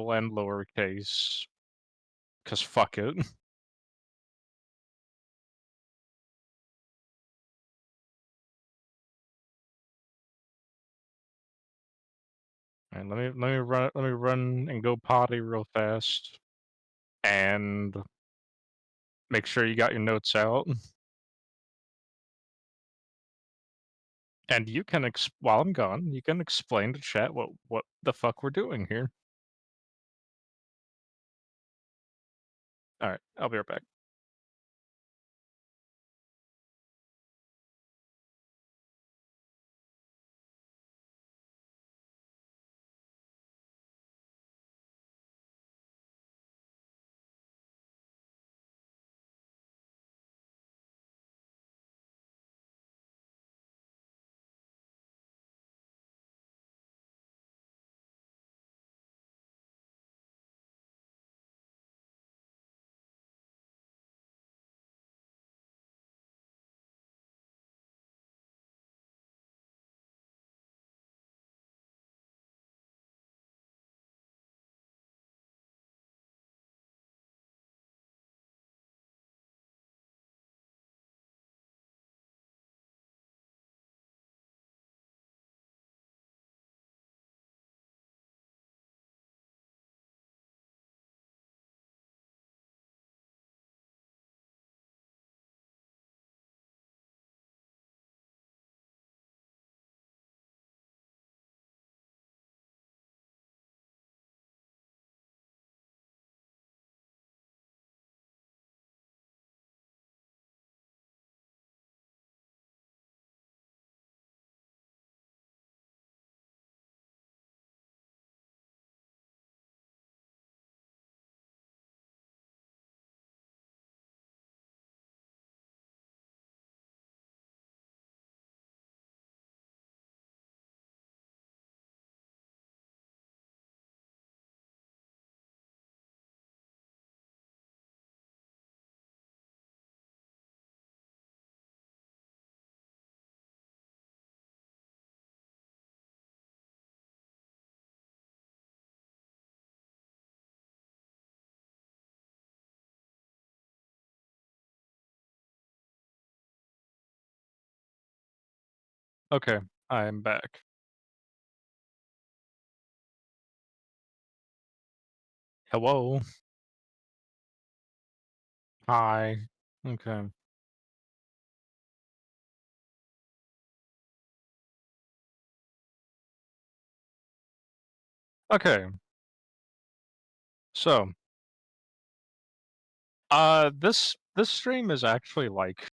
capital and lowercase, cause fuck it. And let me run and go potty real fast, and make sure you got your notes out. And you can while I'm gone, you can explain to chat what the fuck we're doing here. All right, I'll be right back. Okay, I'm back. Hello. Hi. Okay. Okay. So, this stream is actually like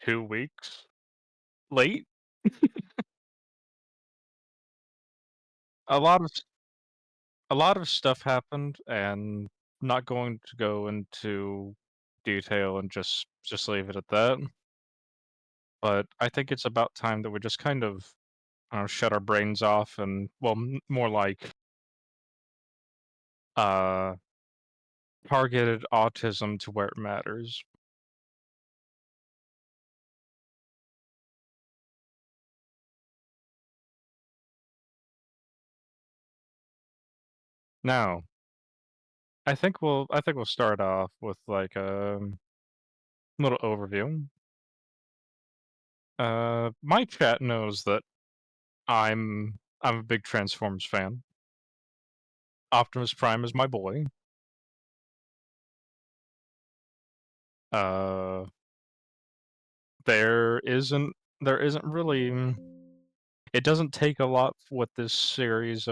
2 weeks late. A lot of a lot of stuff happened, and not going to go into detail and just leave it at that. But I think it's about time that we just kind of shut our brains off and well, more like uh targeted autism to where it matters. Now, I think we'll start off with like a little overview. My chat knows that I'm a big Transformers fan. Optimus Prime is my boy. Uh, there isn't there isn't really it doesn't take a lot with this series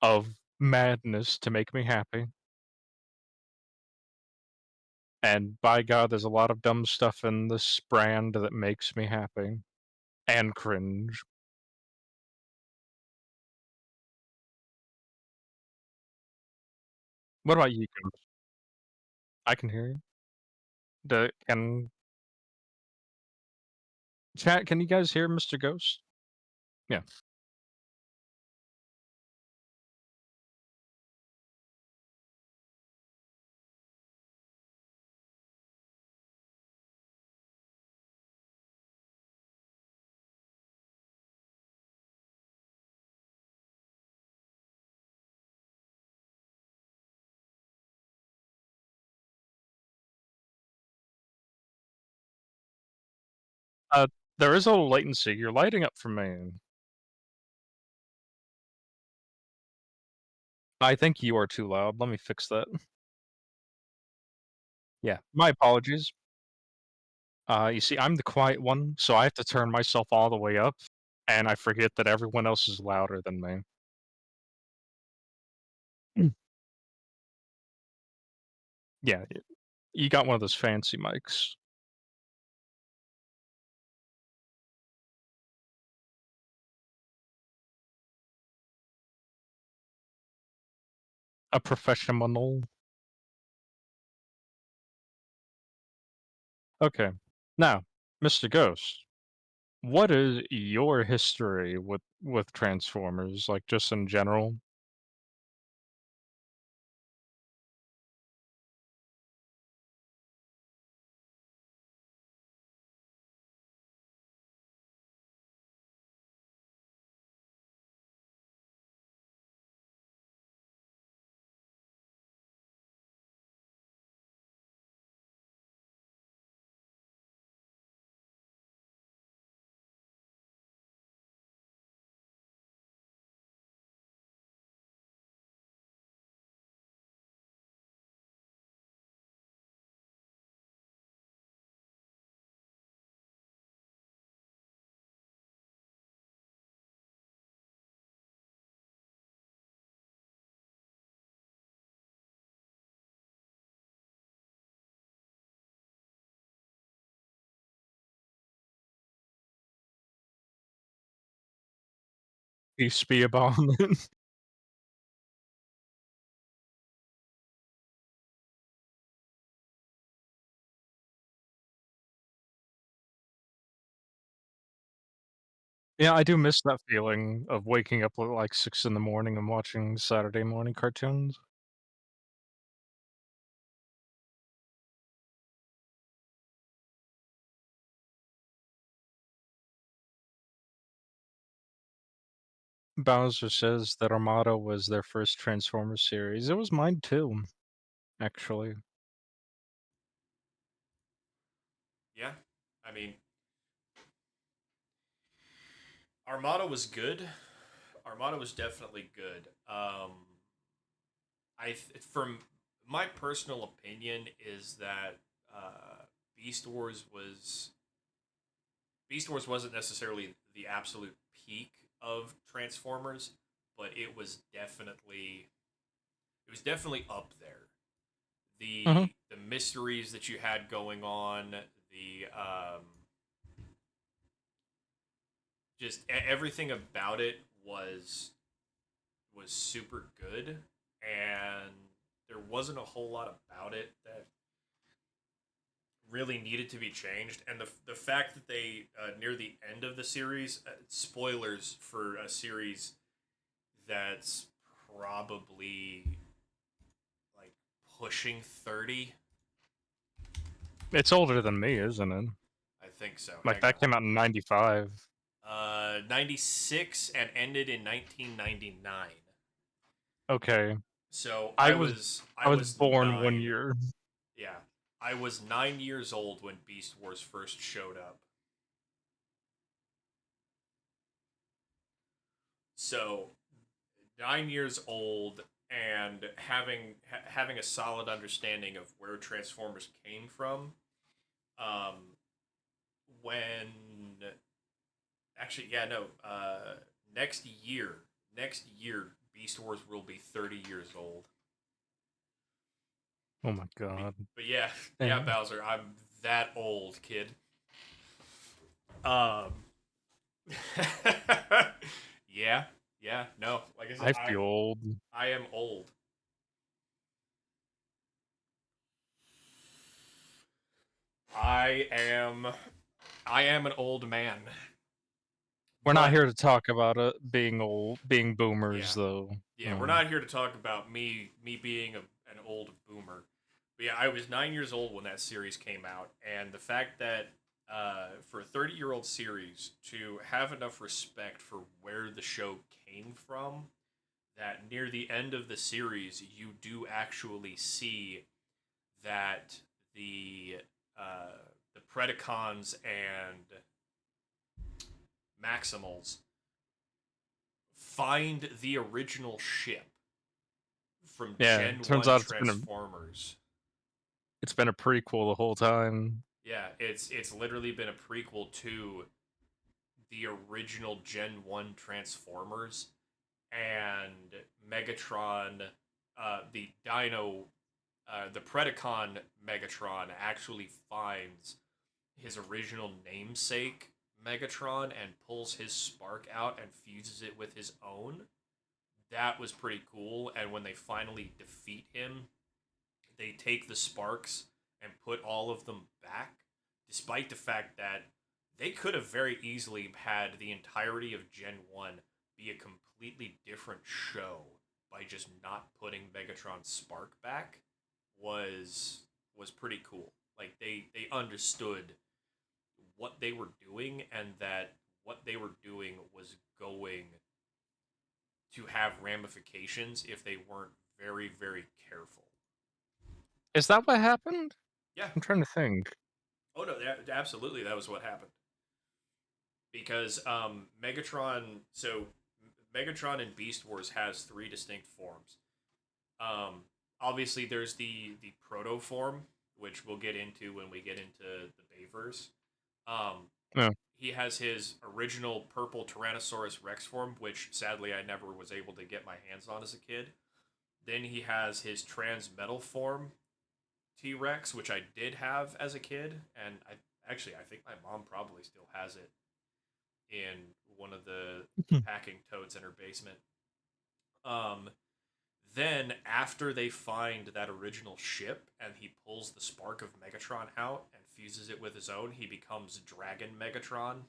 of madness to make me happy. And by God, there's a lot of dumb stuff in this brand that makes me happy and cringe. What about you, Ghost? I can hear you. Can chat? Can you guys hear Mr. Ghost? Yeah. Uh, there is a little latency. You're lighting up for me. I think you are too loud. Let me fix that. Yeah, my apologies. You see, I'm the quiet one, so I have to turn myself all the way up, and I forget that everyone else is louder than me. Mm. Yeah, you got one of those fancy mics. A professional. Okay. Now, Mr. Ghost, what is your history with Transformers, like, just in general? Peace be upon it. Yeah, I do miss that feeling of waking up at, like, 6 in the morning and watching Saturday morning cartoons. Bowser says that Armada was their first Transformers series. It was mine too, actually. Yeah, I mean, Armada was good. Armada was definitely good. From my personal opinion is that uh, Beast Wars was Beast Wars wasn't necessarily the absolute peak of Transformers, but it was definitely up there. Mhm. The mysteries that you had going on, the just everything about it was super good, and there wasn't a whole lot about it that really needed to be changed. And the fact that they near the end of the series, spoilers for a series that's probably like pushing 30. It's older than me, isn't it? I think so. Like, Hang on. that came out in '95. 96 and ended in 1999. Okay. So I I was was I I was was born 1 9. year. Yeah, I was 9 years old when Beast Wars first showed up. So 9 years old and having a solid understanding of where Transformers came from. Um, when actually, yeah, no, next year, next year, Beast Wars will be 30 years old. Oh my But, god. but yeah, yeah, Dang. Bowser, I'm that old, kid. Um, yeah, yeah, no, like I said, I I feel old. I am old. I am I am an old man. We're not But here to talk about it being boomers, yeah, though. yeah, we're not here to talk about me being an old boomer. But yeah, I was 9 years old when that series came out, and the fact that for a 30-year-old series to have enough respect for where the show came from, that near the end of the series you do actually see that the uh, the Predacons and Maximals find the original ship from Yeah, Gen turns 1 out Transformers. it's been a prequel the whole time. Yeah, it's literally been a prequel to the original Gen 1 Transformers, and Megatron, the Predacon Megatron actually finds his original namesake Megatron and pulls his spark out and fuses it with his own. That was pretty cool. And when they finally defeat him, they take the sparks and put all of them back, despite the fact that they could have very easily had the entirety of Gen 1 be a completely different show by just not putting Megatron's spark back was pretty cool. Like they understood what they were doing and that what they were doing was going to have ramifications if they weren't very very careful. Is that what happened? Yeah. I'm trying to think. Oh no, absolutely, that was what happened. Because Megatron in Beast Wars has three distinct forms. Um, Obviously, there's the proto form, which we'll get into when we get into the Bayverse. Um, Yeah. he has his original purple Tyrannosaurus Rex form, which sadly I never was able to get my hands on as a kid. Then he has his trans metal form T Rex, which I did have as a kid, and I think my mom probably still has it in one of the packing totes in her basement. Um, then after they find that original ship and he pulls the spark of Megatron out and fuses it with his own, he becomes Dragon Megatron.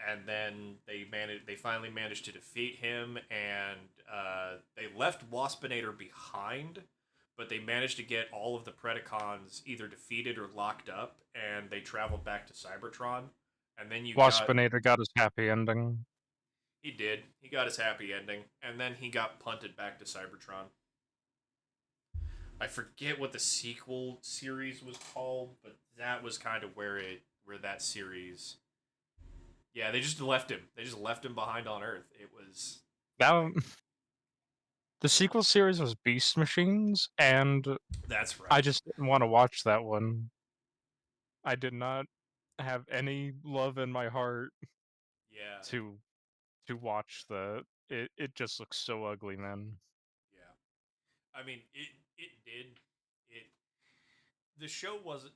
And then they finally managed to defeat him, and they left Waspinator behind, but they managed to get all of the Predacons either defeated or locked up, and they traveled back to Cybertron. And then you got Waspinator got his happy ending. he did. He got his happy ending, and then he got punted back to Cybertron. I forget what the sequel series was called, but that was kind of where that series. Yeah, they just left him. They just left him behind on Earth. It was That the sequel series was Beast Machines, and that's I right. just didn't want to watch that one. I did not have any love in my heart Yeah, to watch it just looks so ugly, man. yeah. I mean, it did it. The show was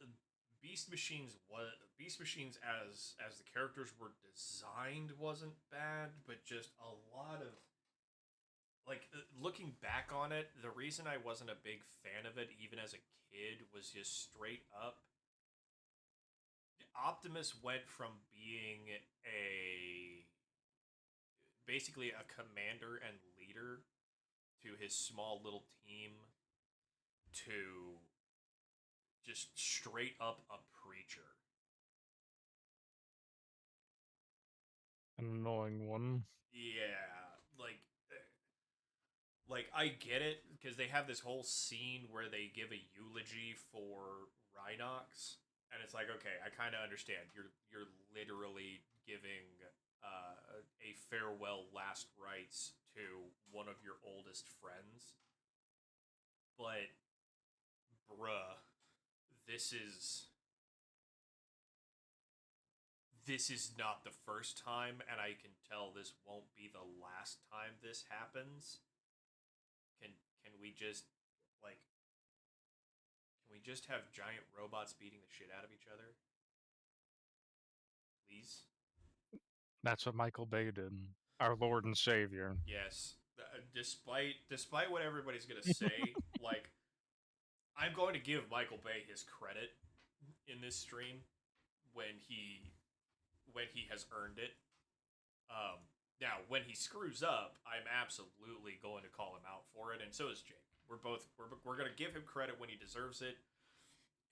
Beast Machines as the characters were designed wasn't bad, but just a lot of looking back on it, the reason I wasn't a big fan of it even as a kid was just straight up Optimus went from being a basically a commander and leader to his small little team to just straight up a preacher. An annoying one. Yeah, like I get it because they have this whole scene where they give a eulogy for Rhinox, and it's like, okay, I kind of understand. You're literally giving a farewell last rites to one of your oldest friends, but bruh, this is this is not the first time, and I can tell this won't be the last time this happens. Can can we just like can we just have giant robots beating the shit out of each other, please? That's what Michael Bay did. Our Lord and Savior. Yes. Despite what everybody's gonna say, like I'm going to give Michael Bay his credit in this stream when he has earned it. Um, Now, when he screws up, I'm absolutely going to call him out for it, and so is Jake. We're going to give him credit when he deserves it,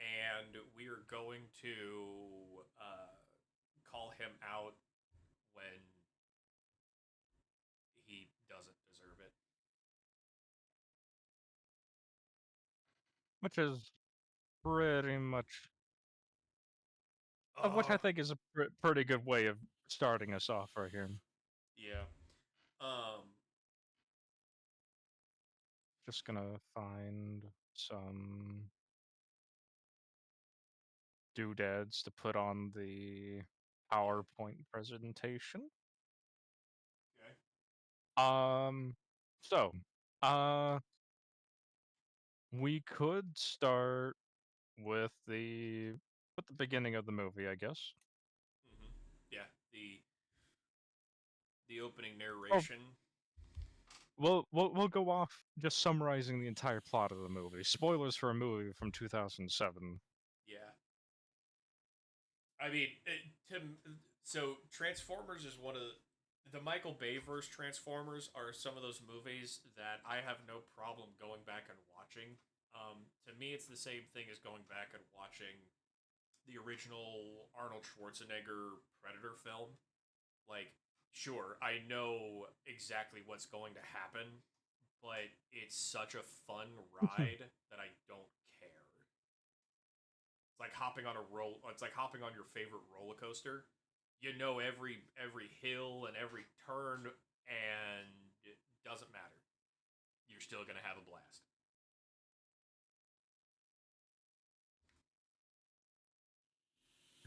and we are going to call him out when he doesn't deserve it. Which is pretty much which I Uh, think is a pretty good way of starting us off right here. yeah. Um, Just gonna find some doodads to put on the yeah. PowerPoint presentation. Okay. Um, so, uh, we could start with the beginning of the movie, I guess. Hmm. Yeah. The opening Or narration. we'll go off just summarizing the entire plot of the movie. Spoilers for a movie from 2007. Yeah. I mean, so Transformers is one of the Michael Bayverse Transformers are some of those movies that I have no problem going back and watching. To me, it's the same thing as going back and watching the original Arnold Schwarzenegger Predator film. Like, sure, I know exactly what's going to happen, but it's such a fun ride that I don't care. It's like hopping on a roll. It's like hopping on your favorite roller coaster. You know every hill and every turn, and it doesn't matter. You're still gonna have a blast.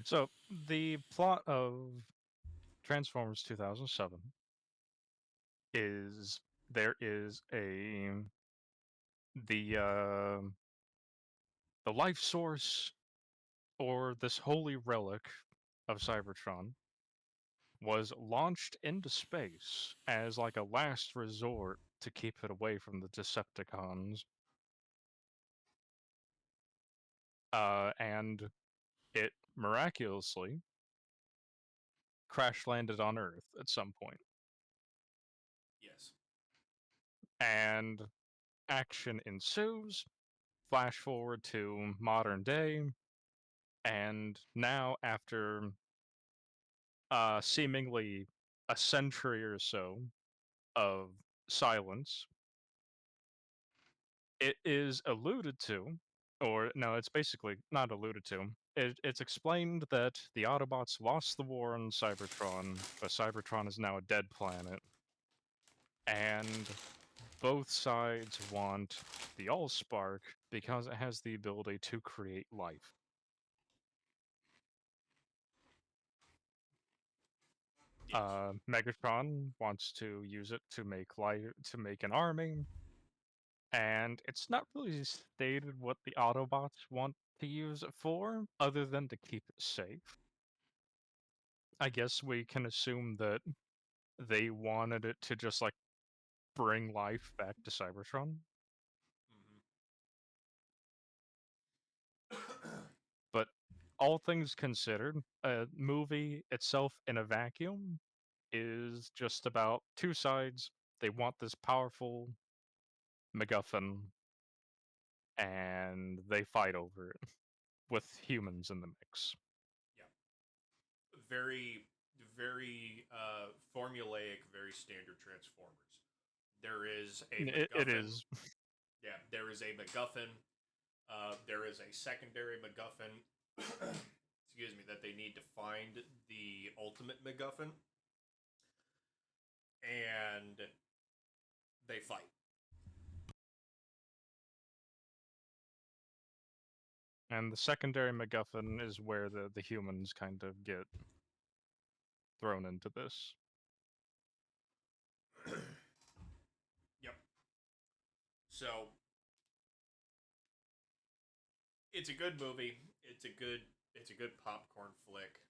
So, the plot of Transformers 2007 is there is the uh the life source, or this holy relic of Cybertron, was launched into space as like a last resort to keep it away from the Decepticons. And it miraculously crash landed on Earth at some point. Yes. And action ensues. Flash forward to modern day, and now after seemingly a century or so of silence, it is alluded to, or no, it's basically not alluded to. It's explained that the Autobots lost the war on Cybertron, but Cybertron is now a dead planet, and both sides want the Allspark because it has the ability to create life. Yes. Megatron wants to use it to make an army, and it's not really stated what the Autobots want to use it for, other than to keep it safe. I guess we can assume that they wanted it to just like bring life back to Cybertron. Mm-hmm. But all things considered, a movie itself in a vacuum is just about two sides. They want this powerful MacGuffin, and they fight over it with humans in the mix. Yeah. Very, very formulaic, very standard Transformers. There is a It MacGuffin. is. Yeah, there is a MacGuffin. There is a secondary MacGuffin. Excuse me, that they need to find the ultimate MacGuffin, and they fight. And the secondary MacGuffin is where the humans kind of get thrown into this. Yep. So it's a good movie. It's a good popcorn flick.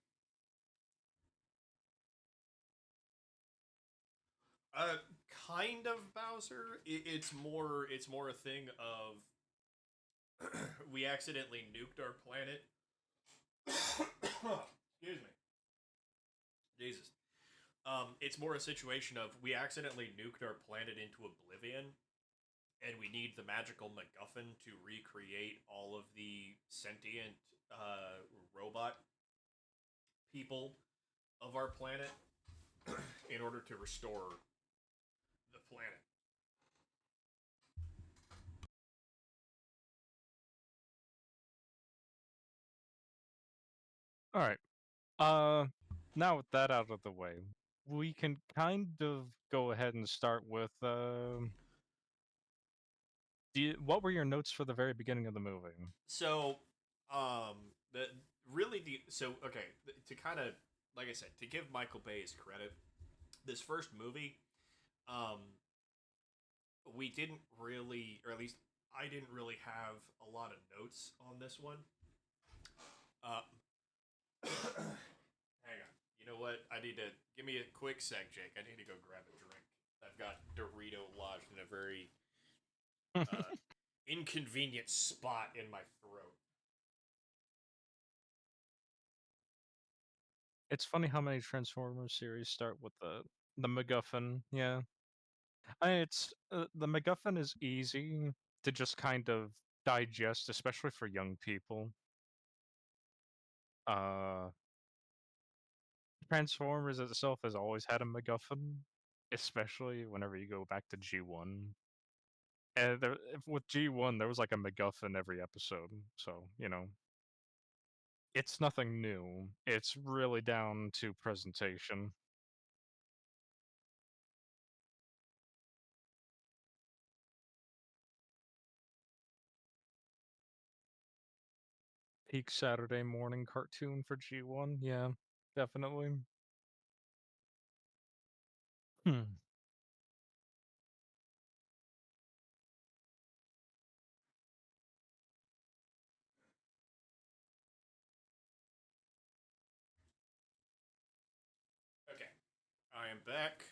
Uh, kind of Bowser. It's more a thing of we accidentally nuked our planet. Excuse me, Jesus. It's more a situation of we accidentally nuked our planet into oblivion, and we need the magical MacGuffin to recreate all of the sentient robot people of our planet in order to restore the planet. All right. Uh, Now with that out of the way, we can kind of go ahead and start with, what were your notes for the very beginning of the movie? So, the really the so okay to kind of like I said to give Michael Bay his credit, this first movie, um, we didn't really, or at least I didn't really have a lot of notes on this one. Uh, hang on. You know what? I need to give me a quick sec, Jake. I need to go grab a drink. I've got Dorito lodged in a very uh, inconvenient spot in my throat. It's funny how many Transformers series start with the MacGuffin. Yeah, it's the MacGuffin is easy to just kind of digest, especially for young people. Uh, Transformers itself has always had a MacGuffin, especially whenever you go back to G1. And with G1, there was like a MacGuffin every episode, so it's nothing new. It's really down to presentation. Peak Saturday morning cartoon for G1. Yeah, definitely. Hmm. Okay, I am back.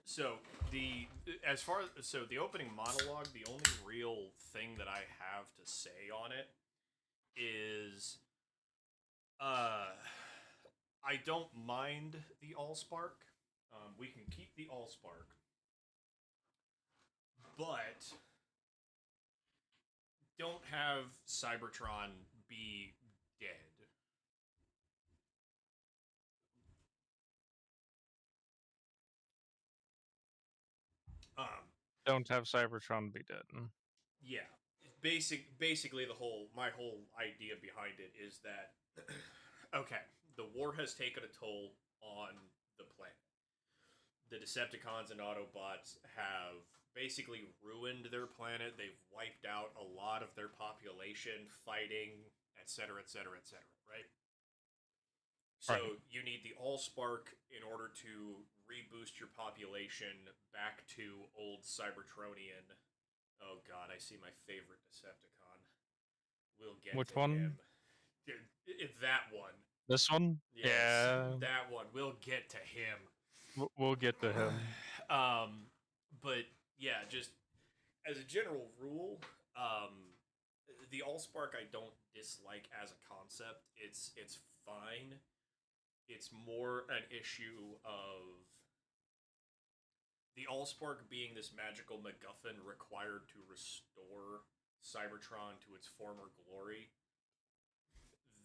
So the as far as so the opening monologue, the only real thing that I have to say on it is uh I don't mind the Allspark. We can keep the Allspark, but don't have Cybertron be dead. Um, Don't have Cybertron be dead. yeah, basically the whole my whole idea behind it is that okay, the war has taken a toll on the planet. The Decepticons and Autobots have basically ruined their planet. They've wiped out a lot of their population fighting, etc., etc., etc., right? Right. So you need the Allspark in order to reboost your population back to old Cybertronian. Oh god, I see my favorite Decepticon. We'll get to Which him. one? Dude, it's that one. This one? Yes, Yeah, that one. We'll get to him. we'll get to him. um, but yeah, just as a general rule, the Allspark I don't dislike as a concept. It's fine. It's more an issue of the Allspark being this magical MacGuffin required to restore Cybertron to its former glory.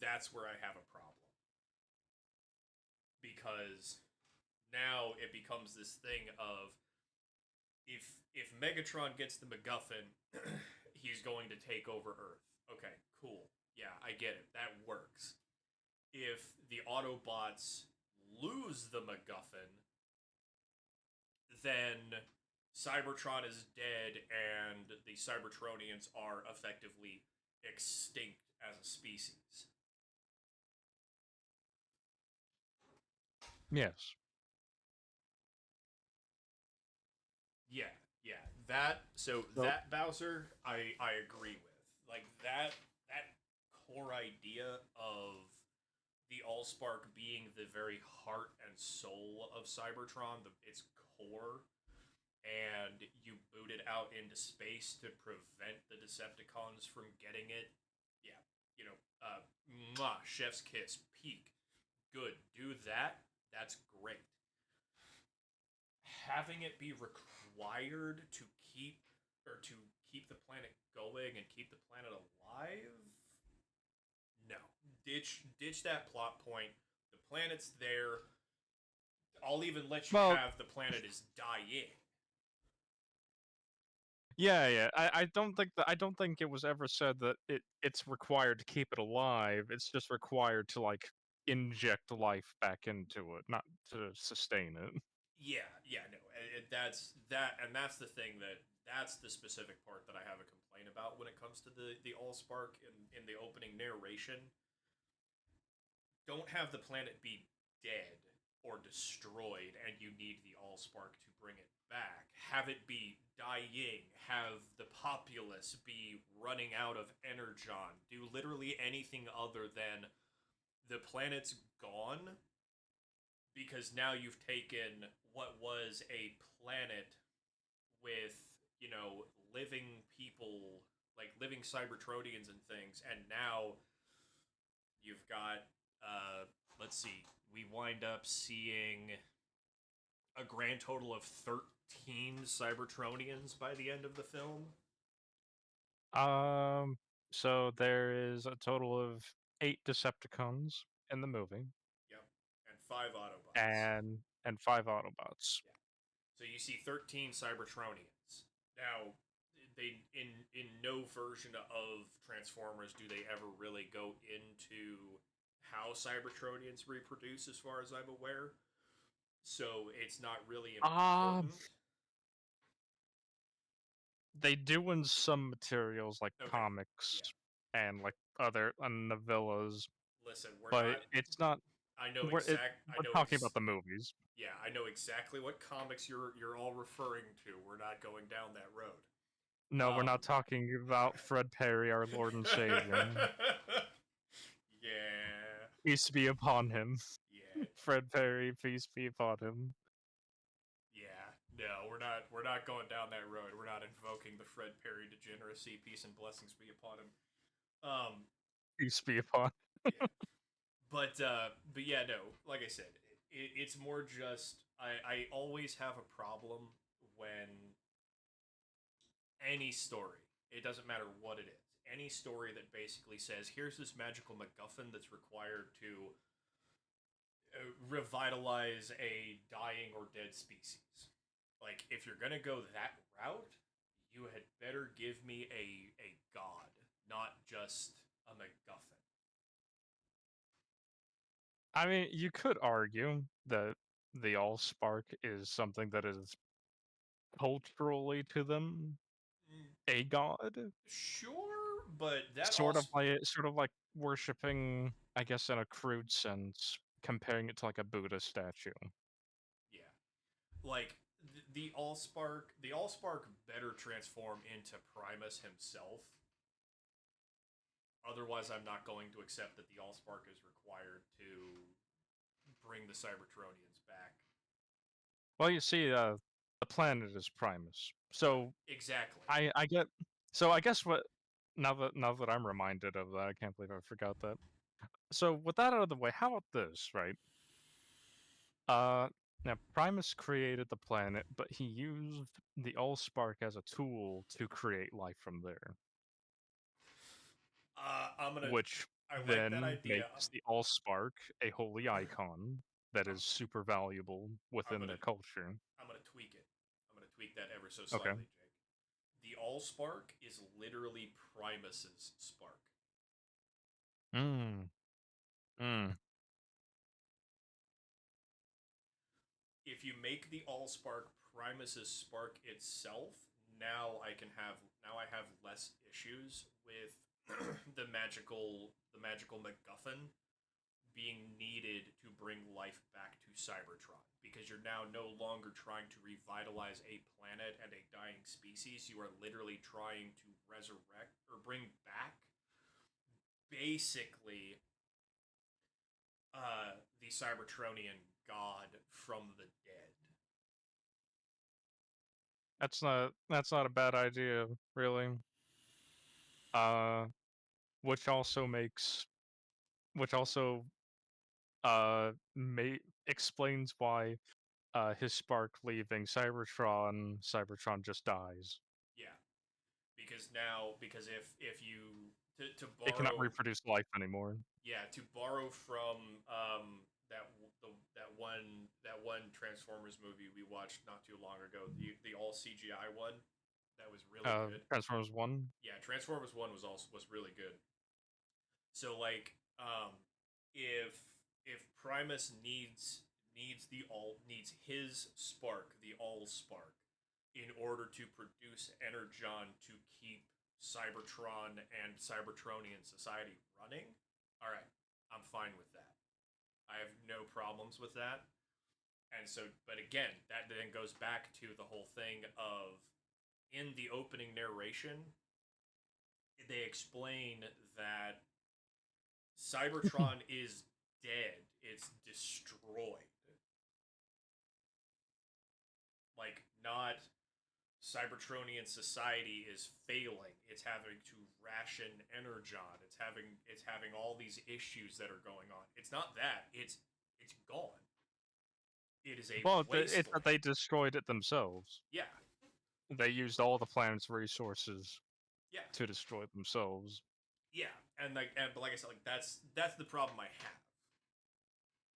That's where I have a problem because now it becomes this thing of if Megatron gets the MacGuffin, he's going to take over Earth. Okay, cool. Yeah, I get it. That works. If the Autobots lose the MacGuffin, then Cybertron is dead and the Cybertronians are effectively extinct as a species. Yes. Yeah, yeah. So That Bowser, I agree with. Like that core idea of the Allspark being the very heart and soul of Cybertron, its core, and you boot it out into space to prevent the Decepticons from getting it. Yeah, you know, chef's kiss, peak, good. Do that. That's great. Having it be required to keep the planet going and keep the planet alive. No, ditch that plot point. The planet's there. I'll even let you well, have the planet is dying. Yeah, yeah. I don't think it was ever said that it's required to keep it alive. It's just required to like inject life back into it, not to sustain it. Yeah, yeah, no, that's that, and that's the thing that's the specific part that I have a complaint about when it comes to the Allspark in the opening narration. Don't have the planet be dead or destroyed, and you need the Allspark to bring it back. Have it be dying. Have the populace be running out of energon. Do literally anything other than the planet's gone because now you've taken what was a planet with, you know, living people, like living Cybertronians and things, and now you've got, let's see, we wind up seeing a grand total of 13 Cybertronians by the end of the film. Um, so there is a total of 8 Decepticons in the movie, Yep. And 5 Autobots. and 5 Autobots. Yeah. So you see 13 Cybertronians. Now, they in no version of Transformers do they ever really go into how Cybertronians reproduce, as far as I'm aware. So it's not really Um, important. they do in some materials like Okay, comics yeah. and like other novellas, Listen, we're but not. it's not. I We're know talking about the movies. yeah, I know exactly what comics you're all referring to. We're not going down that road. No, we're not talking about Fred Perry, our Lord and Savior. Yeah, Peace be upon him. yeah, Fred Perry, peace be upon him. yeah. No, we're not going down that road. We're not invoking the Fred Perry degeneracy. Peace and blessings be upon him. Um, Peace be upon. yeah. But yeah, no. Like I said, it's more just I always have a problem when any story, it doesn't matter what it is, any story that basically says here's this magical MacGuffin that's required to revitalize a dying or dead species. Like if you're gonna go that route, you had better give me a god, not just a MacGuffin. I mean, you could argue that the Allspark is something that is culturally to them Mm, a god, sure, but that also sort of like worshiping, I guess, in a crude sense, comparing it to like a Buddha statue. yeah, like the Allspark better transform into Primus himself. Otherwise, I'm not going to accept that the Allspark is required to bring the Cybertronians back. Well, you see, the planet is Primus, Yeah, so exactly. I get. So I guess what now that I'm reminded of that, I can't believe I forgot that. So with that out of the way, how about this, right? Uh, Now Primus created the planet, but he used the Allspark as a tool to create life from there, I'm gonna. which I like that then idea. makes the Allspark a holy icon that I'm, is super valuable I'm within gonna. their culture. I'm gonna tweak it. I'm gonna tweak that ever so Okay. slightly, Jake. The Allspark is literally Primus's spark. Mm. Mm. If you make the Allspark Primus's spark itself, now I have less issues with the magical MacGuffin being needed to bring life back to Cybertron, because you're now no longer trying to revitalize a planet and a dying species. You are literally trying to resurrect or bring back basically the Cybertronian god from the dead. That's not a bad idea, really. Uh, which also makes which also may explains why his spark leaving Cybertron just dies. Yeah, because if you to It cannot borrow reproduce life anymore. yeah, to borrow from that one Transformers movie we watched not too long ago, the all CGI one. that was really good. Transformers One. Yeah, Transformers One was really good. So like, if Primus needs his spark, the All Spark, in order to produce energon to keep Cybertron and Cybertronian society running, all right, I'm fine with that. I have no problems with that. And so, but again, that then goes back to the whole thing of in the opening narration, they explain that Cybertron is dead. It's destroyed. Like, not Cybertronian society is failing. It's having to ration energon. It's having all these issues that are going on. It's not that. It's gone. It is a Well, it's wasteland. that they destroyed it themselves. Yeah. They used all the planet's resources Yeah. to destroy it themselves. Yeah. But like I said, like that's the problem I have.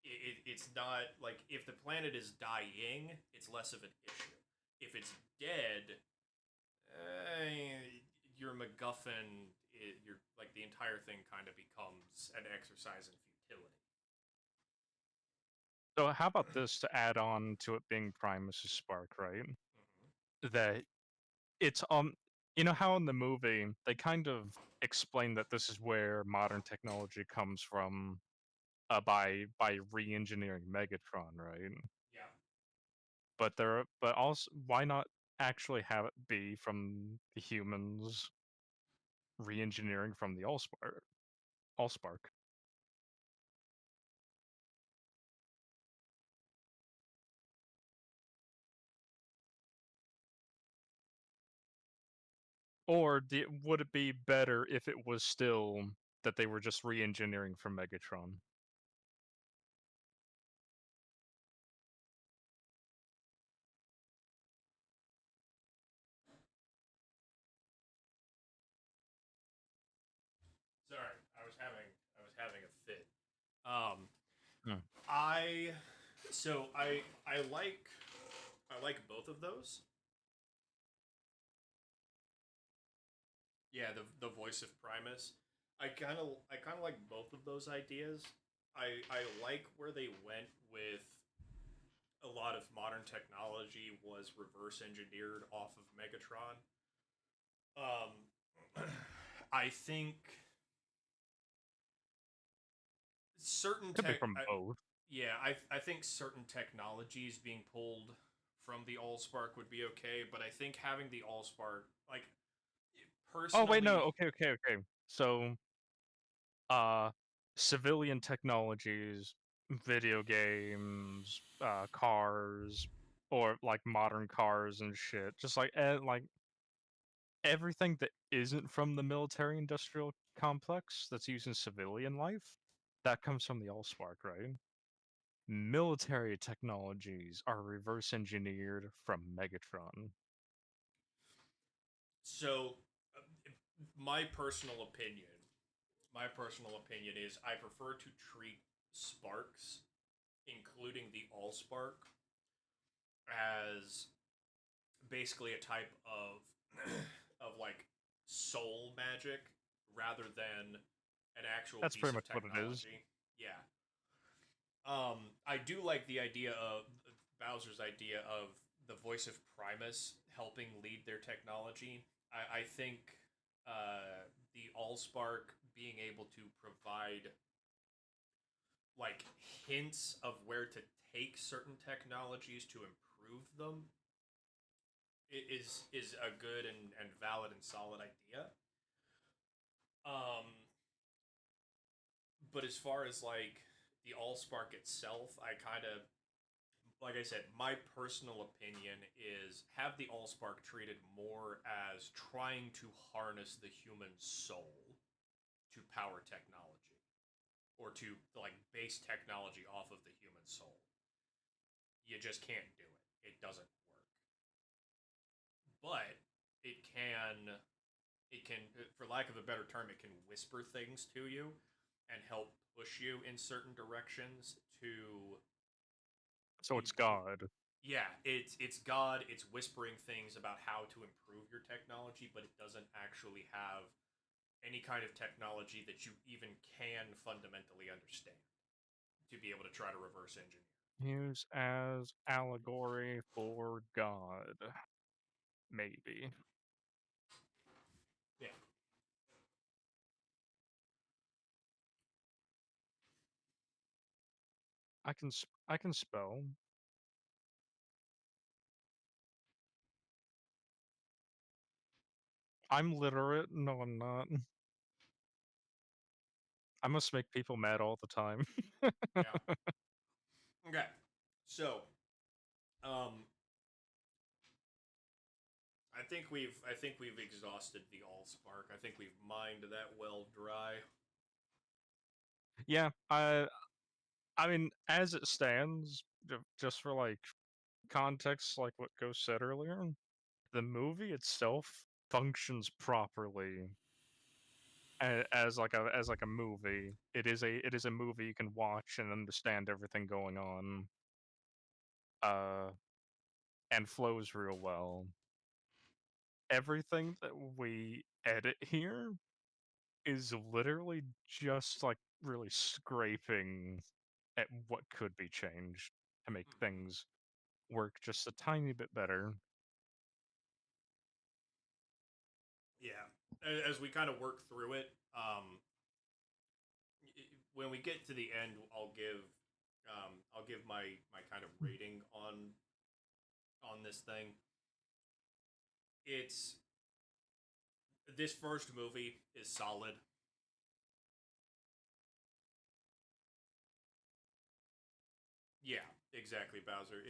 It's not like if the planet is dying, it's less of an issue. If it's dead, your MacGuffin, your like the entire thing kind of becomes an exercise in futility. So how about this to add on to it being Primus's spark, right? Mm-hmm. That it's you know how in the movie they kind of explain that this is where modern technology comes from by re-engineering Megatron, right? Yeah. But also why not actually have it be from the humans re-engineering from the Allspark? Or would it be better if it was still that they were just re-engineering from Megatron? Sorry, I was having a fit. Um, Hmm. I so I like both of those. Yeah, the voice of Primus. I kind of like both of those ideas. I like where they went with a lot of modern technology was reverse engineered off of Megatron. I think certain Could be tech. from both. Yeah, I think certain technologies being pulled from the Allspark would be okay, but I think having the Allspark, like Oh wait, no. personally, Okay. So, uh, civilian technologies, video games, cars, or like modern cars and shit. Just like everything that isn't from the military-industrial complex that's used in civilian life, that comes from the Allspark, right? Military technologies are reverse engineered from Megatron. so my personal opinion, my personal opinion is I prefer to treat sparks, including the Allspark, as basically a type of of like soul magic rather than an actual That's piece pretty of much what it is. technology. Yeah. I do like the idea of Bowser's idea of the voice of Primus helping lead their technology. I think the Allspark being able to provide like hints of where to take certain technologies to improve them is a good and valid and solid idea. Um, but as far as like the Allspark itself, I kind of like I said, my personal opinion is have the Allspark treated more as trying to harness the human soul to power technology or to like base technology off of the human soul. You just can't do it. It doesn't work. But it can it can, for lack of a better term, it can whisper things to you and help push you in certain directions to So it's improve. God. Yeah, it's God. It's whispering things about how to improve your technology, but it doesn't actually have any kind of technology that you even can fundamentally understand to be able to try to reverse engineer. Used as allegory for God, maybe. Yeah. I can spell. I'm literate. No, I'm not. I must make people mad all the time. Yeah. Okay. So, um, I think we've exhausted the Allspark. I think we've mined that well dry. Yeah, I mean, as it stands, just for like context, like what Ghost said earlier, the movie itself functions properly as like a movie. It is a movie you can watch and understand everything going on, uh, and flows real well. Everything that we edit here is literally just like really scraping at what could be changed to make Mhm. things work just a tiny bit better. Yeah. As we kind of work through it, when we get to the end, I'll give my kind of rating on this thing. It's this first movie is solid. Yeah, exactly, Bowser.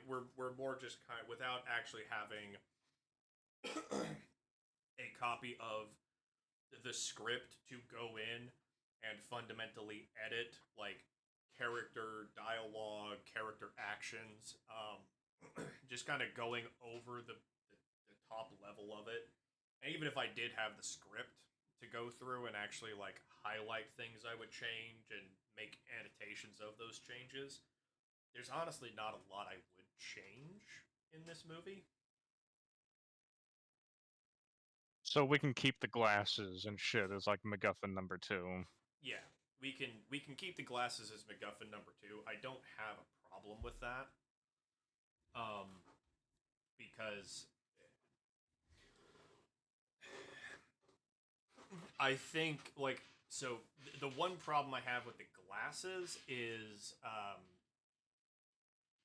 We're more just kind of without actually having a copy of the script to go in and fundamentally edit like character dialogue, character actions, just kind of going over the top level of it. And even if I did have the script to go through and actually like highlight things I would change and make annotations of those changes, there's honestly not a lot I would change in this movie. So we can keep the glasses and shit as like MacGuffin number two. Yeah, we can keep the glasses as MacGuffin number two. I don't have a problem with that, um, because I think like so the one problem I have with the glasses is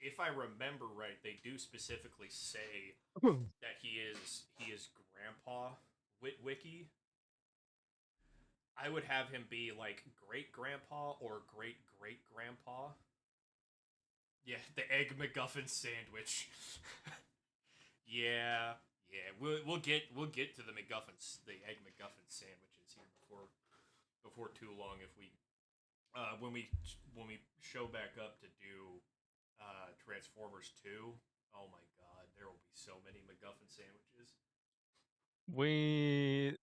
if I remember right, they do specifically say that he is Grandpa Witwicky. I would have him be like great grandpa or great great grandpa. Yeah, the egg McGuffin sandwich. Yeah, yeah. We'll get to the egg McGuffin sandwiches here before too long if we when we show back up to do Transformers 2. Oh my god, there will be so many McGuffin sandwiches. We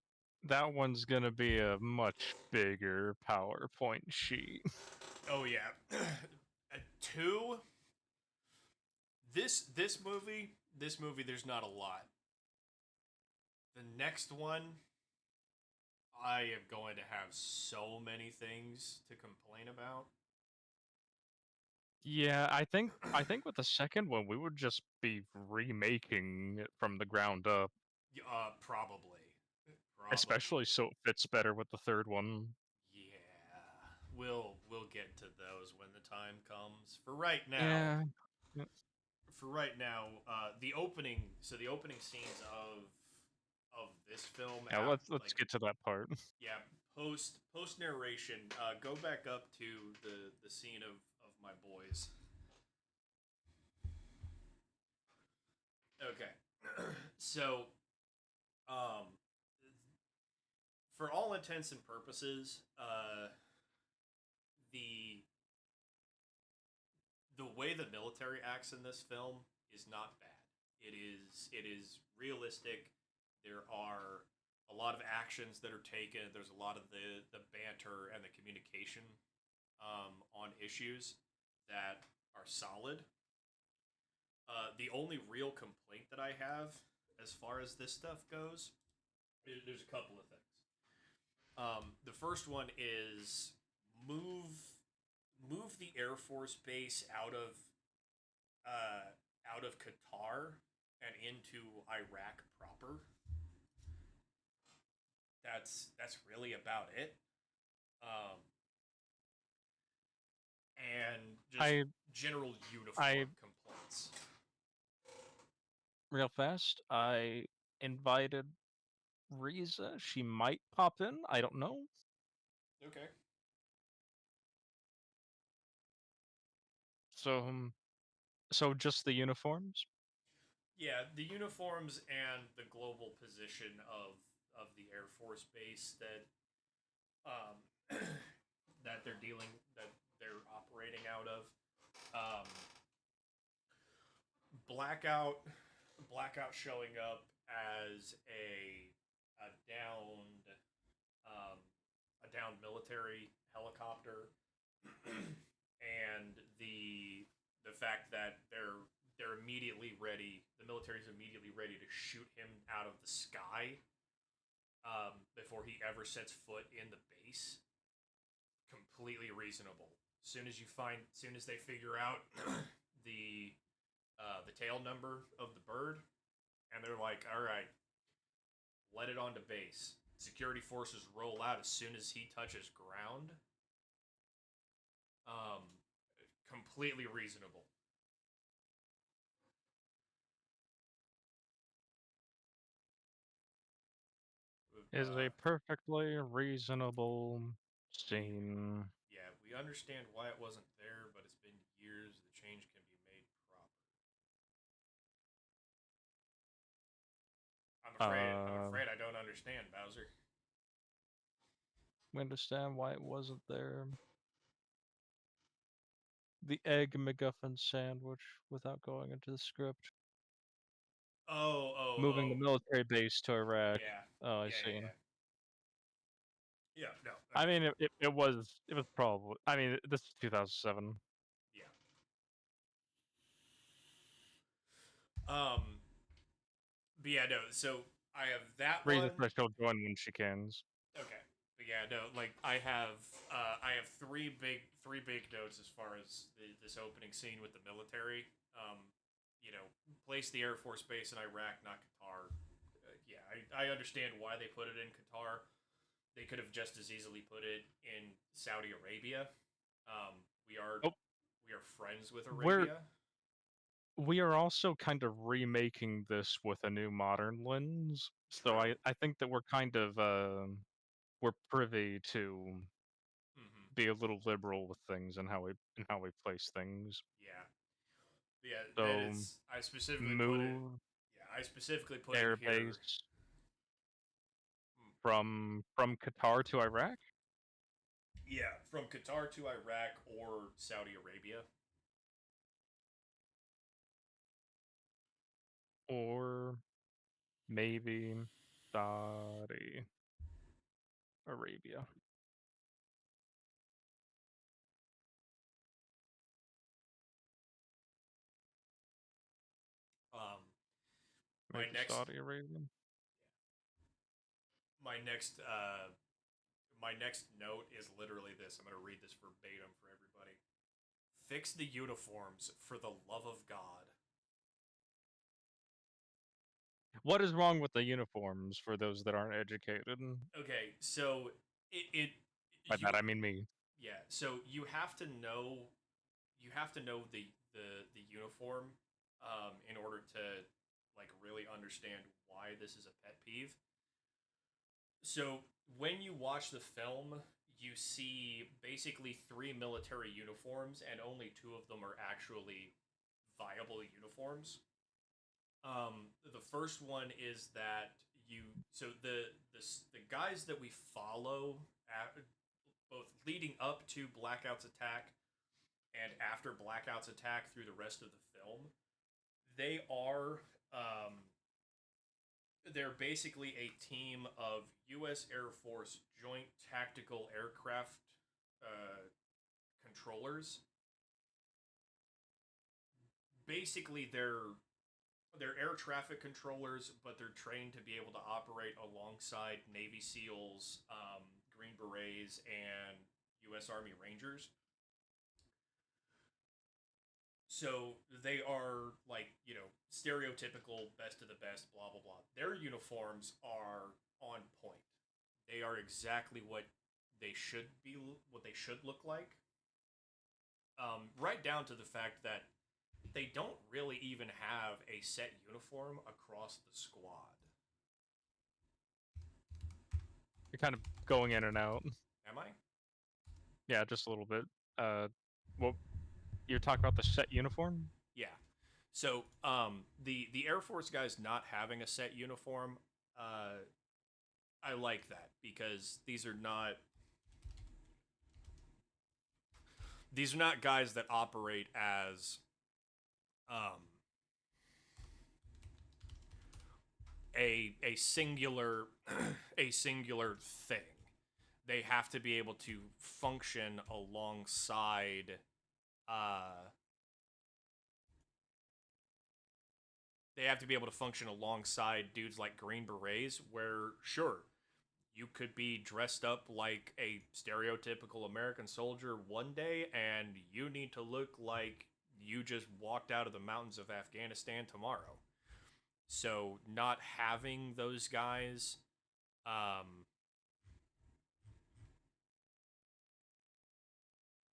that one's gonna be a much bigger PowerPoint sheet. Oh yeah. 2, this movie there's not a lot. The next one I am going to have so many things to complain about. Yeah, I think with the second one we would just be remaking it from the ground up, Probably. especially Probably. so it fits better with the third one. Yeah. We'll get to those when the time comes. For right now, Yeah. the opening scenes of this film Yeah, have let's like get to that part. yeah, post narration, go back up to the scene of my boys. Okay. So, um for all intents and purposes, the the way the military acts in this film is not bad. It is realistic. There are a lot of actions that are taken. There's a lot of the banter and the communication on issues that are solid. The only real complaint that I have as far as this stuff goes, there's a couple of things. The first one is move move the Air Force base uh, out of Qatar and into Iraq proper. That's really about it. Um, and just I general I uniform complaints. real fast. I invited Riza. She might pop in. I don't know. Okay. So so just the uniforms. Yeah, the uniforms and the global position of the Air Force base um, that they're operating out of. Um, Blackout Blackout showing up as a downed um, a downed military helicopter, and the fact that they're immediately ready. The military's immediately ready to shoot him out of the sky before he ever sets foot in the base. Completely reasonable. Soon as they figure out the tail number of the bird, and they're like, all right, let it onto base. Security forces roll out as soon as he touches ground. Um, Completely reasonable. Is a perfectly reasonable scene. Yeah, we understand why it wasn't there, but it's been years. The change can be made proper. I'm Uh, afraid I don't understand, Bowser. we understand why it wasn't there. The egg MacGuffin sandwich without going into the script. Oh, oh, Moving the oh. military base to Iraq. Yeah, Oh, I yeah, see. yeah, yeah. Yeah, no, I mean, understood. it was probably. I mean, this is 2007. Yeah. Um, but yeah, no. So I have that Reason one. for she'll join when she can. Okay. But yeah, no. Like I have three big notes as far as this opening scene with the military. Um, you know, place the Air Force base in Iraq, not Qatar. Yeah, I understand why they put it in Qatar. They could have just as easily put it in Saudi Arabia. Um, we are Oh, we are friends with we're Arabia. we are also kind of remaking this with a new modern lens. So True. I think that we're kind of we're privy to Mm-hmm. be a little liberal with things and how we place things. Yeah. Yeah. Then So it's I specifically put it. move Yeah, I specifically put in here. airbase Hmm, from Qatar to Iraq, Yeah, from Qatar to Iraq or Saudi Arabia. or maybe Saudi Arabia. Um, my Maybe next Saudi Arabia. my next my next note is literally this. I'm going to read this verbatim for everybody. Fix the uniforms for the love of God. What is wrong with the uniforms for those that aren't educated? Okay, so it By you that I mean me. yeah, so you have to know the uniform in order to like really understand why this is a pet peeve. So when you watch the film, you see basically three military uniforms, and only two of them are actually viable uniforms. The first one is that you so the guys that we follow both leading up to Blackout's attack and after Blackout's attack through the rest of the film, they are they're basically a team of U.S. Air Force Joint Tactical Aircraft controllers basically they're air traffic controllers, but they're trained to be able to operate alongside Navy SEALs, Green Berets, and U.S. Army Rangers. So they are like, stereotypical best of the best, blah blah blah. Their uniforms are on point. They are exactly what they should be, what they should look like. Right down to the fact that they don't really even have a set uniform across the squad. You're kind of going in and out. Am I? Yeah, just a little bit. Uh, well, you're talking about the set uniform? Yeah. So the Air Force guys not having a set uniform, uh, I like that because these are not guys that operate as um, a singular a singular thing. They have to be able to function alongside uh, they have to be able to function alongside dudes like Green Berets, where sure, you could be dressed up like a stereotypical American soldier one day, and you need to look like you just walked out of the mountains of Afghanistan tomorrow. So, not having those guys um,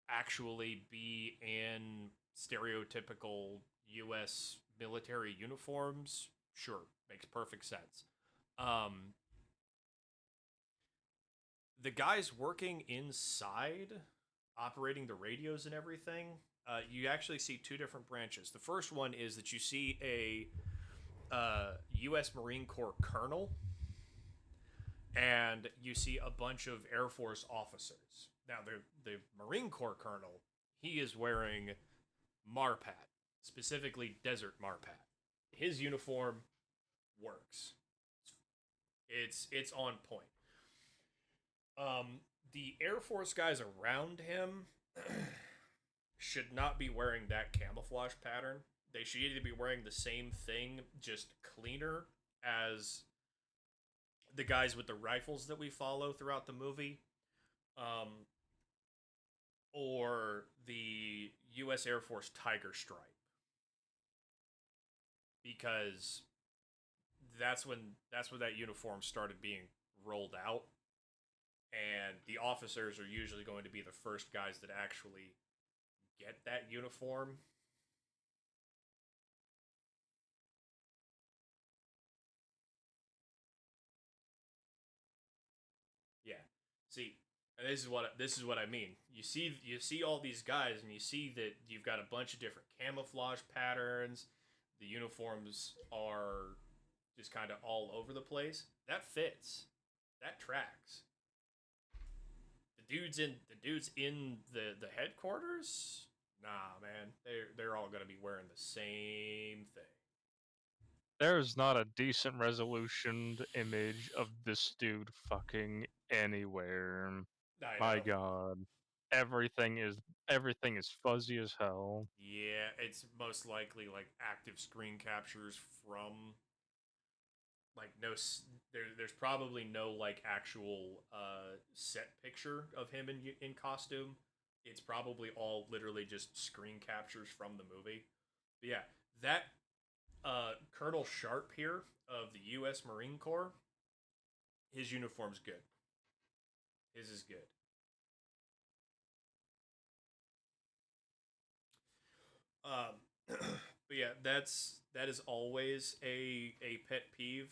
actually be in stereotypical U.S. military uniforms, sure, makes perfect sense. Um, the guys working inside, operating the radios and everything, you actually see two different branches. The first one is that you see a U.S. Marine Corps colonel, and you see a bunch of Air Force officers. Now, the Marine Corps colonel, he is wearing Marpat, specifically Desert Marpat. His uniform works. It's on point. The Air Force guys around him should not be wearing that camouflage pattern. They should either be wearing the same thing, just cleaner, as the guys with the rifles that we follow throughout the movie, um, or the U.S. Air Force Tiger Stripe, because that's when that uniform started being rolled out, and the officers are usually going to be the first guys that actually get that uniform. Yeah. See, and this is what I mean. You see all these guys, and you see that you've got a bunch of different camouflage patterns. The uniforms are just kind of all over the place. That fits. That tracks. The dudes in the headquarters. Nah, man, they're all gonna be wearing the same thing. There's not a decent resolutioned image of this dude fucking anywhere. I My know. god. Everything is everything is fuzzy as hell. Yeah, it's most likely like active screen captures from like there's probably no like actual set picture of him in costume. It's probably all literally just screen captures from the movie. But yeah, that Colonel Sharp here of the U.S. Marine Corps, his uniform's good. His is good. Um, but yeah, that is always a pet peeve.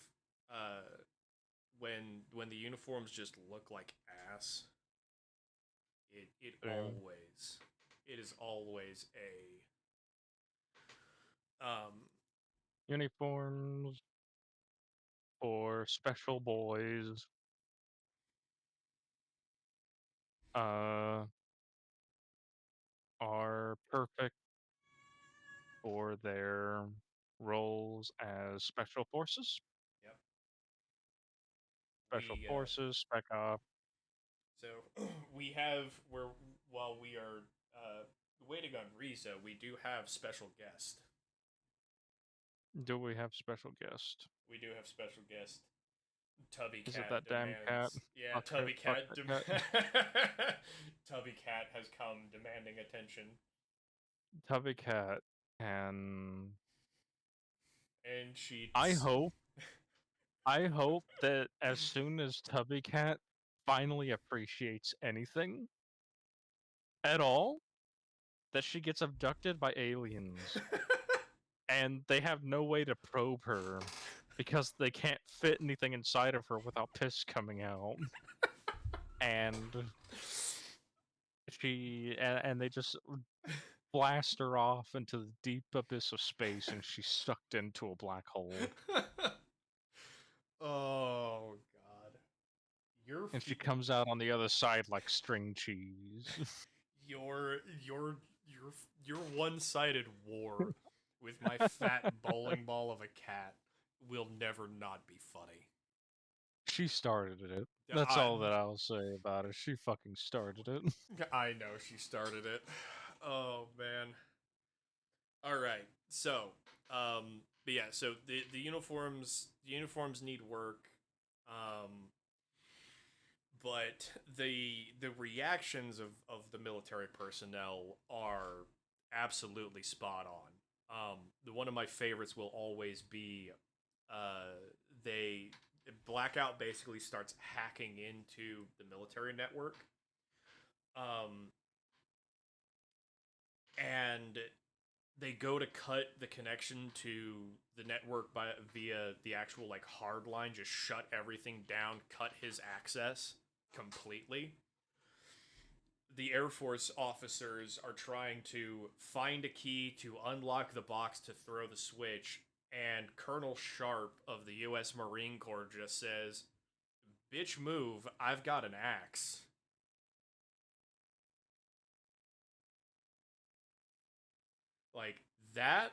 When the uniforms just look like ass, Damn. it is always Uniforms for special boys uh are perfect for their roles as special forces. yep. Special We forces, spec op. so we have where while we are waiting on Riza, we do have special guest. Do we have special guest? We do have special guest. Tubby Is it Cat that damn cat? demands. Yeah, Fuck her. Tubby Fuck Cat. that cat. Tubby Cat has come demanding attention, Tubby cat. And and she. I hope, I hope that as soon as Tubby cat finally appreciates anything at all, that she gets abducted by aliens and they have no way to probe her because they can't fit anything inside of her without piss coming out. And and they just blast her off into the deep abyss of space and she's sucked into a black hole. Oh God, your And she fe- comes out on the other side like string cheese. your your your your one-sided war with my fat bowling ball of a cat will never not be funny. She started it. That's I all that I'll say about it. She fucking started it. I know she started it. Oh man. All right. So, but yeah, so the uniforms need work. Um, but the reactions of the military personnel are absolutely spot on. The one of my favorites will always be uh, they Blackout basically starts hacking into the military network, um, and they go to cut the connection to the network via the actual like hard line, just shut everything down, cut his access completely. The Air Force officers are trying to find a key to unlock the box to throw the switch, and Colonel Sharp of the U.S. Marine Corps just says, "Bitch, move! I've got an axe." Like that.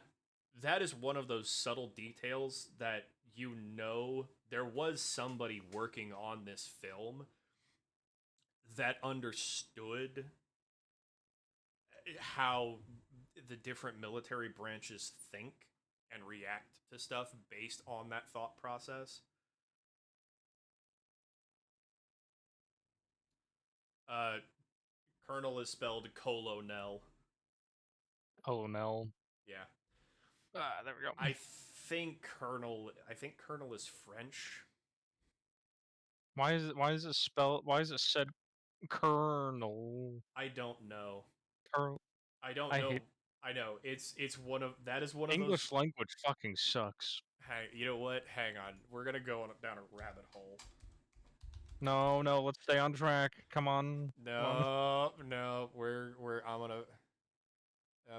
That is one of those subtle details that there was somebody working on this film that understood how the different military branches think and react to stuff based on that thought process. Uh, Colonel is spelled Colonel. Oh no. Yeah, Ah, there we go. I Colonel is French. Why is it said Colonel? I don't know. Colonel. I don't I know. hate I know it's one of that is one of those. English language fucking sucks. Hang, you know what? Hang on. We're gonna go down a rabbit hole. No, no, let's stay on track. Come on. Come on. No, no. We're. I'm gonna.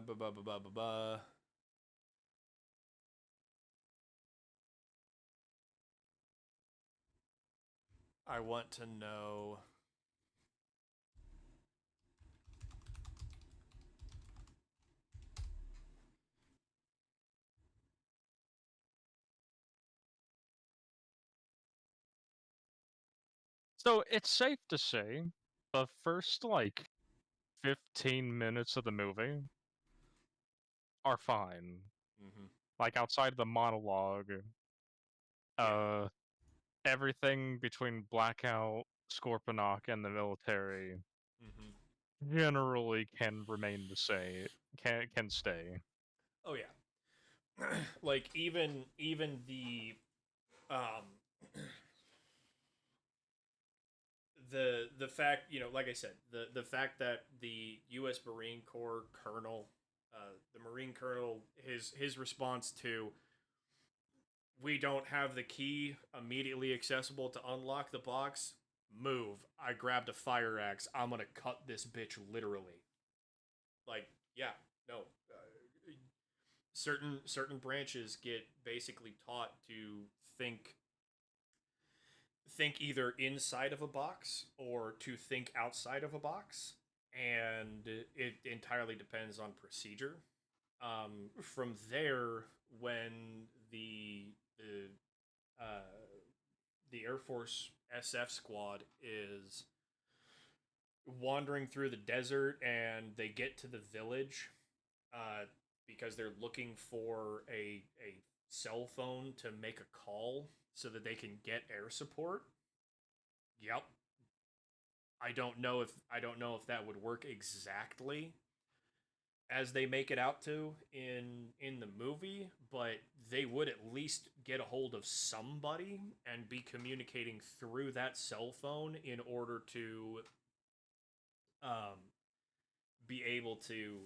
Ba ba ba ba ba ba. I want to know. So it's safe to say the first like 15 minutes of the movie are fine. Mm-hmm. Like outside of the monologue, Yeah. uh everything between Blackout, Scorponok, and the military Mm-hmm. generally can remain the same. Can stay. Oh yeah. Like even um the fact, like I said, the fact that the U.S. Marine Corps colonel, the Marine colonel, his response to, "We don't have the key immediately accessible to unlock the box. Move! I grabbed a fire axe. I'm gonna cut this bitch literally." Like, yeah, no. Certain branches get basically taught to think think either inside of a box or to think outside of a box, and it entirely depends on procedure. From there, when uh, the Air Force SF squad is wandering through the desert and they get to the village, uh, because they're looking for a cell phone to make a call so that they can get air support. Yep. I don't know if that would work exactly as they make it out to in the movie, but they would at least get a hold of somebody and be communicating through that cell phone in order to um, be able to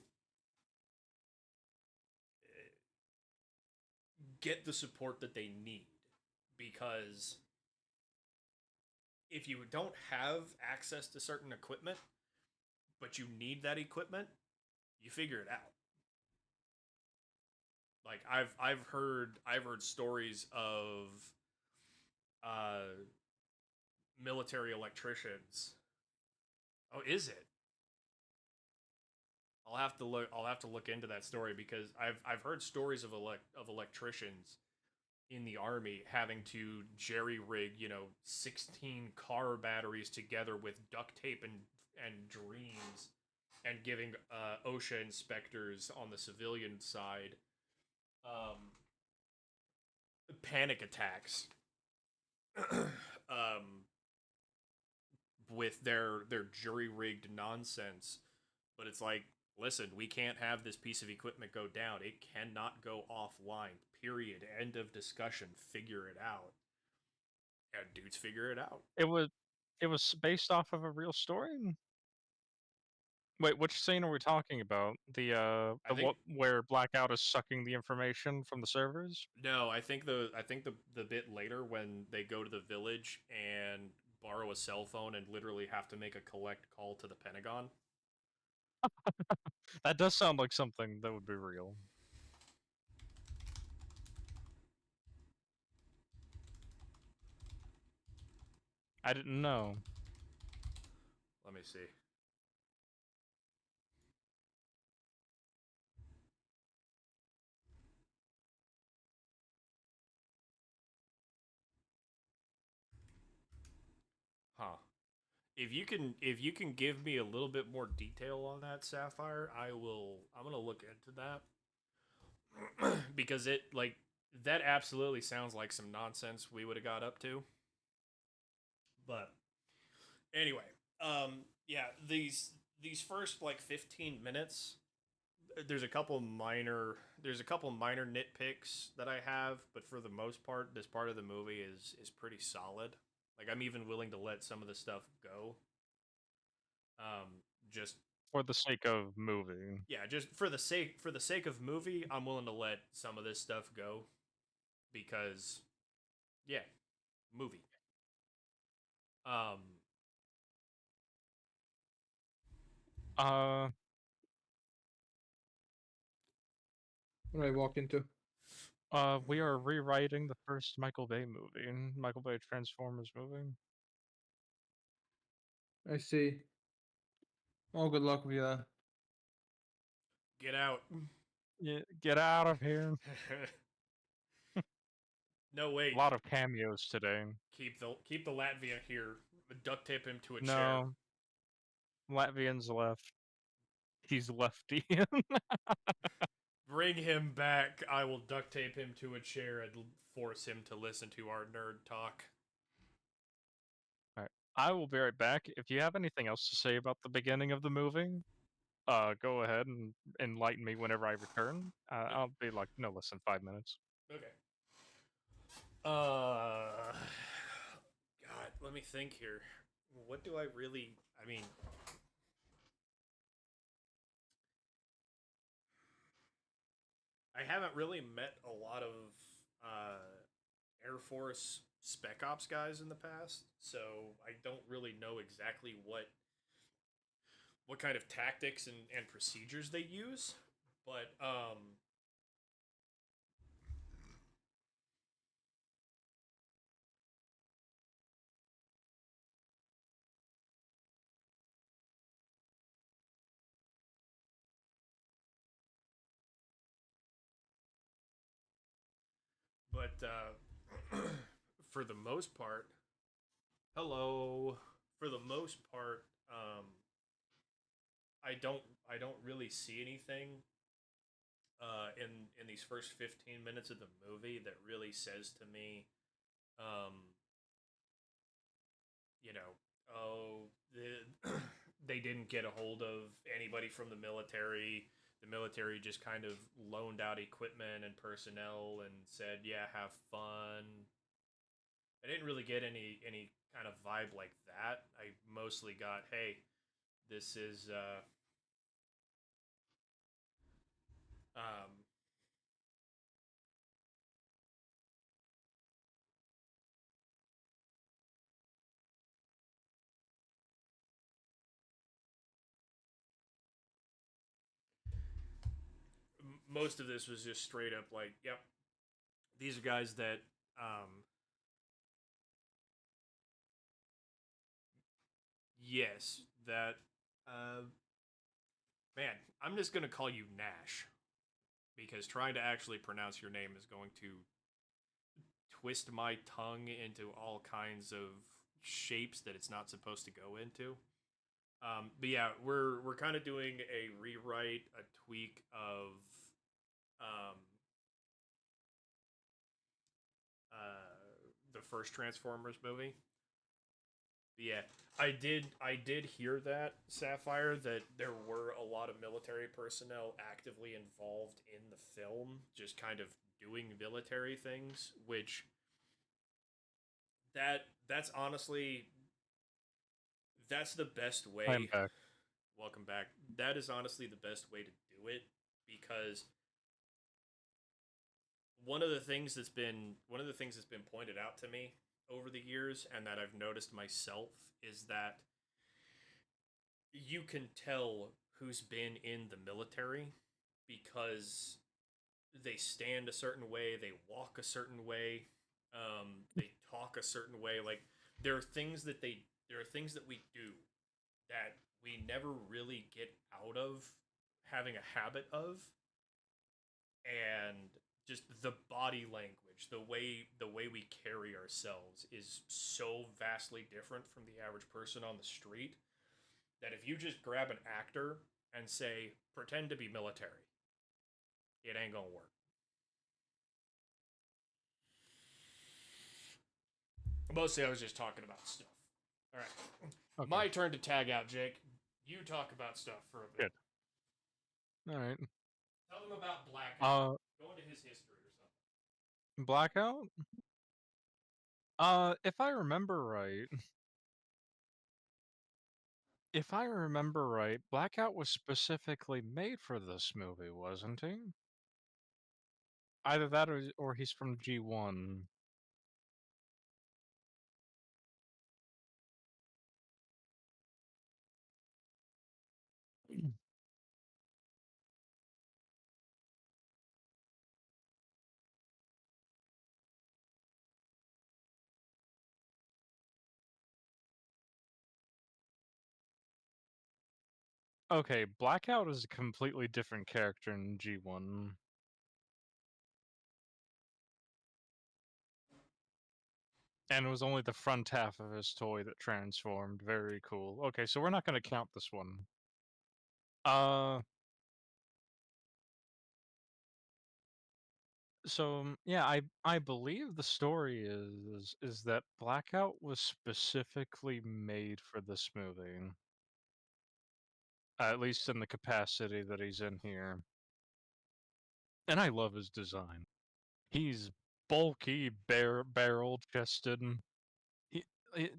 get the support that they need. Because if you don't have access to certain equipment, but you need that equipment, you figure it out. Like I've heard stories of uh, military electricians. Oh, is it? I'll have to look. I'll have to look into that story because I've heard stories of electricians in the army having to jerry rig 16 car batteries together with duct tape and dreams and giving OSHA inspectors on the civilian side um, panic attacks um, with their jury rigged nonsense. But it's like, listen, we can't have this piece of equipment go down. It cannot go offline. Period. End of discussion. Figure it out. And dudes figure it out. It was it was based off of a real story? Wait, which scene are we talking about? I The think what where Blackout is sucking the information from the servers? no. I think the bit later when they go to the village and borrow a cell phone and literally have to make a collect call to the Pentagon. That does sound like something that would be real. I didn't know. Let me see. Huh. If you can give me a little bit more detail on that, Sapphire, I'm gonna look into that because it like that absolutely sounds like some nonsense we would have got up to. But anyway, yeah, these first like 15 minutes, there's a couple minor nitpicks that I have, but for the most part, this part of the movie is pretty solid. Like I'm even willing to let some of the stuff go. Just For the sake of movie. yeah, just for the sake of movie, I'm willing to let some of this stuff go because yeah, movie. Um, Uh, What I walked into. we are rewriting the first Michael Bay movie, Michael Bay Transformers movie. I see. Oh, good luck with that. get out. Yeah, get out of here. No A wait, lot of cameos today. keep the Latvian here. Duct tape him to a chair. No, Latvian's left. He's lefty. Bring him back. I will duct tape him to a chair and force him to listen to our nerd talk. Alright. I will be right back. If you have anything else to say about the beginning of the movie, go ahead and enlighten me whenever I return. I'll be like no less than 5 minutes. Okay. God, let me think here. What do I really? I mean, I haven't really met a lot of Air Force Spec Ops guys in the past, so I don't really know exactly what kind of tactics and procedures they use. But but for the most part, hello. For the most part, I don't really see anything in these first 15 minutes of the movie that really says to me, um, you know, oh, they didn't get a hold of anybody from the military. The military just kind of loaned out equipment and personnel and said, "Yeah, have fun." I didn't really get any kind of vibe like that. I mostly got, "Hey, this is um, most of this was just straight up like, yep, these are guys that yes, that man, I'm just gonna call you Nash because trying to actually pronounce your name is going to twist my tongue into all kinds of shapes that it's not supposed to go into. But yeah, we're kind of doing a rewrite, a tweak of um, the first Transformers movie. Yeah, I did hear that, Sapphire, that there were a lot of military personnel actively involved in the film, just kind of doing military things, which that's honestly that's the best I'm way. back. Welcome back. That is honestly the best way to do it because one of the things that's been pointed out to me over the years and that I've noticed myself is that you can tell who's been in the military because they stand a certain way, they walk a certain way, they talk a certain way. Like there are things that we do that we never really get out of having a habit of, and just the body language, the way we carry ourselves is so vastly different from the average person on the street that if you just grab an actor and say pretend to be military, it ain't gonna work. Mostly, I was just talking about stuff. All right, Okay, my turn to tag out, Jake. You talk about stuff for a bit. good. All right. Tell them about Blackout. Uh, Go into his history or something. Blackout. If I remember right, Blackout was specifically made for this movie, wasn't he? Either that or he's from G1. Okay, Blackout is a completely different character in G1. And it was only the front half of his toy that transformed. Very cool. Okay, so we're not going to count this one. Uh, yeah, I believe the story is that Blackout was specifically made for this movie, at least in the capacity that he's in here. And I love his design. He's bulky, barrel chested. He, he-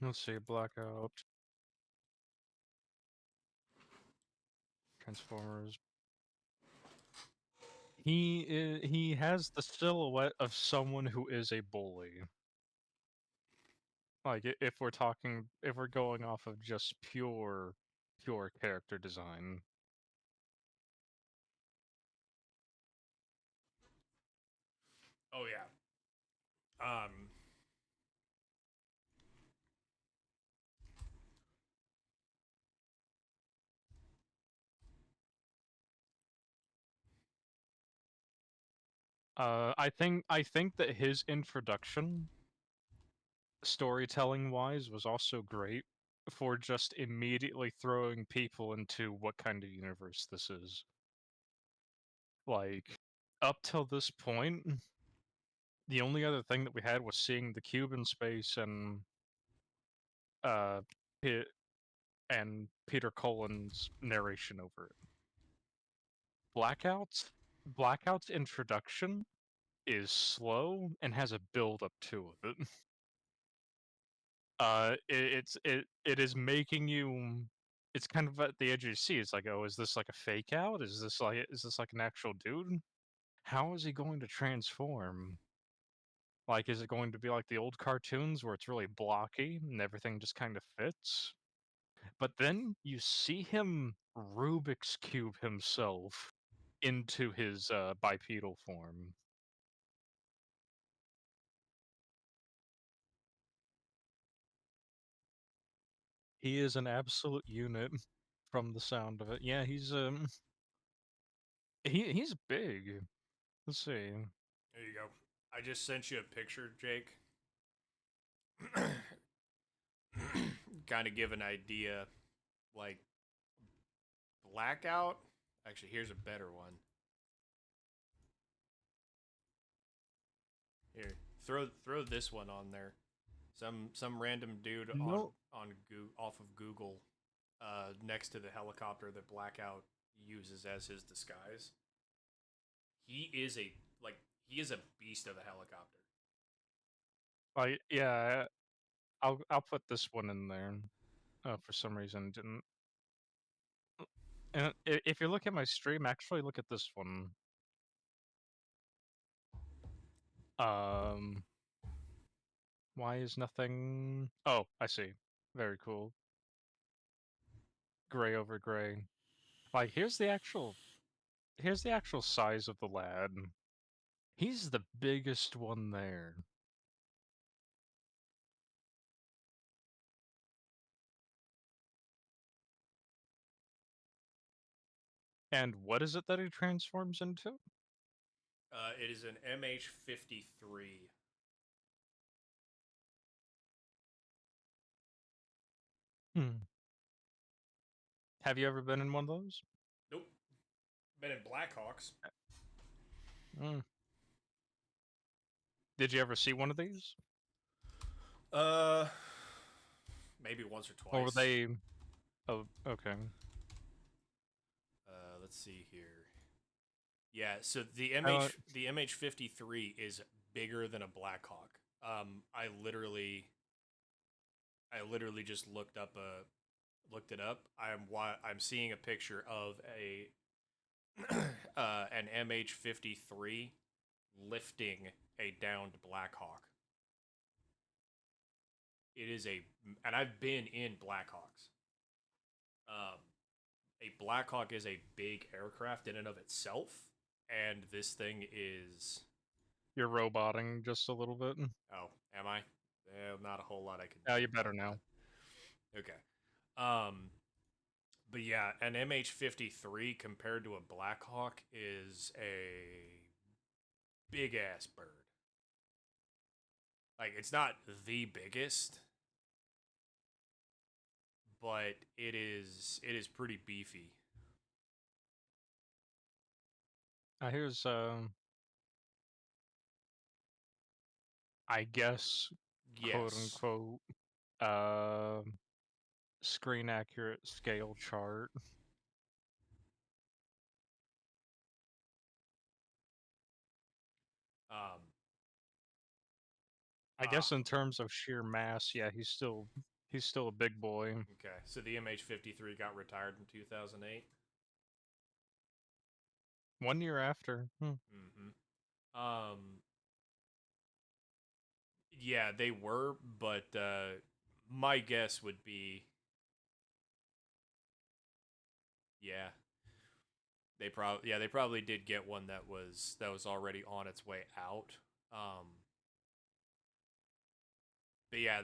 let's see, Blackout, Transformers. He has the silhouette of someone who is a bully. Like if we're going off of just pure character design. Oh yeah. Um, I think that his introduction, storytelling wise, was also great for just immediately throwing people into what kind of universe this is. Like, up till this point, the only other thing that we had was seeing the cube in space and uh, Pit and Peter Cullen's narration over it. Blackout's introduction is slow and has a build up to it. It is making you. It's kind of at the edge of your seat. It's like, oh, is this like a fake out? Is this like an actual dude? How is he going to transform? Like, is it going to be like the old cartoons where it's really blocky and everything just kind of fits? But then you see him Rubik's Cube himself into his bipedal form. He is an absolute unit from the sound of it. Yeah, he's big. Let's see. There you go. I just sent you a picture, Jake. Kind of give an idea. Like, Blackout. Actually, here's a better one. Here, throw this one on there. Some random dude No, off of Google, next to the helicopter that Blackout uses as his disguise. He is a like he is a beast of a helicopter. like yeah, I'll put this one in there. For some reason didn't. And if you look at my stream, actually look at this one. Um, why is nothing? Oh, I see. Very cool. Gray over gray. Like here's the actual size of the lad. He's the biggest one there. And what is it that he transforms into? It is an MH-53. Hmm. Have you ever been in one of those? Nope. Been in Blackhawks. Mm. Did you ever see one of these? Uh, Maybe once or Or were twice. they? Oh, okay. Let's see here. Yeah, so Uh, the MH-53 is bigger than a Blackhawk. I literally just looked it up. I'm seeing a picture of a an MH-53 lifting a downed Blackhawk. It is and I've been in Blackhawks. Um, a Blackhawk is a big aircraft in and of itself, and this thing is. you're roboting just a little bit. Oh, am I? Not a whole lot I can Yeah, do you better about now. that. Okay. But yeah, an MH-53 compared to a Blackhawk is a big ass bird. Like, it's not the biggest, but it is pretty beefy. Here's I guess, quote Yes. unquote, uh, screen accurate scale chart. Um. I guess in terms of sheer mass, yeah, he's still a big boy. Okay. So the MH-53 got retired in 2008. 1 year after. Mm-hmm. Yeah, they were, but my guess would be, yeah, they probably did get one that was already on its way out. Um, but yeah,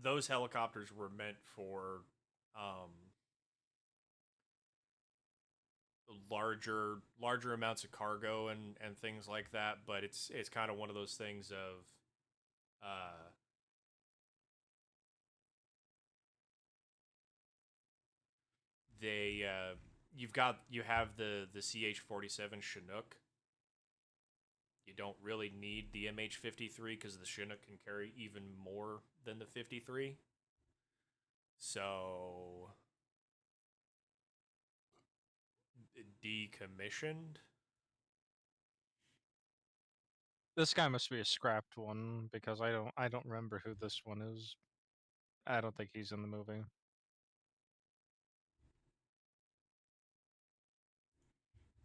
those helicopters were meant for um, larger amounts of cargo and things like that. But it's kind of one of those things of uh, they you have the CH-47 Chinook. You don't really need the MH-53 because the Chinook can carry even more than the 53. So decommissioned. This guy must be a scrapped one because I don't remember who this one is. I don't think he's in the movie.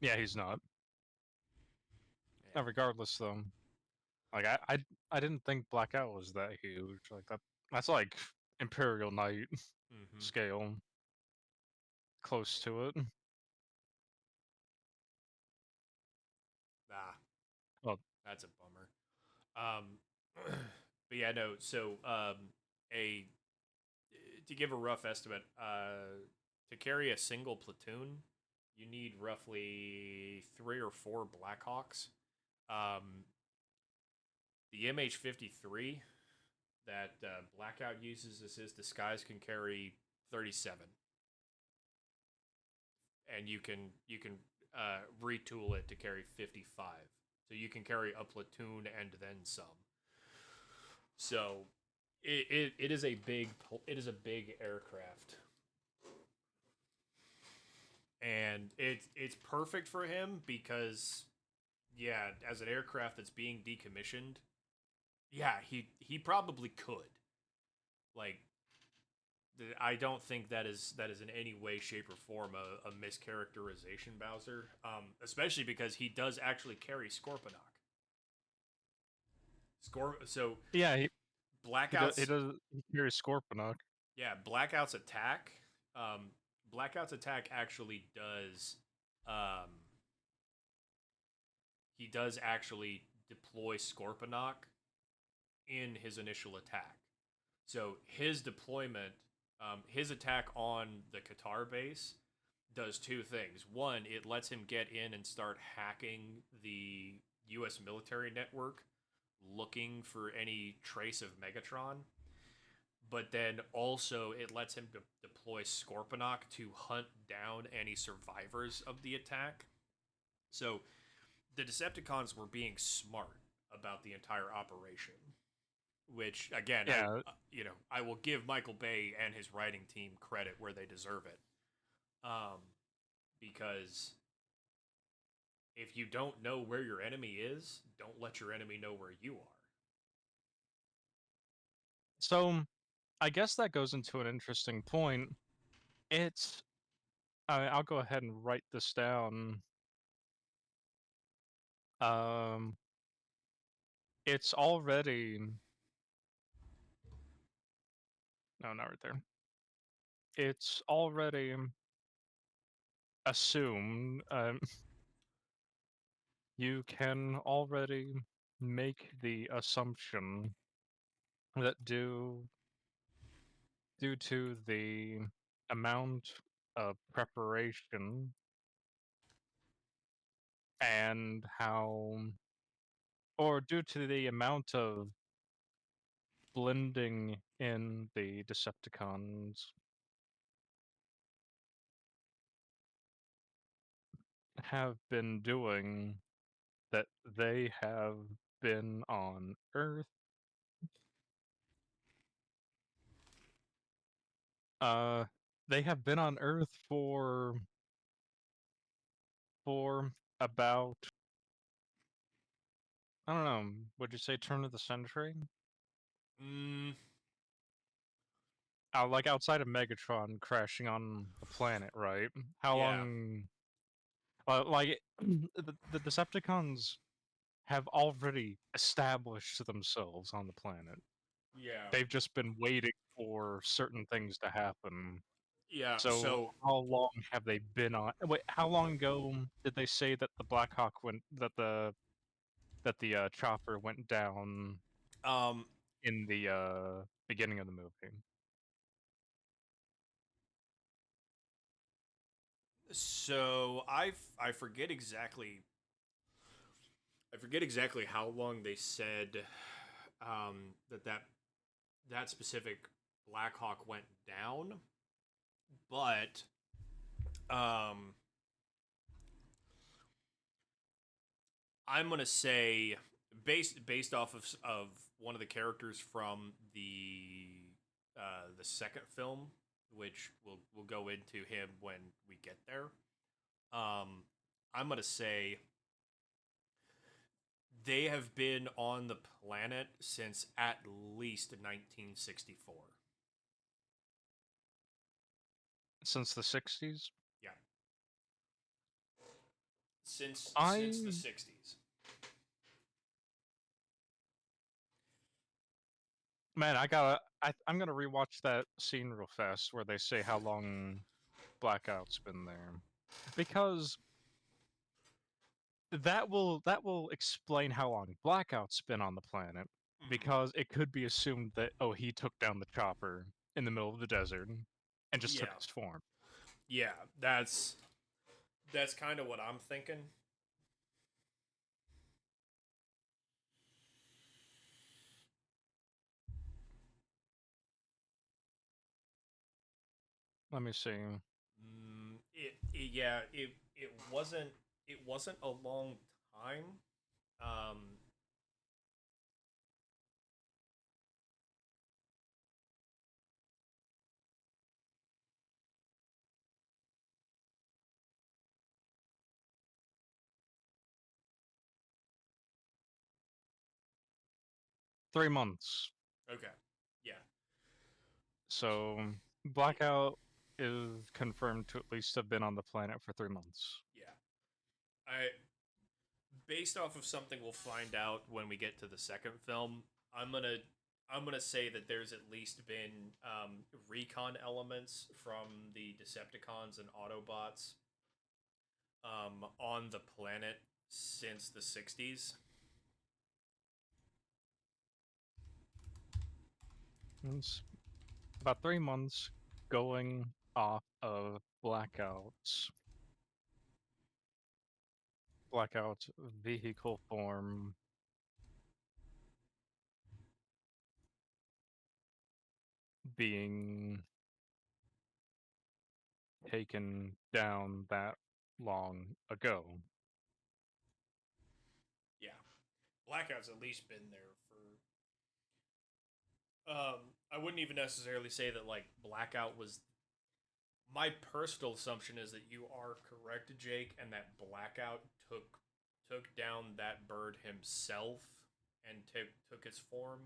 Yeah, he's not. Yeah. Regardless, though, like I didn't think Blackout was that huge. Like that's like Imperial Knight Mm-hmm. scale, close to it. Ah, Well, that's a bummer. Um, but yeah, no. So, a to give a rough estimate, to carry a single platoon, you need roughly 3 or 4 Blackhawks. Um, the MH-53 that Blackout uses as his disguise can carry 37, and you can retool it to carry 55. So you can carry a platoon and then some. So it is a big aircraft, and it's perfect for him because yeah, as an aircraft that's being decommissioned, yeah, he probably could. Like I don't think that is in any way, shape, or form a mischaracterization, Bowser. Especially because he does actually carry Scorponok. So yeah, he Blackout's does he carries Scorponok. yeah, Blackout's attack. Blackout's attack actually does. Um, he does actually deploy Scorponok in his initial attack. So his deployment, his attack on the Qatar base does 2 things. One, it lets him get in and start hacking the U.S. military network, looking for any trace of Megatron. But then also it lets him deploy Scorponok to hunt down any survivors of the attack. So the Decepticons were being smart about the entire operation, which again, Yeah, I will give Michael Bay and his writing team credit where they deserve it, um, because if you don't know where your enemy is, don't let your enemy know where you are. so I guess that goes into an interesting point. It's I'll go ahead and write this down. Um, it's already no, not right there. It's already assumed. You can already make the assumption that due to the amount of preparation and how, or due to the amount of blending in the Decepticons have been doing, that they have been on Earth. Uh, they have been on Earth for about, I don't know, would you say turn of the century? Mm, Like outside of Megatron crashing on the planet, right? How yeah, long? Like the Decepticons have already established themselves on the planet. yeah, They've just been waiting for certain things to happen. yeah. So So, how long have they been on? Wait, how long ago did they say that the Blackhawk went that the chopper went down um, in the beginning of the movie? I forget exactly. I forget exactly how long they said that specific Blackhawk went down, but I'm gonna say based off of one of the characters from the second film, which we'll go into him when we get there. I'm gonna say they have been on the planet since at least 1964. Since the 60s? Yeah, since the I 60s. Man, I'm gonna rewatch that scene real fast where they say how long Blackout's been there. Because that will explain how long Blackout's been on the planet. Mm-hmm. Because it could be assumed that, oh, he took down the chopper in the middle of the desert and just took Yeah, his form. yeah, that's kind of what I'm thinking. Let me see. Yeah, it wasn't a long time. Um, 3 months. okay, yeah, So yeah, Blackout is confirmed to at least have been on the planet for 3 months. yeah. I based off of something we'll find out when we get to the second film. I'm gonna I'm gonna say that there's at least been recon elements from the Decepticons and Autobots on the planet since the 60s. It's about 3 months going off of Blackout's vehicle form being taken down that long ago. Yeah, Blackout's at least been there for I wouldn't even necessarily say that like Blackout was. My personal assumption is that you are correct, Jake, and that Blackout took down that bird himself and took its form,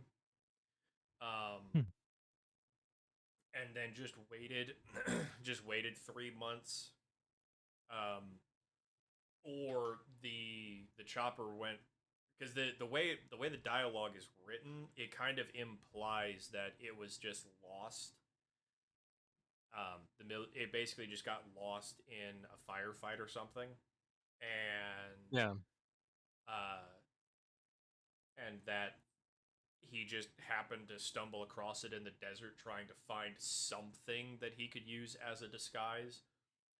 Hmm. and then just waited, just waited 3 months, um, or the chopper went because the way the dialogue is written, it kind of implies that it was just lost. It basically just got lost in a firefight or something, and Yeah. uh, and that he just happened to stumble across it in the desert trying to find something that he could use as a disguise.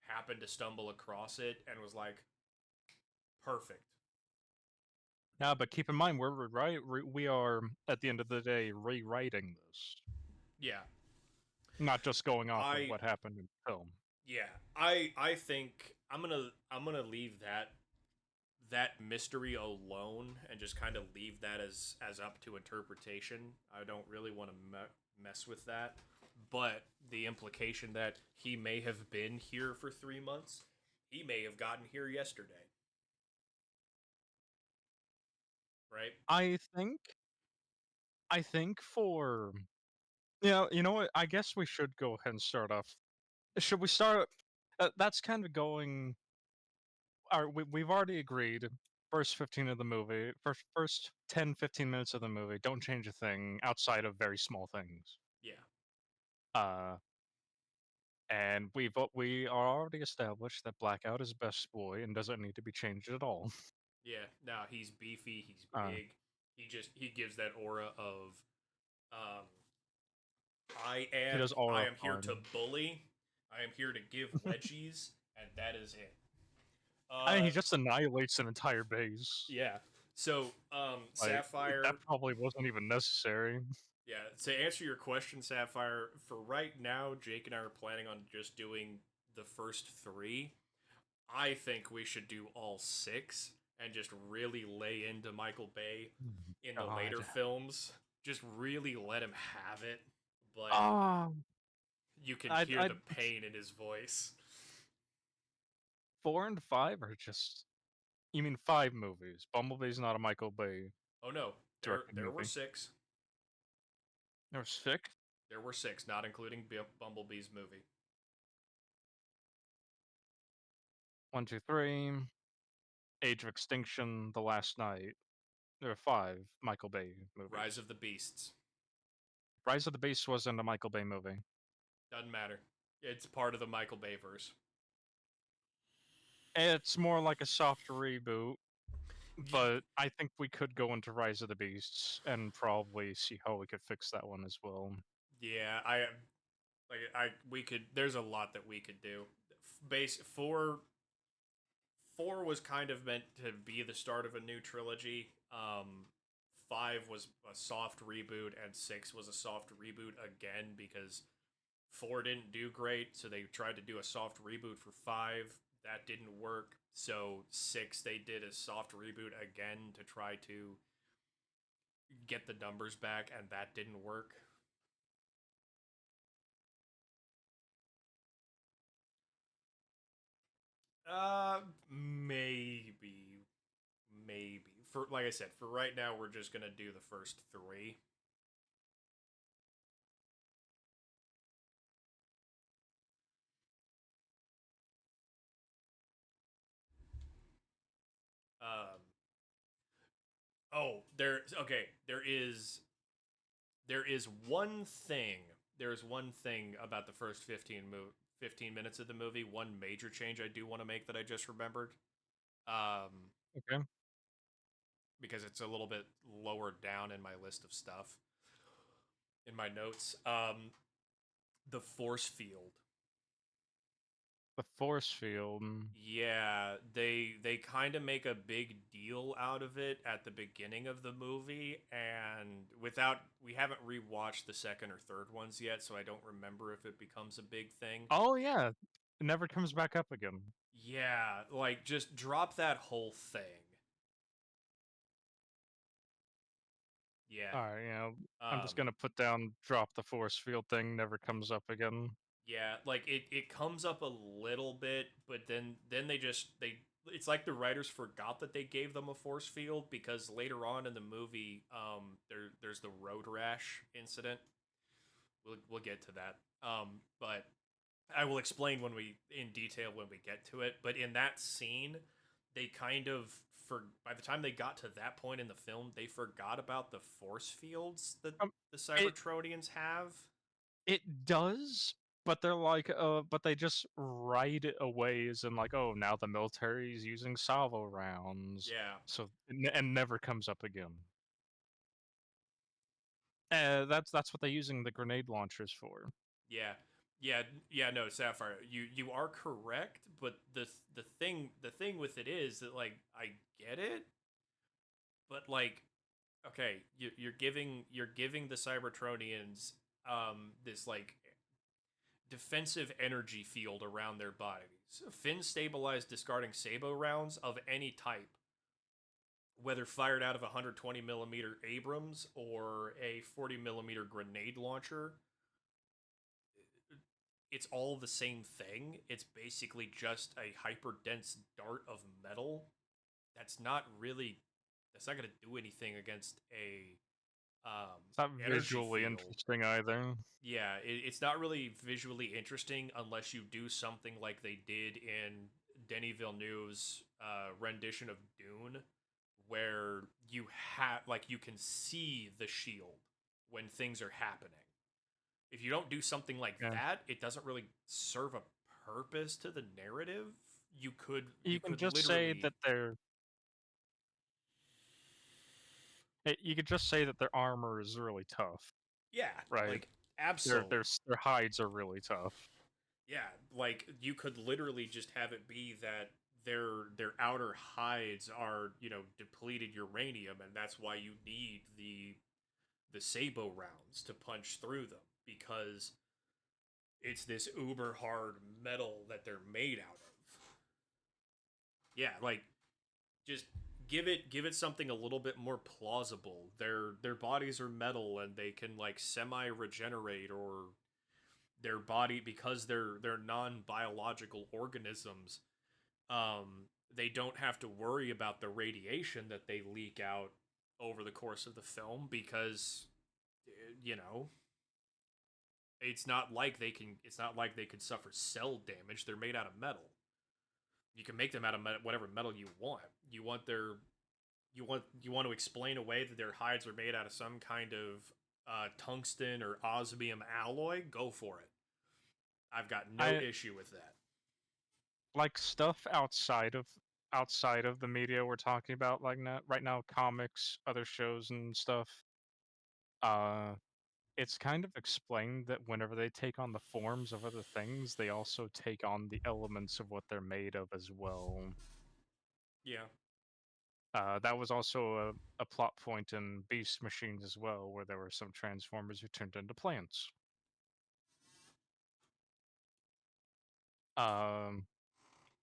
Happened to stumble across it and was like, perfect. Now, but keep in mind, we are at the end of the day rewriting this, Yeah, not just going off of I what happened in film. yeah I think I'm gonna leave that mystery alone and just kind of leave that as up to interpretation. I don't really want to mess with that, but the implication that he may have been here for 3 months, he may have gotten here yesterday, right? I think, for you know what? I guess we should go ahead and start off. Should we start? That's kind of going. All right, we've already agreed. First 15 of the movie, first 10, 15 minutes of the movie, don't change a thing outside of very small things. Yeah, Uh, and we are already established that Blackout is best boy and doesn't need to be changed at all. yeah. Now he's beefy, he's Uh, big. He gives that aura of um, I he am does aura here to fun. bully. I am here to give wedgies, and that is it. I mean, Uh, he just annihilates an entire base. yeah. So, Like that Sapphire. probably wasn't even necessary. Yeah. To answer your question, Sapphire, for right now, Jake and I are planning on just doing the first three. I think we should do all six and just really lay into Michael Bay in the God. later films. Just really let him have it, but Oh, you can hear I the pain in his voice. 4 and 5 are just. You mean 5 movies? Bumblebee's not a Michael Bay Oh no, directed there were movie. six. There's 6. There were six, not including Bumblebee's movie. 1, 2, 3. Age of Extinction, The Last Night. There are 5 Michael Bay Rise movies. of the Beasts. Rise of the Beast wasn't a Michael Bay movie. Doesn't matter. It's part of the Michael Bayverse. It's more like a soft reboot, Y- but I think we could go into Rise of the Beasts and probably see how we could fix that one as well. yeah, I we could. There's a lot that we could do. Base four was kind of meant to be the start of a new trilogy. Five was a soft reboot, and six was a soft reboot again because four didn't do great, so they tried to do a soft reboot for five. That didn't work. So six, they did a soft reboot again to try to get the numbers back, and that didn't work. Maybe, maybe. For like I said, for right now, we're just gonna do the first three. Um. Oh, there. Okay, there is one thing. There is one thing about the first 15 minutes of the movie. One major change I do want to make that I just remembered. Um, Okay. because it's a little bit lower down in my list of stuff in my notes. The force field. The force field. Yeah, they kind of make a big deal out of it at the beginning of the movie, and we haven't rewatched the second or third ones yet, so I don't remember if it becomes a big thing. Oh yeah, it never comes back up again. Yeah, like just drop that whole thing. Yeah. All right, I'm Um just gonna put down drop the force field thing. Never comes up again. yeah, like it comes up a little bit, but then they it's like the writers forgot that they gave them a force field because later on in the movie there's the road rash incident. We'll get to that. But I will explain when we in detail when we get to it, but in that scene they kind of for by the time they got to that point in the film, they forgot about the force fields that Um, the it Cybertronians have. it does, but they're like, but they just write it away as in like, oh, now the military is using salvo rounds, Yeah. so and never comes up again. That's what they're using the grenade launchers for. Yeah, yeah. No, Sapphire, you are correct, but the thing with it is that like I get it, but like okay, you're giving the Cybertronians this like defensive energy field around their bodies. Fin stabilized discarding Sabo rounds of any type, whether fired out of a 120 millimeter Abrams or a 40 millimeter grenade launcher, it's all the same thing. It's basically just a hyper dense dart of metal. That's not really. That's not going to do anything against a It's not energy visually field. interesting either. Yeah, it's not really visually interesting unless you do something like they did in Denis Villeneuve's rendition of Dune, where you have like you can see the shield when things are happening. If you don't do something like Yeah, that, it doesn't really serve a purpose to the narrative. You you can could just say literally that you could just say that their armor is really tough, yeah, right? like absolutely. Their hides are really tough. Yeah, like you could literally just have it be that their outer hides are, depleted uranium and that's why you need the Sabo rounds to punch through them because it's this uber hard metal that they're made out of. Yeah, like just give it something a little bit more plausible. Their bodies are metal and they can like semi regenerate, or their body, because they're non biological organisms. They don't have to worry about the radiation that they leak out over the course of the film because you know it's not like they could suffer cell damage. They're made out of metal. You can make them out of whatever metal you want. You want to explain away that their hides are made out of some kind of tungsten or osmium alloy? Go for it. I've got no I issue with that. like stuff outside of the media we're talking about, like now, right now, comics, other shows and stuff. Uh, it's kind of explained that whenever they take on the forms of other things, they also take on the elements of what they're made of as well. Yeah, That was also a plot point in Beast Machines as well, where there were some Transformers who turned into plants. Um,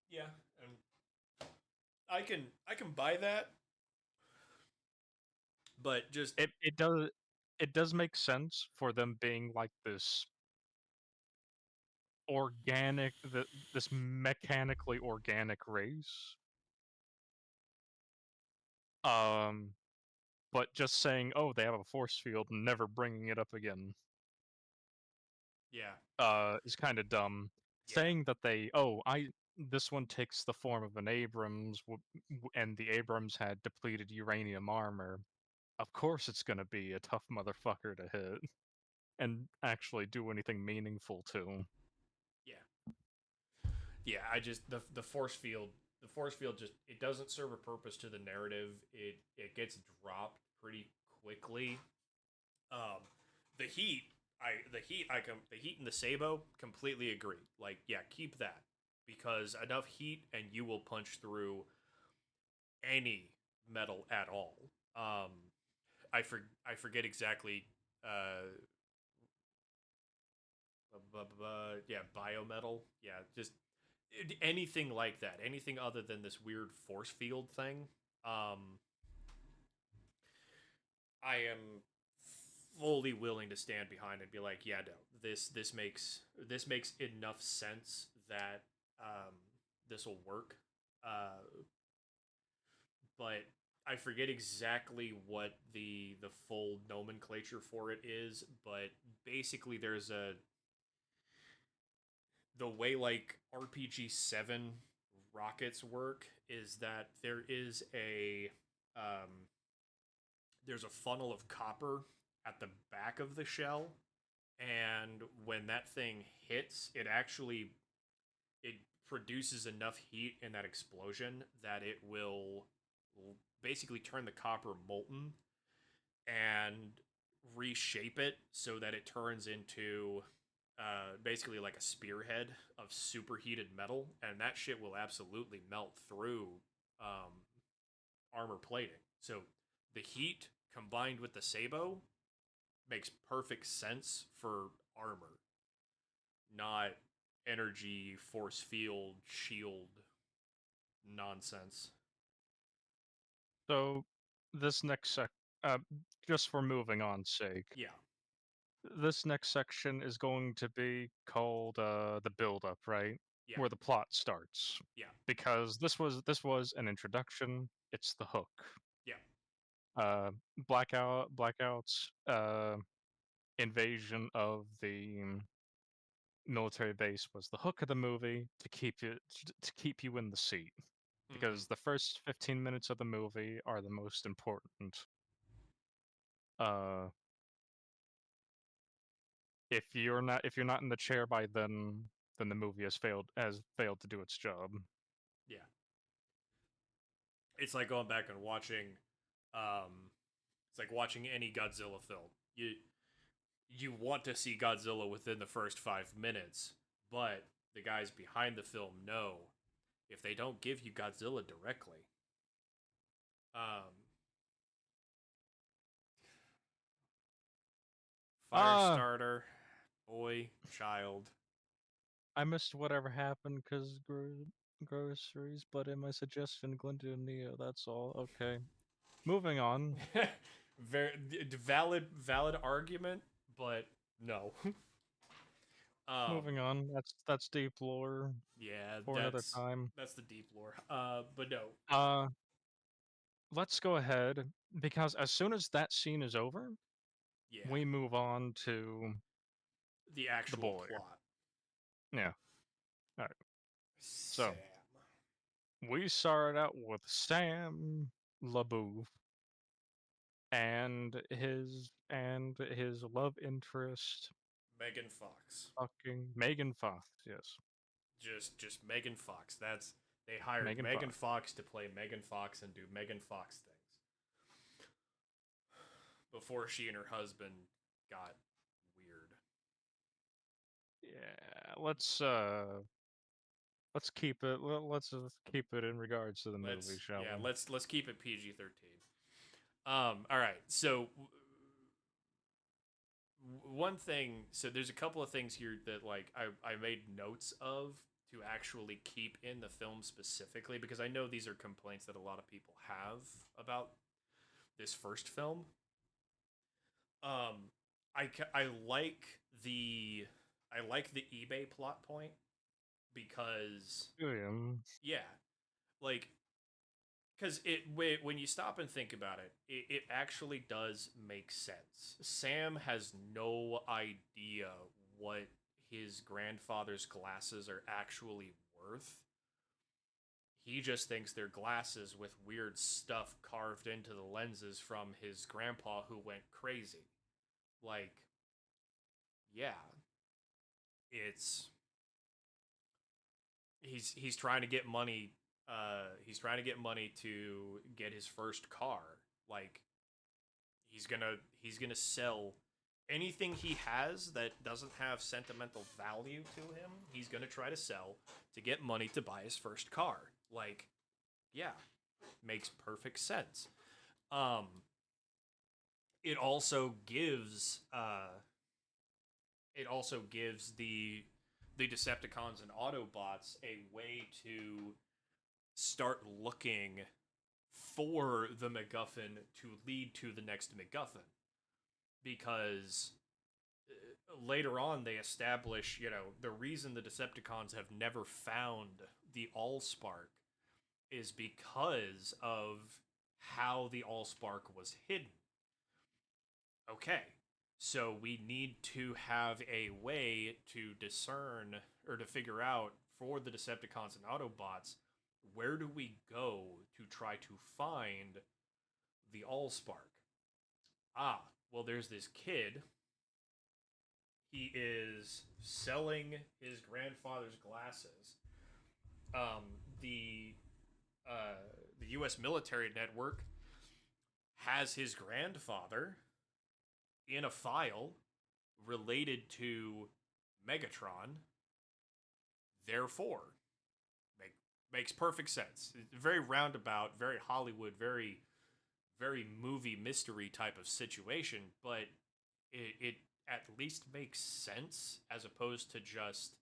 yeah, and I can buy that, but just it does make sense for them being like this this mechanically organic race. Um, but just saying, oh, they have a force field and never bringing it up again, yeah, is kind of dumb. yeah, Saying that this one takes the form of an Abrams, and the Abrams had depleted uranium armor. Of course, it's gonna be a tough motherfucker to hit and actually do anything meaningful to. yeah, yeah. I just the force field just it doesn't serve a purpose to the narrative. It gets dropped pretty quickly. Um, the heat, the heat and the Sabo completely agree. Like, yeah, keep that because enough heat and you will punch through any metal at all. Um, I forget exactly. Uh, yeah, biometal. Yeah, just anything like that. Anything other than this weird force field thing. Um, I am fully willing to stand behind and be like, yeah, no, this makes enough sense that um, this will work. Uh, but I forget exactly what the full nomenclature for it is. But basically, there's a the way like RPG 7 rockets work is that um, there's a funnel of copper at the back of the shell, and when that thing hits, it produces enough heat in that explosion that it will basically turn the copper molten and reshape it so that it turns into basically like a spearhead of superheated metal, and that shit will absolutely melt through um, armor plating. So the heat combined with the Sabo makes perfect sense for armor, not energy, force field, shield nonsense. So this next uh, just for moving on sake, Yeah, this next section is going to be called the build up, right? yeah, Where the plot starts. yeah, Because this was an introduction, it's the hook. yeah. Uh Blackout's invasion of the military base was the hook of the movie to keep you in the seat. Mm-hmm. Because the first 15 minutes of the movie are the most important. Uh if you're not in the chair by then the movie has failed to do its job. Yeah, it's like going back and watching. Um, it's like watching any Godzilla film. You want to see Godzilla within the first 5 minutes, but the guys behind the film know if they don't give you Godzilla directly, um, Ah, Firestarter, boy, child. I missed whatever happened because groceries, but in my suggestion, Glinda and Neo, that's all. Okay. Moving on. Very valid argument, but no. um, Moving on. That's deep lore yeah, for another time. that's the deep lore. But no, Uh, let's go ahead because as soon as that scene is over, yeah, we move on to the the actual boy. plot. Yeah. All right. Sam. So we started out with Sam LaBeouf and his love interest, Megan Fox. fucking Megan Fox. Yes, Just Megan Fox. That's they hired Megan Megan Fox. Fox to play Megan Fox and do Megan Fox things before she and her husband got weird. Yeah. Let's keep it. Let's just keep it in regards to the movie, shall we? Let's keep it PG-13. All right. So one thing, so there's a couple of things here that like I made notes of to actually keep in the film specifically because I know these are complaints that a lot of people have about this first film. Um, I like the I like the eBay plot point because William. yeah, like because when you stop and think about it, it actually does make sense. Sam has no idea what his grandfather's glasses are actually worth. He just thinks they're glasses with weird stuff carved into the lenses from his grandpa who went crazy. Like, yeah, it's he's trying to get money. He's trying to get money to get his first car. Like, he's gonna sell anything he has that doesn't have sentimental value to him. He's gonna try to sell to get money to buy his first car. Like, yeah, makes perfect sense. Um, it also gives the Decepticons and Autobots a way to start looking for the MacGuffin to lead to the next MacGuffin because later on they establish, the reason the Decepticons have never found the Allspark is because of how the Allspark was hidden. Okay, so we need to have a way to discern or to figure out for the Decepticons and Autobots where do we go to try to find the Allspark? Ah, well, there's this kid. He is selling his grandfather's glasses. Um, the the U.S. military network has his grandfather in a file related to Megatron. Therefore, makes perfect sense. Very roundabout, very Hollywood, very movie mystery type of situation, but it at least makes sense as opposed to just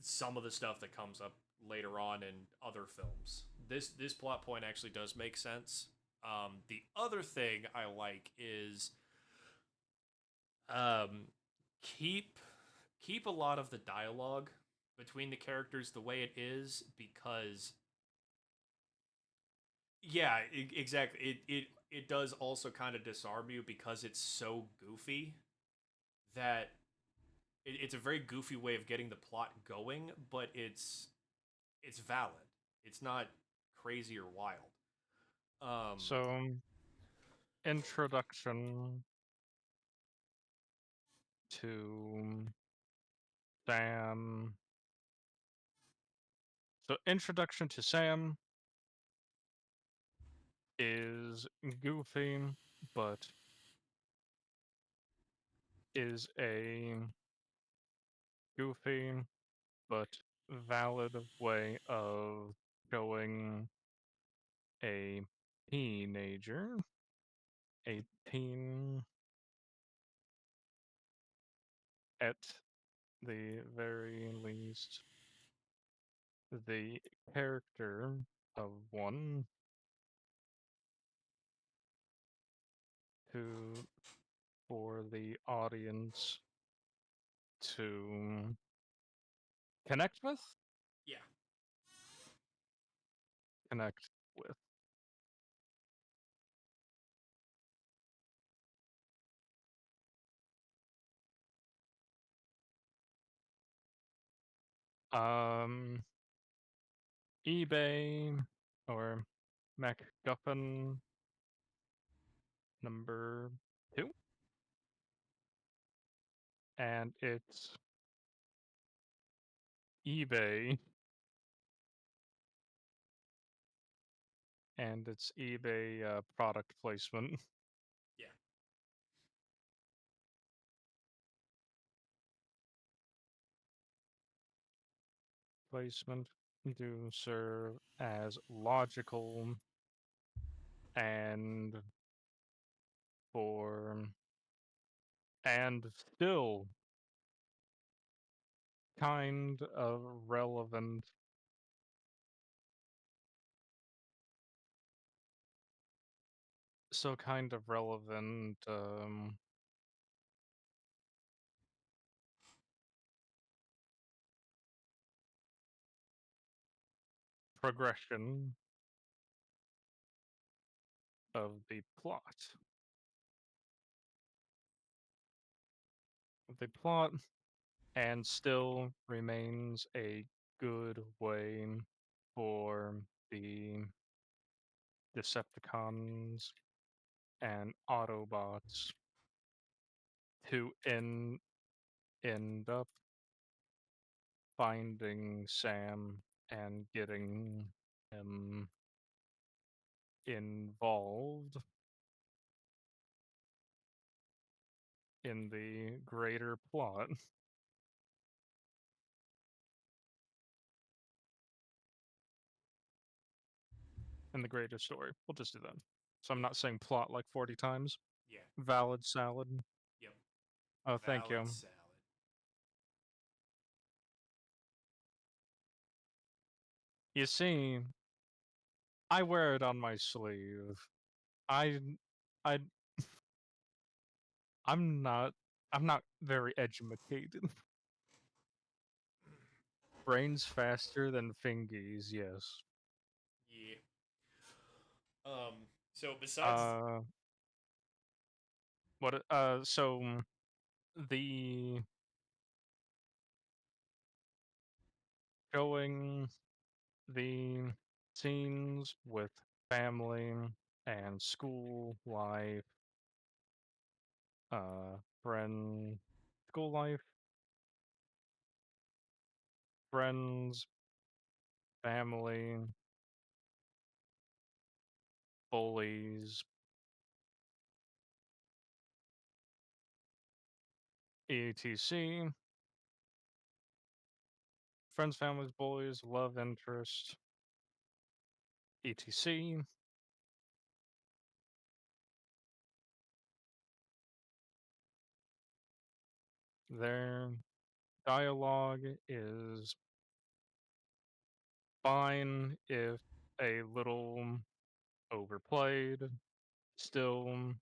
some of the stuff that comes up later on in other films. This plot point actually does make sense. The other thing I like is um, keep keep a lot of the dialogue between the characters the way it is because yeah, exactly. It does also kind of disarm you because it's so goofy that it's a very goofy way of getting the plot going, but it's valid. It's not crazy or wild. Um, So, introduction to Sam. So, introduction to Sam is goofy, but is a goofy but valid way of showing a teenager, a teen at the very least, the character of one who, for the audience to connect with, Yeah. connect with. Um, eBay or MacGuffin number 2, and it's eBay, and it's eBay product placement. Yeah. Placement do serve as logical and for and still kind of relevant, so kind of relevant progression of the plot. Of the plot, and still remains a good way for the Decepticons and Autobots to end up finding Sam and getting him involved in the greater plot, in the greater story. We'll just do that. So I'm Yeah. not saying plot like 40 times. Yeah. Valid salad. Yep. Oh, thank Valid you. salad. You see, I wear it on my sleeve. I, I, I'm not, I'm not very educated. Brains faster than fingies, yes. Yeah. So besides, Uh, so the showing the scenes with family and school life, friend, school life, friends, family, bullies, etc. Friends, families, bullies, love interest, etc. Their dialogue is fine if a little overplayed, still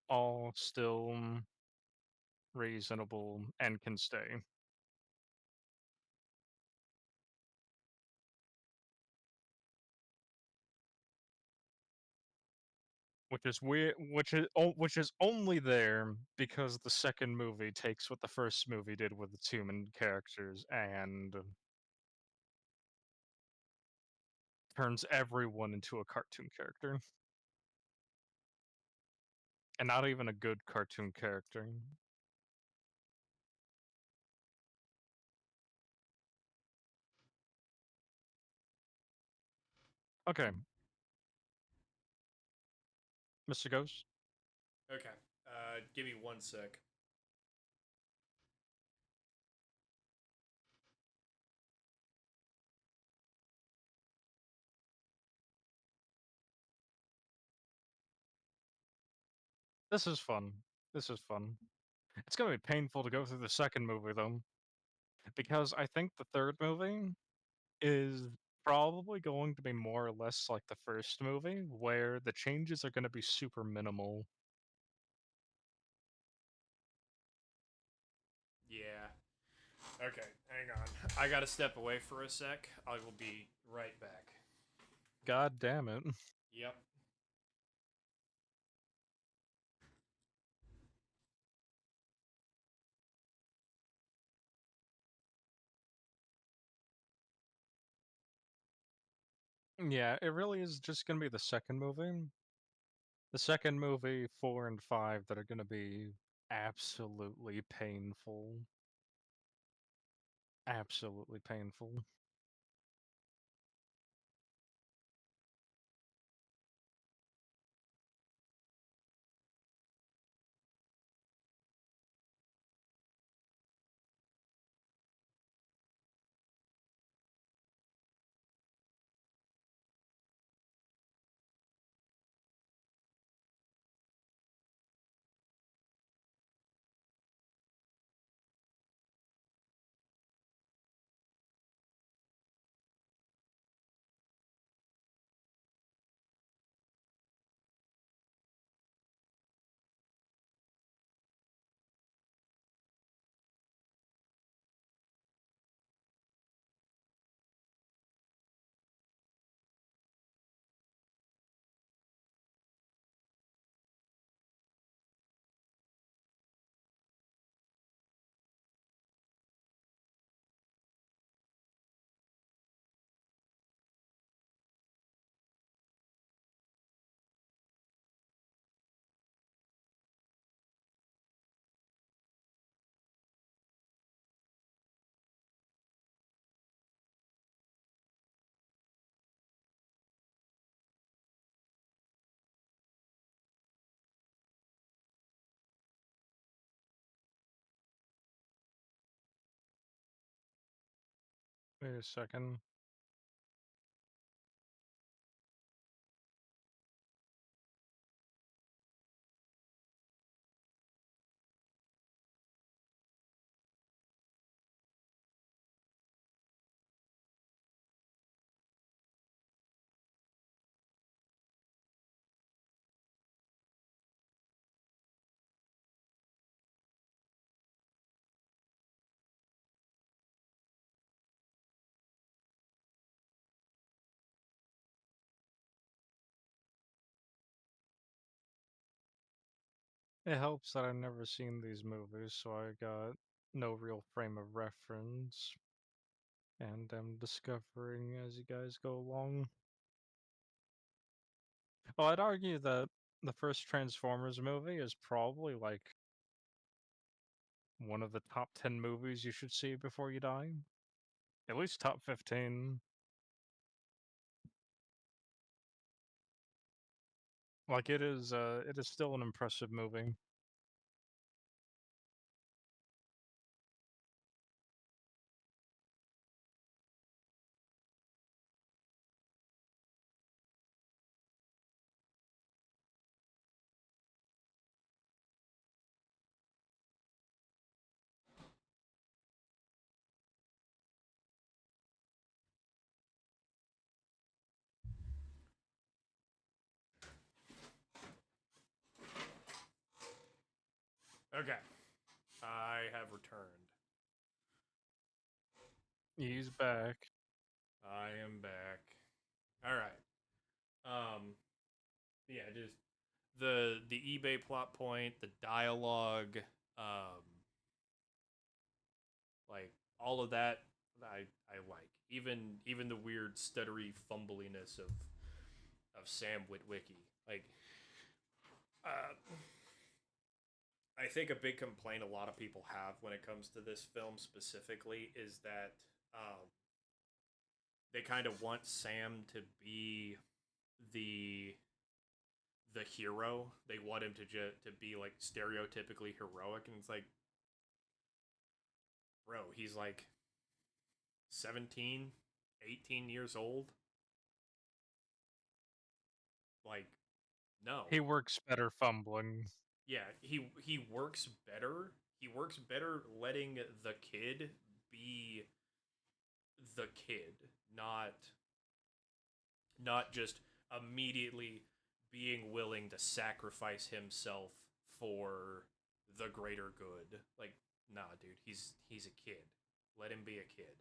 all still reasonable and can stay. Which is weird, which is only there because the second movie takes what the first movie did with its human characters and turns everyone into a cartoon character. And not even a good cartoon character. Okay, Mr. Ghost. okay. Give me 1 sec. This is fun. This is fun. It's gonna be painful to go through the second movie though, because I think the third movie is probably going to be more or less like the first movie, where the changes are gonna be super minimal. Yeah. Okay, hang on. I gotta step away for a sec. I will be right back. God damn it. Yep. Yeah, it really is just gonna be the second movie. The second movie, 4 and 5, that are gonna be absolutely painful. Absolutely painful. Wait a second. It helps that I've never seen these movies, so I got no real frame of reference, and I'm discovering as you guys go along. Well, I'd argue that the first Transformers movie is probably like one of the top 10 movies you should see before you die. At least top 15. Like it is still an impressive movie. Okay. I have returned. He's back. I am back. All right. Yeah, just the eBay plot point, the dialogue, um, like all of that, I like. Even the weird stuttery fumbliness of Sam Witwicky. Like, uh, I think a big complaint a lot of people have when it comes to this film specifically is that they kind of want Sam to be the the hero. They want him to be like stereotypically heroic, and it's like, bro, he's like 17, 18 years old. Like, no. He works better fumbling. Yeah, he works better. He works better letting the kid be the kid, not just immediately being willing to sacrifice himself for the greater good. Like, nah, dude, he's a kid. Let him be a kid.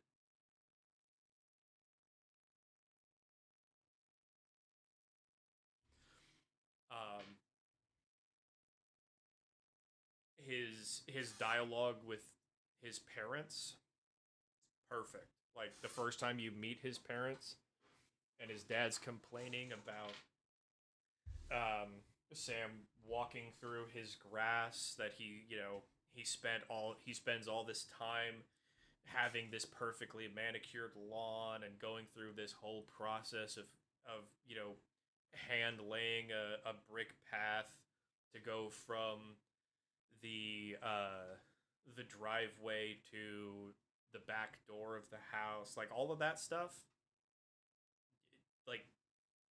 Um, his dialogue with his parents, perfect. Like the first time you meet his parents, and his dad's complaining about Sam walking through his grass that he spends all this time having this perfectly manicured lawn and going through this whole process of hand laying a brick path to go from the driveway to the back door of the house, like all of that stuff. Like,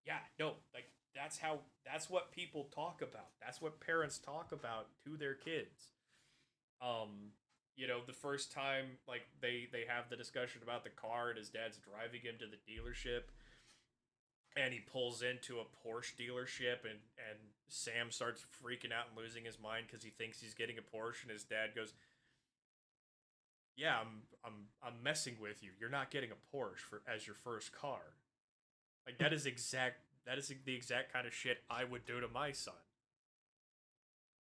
yeah, no, like that's what people talk about. That's what parents talk about to their kids. Um, the first time like they have the discussion about the car and his dad's driving him to the dealership and he pulls into a Porsche dealership and Sam starts freaking out and losing his mind because he thinks he's getting a Porsche and his dad goes, "Yeah, I'm messing with you. You're not getting a Porsche for as your first car." Like that is the exact kind of shit I would do to my son.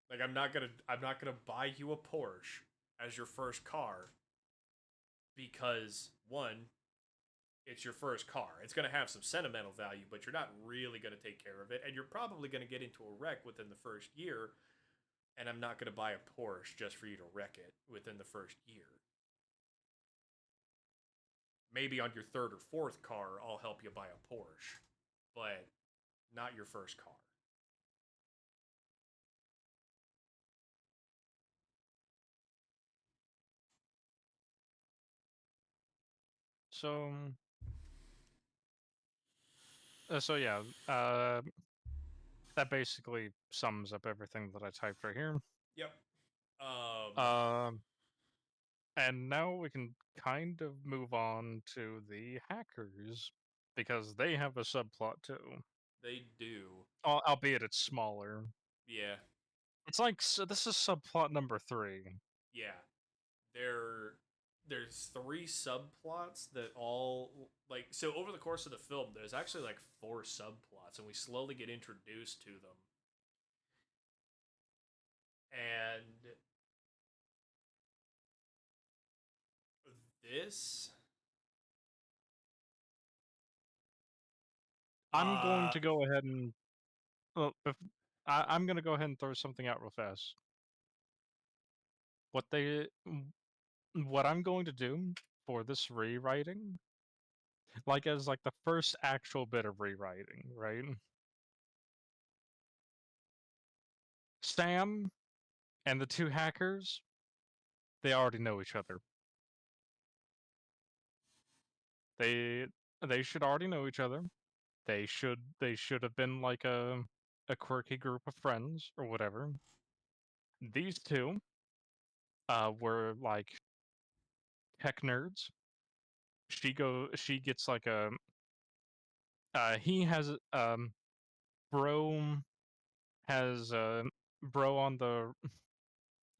Like I'm not gonna buy you a Porsche as your first car because one, it's your first car. It's gonna have some sentimental value, but you're not really gonna take care of it, and you're probably gonna get into a wreck within the first year. And I'm not gonna buy a Porsche just for you to wreck it within the first year. Maybe on your third or fourth car, I'll help you buy a Porsche, but not your first car. So, so yeah, uh, that basically sums up everything that I typed right here. Yep. Um, Um, and now we can kind of move on to the hackers because they have a subplot too, they do. albeit it's smaller. Yeah. It's like this is subplot number 3. Yeah. There there's three subplots that all like so over the course of the film there's actually like four subplots and we slowly get introduced to them. And this I'm going uh to go ahead and well, I'm going to go ahead and throw something out real fast. What they what I'm going to do for this rewriting, like as like the first actual bit of rewriting, right? Sam and the two hackers, they already know each other. They they should already know each other. They should have been like a quirky group of friends or whatever. These two were like tech nerds. She gets like a he has bro has bro on the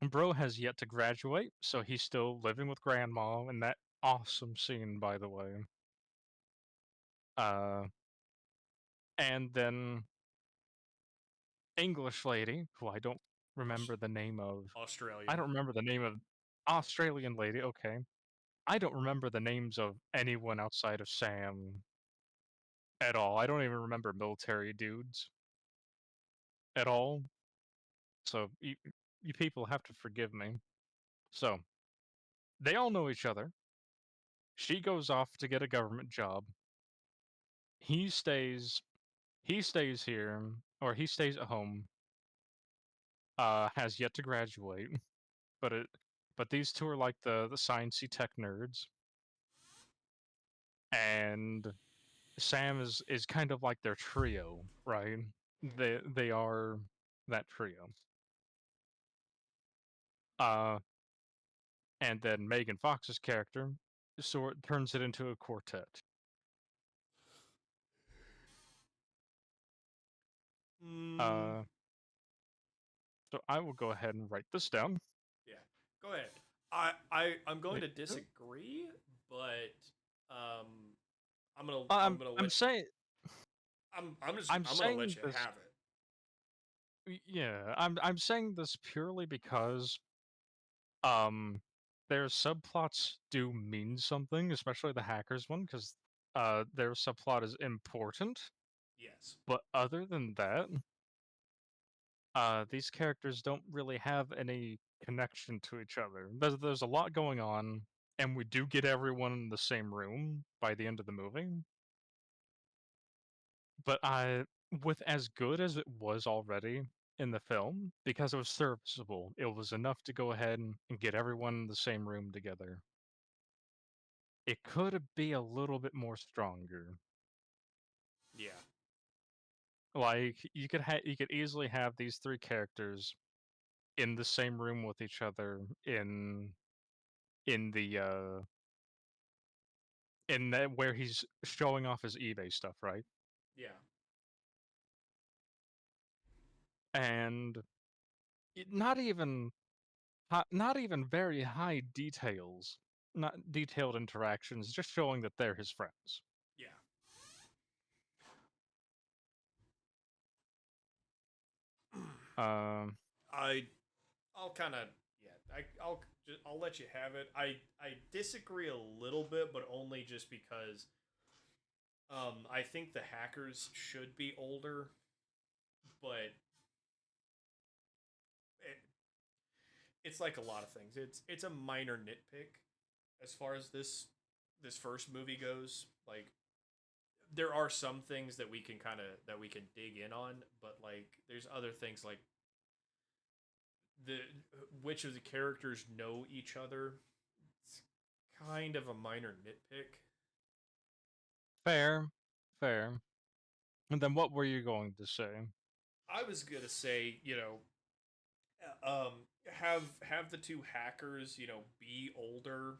bro has yet to graduate, so he's still living with grandma in that awesome scene, by the way. Uh, and then English lady, who I don't Aus- remember the name of. I Australian. don't remember the name of Australian lady. Okay, I don't remember the names of anyone outside of Sam at all. I don't even remember military dudes at all. So you people have to forgive me. So they all know each other. She goes off to get a government job. He stays he stays here or he stays at home. Has yet to graduate, but these two are like the sciencey tech nerds, and Sam is kind of like their trio, right? They are that trio. Uh, and then Megan Fox's character sort turns it into a quartet. Mm, Uh, so I will go ahead and write this down. yeah, go ahead. I'm going Wait, to who- disagree, but um, I'm I'm gonna I'm let saying I'm I'm gonna let saying you this. have it. Yeah, I'm saying this purely because um their subplots do mean something, especially the hackers one, because their subplot is important. Yes. But other than that, these characters don't really have any connection to each other. There's a lot going on, and we do get everyone in the same room by the end of the movie. But with as good as it was already in the film, because it was serviceable, it was enough to go ahead and get everyone in the same room together. It could be a little bit more stronger. Yeah. Like you could easily have these three characters in the same room with each other in the in that where he's showing off his eBay stuff, right? Yeah. And not even not even very high details, not detailed interactions, just showing that they're his friends. Yeah. Um, I I'll kind of I'll let you have it. I disagree a little bit, but only just because I think the hackers should be older, but it, it's like a lot of things. It's a minor nitpick as far as this first movie goes. Like there are some things that we can that we can dig in on, but like there's other things like the which of the characters know each other. It's kind of a minor nitpick. fair, fair. And then what were you going to say? I was gonna say, have the two hackers, be older,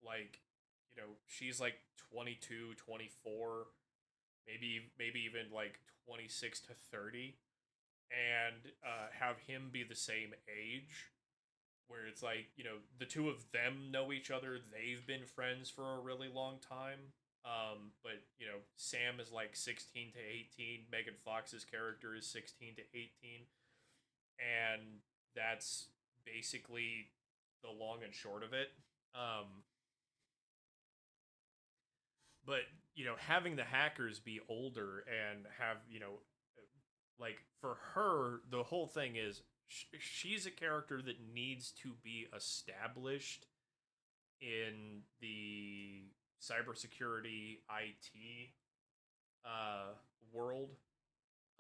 like, she's like 22, 24, maybe even like 26 to 30, and have him be the same age, where it's like, the two of them know each other, they've been friends for a really long time. But Sam is like 16 to 18. Megan Fox's character is 16 to 18, and that's basically the long and short of it. But having the hackers be older and have like for her, the whole thing is she's a character that needs to be established in the cybersecurity IT world.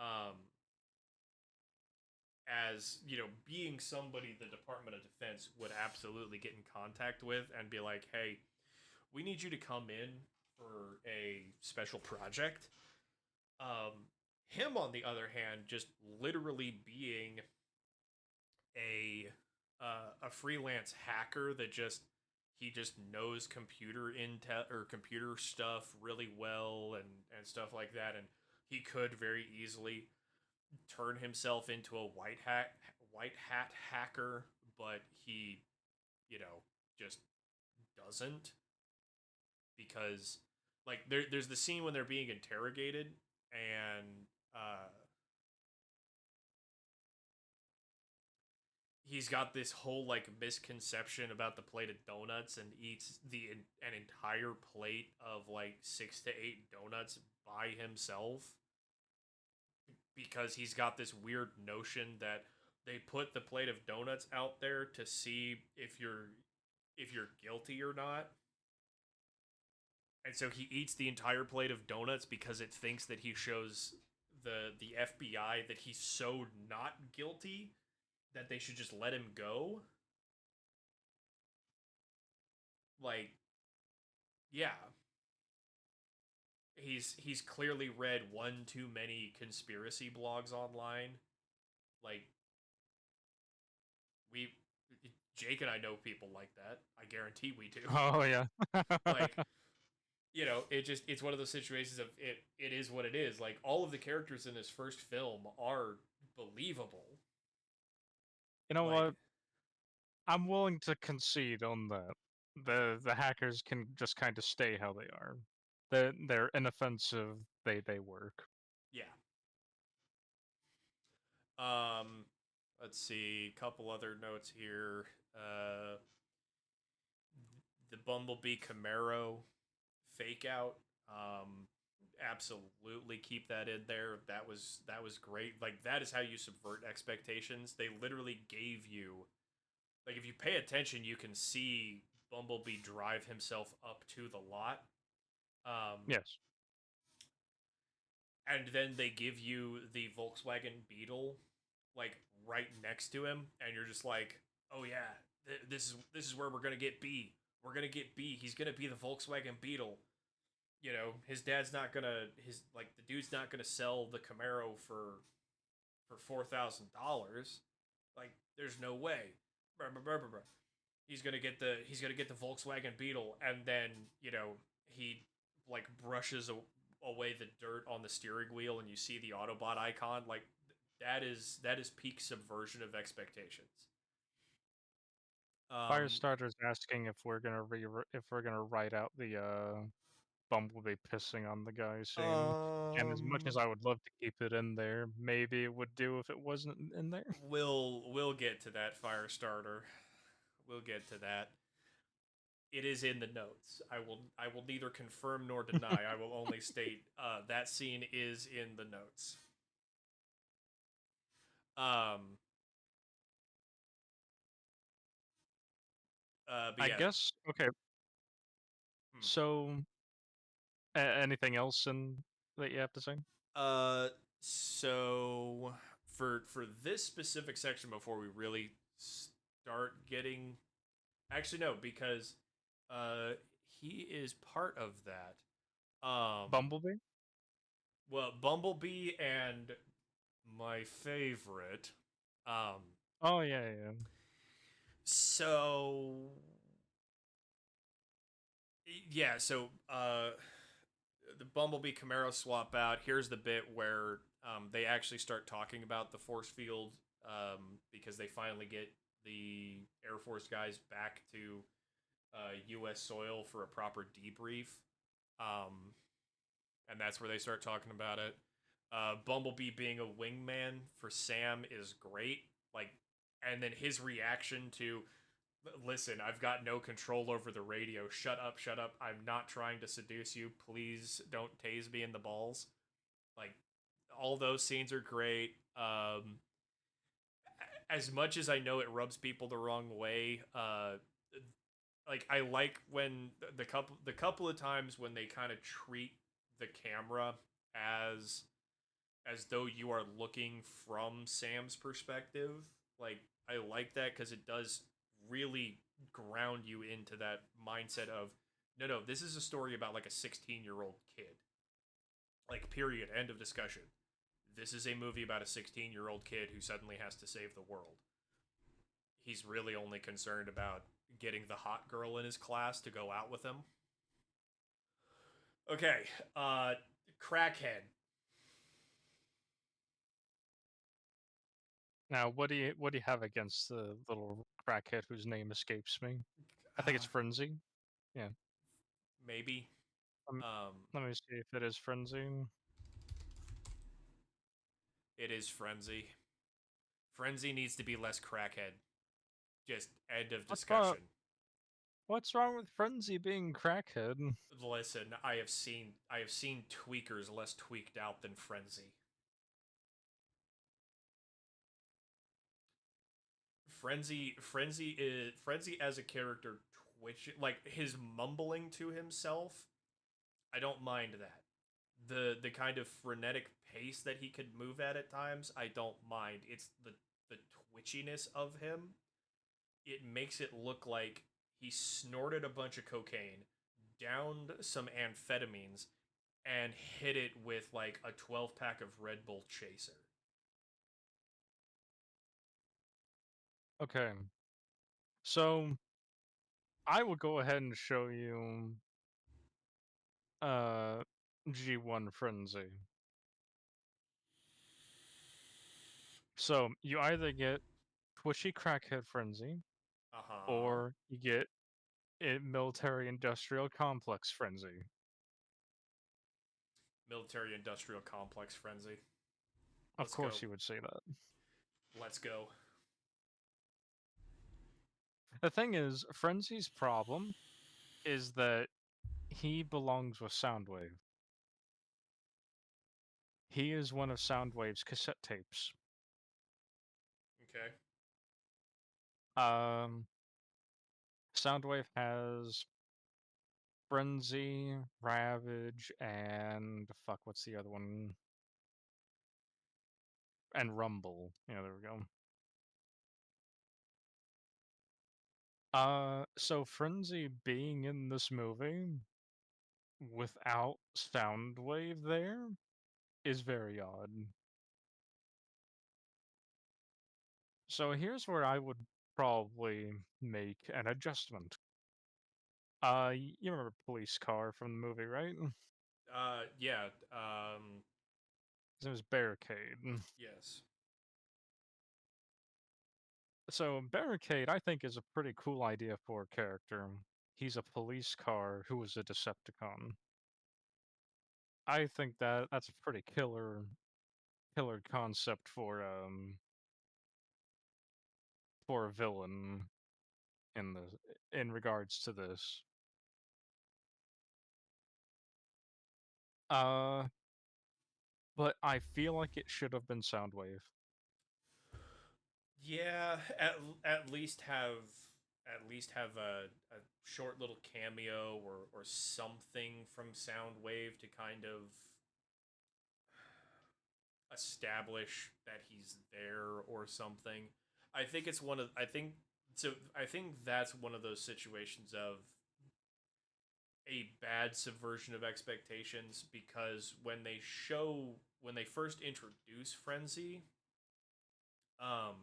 Um, as being somebody the Department of Defense would absolutely get in contact with and be like, hey, we need you to come in for a special project. Um, him, on the other hand, just literally being a freelance hacker that he just knows computer intel or computer stuff really well and stuff like that, and he could very easily turn himself into a white hat hacker, but he just doesn't, because like there's the scene when they're being interrogated, and uh he's got this whole like misconception about the plate of donuts and eats an entire plate of like 6 to 8 donuts by himself, because he's got this weird notion that they put the plate of donuts out there to see if you're guilty or not. And so he eats the entire plate of donuts because it thinks that he shows the FBI that he's so not guilty that they should just let him go. Like, yeah, he's clearly read one too many conspiracy blogs online. Like we Jake and I know people like that. I guarantee we do. Oh yeah. Like, it's one of those situations of it is what it is. Like, all of the characters in this first film are believable. You know Like, what? I'm willing to concede on that. The hackers can just kind of stay how they are. They're inoffensive. They work. yeah. Um, let's see, a couple other notes here. The Bumblebee Camaro fake out. Um, absolutely keep that in there. That was great. Like, that is how you subvert expectations. They literally gave you, like, if you pay attention, you can see Bumblebee drive himself up to the lot. Um, Yes. and then they give you the Volkswagen Beetle, like, right next to him, and you're just like, oh yeah, this is where we're gonna get B. We're gonna get B. He's gonna be the Volkswagen Beetle. His dad's not gonna his like the dude's not gonna sell the Camaro for $4,000. Like, there's no way. Bruh, bruh, bruh, bruh, bruh. He's gonna get the Volkswagen Beetle, and then he like brushes away the dirt on the steering wheel, and you see the Autobot icon. Like, that is peak subversion of expectations. Um, Firestarter's asking if if we're gonna write out the Bumblebee pissing on the guy scene. And as much as um, I would love to keep it in there, maybe it would do if it wasn't in there. we'll get to that, Firestarter. We'll get to that. It is in the notes. I will neither confirm nor deny. I will only state that scene is in the notes. Um, but I yeah. guess. Okay. Hmm. So, anything else in that you have to say? Uh, so for this specific section, before we really start getting, actually no, because uh he is part of that. Bumblebee? Well, Bumblebee and my favorite. Um, Oh yeah, yeah. so yeah, the Bumblebee Camaro swap out. Here's the bit where they actually start talking about the force field, because they finally get the Air Force guys back to U.S. soil for a proper debrief, um, and that's where they start talking about it. Bumblebee being a wingman for Sam is great. Like, and then his reaction to, listen, I've got no control over the radio. Shut up, shut up. I'm not trying to seduce you. Please don't tase me in the balls. Like, all those scenes are great. As much as I know it rubs people the wrong way, like, I like when the couple of times when they kind of treat the camera as as though you are looking from Sam's perspective. Like, I like that because it does really ground you into that mindset of, no, this is a story about like a 16-year-old kid. Like, period, end of discussion. This is a movie about a 16-year-old kid who suddenly has to save the world. He's really only concerned about getting the hot girl in his class to go out with him. Okay, crackhead. Now, what do you have against the little crackhead whose name escapes me? I think it's Uh, Frenzy. Yeah. maybe. Um, Um, Let me see if it is Frenzy. it is Frenzy. Frenzy needs to be less crackhead. Just end of What's wrong? discussion. What's wrong with Frenzy being crackhead? Listen, I have seen tweakers less tweaked out than Frenzy. Frenzy as a character, twitch, like his mumbling to himself. I don't mind that. The kind of frenetic pace that he could move at times, I don't mind. It's the twitchiness of him. It makes it look like he snorted a bunch of cocaine, downed some amphetamines, and hit it with like a 12 pack of Red Bull Chaser. Okay. So I will go ahead and show you uh G1 Frenzy. So you either get Twitchy Crackhead Frenzy Uh huh. or you get Military Industrial Complex Frenzy. Military industrial complex frenzy. Of Let's go. course you would say that. Let's go. The thing is, Frenzy's problem is that he belongs with Soundwave. He is one of Soundwave's cassette tapes. Okay. Um, Soundwave has Frenzy, Ravage, and fuck, what's the other one? And Rumble. Yeah, there we go. So Frenzy being in this movie without Soundwave there is very odd. So here's where I would probably make an adjustment. You remember Police Car from the movie, right? Yeah. His name was Barricade. Yes. So Barricade, I think, is a pretty cool idea for a character. He's a police car who is a Decepticon. I think that's a pretty killer concept for a villain in the in regards to this. Uh, but I feel like it should have been Soundwave. Yeah. At least have a short little cameo or something from Soundwave to kind of establish that he's there or something. I think it's one of I think so I think that's one of those situations of a bad subversion of expectations because when they first introduce Frenzy, um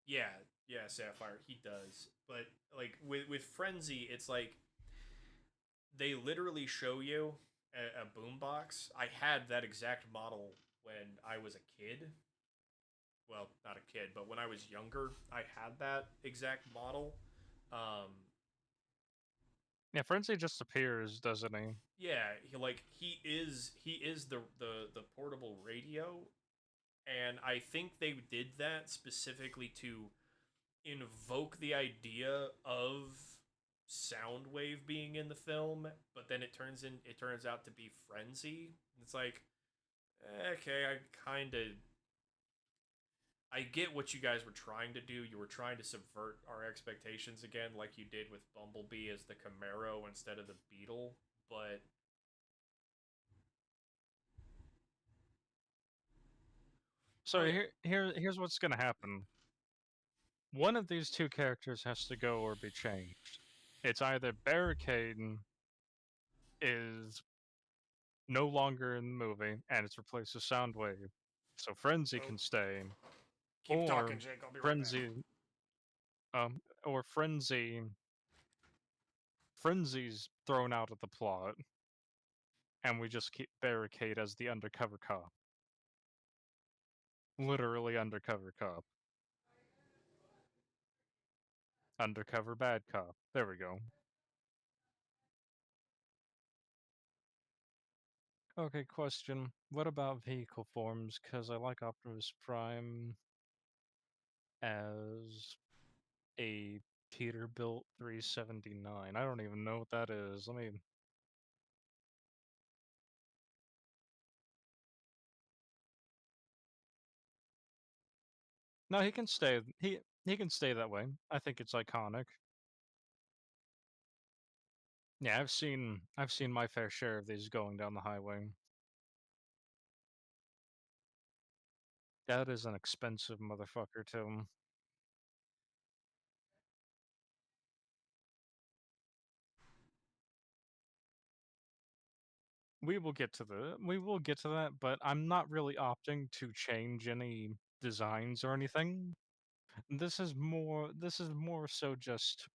yeah, yeah, Sapphire, he does. But like with Frenzy, it's like they literally show you a boombox. I had that exact model when I was a kid. Well, not a kid, but when I was younger, I had that exact model. Um, Yeah, Frenzy just appears, doesn't he? yeah, he is the portable radio, and I think they did that specifically to invoke the idea of Soundwave being in the film, but then it turns out to be Frenzy. It's like, okay, I get what you guys were trying to do. You were trying to subvert our expectations again, like you did with Bumblebee as the Camaro instead of the Beetle. But So but here's what's gonna happen. One of these two characters has to go or be changed. It's either Barricade is no longer in the movie and it's replaced with Soundwave, so Frenzy oh, can stay, keep or talking, Jake. I'll be right back. Frenzy, or Frenzy's thrown out of the plot, and we just keep Barricade as the undercover cop, literally undercover cop, undercover bad cop. There we go. Okay, question. What about vehicle forms? Because I like Optimus Prime as a Peterbilt 379. I don't even know what that is. Let me. No, he can stay. He can stay that way. I think it's iconic. Yeah, I've seen my fair share of these going down the highway. That is an expensive motherfucker too. We will get to that, but I'm not really opting to change any designs or anything This is more so just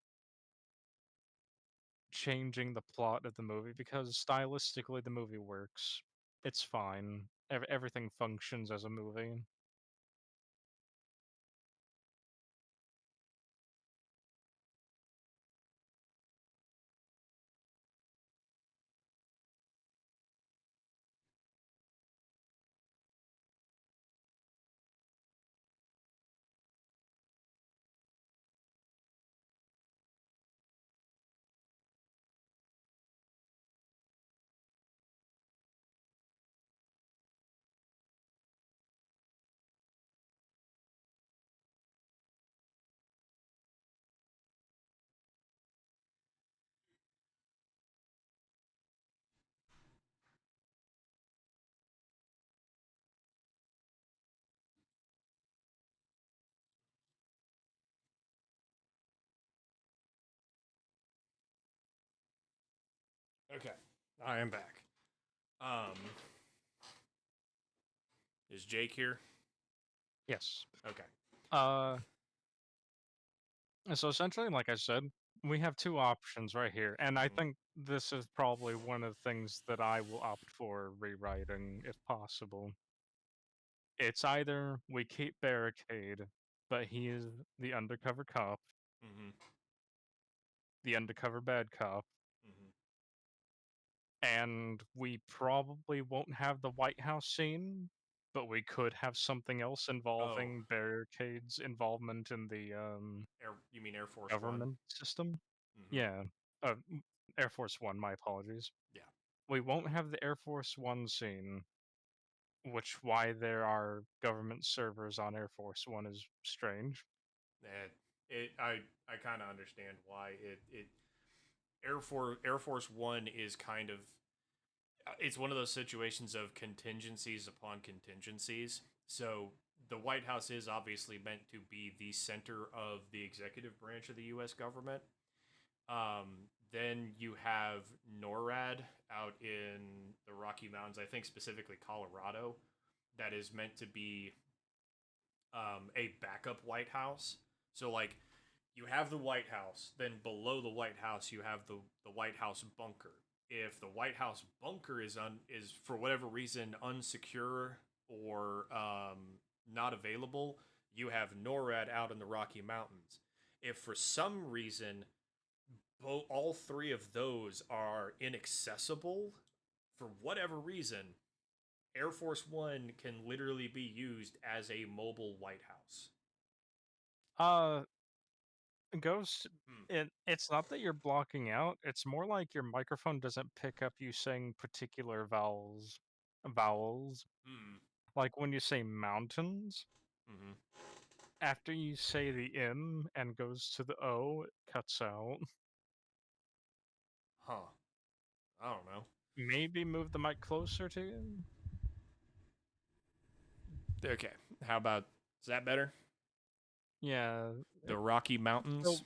changing the plot of the movie because stylistically the movie works. It's fine. Everything functions as a movie. Okay, I am back. Um, is Jake here? Yes. Okay. Uh, so essentially, like I said, we have two options right here, and I Mhm. think this is probably one of the things that I will opt for rewriting if possible. It's either we keep Barricade, but he is the undercover cop, Mhm. the undercover bad cop, Mhm. and we probably won't have the White House scene, but we could have something else Oh, involving Barricade's involvement in the you mean Air Force One? government system. Mhm. Yeah, Air Force One. My apologies. Yeah. We won't have the Air Force One scene, which why there are government servers on Air Force One is strange. It, I kind of understand why it Air Force One is kind of it's one of those situations of contingencies upon contingencies. So the White House is obviously meant to be the center of the executive branch of the U.S. government. Then you have NORAD out in the Rocky Mountains, I think specifically Colorado, that is meant to be a backup White House. So like you have the White House, then below the White House you have the White House bunker. If the White House bunker is for whatever reason unsecure or not available, you have NORAD out in the Rocky Mountains. If for some reason all three of those are inaccessible for whatever reason, Air Force One can literally be used as a mobile White House. Uh, Ghost, Hmm. it's not that you're blocking out, it's more like your microphone doesn't pick up you saying particular vowels. Hmm. Like when you say mountains, Mm-hmm. after you say the M and goes to the O, it cuts out. Huh. I don't know. Maybe move the mic closer to you? Okay. How about is that better? Yeah. The Rocky Mountains. So,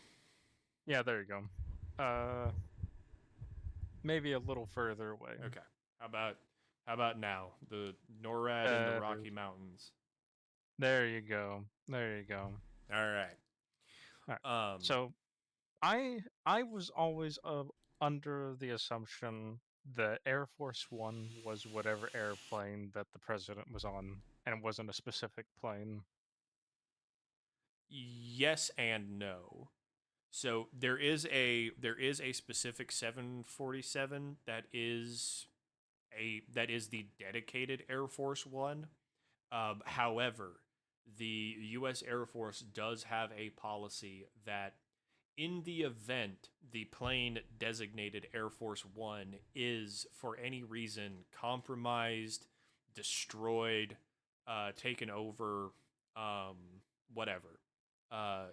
yeah, there you go. Uh, maybe a little further away. Okay. How about now? The NORAD in the Better. Rocky Mountains. There you go. There you go. All right. Alright. Um. So, I was always under the assumption that Air Force One was whatever airplane that the president was on, and it wasn't a specific plane. Yes and no. So there is a specific 747 that is the dedicated Air Force One. However, the U.S. Air Force does have a policy that in the event the plane designated Air Force One is for any reason compromised, destroyed, taken over, um, whatever.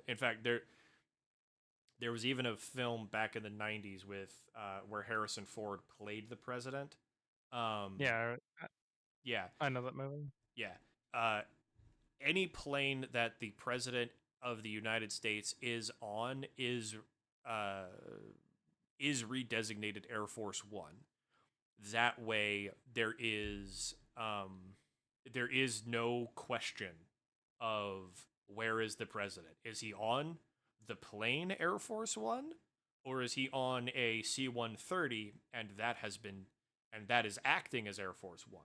In fact, there was even a film back in the '90s with where Harrison Ford played the president. Um, Yeah, yeah, I know that movie. yeah. Uh, any plane that the president of the United States is on uh, is redesignated Air Force One. That way, there is no question of where is the president? Is he on the plane Air Force One, or is he on a C-130 and that is acting as Air Force One?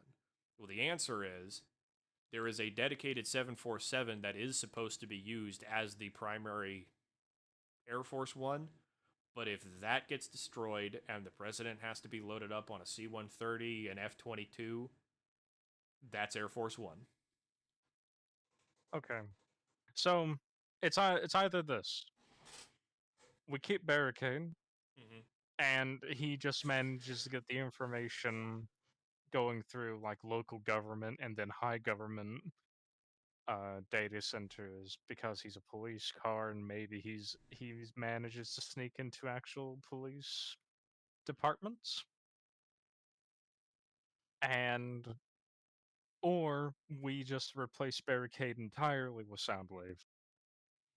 Well, the answer is there is a dedicated 747 that is supposed to be used as the primary Air Force One. But if that gets destroyed and the president has to be loaded up on a C-130 and F-22, that's Air Force One. Okay. So it's either this: we keep Barricade, Mm-hmm. and he just manages to get the information going through like local government and then high government data centers because he's a police car, and maybe he's manages to sneak into actual police departments, and or we just replace Barricade entirely with Soundwave,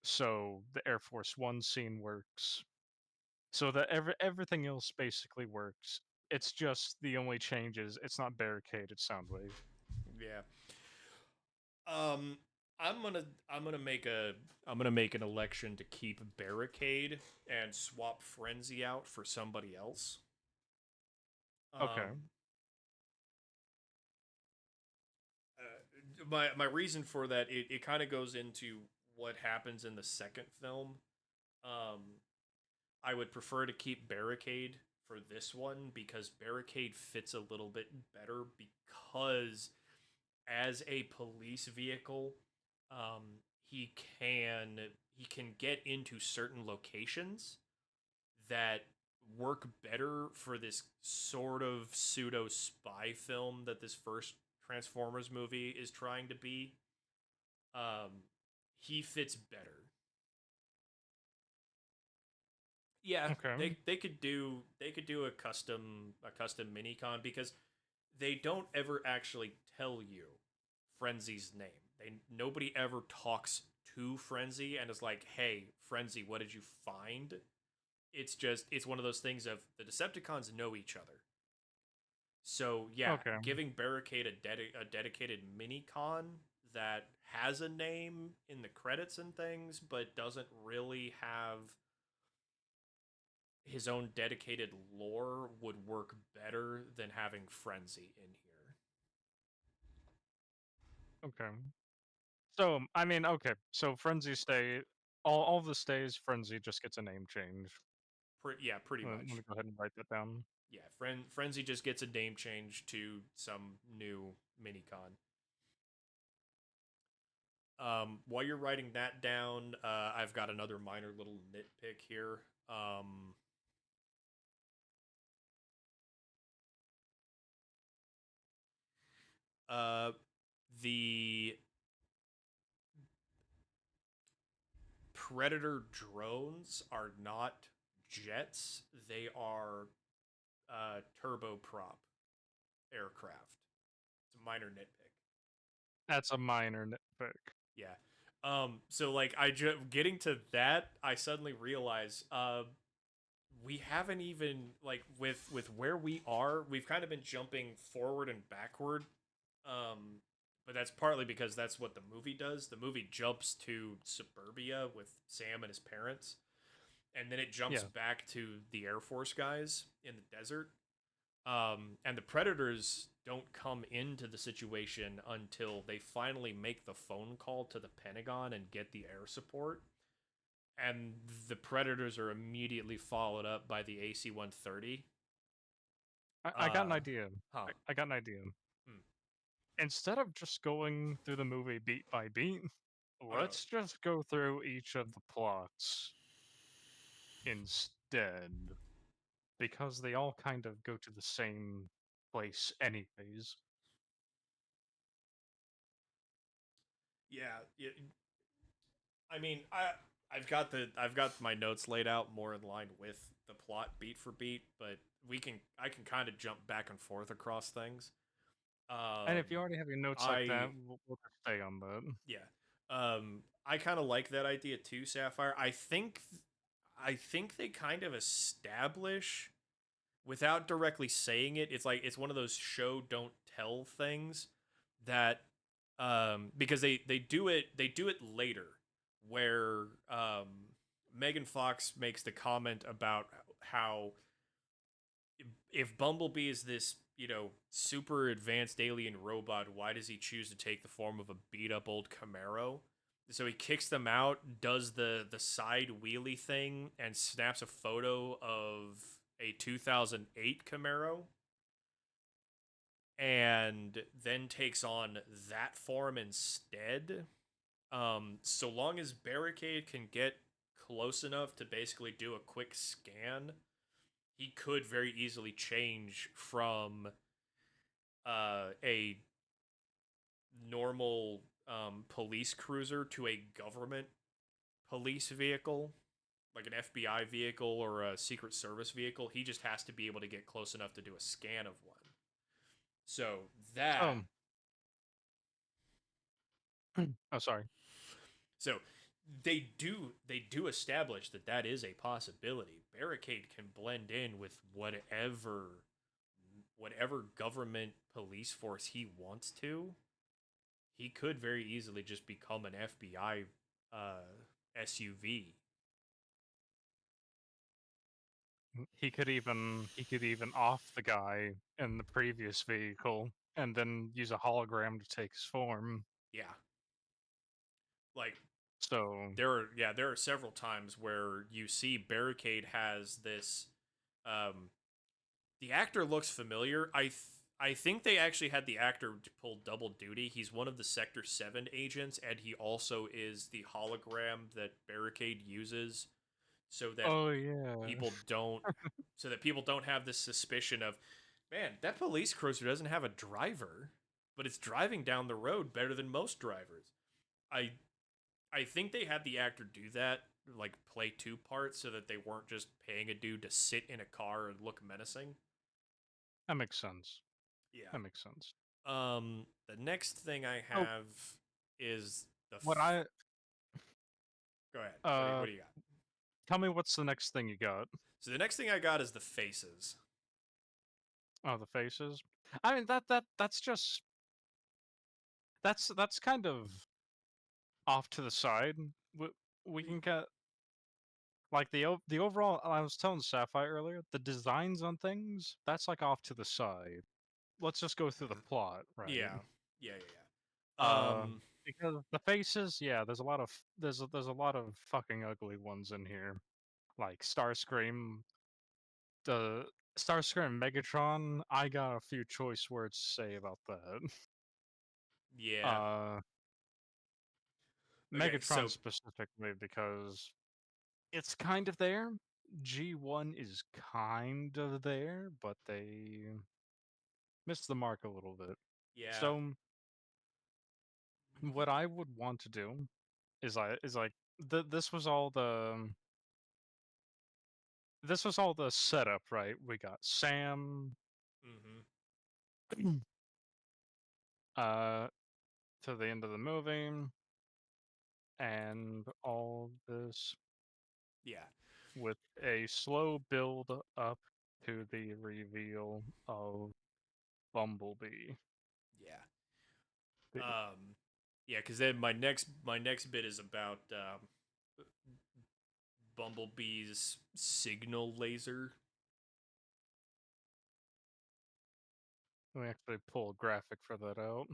so the Air Force One scene works, so that everything else basically works. It's just the only change is it's not Barricade, it's Soundwave. Yeah. Um, I'm gonna make an election to keep Barricade and swap Frenzy out for somebody else. Okay. My reason for that, it kind of goes into what happens in the second film. Um, I would prefer to keep Barricade for this one because Barricade fits a little bit better because as a police vehicle, um, he can he can get into certain locations that work better for this sort of pseudo spy film that this first Transformers movie is trying to be. Um, he fits better. Yeah, Okay. they could do a custom minicon because they don't ever actually tell you Frenzy's name. They nobody ever talks to Frenzy and is like, "Hey, Frenzy, what did you find?" It's one of those things of the Decepticons know each other. So yeah, Okay. giving Barricade a dedicated mini con that has a name in the credits and things, but doesn't really have his own dedicated lore would work better than having Frenzy in here. Okay. So I mean, okay. So Frenzy stay all the stays. Frenzy just gets a name change. Yeah, pretty Let me much. go ahead and write that down. Yeah, Frenzy just gets a name change to some new minicon. While you're writing that down, I've got another minor little nitpick here. Uh, the Predator drones are not jets; they are turboprop aircraft. It's a minor nitpick. That's a minor nitpick. Yeah. So like getting to that, I suddenly realize we haven't even like with where we are, we've kind of been jumping forward and backward. Um but that's partly because that's what the movie does. The movie jumps to suburbia with Sam and his parents, and then it jumps Yeah. back to the Air Force guys in the desert. And the Predators don't come into the situation until they finally make the phone call to the Pentagon and get the air support. And the Predators are immediately followed up by the AC-130. I got an idea. Huh. I got an idea. Hmm. Instead of just going through the movie beat by beat, Oh no. let's just go through each of the plots instead, because they all kind of go to the same place anyways. Yeah. I mean, I've got my notes laid out more in line with the plot beat for beat, but I can kind of jump back and forth across things. And Um, if you already have your notes like that, I we'll just stay on that. Yeah. I kind of like that idea too, Sapphire. I think they kind of establish without directly saying it. It's like it's one of those show don't tell things that because they do it later. where Megan Fox makes the comment about how if Bumblebee is this, super advanced alien robot, why does he choose to take the form of a beat up old Camaro? So he kicks them out, does the side wheelie thing, and snaps a photo of a 2008 Camaro, and then takes on that form instead. So long as Barricade can get close enough to basically do a quick scan, he could very easily change from a normal police cruiser to a government police vehicle, like an FBI vehicle or a Secret Service vehicle. He just has to be able to get close enough to do a scan of one. So that. So, oh, sorry. So they do establish that that is a possibility. Barricade can blend in with whatever government police force he wants to. He could very easily just become an FBI SUV. He could even off the guy in the previous vehicle and then use a hologram to take his form. Yeah, like So there are several times where you see Barricade has this. Um, the actor looks familiar. I think they actually had the actor pull double duty. He's one of the Sector 7 agents, and he also is the hologram that Barricade uses so that oh yeah. people don't have this suspicion of, man, that police cruiser doesn't have a driver, but it's driving down the road better than most drivers. I I think they had the actor do that, like play two parts so that they weren't just paying a dude to sit in a car and look menacing. That makes sense. Yeah. That makes sense. The next thing I Oh, have is what I go ahead. uh What do you got? tell me what's the next thing you got? So the next thing I got is the faces. Oh, the faces. I mean that's just that's kind of off to the side. We, we can get like the overall. I was telling Sapphire earlier, the designs on things that's like off to the side. Let's just go through the plot, right? Yeah. Yeah, yeah, yeah. Uh, because the faces, yeah, there's a lot of fucking ugly ones in here, like Starscream, the Starscream Megatron. I got a few choice words to say about that. Yeah. Uh, Okay, Megatron so specifically because it's kind of there. G1 is kind of there, but they missed the mark a little bit. yeah. So what I would want to do is like this was all the setup, right? We got Sam Mhm. uh to the end of the movie and all this Yeah. with a slow build up to the reveal of Bumblebee. Yeah. Um yeah, cuz then my next bit is about Bumblebee's signal laser. Let me actually pull a graphic for that out.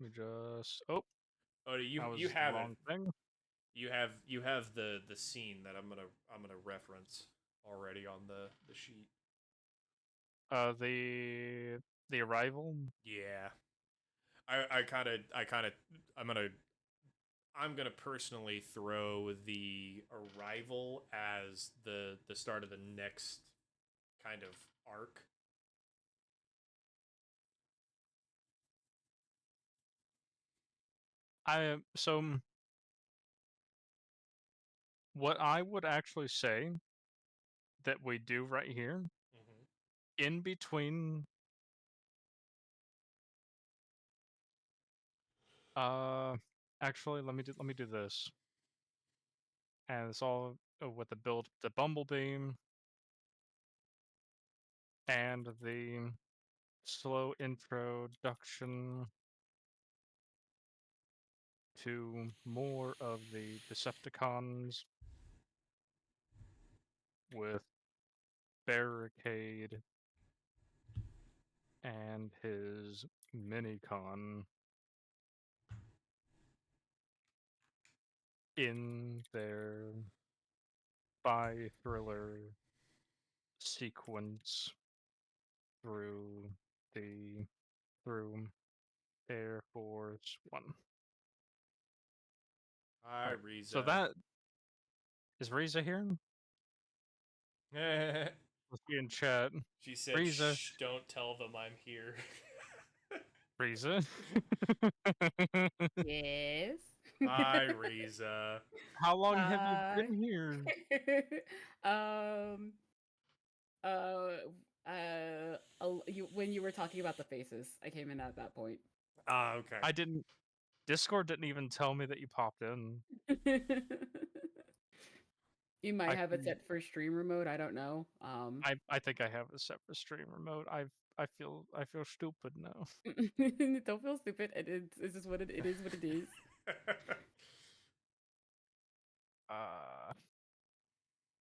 Let me just oh, Oh, you that you was the have it. wrong thing. You have the scene that I'm gonna reference already on the sheet. Uh the the arrival. Yeah. I kind of I'm gonna personally throw the arrival as the start of the next kind of arc. What I would actually say that we do right here Mm-hmm. in between uh actually let me do this. And it's all with the build the Bumblebee and the slow introduction to more of the Decepticons with Barricade and his Minicon in their spy thriller sequence through the through Air Force One. Hi, Alright, so Riza. that is Riza here? Let's be in chat. She said, Riza, "Shh, don't tell them I'm here." Riza. Yes. Hi, Riza. How long have you Hi. been here? um. When you were talking about the faces, I came in at that point. Ah, okay. I didn't. Discord didn't even tell me that you popped in. You might I have it can- set for streamer mode. I don't know. I think I have a separate stream remote. I feel stupid now. Don't feel stupid. It's just what it is. What it is.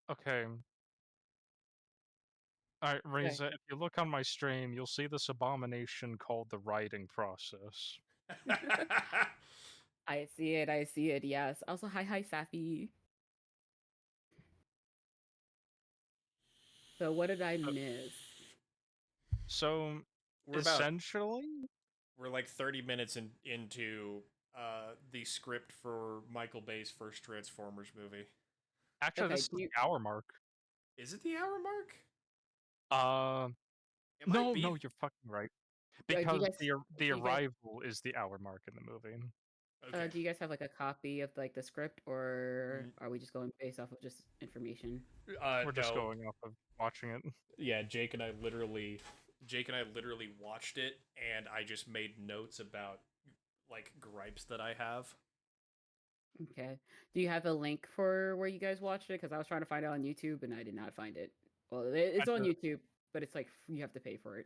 Okay. Alright, Okay. Reza, if you look on my stream, you'll see this abomination called the writing process. I see it. I see it. Yes. Also, hi, Safi. So, what did I miss? So, we're about essentially, we're like 30 minutes into the script for Michael Bay's first Transformers movie. actually, Okay. this is the hour mark. Is it the hour mark? Uh, It might no, be. you're fucking right. Do you Because guys? the Do you guys? arrival is the hour mark in the movie. Okay. Do you guys have like a copy of like the script, or N- are we just going based off of just information? We're just no. going off of watching it. Yeah, Jake and I literally watched it, and I just made notes about like gripes that I have. Okay. Do you have a link for where you guys watched it? Because I was trying to find it on YouTube and I did not find it. Well, I it's on just, YouTube, but it's like you have to pay for it.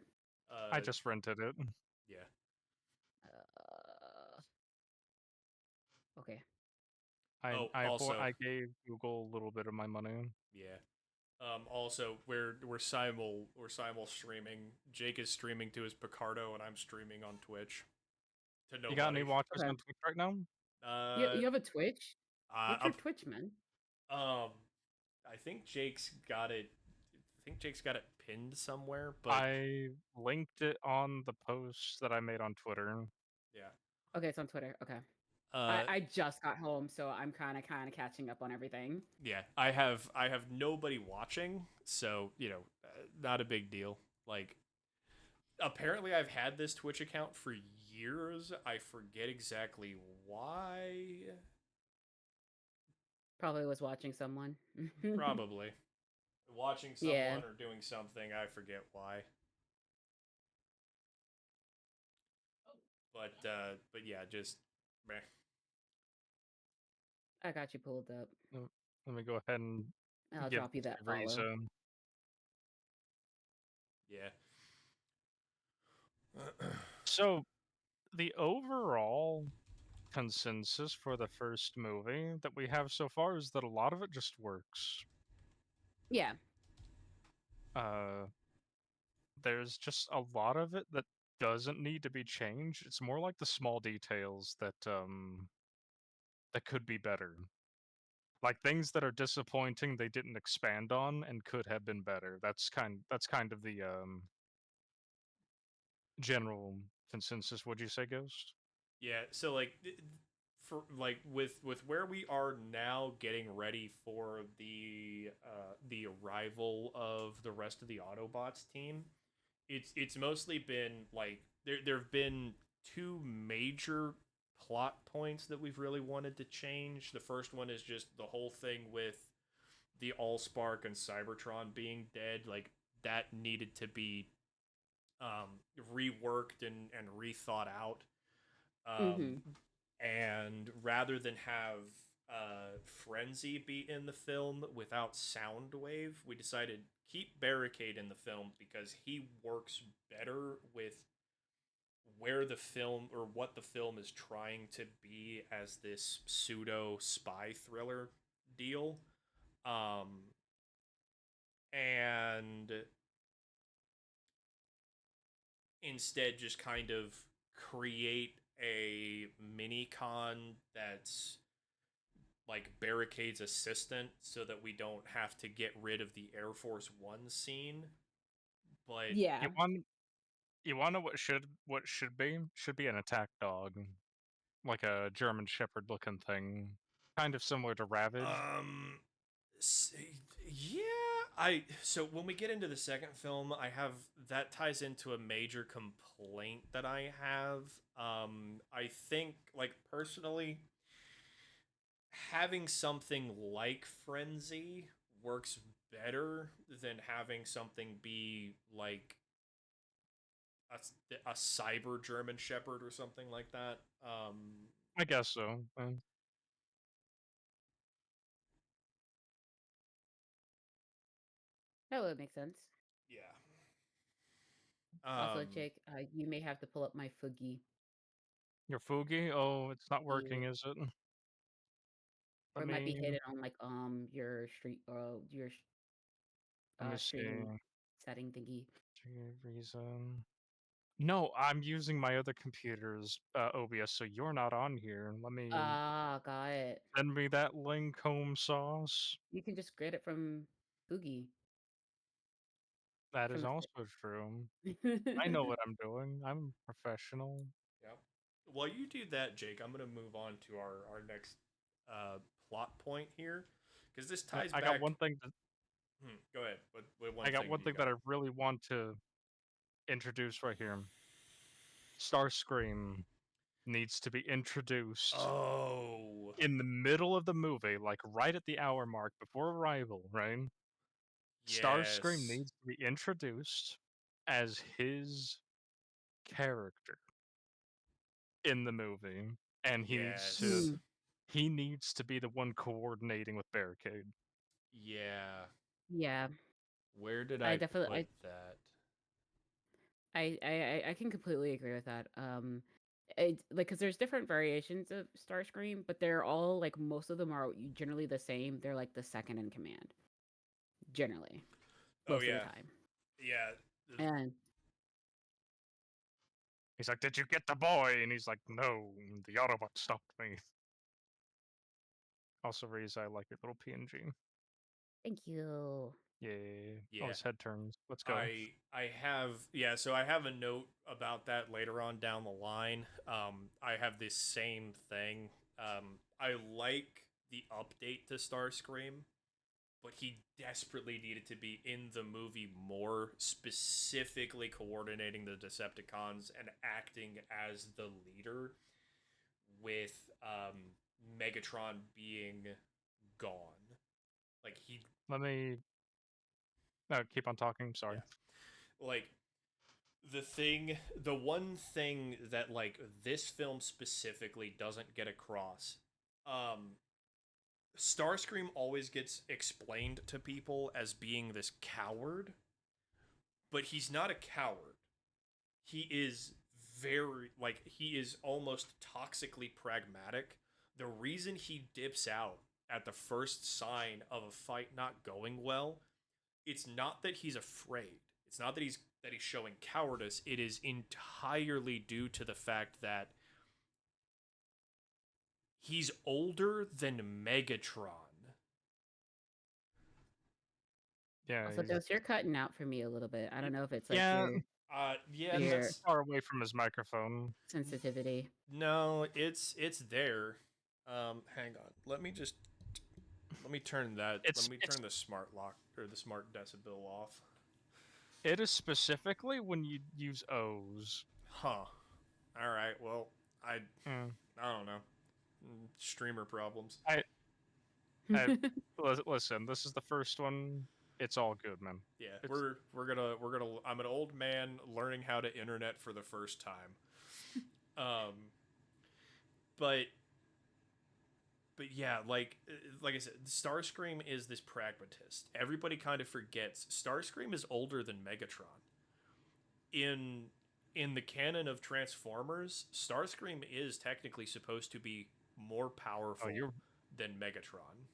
I just rented it. Yeah. Uh, okay. Oh, also, I gave Google a little bit of my money. yeah. Also, we're simul streaming. Jake is streaming to his Picardo, and I'm streaming on Twitch to nobody. You got any watchers Okay. on Twitch right now? You have a Twitch? What's your Twitch, man? I think Jake's got it. I think Jake's got it pinned somewhere, but I linked it on the post that I made on Twitter. yeah. Okay, it's on Twitter. Okay. Uh, I just got home, so I'm kind of catching up on everything. yeah. I have nobody watching, so not a big deal. Like, apparently, I've had this Twitch account for years. I forget exactly why. Probably was watching someone. Probably watching someone Yeah. or doing something. I forget why. But yeah, just meh. I got you pulled up. Let me go ahead and I'll give drop you this that to follow. Reza. Yeah. So, the overall consensus for the first movie that we have so far is that a lot of it just works. Yeah. There's just a lot of it that doesn't need to be changed. It's more like the small details that that could be better. Like things that are disappointing they didn't expand on and could have been better. That's kind of the general consensus. Would you say, Ghost? Yeah, so like for like with where we are now getting ready for the arrival of the rest of the Autobots team, it's mostly been like there've been two major plot points that we've really wanted to change. The first one is just the whole thing with the Allspark and Cybertron being dead, like that needed to be reworked and rethought out. Mm-hmm. And rather than have Frenzy be in the film without Soundwave, we decided keep Barricade in the film because he works better where the film or what the film is trying to be as this pseudo spy thriller deal. Um, and instead just kind of create a mini con that's like barricades assistant so that we don't have to get rid of the Air Force One scene. But Yeah. You want to know what should be an attack dog, like a German Shepherd looking thing, kind of similar to Ravage. um yeah, I so when we get into the second film, I have that ties into a major complaint that I have. I think like personally having something like Frenzy works better than having something be like a cyber German Shepherd or something like that. I guess so. That would make sense. Yeah. Also, Jake, you may have to pull up my Foogie. Your Fugi? Oh, it's not Yeah. working, is it? Or Let it might be me hidden on like your let me stream see. setting thingy. Reason. No, I'm using my other computer's OBS, so you're not on here. Let me Ah, got it. send me that link, home sauce. You can just get it from Foogie That is from also true. I know what I'm doing. I'm professional. Yep. While you do that, Jake, I'm going to move on to our next plot point here because this ties I got back. one thing. Go ahead. What one I got thing one do you thing that got? I really want to introduce right here. Starscream needs to be introduced Oh, in the middle of the movie, like right at the hour mark before arrival, right? Starscream yes. needs to be introduced as his character in the movie, and Yes. Hmm. he needs to be the one coordinating with Barricade. Yeah. Yeah, Where did I I definitely, put that? I can completely agree with that. Like, cause there's different variations of Starscream, but they're all like most of them are generally the same. They're like the second in command, generally, Oh most of the yeah. time. Yeah. And He's like, "Did you get the boy?" And he's like, "No, the Autobot stopped me." Also, Reese, I like your little PNG. thank you. Yeah. Oh, Yeah. his head turns. Let's go. I have so I have a note about that later on down the line. I have this same thing. I like the update to Starscream, but he desperately needed to be in the movie more, specifically coordinating the Decepticons and acting as the leader with Megatron being gone. Like he, Let me. No, keep on talking. Sorry. yeah, like the one thing that like this film specifically doesn't get across, um, Starscream always gets explained to people as being this coward, but he's not a coward. He is he is almost toxically pragmatic. The reason he dips out at the first sign of a fight not going well, it's not that he's afraid. It's not that he's showing cowardice. It is entirely due to the fact that he's older than Megatron. Yeah. Also, Dose, you're cutting out for me a little bit. I don't know if it's like Yeah. Yeah, He's too your that's far away from his microphone. sensitivity. no, it's there. Hang on. Let me turn that. Let It's me it's turn the smart lock or the smart decibel off. it is specifically when you use O's. Huh. All right. Well, I Mm. I don't know. Streamer problems. I listen. This is the first one. It's all good, man. Yeah, It's we're gonna. I'm an old man learning how to internet for the first time. Um, but yeah, like I said, Starscream is this pragmatist. Everybody kind of forgets Starscream is older than Megatron. In in the canon of Transformers, Starscream is technically supposed to be more Oh, powerful you're than Megatron.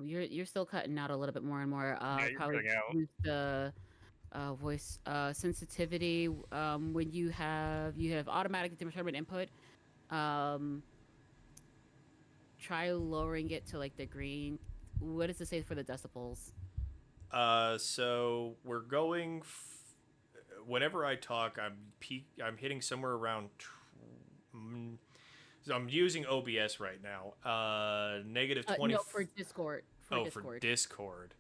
You're still cutting out a little bit more and more. yeah, you're Probably cutting out. use the voice sensitivity. When you have automatic determined input. Um, Try lowering it to like the green. What does it say for the decibels? So we're going. Whenever I talk, I'm hitting somewhere around. So I'm using OBS right now. Negative 20. No, for Discord. For Oh, for Discord. Discord.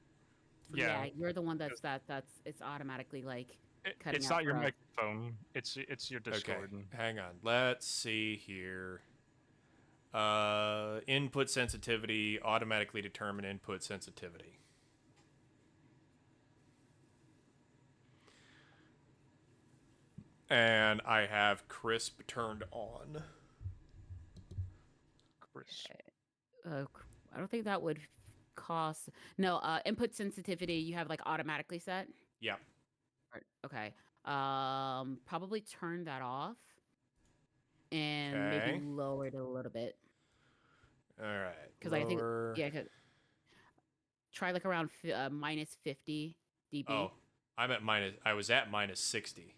Yeah, Yeah, you're the one that's it's automatically like cutting it's out not your for us. microphone. It's your Okay, Discord. hang on. Let's see here. Input sensitivity, automatically determine input sensitivity. And I have crisp turned on. Chris. I don't think that would cost. No, input sensitivity you have like automatically set. Yeah. Okay. Probably turn that off and maybe Okay. lower it a little bit All right. because I think Lower. yeah, try like around minus 50 dB. Oh, I was at minus 60.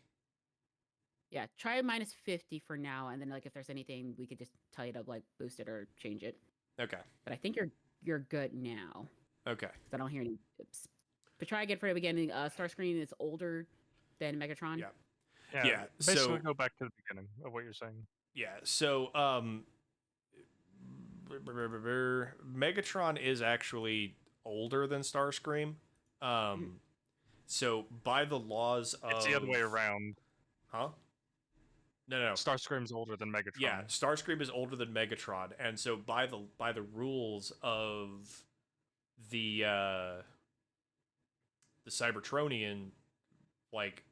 Yeah, try minus 50 for now, and then like if there's anything, we could just tell you to like boost it or change it. Okay. But I think you're good now Okay. because I don't hear any bips. But try again for the beginning. Starscream is older than Megatron. Yeah. Yeah, Yeah, basically so- go back to the beginning of what you're saying. Yeah. So, Megatron is actually older than Starscream. So by the laws of It's the other way around. Huh? No. Starscream's older than Megatron. Yeah, Starscream is older than Megatron, and so by the rules of the Cybertronian, like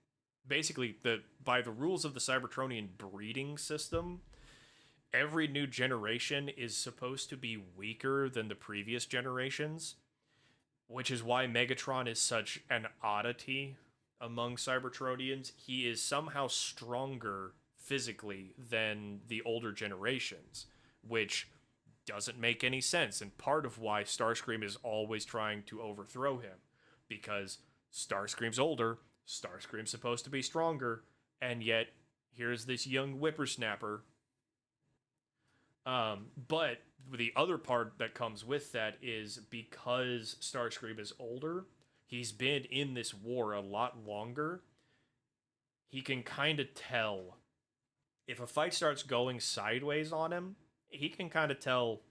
basically by the rules of the Cybertronian breeding system, every new generation is supposed to be weaker than the previous generations, which is why Megatron is such an oddity among Cybertronians. He is somehow stronger physically than the older generations, which doesn't make any sense, and part of why Starscream is always trying to overthrow him, because Starscream's older, Starscream's supposed to be stronger, and yet here's this young whippersnapper. But the other part that comes with that is because Starscream is older, he's been in this war a lot longer. He can kind of tell if a fight starts going sideways on him. He can kind of tell,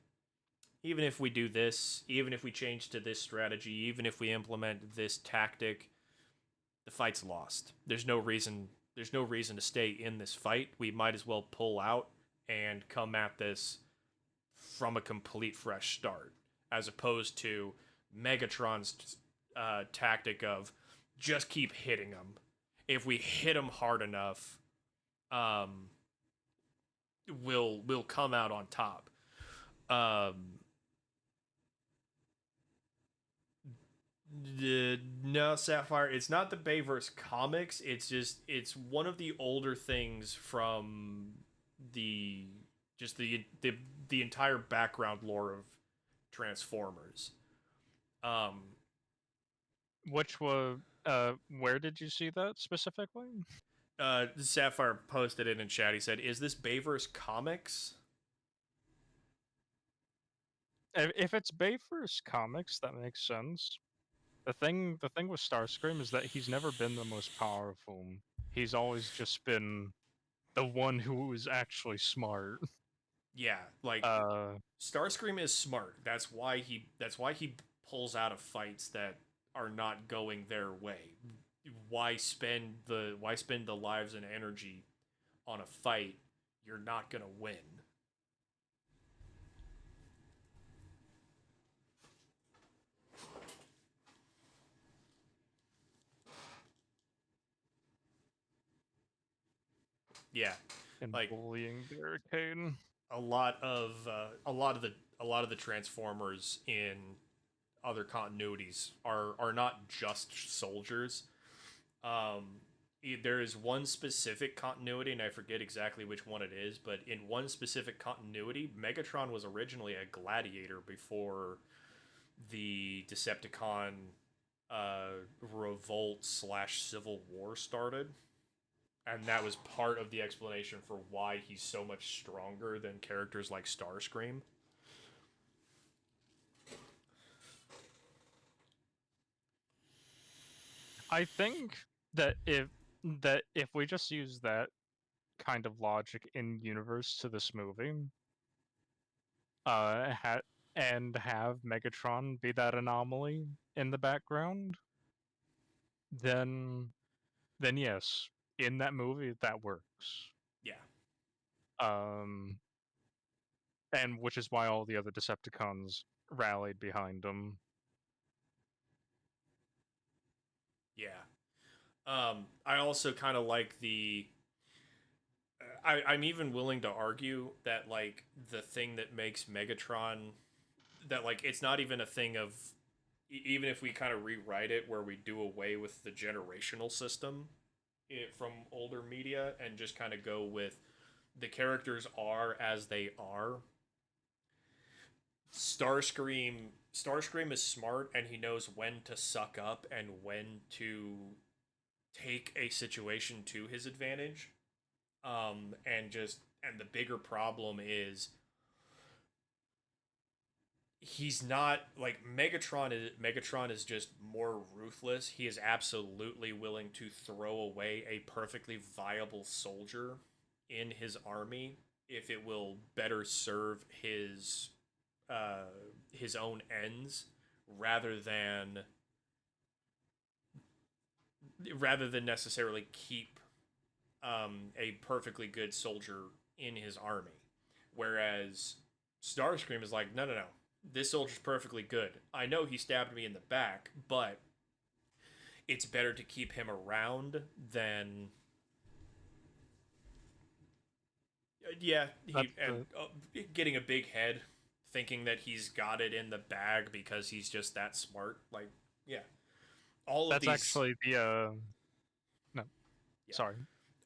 even if we do this, even if we change to this strategy, even if we implement this tactic, the fight's lost. There's no reason to stay in this fight. We might as well pull out and come at this from a complete fresh start, as opposed to Megatron's tactic of just keep hitting him. If we hit him hard enough, we'll come out on top. No, Sapphire, it's not the Bayverse comics. It's one of the older things from the entire background lore of Transformers. Which was where did you see that specifically? Sapphire posted it in chat. He said, "Is this Bayverse comics?" If it's Bayverse comics, that makes sense. The thing with Starscream is that he's never been the most powerful. He's always just been the one who is actually smart. Yeah, like Starscream is smart. That's why he pulls out of fights that are not going their way. Why spend the lives and energy on a fight you're not gonna win? Yeah, And like bullying barricade. a lot of the Transformers in other continuities are not just soldiers. there is one specific continuity, and I forget exactly which one it is, but in one specific continuity, Megatron was originally a gladiator before the Decepticon revolt slash civil war started. And that was part of the explanation for why he's so much stronger than characters like Starscream. I think that if we just use that kind of logic in universe to this movie, ha- and have Megatron be that anomaly in the background, then then yes, in that movie that works. Yeah. Um, and which is why all the other Decepticons rallied behind him. Yeah. I also kind of like the. I'm even willing to argue that like the thing that makes Megatron, that like it's not even a thing of, even if we kind of rewrite it where we do away with the generational system from older media and just kind of go with the characters are as they are. Starscream is smart and he knows when to suck up and when to take a situation to his advantage. And the bigger problem is he's not like Megatron is just more ruthless. He is absolutely willing to throw away a perfectly viable soldier in his army if it will better serve uh his own ends rather than rather than necessarily keep a perfectly good soldier in his army. Whereas Starscream is like, no, no, no. This soldier's perfectly good. I know he stabbed me in the back, but it's better to keep him around than. Yeah, That's the getting a big head, thinking that he's got it in the bag because he's just that smart. Like, yeah, all of that's these, actually the no, yeah, sorry.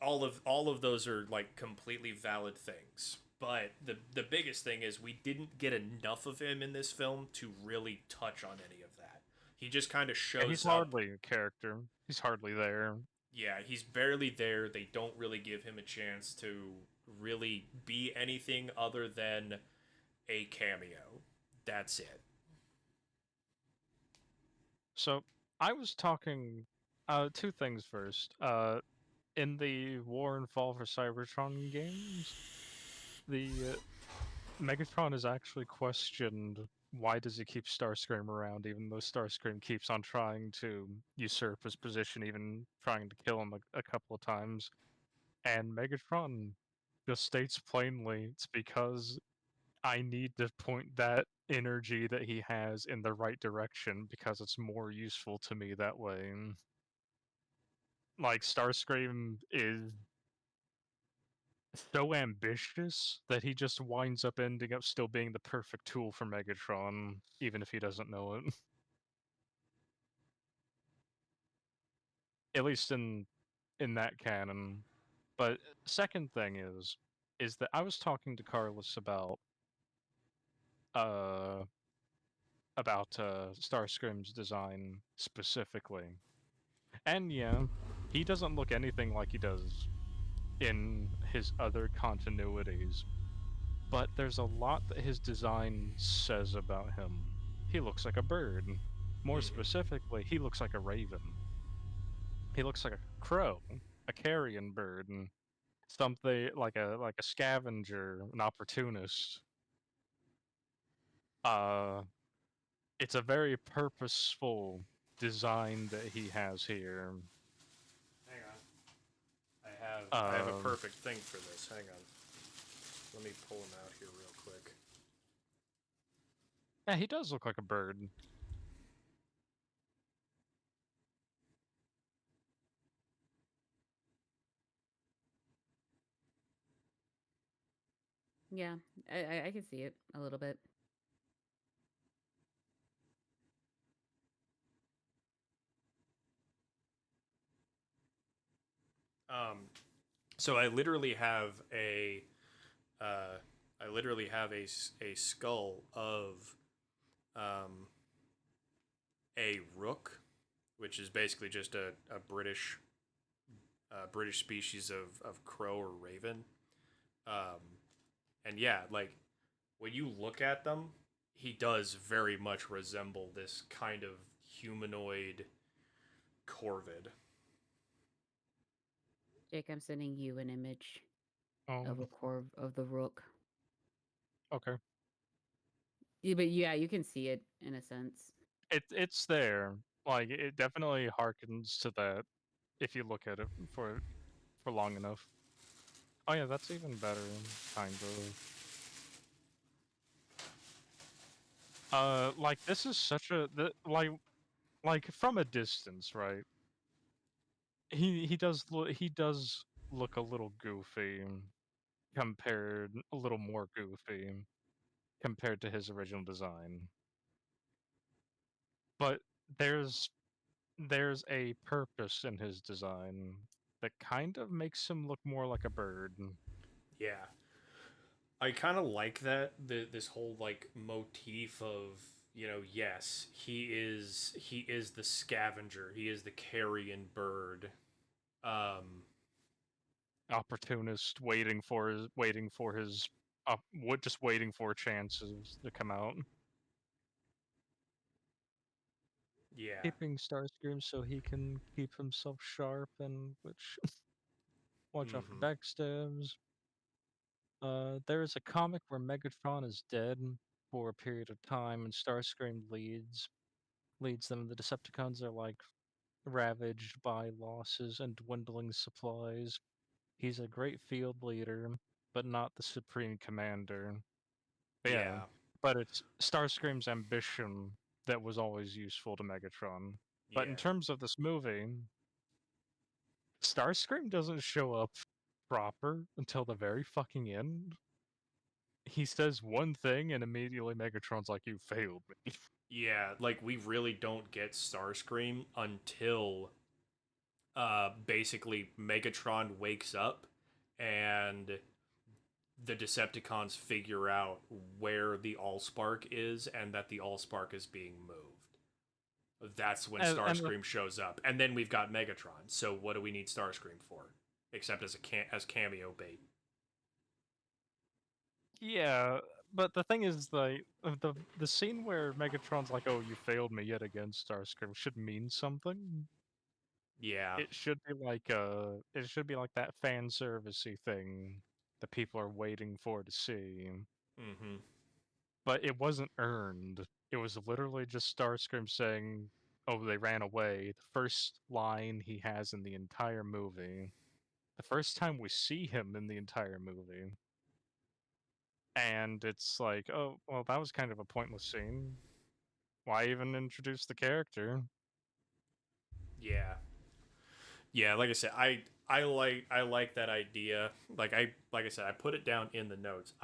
all of those are like completely valid things. But the biggest thing is we didn't get enough of him in this film to really touch on any of that. He just kind of Yeah, he's shows up. hardly a character. He's hardly there. Yeah, he's barely there. They don't really give him a chance to really be anything other than a cameo. That's it. So I was talking two things first. In the War and Fall for Cybertron games, the Megatron is actually questioned why does he keep Starscream around even though Starscream keeps on trying to usurp his position, even trying to kill him a couple of times. And Megatron just states plainly it's because I need to point that energy that he has in the right direction because it's more useful to me that way. Like Starscream is so ambitious that he just winds up ending up still being the perfect tool for Megatron, even if he doesn't know it. At least in that canon. But second thing is that I was talking to Carlos uh Starscream's design specifically. And yeah, he doesn't look anything like he does in his other continuities, but there's a lot that his design says about him. He looks like a bird. More Mm-hmm. specifically, he looks like a raven. He looks like a crow, a carrion bird, and something like a scavenger, an opportunist. Uh, it's a very purposeful design that he has here. Hang on. I have a Um, perfect thing for this. Hang on. Let me pull him out here real quick. yeah, he does look like a bird. Yeah, I can see it a little bit. So I literally have a skull of um, a rook, which is basically just a British species of crow or raven. Um, and yeah, like when you look at them, he does very much resemble this kind of humanoid corvid. Jake, I'm sending you an image Oh, of a core of the rook. okay. Yeah, but yeah, you can see it in a sense. It's there. Like it definitely harkens to that if you look at it for long enough. Oh yeah, that's even better, kind of. Like this is such a like from a distance, right? He does look a little goofy compared a little more goofy compared to his original design. But there's there's a purpose in his design that kind of makes him look more like a bird. Yeah, I kind of like that this whole like motif of yes, he is the scavenger, he is the carrion bird. Um, Opportunist waiting for his what just waiting for chances to come out. yeah. Keeping Starscream so he can keep himself sharp and which watch out for Mm-hmm. backstabs. There is a comic where Megatron is dead for a period of time, and Starscream leads them. The Decepticons are like ravaged by losses and dwindling supplies. He's a great field leader, but not the supreme commander. Yeah, Yeah. but it's Starscream's ambition that was always useful to Megatron. But in Yeah. terms of this movie, Starscream doesn't show up proper until the very fucking end. He says one thing and immediately Megatron's like, "You failed me." Yeah, like we really don't get Starscream until basically Megatron wakes up and the Decepticons figure out where the Allspark is and that the Allspark is being moved. That's when And Starscream shows up, and then we've got Megatron. So what do we need Starscream for, except as as cameo bait? yeah, but the thing is, like, the scene where Megatron's like, "Oh, you failed me yet again," Starscream should mean something. Yeah. It should be like that fan servicey thing that people are waiting for to see. Mm-hmm. But it wasn't earned. It was literally just Starscream saying, "Oh, they ran away." The first line he has in the entire movie. The first time we see him in the entire movie. And it's like, oh, well, that was kind of a pointless scene. Why even introduce the character? Yeah. Yeah, like I said, I like that idea. Like I said, I put it down in the notes.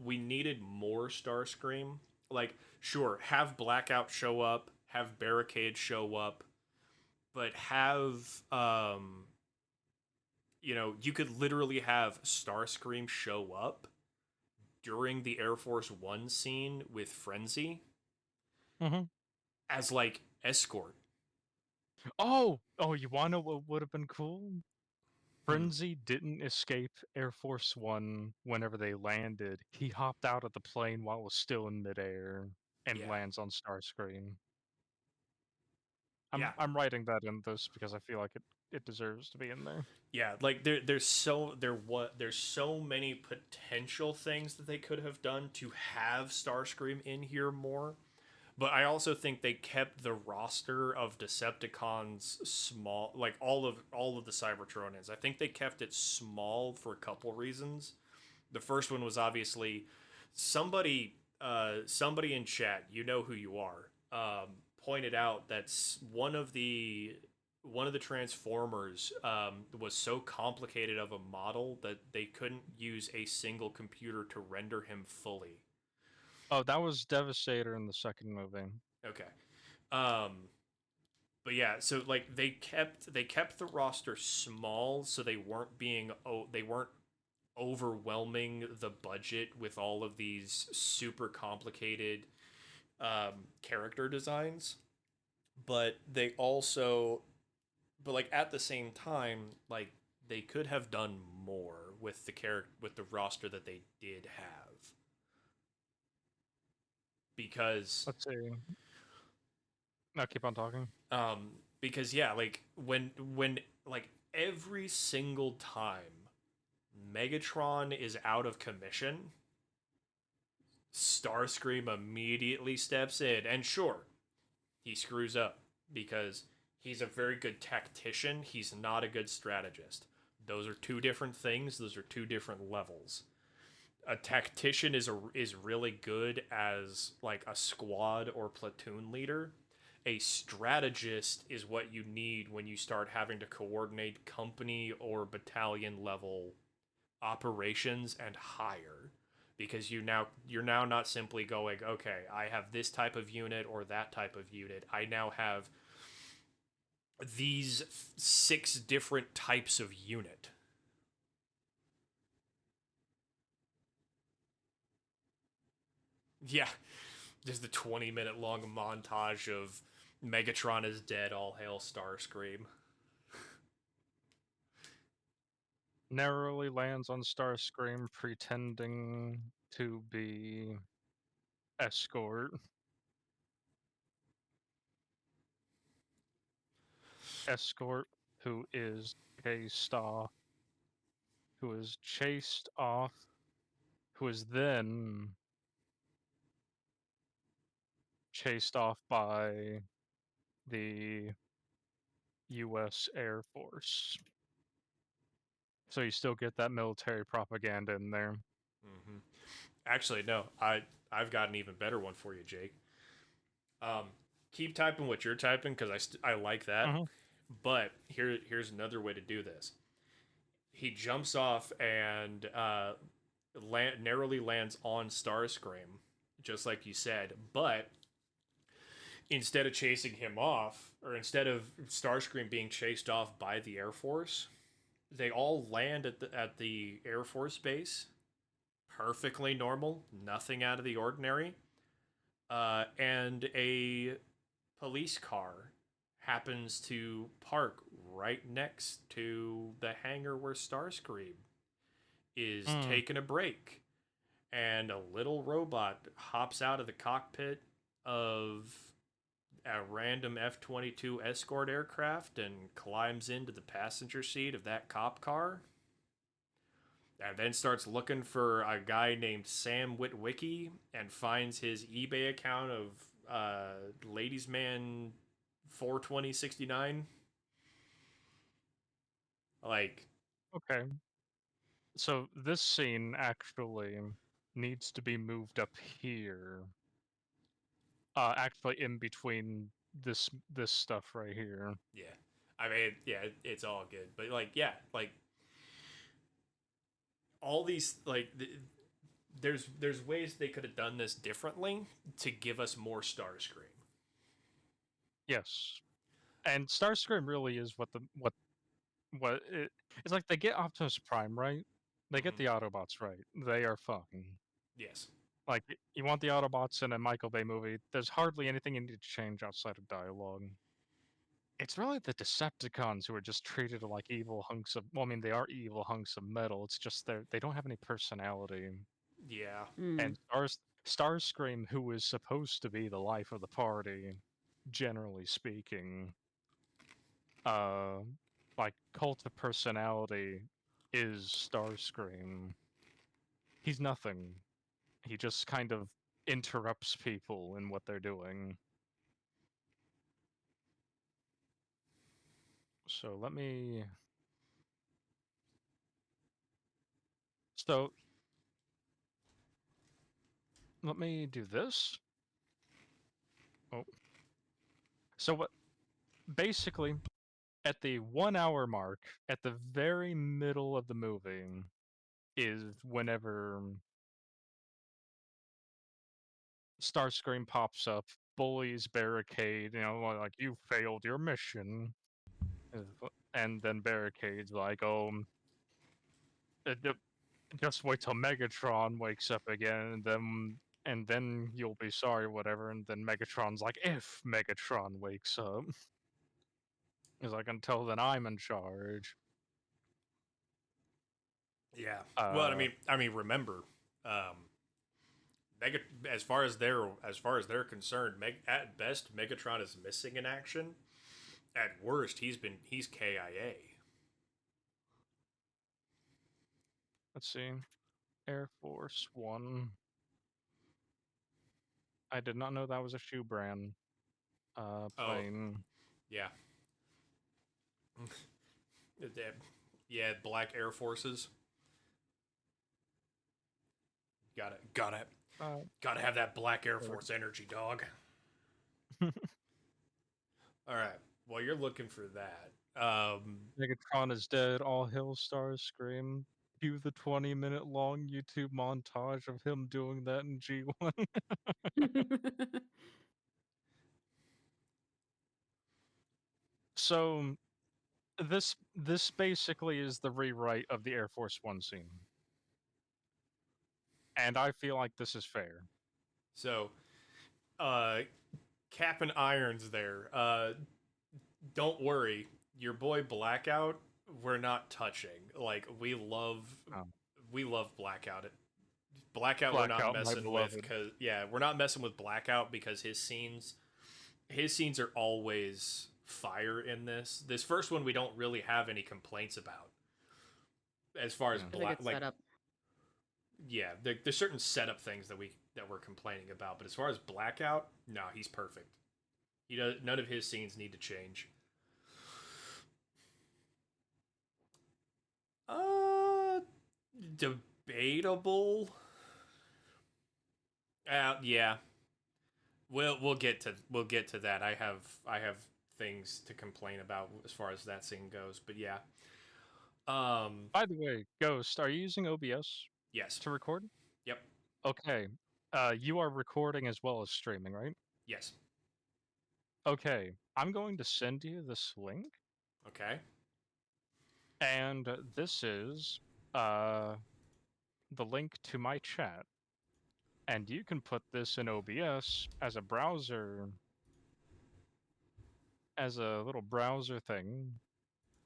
We needed more Starscream. Like, sure, have Blackout show up, have Barricade show up, but have you could literally have Starscream show up during the Air Force One scene with Frenzy Hmm. as like escort. Oh, you wanna know what would have been cool? Hmm. Frenzy didn't escape Air Force One whenever they landed. He hopped out of the plane while it was still in midair and Yeah. lands on Starscream. Yeah. I'm writing that in this because I feel like it deserves to be in there. Yeah, like there's so many potential things that they could have done to have Starscream in here more. But I also think they kept the roster of Decepticons small, like all of the Cybertronians. I think they kept it small for a couple reasons. The first one was obviously somebody in chat, you know who you are, pointed out that one of the Transformers was so complicated of a model that they couldn't use a single computer to render him fully. Oh, that was Devastator in the second movie. Okay. Um, but yeah, so like they kept the roster small, so they weren't overwhelming the budget with all of these super complicated character designs. But they also, but like at the same time, like they could have done more with the roster that they did have, because Let's see. Now keep on talking. um because yeah, like when like every single time Megatron is out of commission, Starscream immediately steps in, and sure, he screws up because he's a very good tactician. He's not a good strategist. Those are two different things. Those are two different levels. A tactician is really good as like a squad or platoon leader. A strategist is what you need when you start having to coordinate company or battalion level operations and higher, because you're now not simply going, okay, I have this type of unit or that type of unit. I now have these 6 different types of unit. Yeah, just the 20-minute long montage of Megatron is dead, all hail Starscream. Narrowly lands on Starscream pretending to be escort. Escort who is chased off, who is chased off, who is then chased off by the US Air Force. So you still get that military propaganda in there. Mm-hmm. Actually, no, I've got an even better one for you, Jake. Um, keep typing what you're typing because I like that. Mhm. But here's another way to do this. He jumps off and narrowly lands on Starscream, just like you said. But instead of chasing him off, or instead of Starscream being chased off by the Air Force, they all land at the Air Force base, perfectly normal, nothing out of the ordinary. And a police car happens to park right next to the hangar where Starscream is Mm. taking a break. And a little robot hops out of the cockpit of a random F-22 escort aircraft and climbs into the passenger seat of that cop car. And then starts looking for a guy named Sam Witwicky and finds his eBay account of Ladies Man 42069. Like, Okay. So this scene actually needs to be moved up here. Actually in between this stuff right here. yeah. I mean, yeah, it's all good. But, like, yeah, like, all these, like, there's ways they could have done this differently to give us more Starscream. Yes. And Starscream really is it's like they get Optimus Prime right. They get Mm-hmm. the Autobots right. They are fine. Yes. Like you want the Autobots in a Michael Bay movie. There's hardly anything you need to change outside of dialogue. It's really the Decepticons who are just treated like evil hunks of. Well, I mean, they are evil hunks of metal. It's just they don't have any personality. Yeah. Mm. And Starscream, who is supposed to be the life of the party, generally speaking, uh, like cult of personality is Starscream. He's nothing. He just kind of interrupts people in what they're doing. So so let me do this. Oh, so what? Basically, at the 1 hour mark, at the very middle of the movie, is whenever Starscream pops up bullies Barricade, like, "You failed your mission." And then Barricade's like, "Oh, uh, d- just wait till Megatron wakes up again, and then you'll be sorry, whatever." And then Megatron's like, "If Megatron wakes up." He's like, "Until then, I'm in charge." Yeah. Well, Uh, remember, um, Mega, as far as they're concerned, at best Megatron is missing in action. At worst, he's KIA. let's see, Air Force One. I did not know that was a shoe brand. Oh Plane. yeah, yeah, Black Air Forces. Gotta Uh, gotta have that Black Air Force energy, dog. All right. Well, you're looking for that. Megatron is dead. All hail stars scream. Cue the 20-minute long YouTube montage of him doing that in G1. So this basically is the rewrite of the Air Force One scene, and I feel like this is fair. So, uh, Cap and Irons there. Don't worry, your boy Blackout. We're not touching. Like Oh. we love Blackout. Blackout, we're not Blackout, my messing with beloved. because we're not messing with Blackout because his scenes are always fire in this. This first one we don't really have any complaints about as far as Yeah. It's a good setup. yeah, there's certain setup things that we're complaining about, but as far as Blackout, no, he's perfect. He does none of his scenes need to change. Uh, Debatable. Yeah, we'll get to that. I have things to complain about as far as that scene goes, but yeah. By the way, Ghost, are you using OBS Yes. to record? Yep. Okay. You are recording as well as streaming, right? Yes. Okay. I'm going to send you this link, Okay. and this is uh the link to my chat. And you can put this in OBS as a browser, as a little browser thing.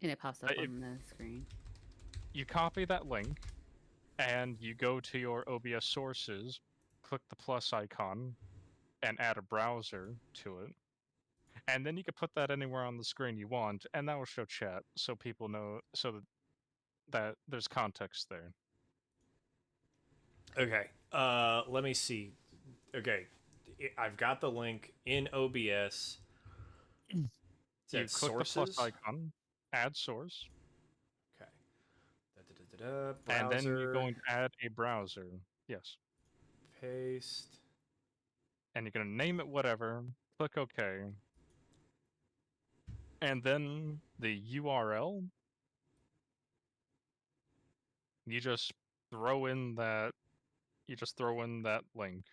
And it pops up If on the screen. you copy that link and you go to your OBS sources, click the plus icon, and add a browser to it. And then you can put that anywhere on the screen you want, and that will show chat so people know, so that there's context there. Okay. Let me see. Okay. I've got the link in OBS. It You says click the plus sources. icon, add source, Okay. Da-da-da-da-da. and then you're Browser. going to add a browser. Yes. Paste. And you're going to name it whatever, click OK. And then the URL, you just throw in that link.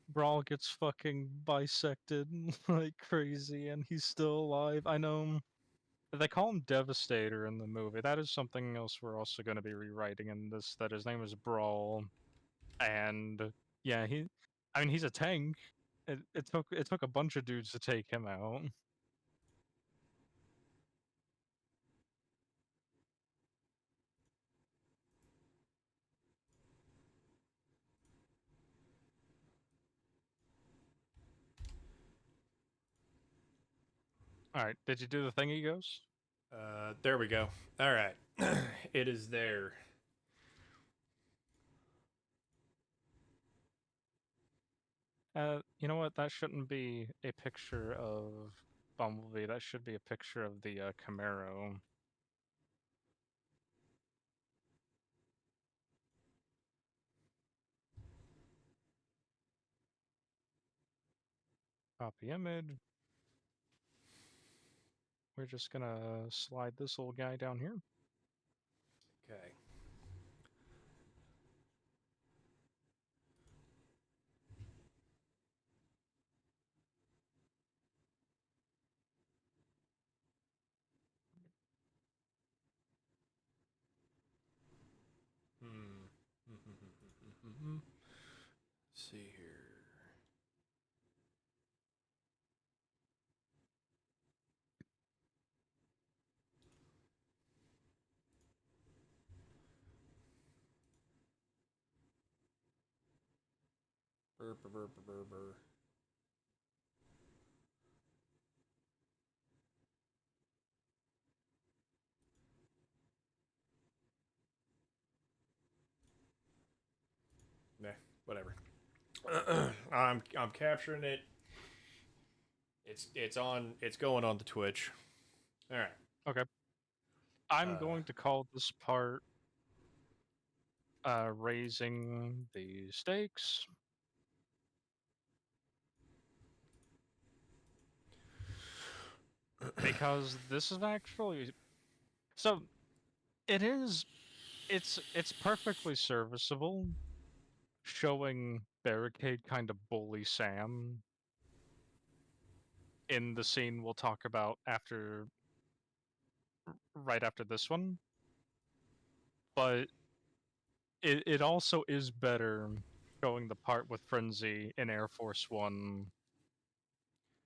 Brawl gets fucking bisected like crazy, and he's still alive. I know. They call him Devastator in the movie. That is something else we're also going to be rewriting in this. That his name is Brawl, and yeah, he's a tank. It took a bunch of dudes to take him out. All right, did you do the thing, he goes? There we go. All right. It is there. You know what? That shouldn't be a picture of Bumblebee. That should be a picture of the Camaro. Copy image. we're just gonna slide this little guy down here. Okay. Hmm. See here. Burr, burr, burr, burr, burr, burr. Nah, whatever. I'm capturing it. It's going on the Twitch. All right. Okay. I'm Uh, going to call this part raising the stakes. Because this is actually so it is it's perfectly serviceable showing Barricade kind of bully Sam in the scene we'll talk about after right after this one. But it also is better showing the part with Frenzy in Air Force One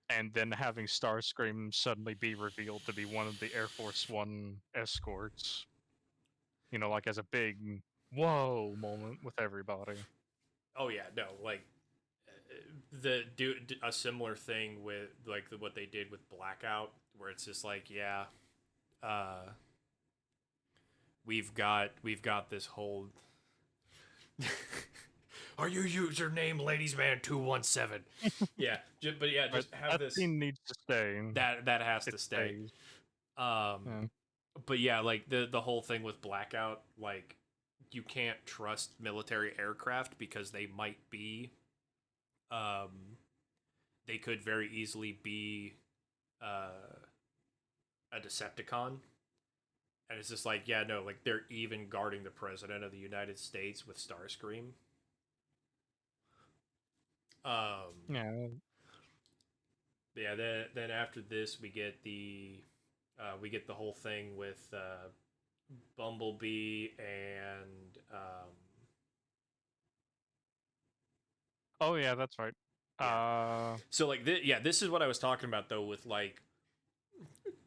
and then having Starscream suddenly be revealed to be one of the Air Force One escorts. You know, like as a big whoa moment with everybody. oh yeah, no, like the do a similar thing with like what they did with Blackout, where it's just like, yeah, uh, we've got this whole. Are you username ladiesman217? Yeah, but yeah, But just have that this. scene needs to stay. That has It to stay. stays. Um, Yeah. but yeah, like the whole thing with Blackout, like you can't trust military aircraft because they might be, um, they could very easily be uh, a Decepticon. And it's just like, yeah, no, like they're even guarding the president of the United States with Starscream. Um, Yeah. yeah. Then after this, we get the whole thing with Bumblebee and Oh yeah, that's right. yeah. So like yeah, this is what I was talking about though with like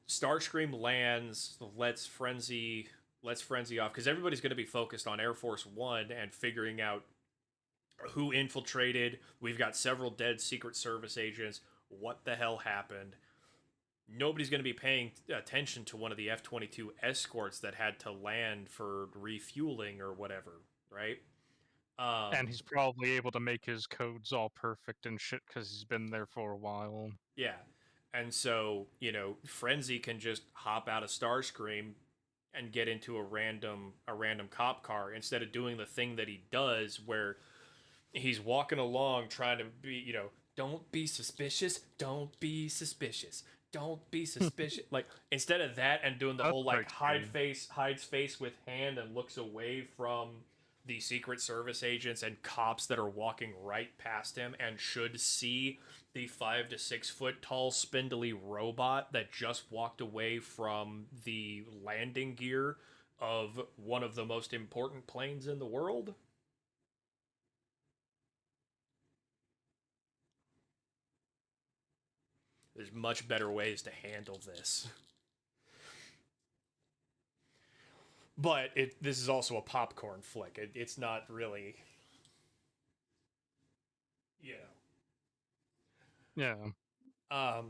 Starscream lands, lets Frenzy off because everybody's going to be focused on Air Force One and figuring out who infiltrated. We've got several dead Secret Service agents. What the hell happened? Nobody's going to be paying attention to one of the F-22 escorts that had to land for refueling or whatever, right? And he's probably able to make his codes all perfect and shit because he's been there for a while. Yeah. And so, you know, Frenzy can just hop out of Starscream and get into a random cop car instead of doing the thing that he does where he's walking along trying to be, you know, don't be suspicious, don't be suspicious, don't be suspicious. Like instead of that and doing the That's whole very like true. hides face with hand and looks away from the Secret Service agents and cops that are walking right past him and should see the 5 to 6 foot tall spindly robot that just walked away from the landing gear of one of the most important planes in the world. There's much better ways to handle this. But this is also a popcorn flick. It's not really, you Yeah. know.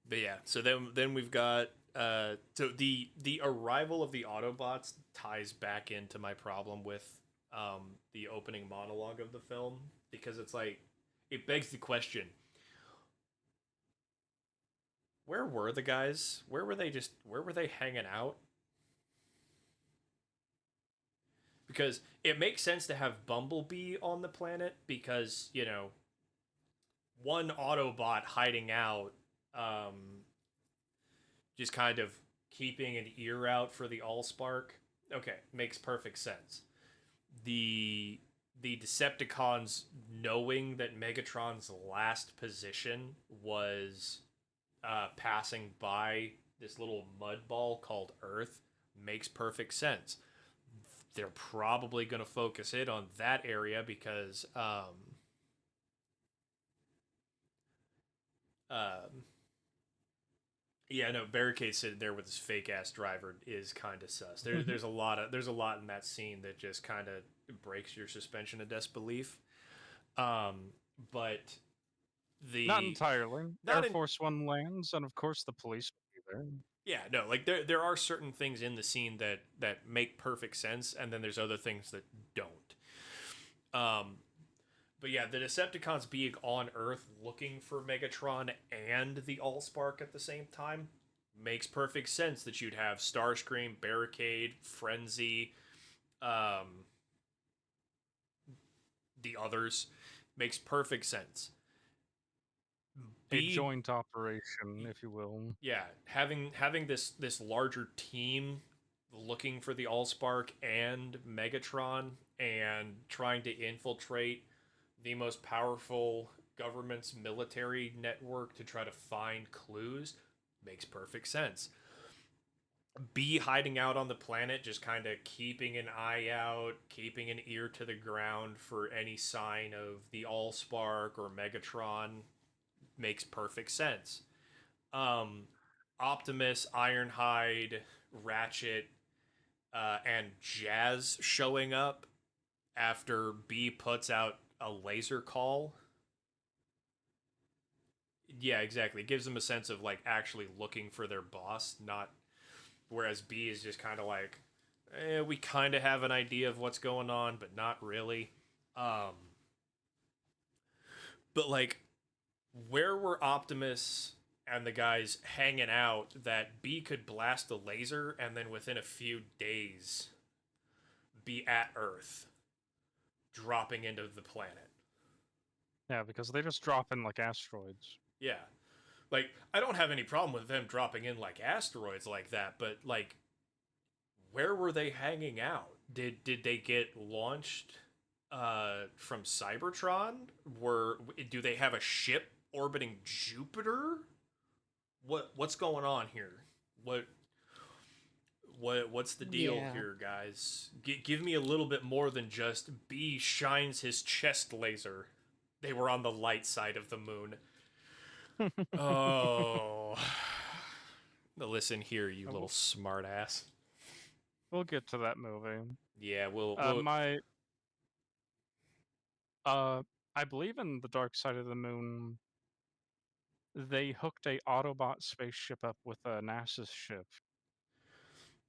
But yeah, so then we've got so the arrival of the Autobots ties back into my problem with the opening monologue of the film because it's like it begs the question: where were the guys? Where were they hanging out? because it makes sense to have Bumblebee on the planet because, one Autobot hiding out, um, just kind of keeping an ear out for the Allspark. Okay, makes perfect sense. The Decepticons knowing that Megatron's last position was passing by this little mud ball called Earth makes perfect sense. They're probably going to focus it on that area because um, yeah, no, Barricade sitting there with his fake ass driver is kind of sus. There's a lot in that scene that just kind of breaks your suspension of disbelief. Um, but Not the entirely. Air not in Force One lands, and of course the police will be there. yeah, no, like there are certain things in the scene that make perfect sense, and then there's other things that don't. Um, but yeah, the Decepticons being on Earth looking for Megatron and the Allspark at the same time makes perfect sense that you'd have Starscream, Barricade, Frenzy, um, the others. Makes perfect sense. A joint operation, if you will. Yeah, having this larger team looking for the Allspark and Megatron and trying to infiltrate the most powerful government's military network to try to find clues makes perfect sense. B hiding out on the planet, just kind of keeping an eye out, keeping an ear to the ground for any sign of the Allspark or Megatron makes perfect sense. Um, Optimus, Ironhide, Ratchet, and Jazz showing up after B puts out a laser call. Yeah, exactly. It gives them a sense of like actually looking for their boss, not whereas B is just kind of like, we kind of have an idea of what's going on, but not really. Um, but like, where were Optimus and the guys hanging out that B could blast a laser and then within a few days be at Earth, dropping into the planet? Yeah, because they just drop in like asteroids. Yeah. Like, I don't have any problem with them dropping in like asteroids like that, but like, where were they hanging out? Did they get launched from Cybertron? Do they have a ship orbiting Jupiter? What's going on here? What what's the deal Yeah. here, guys? Give me a little bit more than just B shines his chest laser. They were on the light side of the moon. Oh. Listen here, you little smartass. We'll get to that movie. Yeah, we'll I believe in The Dark Side of the Moon, they hooked a Autobot spaceship up with a NASA's ship.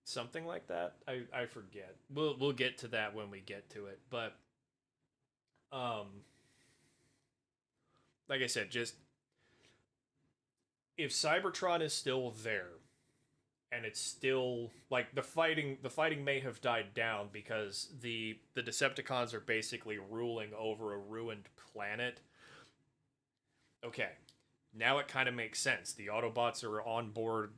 something like that. I forget. We'll get to that when we get to it. But um like I said, just if Cybertron is still there and it's still like the fighting may have died down because the Decepticons are basically ruling over a ruined planet. Okay. Now it kind of makes sense. The Autobots are on board,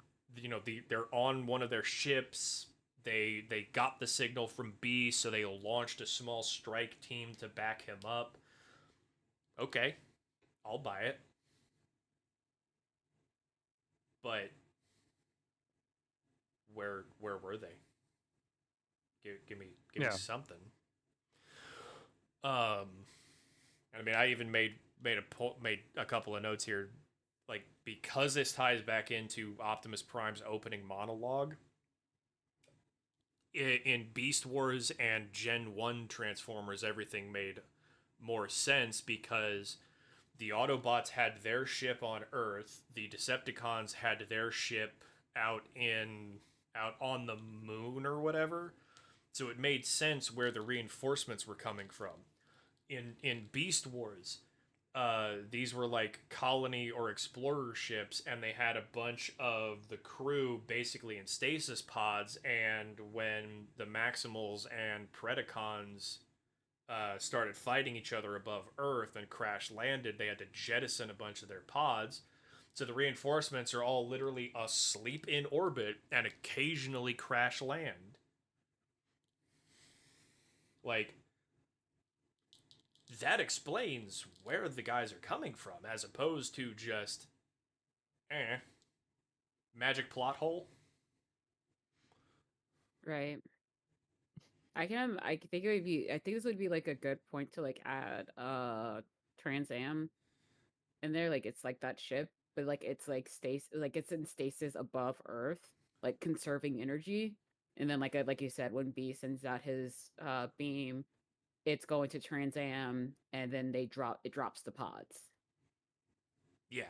they're on one of their ships. They got the signal from B, so they launched a small strike team to back him up. Okay, I'll buy it. But where were they? Give me Yeah. something. Um, I mean, I even made a couple of notes here, like because this ties back into Optimus Prime's opening monologue. In Beast Wars and Gen 1 Transformers, everything made more sense because the Autobots had their ship on Earth, the Decepticons had their ship out on the moon or whatever. So it made sense where the reinforcements were coming from. In Beast Wars, these were like colony or explorer ships, and they had a bunch of the crew basically in stasis pods. And when the Maximals and Predacons started fighting each other above Earth and crash landed, they had to jettison a bunch of their pods. So the reinforcements are all literally asleep in orbit and occasionally crash land. Like, that explains where the guys are coming from, as opposed to just, magic plot hole. Right. I think it would be I think this would be like a good point to like add Trans Am in there. Like it's like that ship, but like it's like it's in stasis above Earth, like conserving energy. And then like you said, when B sends out his beam, it's going to Trans Am, and then it drops the pods. Yeah.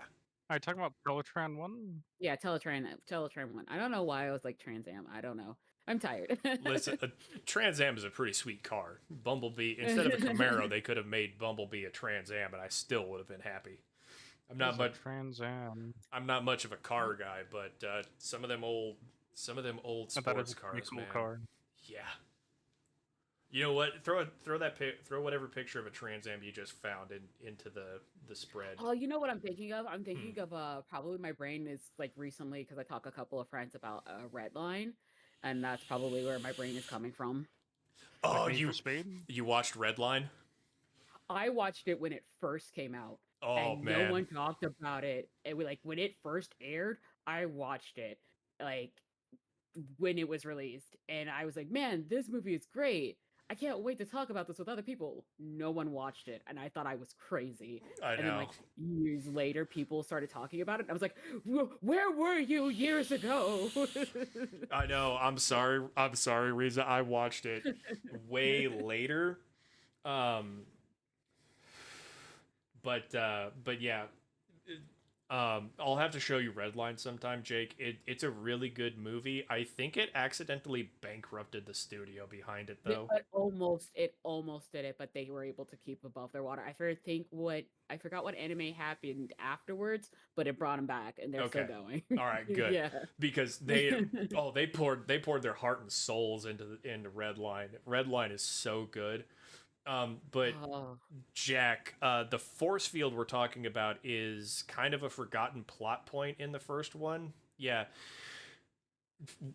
Are you talking about Teletran 1? Yeah, Teletran 1. I don't know why I was like Trans Am. I don't know. I'm tired. Listen, a Trans Am is a pretty sweet car. Bumblebee, instead of a Camaro, they could have made Bumblebee a Trans Am, and I still would have been happy. I'm not much. Trans Am. I'm not much of a car guy, but some of them old That is sports a pretty cars, cool man. car. Yeah. You know what? Throw whatever picture of a Trans Am you just found into the spread. Oh, you know what I'm thinking of? I'm thinking of probably my brain is like recently because I talked to a couple of friends about Red Line, and that's probably where my brain is coming from. Oh, Like Need for Speed? you watched Redline? I watched it when it first came out, Oh and no man. one talked about it. And like when it first aired, I watched it like when it was released, and I was like, "Man, this movie is great. I can't wait to talk about this with other people." No one watched it, and I thought I was crazy. I And then, know. like years later, people started talking about it, and I was like, "Where were you years ago?" I know. I'm sorry. I'm sorry, Riza. I watched it way later. Um, but yeah. I'll have to show you Redline sometime, Jake. It's a really good movie. I think it accidentally bankrupted the studio behind it, though. It almost did it, but they were able to keep above their water. I forgot what anime happened afterwards, but it brought them back, and they're still Okay. going. All right, good. Yeah. Because they poured their heart and souls into Redline. Redline is so good. But Oh. Jack, the force field we're talking about is kind of a forgotten plot point in the first one. Yeah,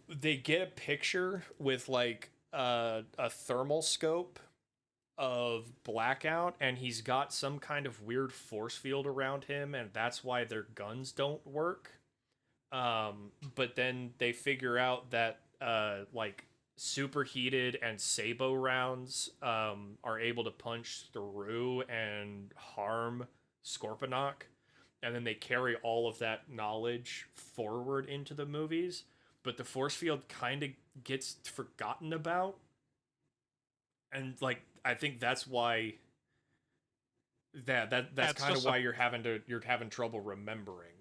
they get a picture with like a thermal scope of Blackout, and he's got some kind of weird force field around him, and that's why their guns don't work. But then they figure out that like superheated and Sabo rounds are able to punch through and harm Scorponok, and then they carry all of that knowledge forward into the movies. But the force field kind of gets forgotten about, and like I think that's why that's It's kind of just why you're having trouble remembering.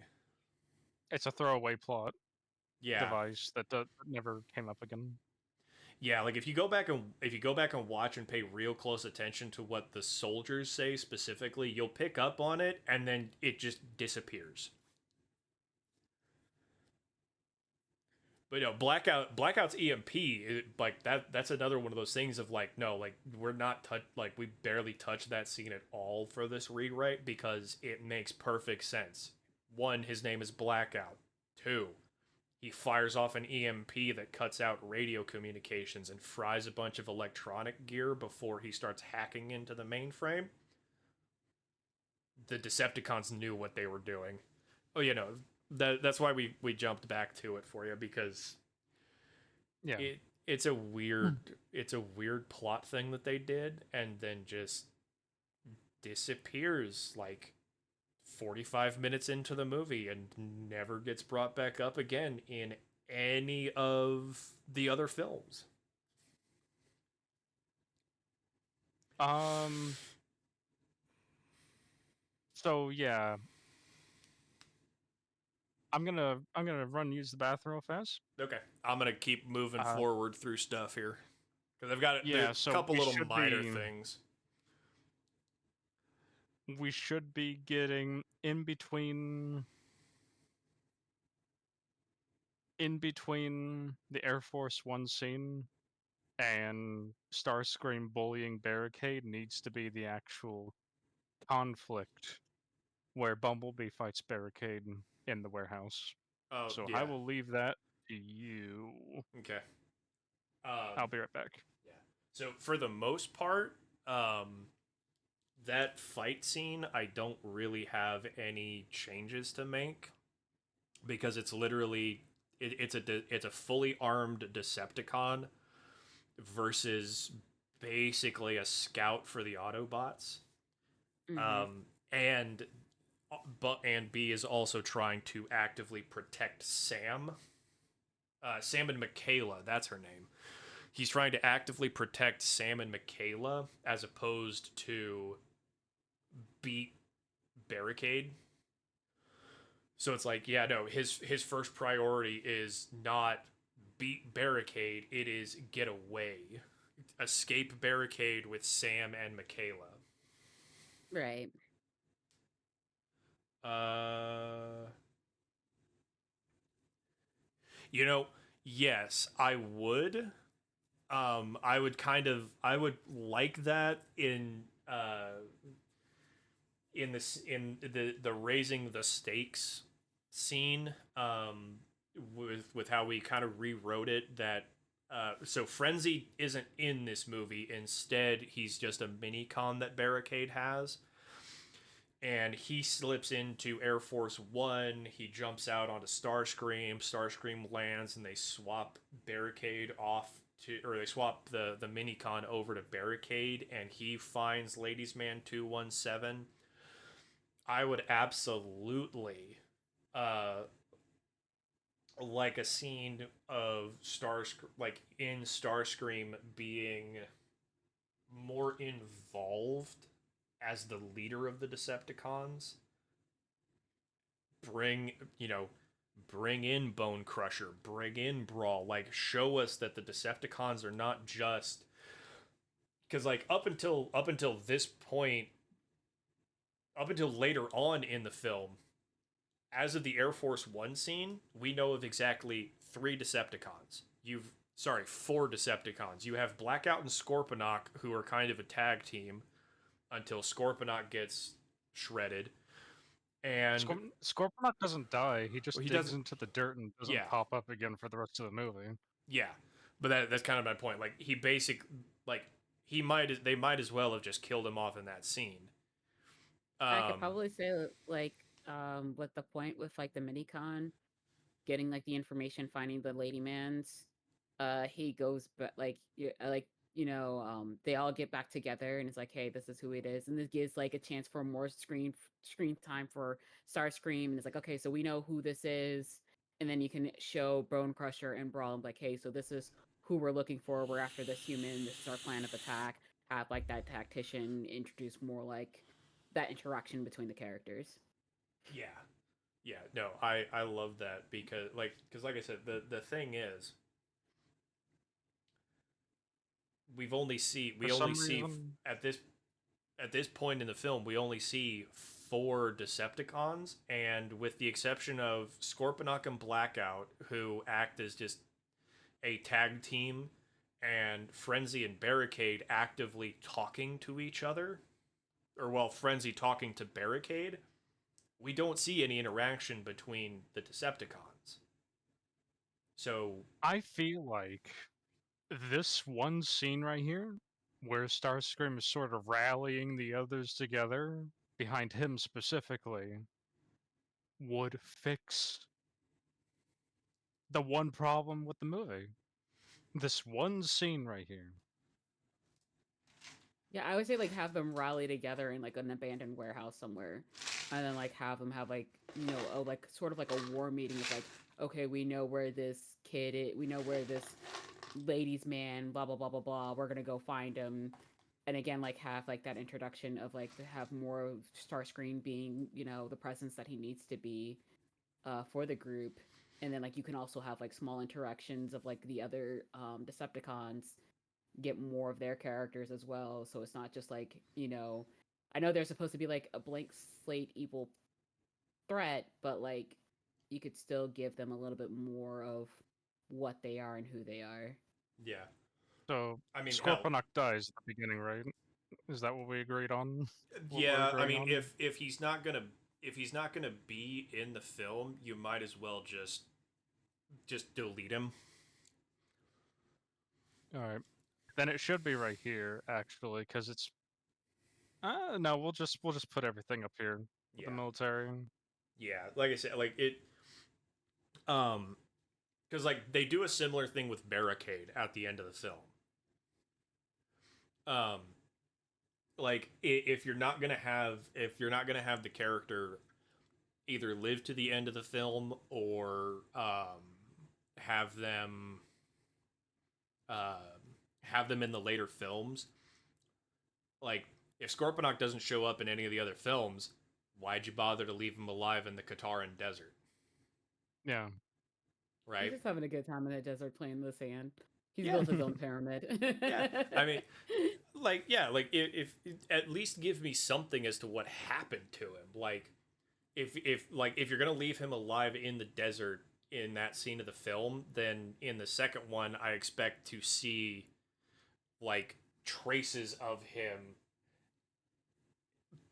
it's a throwaway plot Yeah. device that never came up again. Yeah, like if you go back and watch and pay real close attention to what the soldiers say specifically, you'll pick up on it, and then it just disappears. But Blackout's EMP, like that's another one of those things of like, no, like we're not we barely touched that scene at all for this rewrite because it makes perfect sense. One, his name is Blackout. Two, he fires off an EMP that cuts out radio communications and fries a bunch of electronic gear before he starts hacking into the mainframe. The Decepticons knew what they were doing. Oh, that's why we jumped back to it for you, because Yeah. it's a weird plot thing that they did, and then just disappears like 45 minutes into the movie and never gets brought back up again in any of the other films. So yeah, I'm gonna use the bathroom real fast. Okay, I'm gonna keep moving forward through stuff here because I've got Yeah, a so couple we little should minor be- things. we should be getting in between the Air Force One scene and Starscream bullying Barricade needs to be the actual conflict where Bumblebee fights Barricade in the warehouse. Oh So I yeah. will leave that to you. Okay. I'll be right back. Yeah. So for the most part, that fight scene, I don't really have any changes to make because it's literally it's a fully armed Decepticon versus basically a scout for the Autobots. Mm-hmm. And and B is also trying to actively protect Sam. Sam and Michaela, that's her name. He's trying to actively protect Sam and Michaela as opposed to beat Barricade. So it's like, yeah, no, his first priority is not beat Barricade, it is get away. Escape Barricade with Sam and Michaela. Right. Uh you know, yes, I would. I would like that in the raising the stakes scene, with how we kind of rewrote it, that so Frenzy isn't in this movie. Instead, he's just a mini con that Barricade has, and he slips into Air Force One. He jumps out onto Starscream. Starscream lands, and they swap Barricade off to, or they swap the minicon over to Barricade, and he finds Ladies Man 217. I would absolutely uh like a scene of like in Starscream being more involved as the leader of the Decepticons. Bring, you know, bring in Bone Crusher, bring in Brawl, like show us that the Decepticons are not just, because like up until this point, up until later on in the film, as of the Air Force One scene, we know of exactly three Decepticons. Four Decepticons. You have Blackout and Scorponok, who are kind of a tag team until Scorponok gets shredded. And Scorponok doesn't die. He just he digs doesn't. into the dirt and doesn't Yeah, pop up again for the rest of the movie. yeah. But that's kind of my point. Like like they might as well have just killed him off in that scene. I could Um, probably say like with the point with like the minicon getting like the information, finding the lady man's, he goes but like they all get back together and it's like, hey, this is who it is, and this gives like a chance for more screen time for Starscream, and it's like, okay, so we know who this is, and then you can show Bone Crusher and Brawl and like, hey, so this is who we're looking for, we're after this human, this is our plan of attack, have like that tactician introduce more like that interaction between the characters. yeah, yeah. No, I love that because like I said, the thing is For we only some see reason, at this point in the film, we only see four Decepticons, and with the exception of Scorponok and Blackout, who act as just a tag team, and Frenzy and Barricade actively talking to each other, or well, Frenzy talking to Barricade, we don't see any interaction between the Decepticons. So, I feel like this one scene right here, where Starscream is sort of rallying the others together behind him specifically, would fix the one problem with the movie. This one scene right here. Yeah, I would say like have them rally together in like an abandoned warehouse somewhere, and then like have them have like like sort of like a war meeting of like, okay, we know where this kid is, we know where this ladies man, blah blah blah blah blah. We're gonna go find him, and again like have like that introduction of like to have more of Starscream being the presence that he needs to be for the group, and then like you can also have like small interactions of like the other Decepticons, get more of their characters as well. So it's not just like, I know they're supposed to be like a blank slate evil threat, but like you could still give them a little bit more of what they are and who they are. Yeah. So I mean, hell, Scorponok dies at the beginning, right? Is that what we agreed on? What we're yeah. I agreeing mean, on? if he's not gonna be in the film, you might as well just delete him. All right, then it should be right here actually, because it's. No, we'll just put everything up here with the Yeah, military. yeah. Like I said, like it, because like they do a similar thing with Barricade at the end of the film. Um, like if you're not gonna have the character either live to the end of the film or have them uh, have them in the later films. Like if Scorponok doesn't show up in any of the other films, why'd you bother to leave him alive in the Kataran desert? Yeah. He's Right? just having a good time in the desert playing in the sand. He's Yeah, built his own pyramid. yeah. I mean, like yeah, like if at least give me something as to what happened to him. Like if you're gonna leave him alive in the desert in that scene of the film, then in the second one I expect to see like traces of him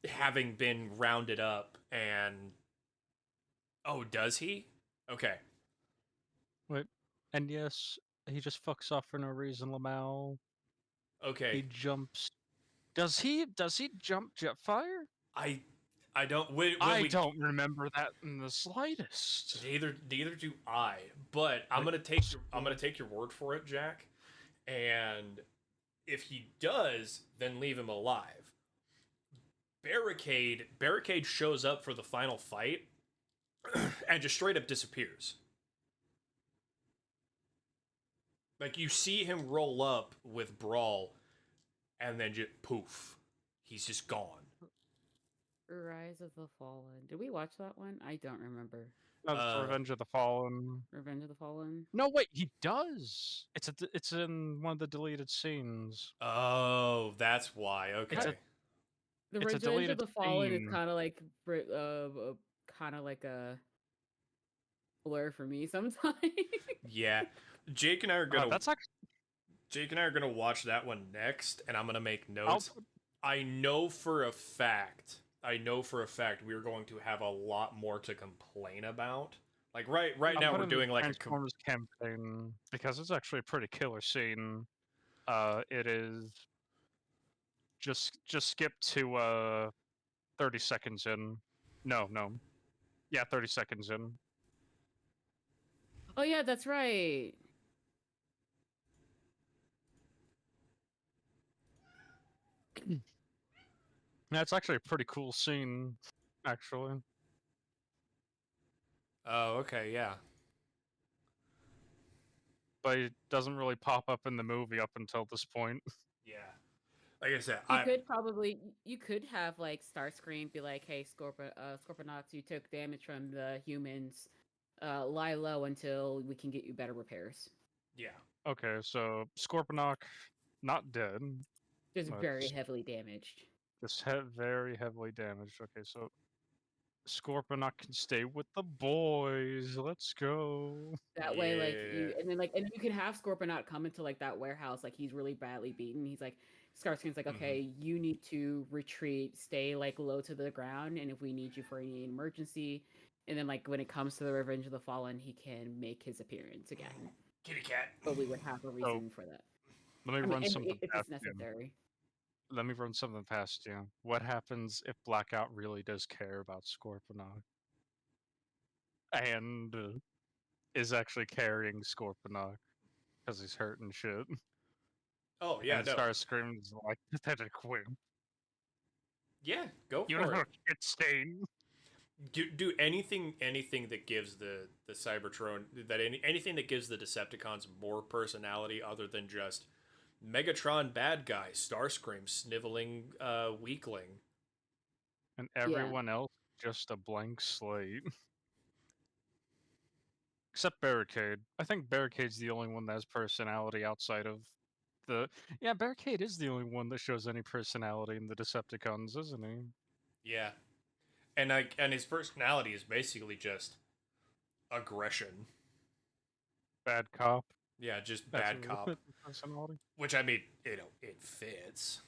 having been rounded up and oh, does he? Okay. Wait, and yes, he just fucks off for no reason. Lamau. He Okay. jumps. Does he jump Jetfire? I I don't when I we don't remember that in the slightest. neither do I, but Like, I'm going to take your word for it, Jack. And if he does, then leave him alive. Barricade shows up for the final fight and just straight up disappears. Like you see him roll up with Brawl and then just poof. He's just gone. Rise of the Fallen. Did we watch that one? I don't remember. no, that's Uh Revenge of the Fallen. Revenge of the Fallen. No, wait, he does. It's in one of the deleted scenes. oh, that's why. It's Okay. a The it's a Revenge of deleted the Fallen is scene. kind of like a blur for me sometimes. Yeah. Jake and I are going to That's actually. Jake and I are going to watch that one next and I'm going to make I'll notes. I know for a fact we're going to have a lot more to complain about. Like right I'll now put we're in the doing like Transformers campaign because it's actually a pretty killer scene. It is just skip to 30 seconds in. No. Yeah, 30 seconds in. Oh yeah, that's right. Yeah, it's actually a pretty cool scene, actually. oh, okay, yeah. But it doesn't really pop up in the movie up until this point. Yeah. Like I said, You could have like Starscream be like, "Hey, Scorponauts, you took damage from the humans. Lie low until we can get you better repairs." yeah. Okay, so Scorponok, not dead, Just but very heavily damaged. just very heavily damaged. Okay, so Scorponok can stay with the boys. Let's go. That way, Yeah. and then you can have Scorponaut come into like that warehouse, like he's really badly beaten. He's like, Starscream's like, Mhm. okay, you need to retreat, stay like low to the ground, and if we need you for any emergency, and then like when it comes to the Revenge of the Fallen, he can make his appearance again. Kitty cat. But we would have a So reason for that. let me I mean, run something if past it's you. necessary. Let me run something past you. What happens if Blackout really does care about Scorponok and is actually carrying Scorponok because he's hurt and shit? Oh, yeah, And no. Starscream's like, pathetic win. Yeah, go You for know, it. it's stain. Do anything that gives the Cybertron anything that gives the Decepticons more personality other than just Megatron bad guy, Starscream sniveling weakling. And Yeah. everyone else just a blank slate. Except Barricade. I think Barricade's the only one that has personality outside of the yeah, Barricade is the only one that shows any personality in the Decepticons, isn't he? Yeah, and his personality is basically just aggression. Bad cop. Yeah, just That's bad cop. his personality. Which I mean, it fits.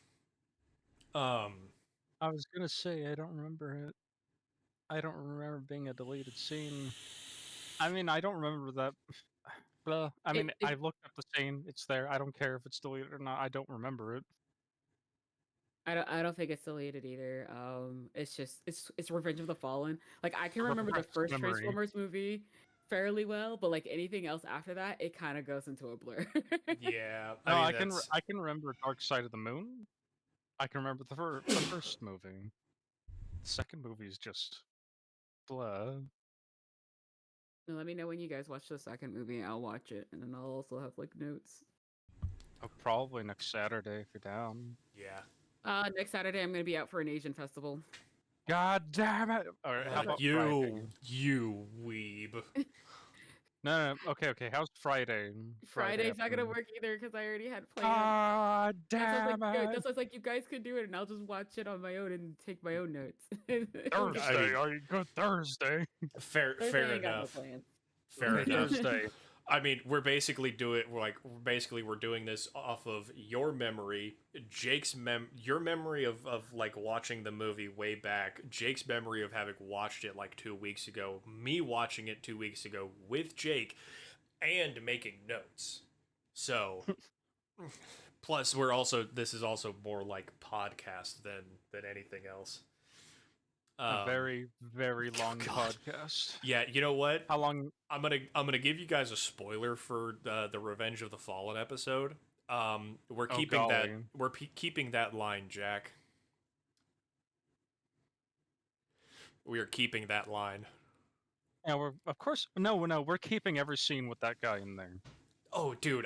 Um, I was gonna say I don't remember it. I don't remember being a deleted scene. I mean, I don't remember that. I mean, I looked up the scene. It's there. I don't care if it's deleted or not. I don't remember it. I don't think it's deleted either. It's just it's Revenge of the Fallen. Like I can remember the Repressed first memory. Transformers movie fairly well, but like anything else after that, it kind of goes into a blur. yeah, No, I I mean can that's I can remember Dark Side of the Moon. I can remember the first movie. The second movie is just blah. Let me know when you guys watch the second movie. I'll watch it, and then I'll also have like notes. Oh, probably next Saturday if you're down. yeah. Next Saturday I'm gonna be out for an Asian festival. God damn it! All right, how about Friday? You weeb. No. Okay. How's Friday? Friday's not gonna afternoon. work either because I already had plans. God That's why damn it! that's why it's like you guys could do it, and I'll just watch it on my own and take my own notes. Thursday. I mean- Are you good Thursday? Fair Thursday ain't got no enough. plans. Fair Okay, enough. Thursday. I mean, we're doing this off of your memory, your memory of like watching the movie way back, Jake's memory of having watched it like 2 weeks ago, me watching it 2 weeks ago with Jake, and making notes. So, plus this is also more like podcast than anything else. A very, very long God. podcast. Yeah, you know what? How long? I'm gonna give you guys a spoiler for the Revenge of the Fallen episode. We're Oh, keeping that golly. keeping that line, Jack. We are keeping that line. Yeah, we're of course no. We're keeping every scene with that guy in there. Oh, dude,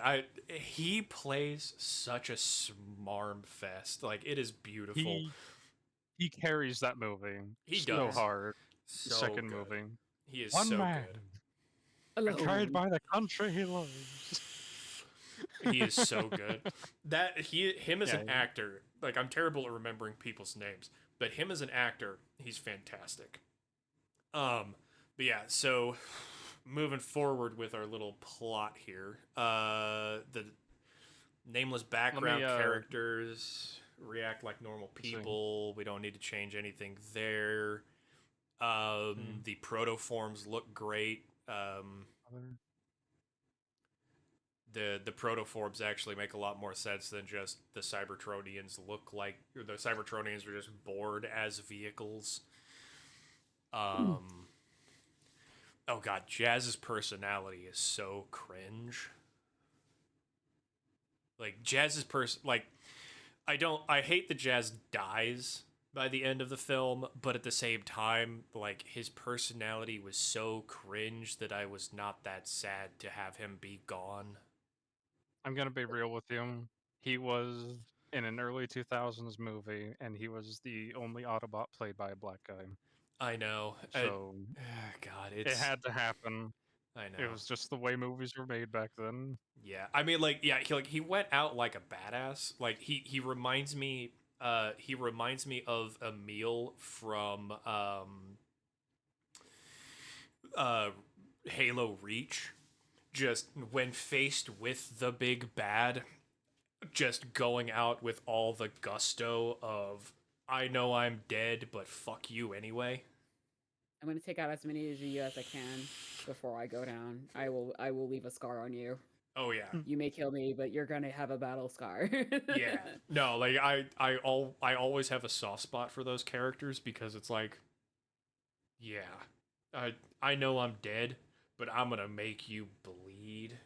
he plays such a smarm fest. Like it is beautiful. He carries that movie. He so does. hard. So The second good. movie. He is One so man good. betrayed by the country he loves. He is so good. Him as an Yeah. actor, like I'm terrible at remembering people's names, but him as an actor, he's fantastic. But yeah, so moving forward with our little plot here, the nameless background characters react like normal people. We don't need to change anything there. The protoforms look great. The protoforms actually make a lot more sense than just the Cybertronians look like. Or the Cybertronians are just bored as vehicles. Oh god, Jazz's personality is so cringe. Like Jazz's I hate that Jazz dies by the end of the film, but at the same time, like his personality was so cringe that I was not that sad to have him be gone. I'm gonna be real with you. He was in an early 2000s movie, and he was the only Autobot played by a black guy. I know. So God, it had to happen. I know. It was just the way movies were made back then. Yeah, I mean, like, yeah, he went out like a badass. Like he reminds me. He reminds me of Emil from Halo Reach. Just when faced with the big bad, just going out with all the gusto of I know I'm dead, but fuck you anyway. I'm gonna take out as many of you as I can before I go down. I will leave a scar on you. Oh yeah. You may kill me, but you're gonna have a battle scar. Yeah. No, like I always have a soft spot for those characters because it's like, yeah, I know I'm dead, but I'm gonna make you bleed.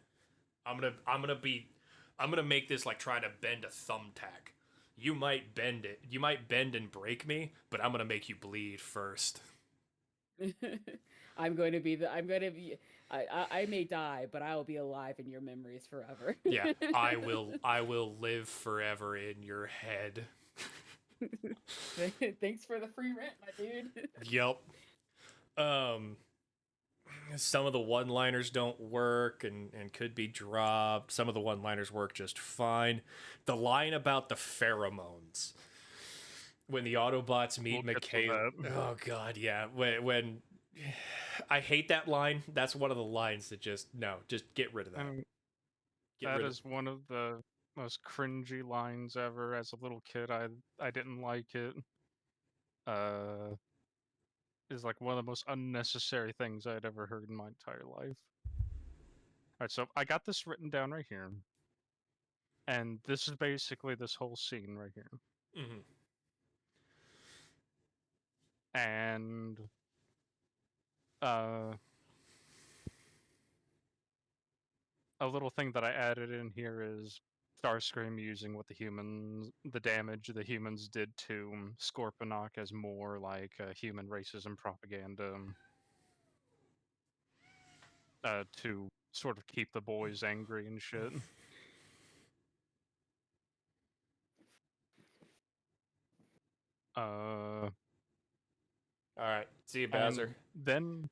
I'm gonna make this like trying to bend a thumbtack. You might bend it. You might bend and break me, but I'm gonna make you bleed first. I'm going to be I may die, but I will be alive in your memories forever. Yeah, I will live forever in your head. Thanks for the free rent, my dude. Yep. some of the one-liners don't work and could be dropped. Some of the one-liners work just fine. The line about the pheromones when the Autobots meet We'll get to Michaela. that. Oh god, yeah. When I hate that line. That's one of the lines that just get rid of that. And Get that rid of is one of the most cringy lines ever. As a little kid, I didn't like it. Is like one of the most unnecessary things I'd ever heard in my entire life. Alright, so I got this written down right here. And this is basically this whole scene right here. Mhm. And a little thing that I added in here is Starscream using the damage the humans did to Scorponok as more like human racism propaganda to sort of keep the boys angry and shit. All right. See you, And Bowser. then,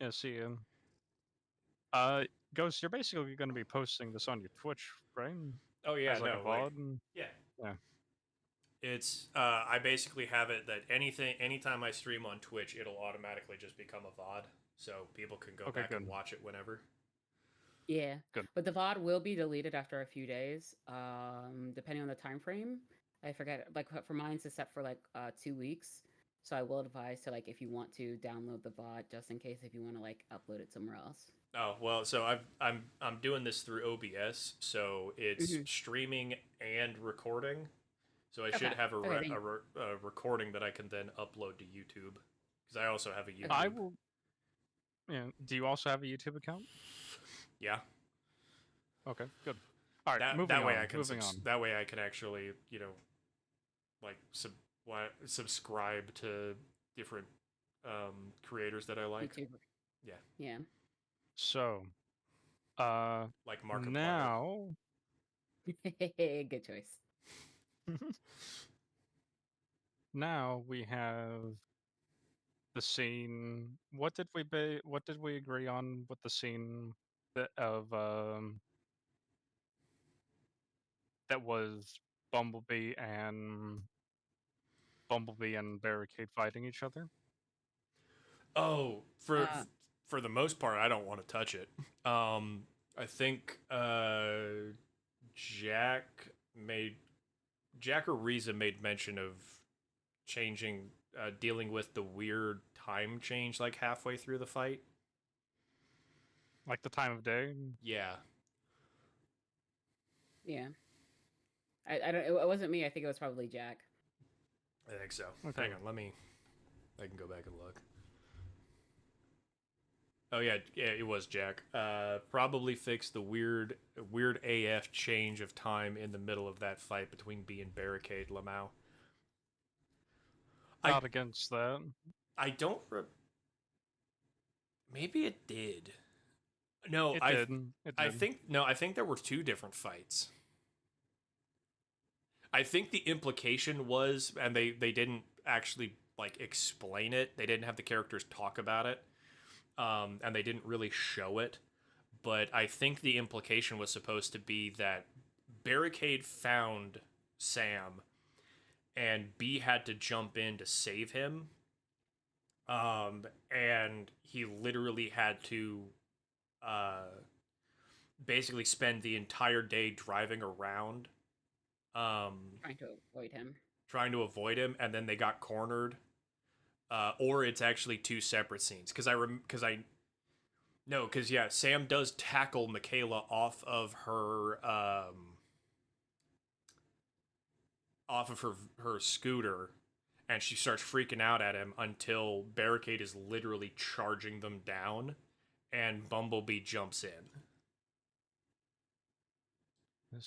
yeah, see you. Uh, Ghost, you're basically going to be posting this on your Twitch, right? Oh yeah, As like a no, like VOD? yeah. Yeah. It's I basically have it that anytime I stream on Twitch, it'll automatically just become a VOD, so people can go Okay, back and good. watch it whenever. Yeah, Good. but the VOD will be deleted after a few days, depending on the time frame. I forget, like for mine, it's set for like 2 weeks. So I will advise to like if you want to download the VOD just in case if you want to like upload it somewhere else. Oh well, so I'm doing this through OBS, so it's streaming and recording. So I should Okay. have Okay, a recording that I can then upload to YouTube because I also have a YouTube. I will. Yeah. Do you also have a YouTube account? Yeah. Okay, good. All right, moving that way on. I can Moving on. that way I can actually like subscribe to different creators that I like. YouTuber. Yeah. Yeah. So, Like Markiplier. now, Good choice. now we have the scene. What did we agree on with the scene that was Bumblebee and Barricade fighting each other? Oh, Uh, for the most part, I don't want to touch it. I think Jack made Jack or Riza made mention of changing, dealing with the weird time change like halfway through the fight. Like the time of day? Yeah. yeah. I don't. It wasn't me. I think it was probably Jack. I think so. Okay. Hang on, I can go back and look. Oh yeah, it was Jack. Probably fixed the weird AF change of time in the middle of that fight between B and Barricade Lamau. Not against that. I don't. Maybe it did. No, It did. It did. I think there were two different fights. I think the implication was, and they didn't actually like explain it. They didn't have the characters talk about it, and they didn't really show it. But I think the implication was supposed to be that Barricade found Sam, and B had to jump in to save him. And he literally had to basically spend the entire day driving around, trying to avoid him, and then they got cornered. Or it's actually two separate scenes because yeah, Sam does tackle Michaela off of her her scooter, and she starts freaking out at him until Barricade is literally charging them down, and Bumblebee jumps in. The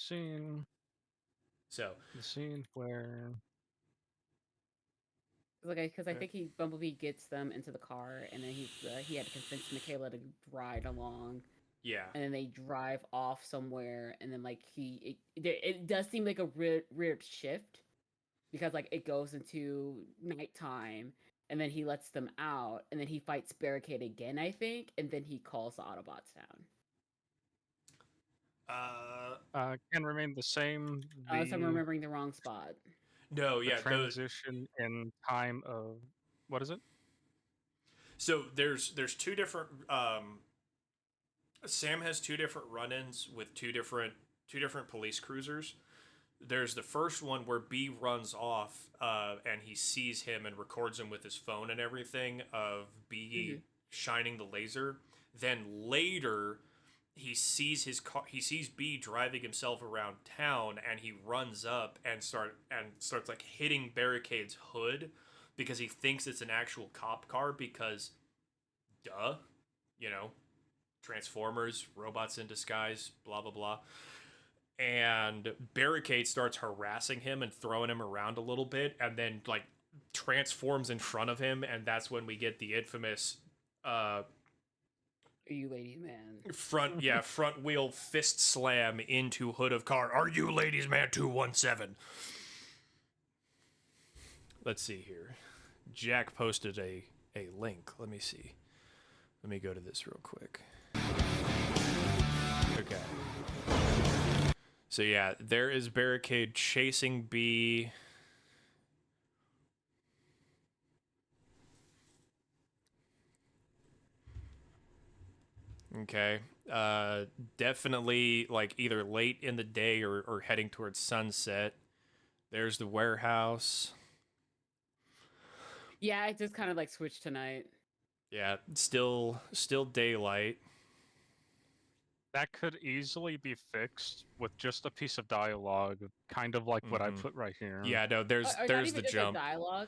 scene where Because I think Bumblebee gets them into the car, and then he had to convince Michaela to ride along. Yeah. And then they drive off somewhere, and then like it does seem like a weird shift, because like it goes into nighttime, and then he lets them out, and then he fights Barricade again, I think, and then he calls the Autobots down. Can remain the same. Unless I'm remembering the wrong spot. No, The yeah, transition in time of what is it? so there's two different. Sam has two different run-ins with two different police cruisers. There's the first one where B runs off, and he sees him and records him with his phone and everything of B shining the laser. Then later, he sees his car. He sees B driving himself around town, and he runs up and starts like hitting Barricade's hood because he thinks it's an actual cop car because, duh, you know, Transformers, robots in disguise, blah blah blah. And Barricade starts harassing him and throwing him around a little bit, and then like transforms in front of him, and that's when we get the infamous Are you ladies man? front wheel fist slam into hood of car. Are you ladies man 217? Let's see here. Jack posted a link. Let me see. Let me go to this real quick. Okay. So yeah, there is Barricade chasing B. Okay. Definitely like either late in the day or heading towards sunset. There's the warehouse. Yeah, I just kind of like switched tonight. Yeah, still daylight. That could easily be fixed with just a piece of dialogue, kind of like what I put right here. Yeah, no, Or there's not the even just jump. a dialogue.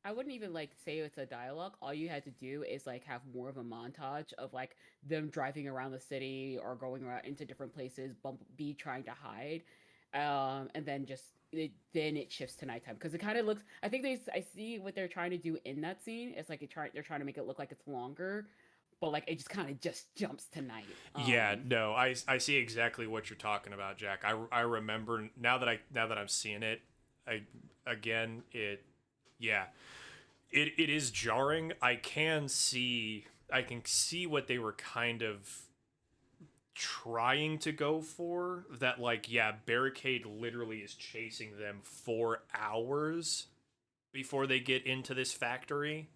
I wouldn't even like say it's a dialogue. All you had to do is like have more of a montage of like them driving around the city or going around into different places, Bumblebee trying to hide, and then then it shifts to nighttime because it kind of looks. I think I see what they're trying to do in that scene. It's like they're trying to make it look like it's longer, but like it just kind of just jumps to night. Yeah, no, I see exactly what you're talking about, Jack. I remember now that I'm seeing it, yeah, it is jarring. I can see what they were kind of trying to go for. That like, yeah, Barricade literally is chasing them for hours before they get into this factory.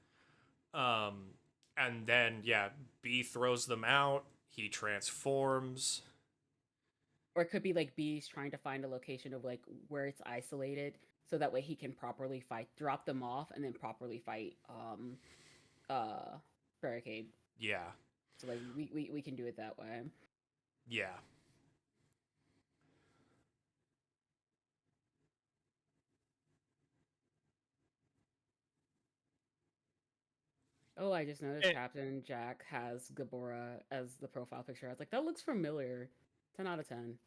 And then yeah, B throws them out. He transforms. Or it could be like B's trying to find a location of like where it's isolated, so that way he can properly fight, drop them off, and then properly fight Barricade. Yeah. So like we can do it that way. Yeah. Oh, I just noticed It- Captain Jack has Gabora as the profile picture. I was like, that looks familiar. 10 out of 10.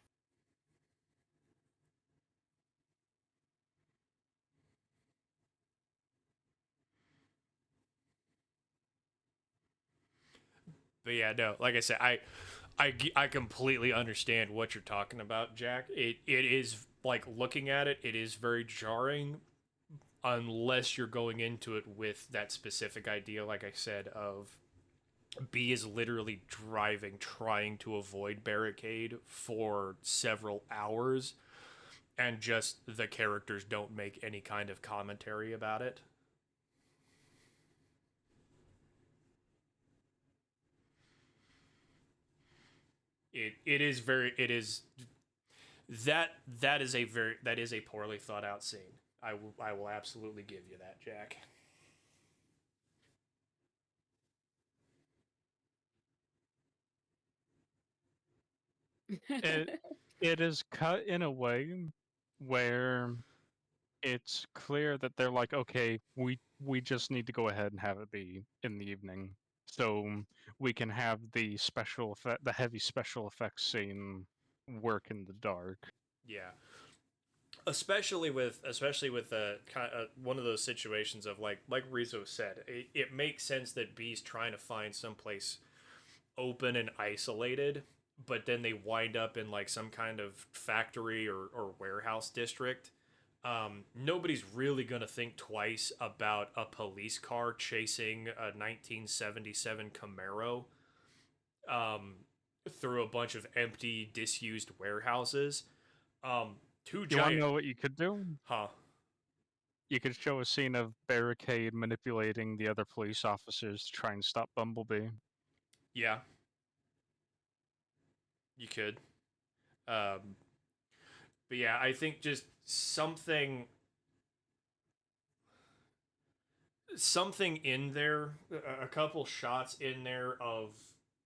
But yeah, no, like I said, I completely understand what you're talking about, Jack. It is like looking at it, it is very jarring unless you're going into it with that specific idea, like I said, of B is literally driving, trying to avoid Barricade for several hours, and just the characters don't make any kind of commentary about it. It is that is a poorly thought out scene. I will absolutely give you that, Jack. it it is cut in a way where it's clear that they're like, okay, we just need to go ahead and have it be in the evening, so we can have the heavy special effects scene work in the dark. Yeah, especially with one of those situations of like Rizzo said, it makes sense that B's trying to find someplace open and isolated, but then they wind up in like some kind of factory or warehouse district. Nobody's really gonna think twice about a police car chasing a 1977 Camaro um, through a bunch of empty, disused warehouses. Two You want to giant, know what you could do? huh? You could show a scene of Barricade manipulating the other police officers to try and stop Bumblebee. Yeah, you could. Um, but yeah, I think just something in there, a couple shots in there of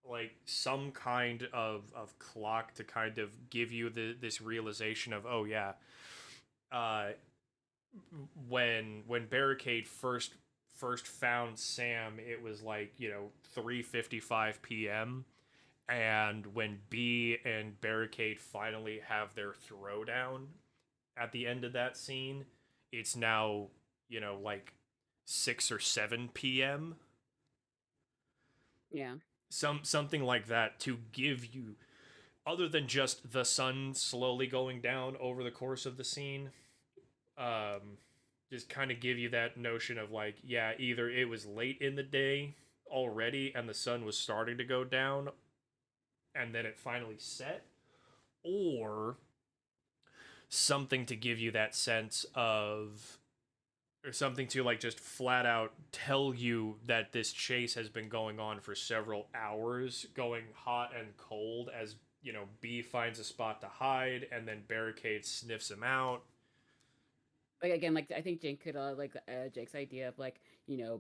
like some kind of clock to kind of give you this realization of, oh yeah, uh when Barricade first found Sam, it was like, 3:55 p.m. And when B and Barricade finally have their throwdown at the end of that scene, it's now, like 6 or 7 p.m. Yeah. Something like that to give you, other than just the sun slowly going down over the course of the scene, um just kind of give you that notion of like, yeah, either it was late in the day already and the sun was starting to go down and then it finally set, or something to give you that sense of, or something to like just flat out tell you that this chase has been going on for several hours, going hot and cold as, B finds a spot to hide and then Barricade sniffs him out. Like again, like I think Jake could like Jake's idea of like,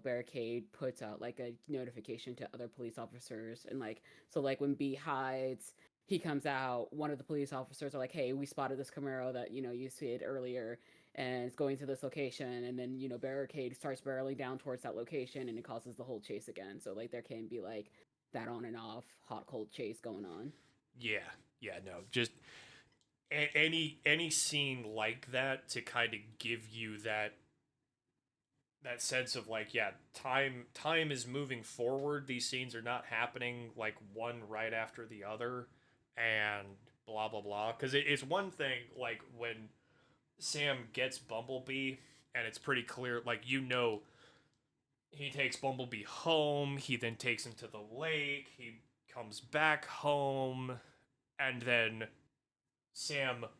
Barricade puts out like a notification to other police officers, and like, so like when B hides, he comes out, one of the police officers are like, hey, we spotted this Camaro that you see it earlier, and it's going to this location, and then Barricade starts barreling down towards that location, and it causes the whole chase again. So like there can be like that on and off hot cold chase going on. Yeah, yeah, no, just any scene like that to kind of give you that sense of like, yeah, time is moving forward. These scenes are not happening like one right after the other, and blah blah blah. Because it's one thing like when Sam gets Bumblebee, and it's pretty clear, like, he takes Bumblebee home. He then takes him to the lake. He comes back home, and then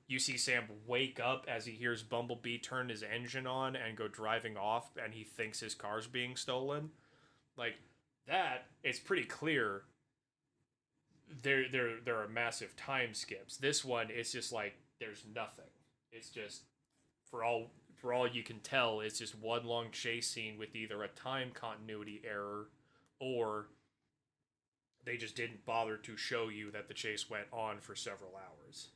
you see Sam wake up as he hears Bumblebee turn his engine on and go driving off, and he thinks his car's being stolen. Like that, it's pretty clear. There are massive time skips. This one, it's just like there's nothing. It's just for all you can tell, it's just one long chase scene with either a time continuity error or they just didn't bother to show you that the chase went on for several hours.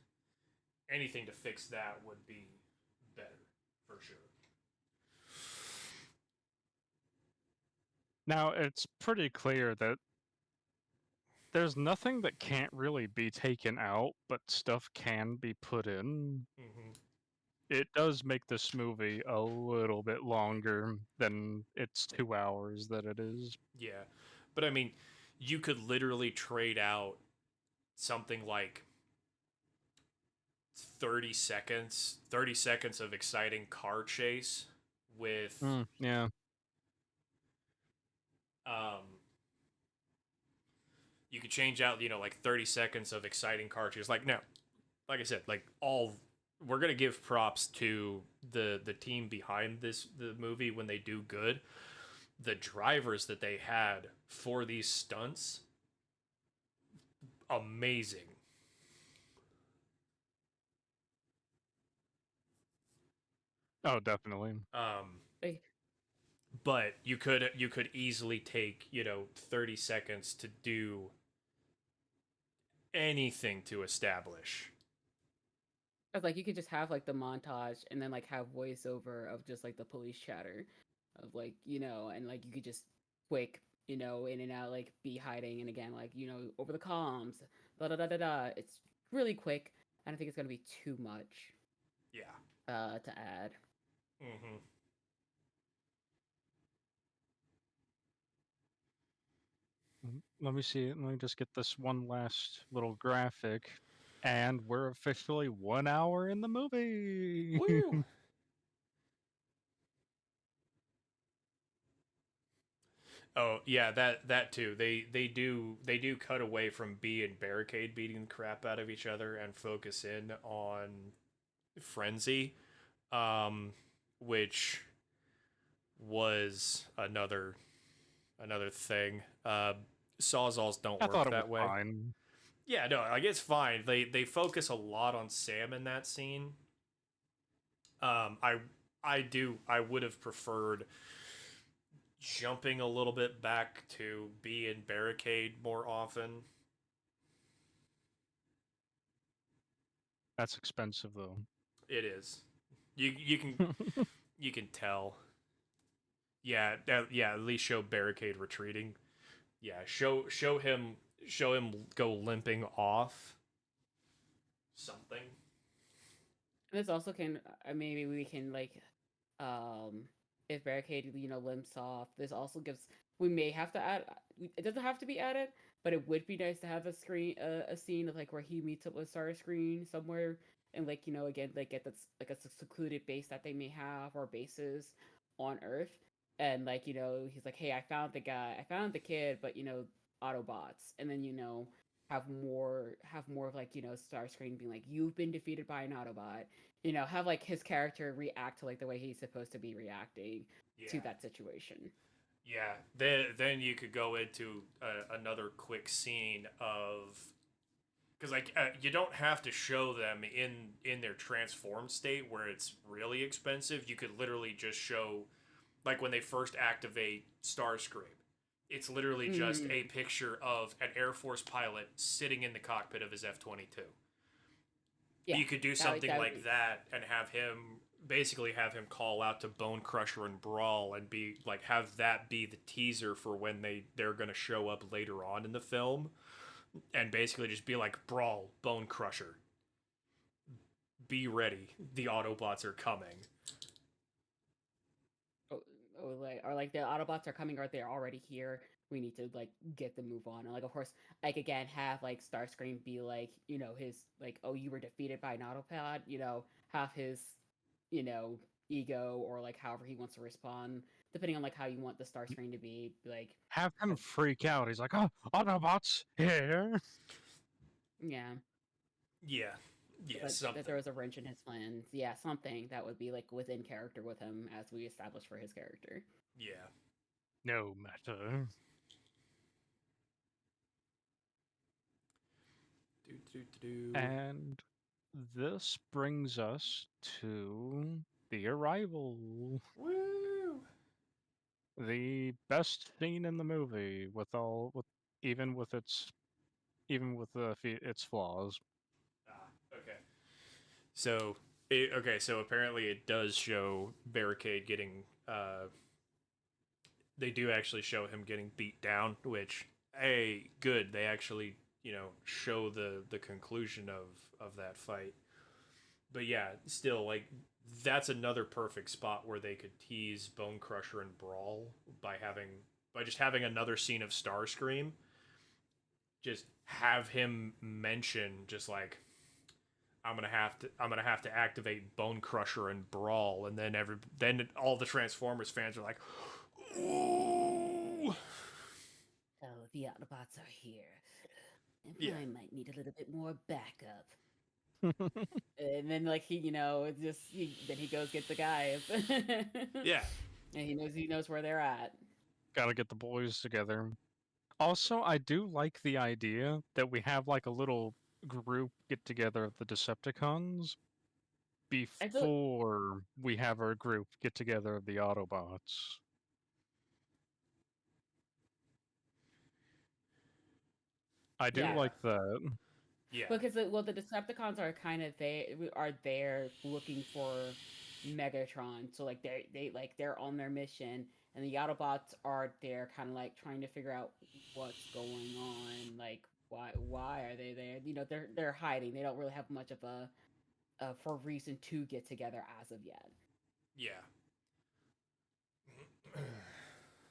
Anything to fix that would be better, for sure. Now, it's pretty clear that there's nothing that can't really be taken out, but stuff can be put in. Mm-hmm. It does make this movie a little bit longer than its 2 hours that it is. Yeah, but I mean, you could literally trade out something like 30 seconds of exciting car chase with Yeah. um you could change out, like 30 seconds of exciting car chase. Like, now, like I said, like, all we're gonna give props to the team behind the movie when they do good. The drivers that they had for these stunts, amazing. Oh, definitely. Like, But you could easily take, 30 seconds to do anything to establish. I was like, you could just have like the montage and then like have voiceover of just like the police chatter of like, and like you could just quick, in and out, like be hiding and again, like, over the comms, da da da da da. It's really quick. I don't think it's gonna be too much Yeah. to add. Mm-hmm. Let me see. Let me just get this one last little graphic. And we're officially 1 hour in the movie. Woo! Oh yeah, that too. They do cut away from B and Barricade beating the crap out of each other and focus in on Frenzy, um, which was another thing. Sawzalls don't I thought work it was that way. fine. Yeah, no, like it's fine. They focus a lot on Sam in that scene. Um, I I would have preferred jumping a little bit back to B and Barricade more often. That's expensive though. It is. You can tell. Yeah, yeah. At least show Barricade retreating. Yeah, show him go limping off something. This also can maybe we can like um if barricade limps off. This also gives we may have to add. It doesn't have to be added, but it would be nice to have a scene of like where he meets up with Starscream somewhere, and like again like at that's like a secluded base that they may have or bases on Earth, and like he's like, hey, I found the guy, I found the kid, but Autobots, and then have more of like Starscream being like, you've been defeated by an Autobot, have like his character react to like the way he's supposed to be reacting to Yeah, that situation. yeah. Then you could go into another quick scene of because like you don't have to show them in their transformed state where it's really expensive. You could literally just show like when they first activate Starscream. It's literally just Mm-hmm. a picture of an Air Force pilot sitting in the cockpit of his F-22. Yeah, You could do something like that and have him basically have him call out to Bone Crusher and Brawl and be like have that be the teaser for when they're going to show up later on in the film and basically just be like Brawl, Bone Crusher, be ready, the Autobots are coming. or like the Autobots are coming or they're already here. We need to like get the move on. And like of course, like again, have like Starscream be like, his like, oh, you were defeated by an Autobot, have his, you know, ego or like however he wants to respond, depending on like how you want the Starscream to be, like Have him or, freak out. He's like, "Oh, Autobots here!" yeah. Yeah. Yeah, That something. there was a wrench in his plans. Yeah, something that would be like within character with him as we established for his character. Yeah. No matter. Do do do. And this brings us to the arrival, Woo! the best scene in the movie, even with its flaws. Okay. So, so apparently it does show Barricade getting. They do actually show him getting beat down, which, hey, good. They actually, show the conclusion of that fight. But yeah, still, like, that's another perfect spot where they could tease Bone Crusher and Brawl by just having another scene of Starscream. Just have him mention just like I'm gonna have to activate Bone Crusher and Brawl, and then all the Transformers fans are like, ooh, Oh, the Autobots are here. And yeah, I might need a little bit more backup. And then like then he goes get the guys. yeah, And he knows where they're at. Gotta get the boys together. Also, I do like the idea that we have like a little group get together of the Decepticons I feel before we have our group get together of the Autobots. I do yeah. yeah, like that. yeah, Because the Decepticons are kind of there looking for Megatron. So like they're on their mission, and the Autobots are there kind of like trying to figure out what's going on. Like why are they there? They're hiding. They don't really have much of a for reason to get together as of yet. yeah,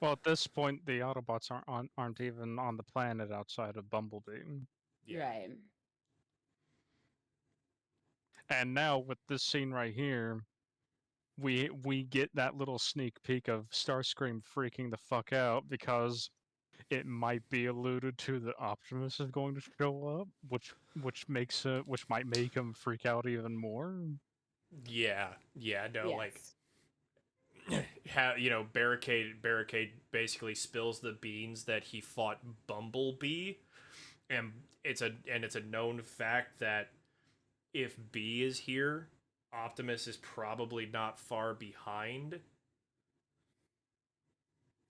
Well, at this point, the Autobots aren't even on the planet outside of Bumblebee. yeah, Right. And now with this scene right here, we get that little sneak peek of Starscream freaking the fuck out because it might be alluded to that Optimus is going to show up, which might make him freak out even more. Yeah, no, like Yes. Barricade basically spills the beans that he fought Bumblebee, and it's a known fact that if B is here, Optimus is probably not far behind.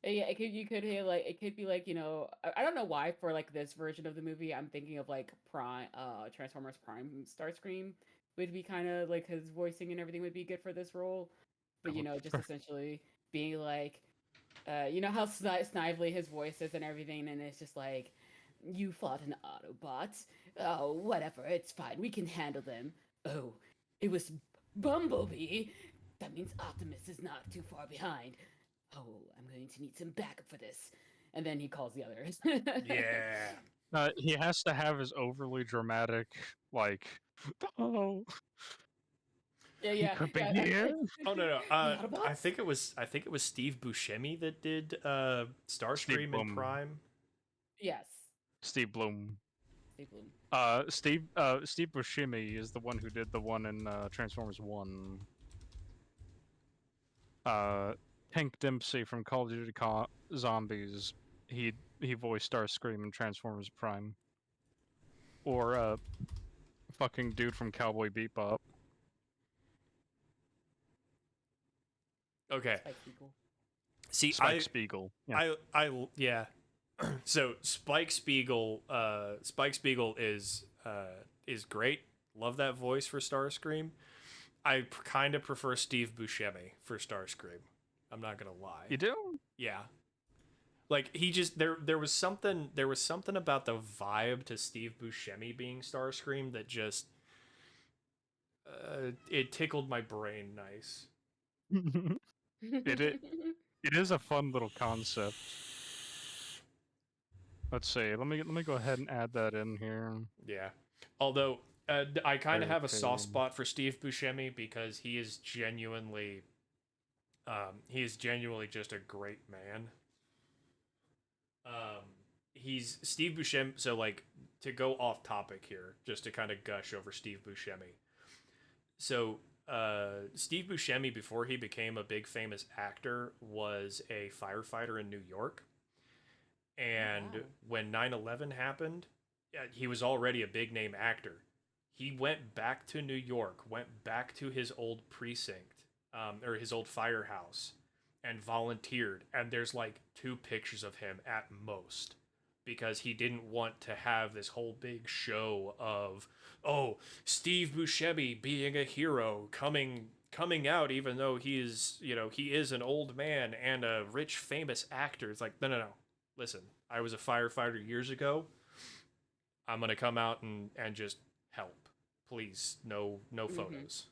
Yeah, you could hear like it could be like I don't know why for like this version of the movie I'm thinking of like Prime Transformers Prime Starscream would be kind of like his voicing and everything would be good for this role, but just essentially being like how snively his voice is and everything, and it's just like you fought an Autobot. Oh, whatever, it's fine. We can handle them. Oh, it was Bumblebee. That means Optimus is not too far behind. Oh, I'm going to need some backup for this. And then he calls the others. Yeah. He has to have his overly dramatic, like, oh, Yeah, he yeah, could be yeah. here. Oh no. The Autobots? I think it was Steve Buscemi that did Steve Starscream in Bloom. Prime. Yes. Steve Bloom. Steve Bloom. Steve Buscemi is the one who did the one in Transformers One. Hank Dempsey from Call of Duty Zombies. He voiced Starscream in Transformers Prime. Or fucking dude from Cowboy Bebop. Okay. Spike Spiegel. See, Spike Spiegel. Yeah. yeah. So Spike Spiegel is great. Love that voice for Starscream. I kind of prefer Steve Buscemi for Starscream. I'm not gonna lie. You do? Yeah. Like he just there was something about the vibe to Steve Buscemi being Starscream that just it tickled my brain nice. It is a fun little concept. Let's see. Let me go ahead and add that in here. Yeah. Although I kind of have a soft Okay. spot for Steve Buscemi because he is genuinely just a great man. He's Steve Buscemi. So like to go off topic here, just to kind of gush over Steve Buscemi. So Steve Buscemi, before he became a big famous actor, was a firefighter in New York. And Wow. when 9/11 happened, he was already a big name actor. He went back to New York, went back to his old precinct, or his old firehouse, and volunteered. And there's like 2 pictures of him at most because he didn't want to have this whole big show of, oh, Steve Buscemi being a hero coming out even though he is an old man and a rich famous actor. It's like, no. Listen, I was a firefighter years ago. I'm gonna come out and just help. Please, no photos.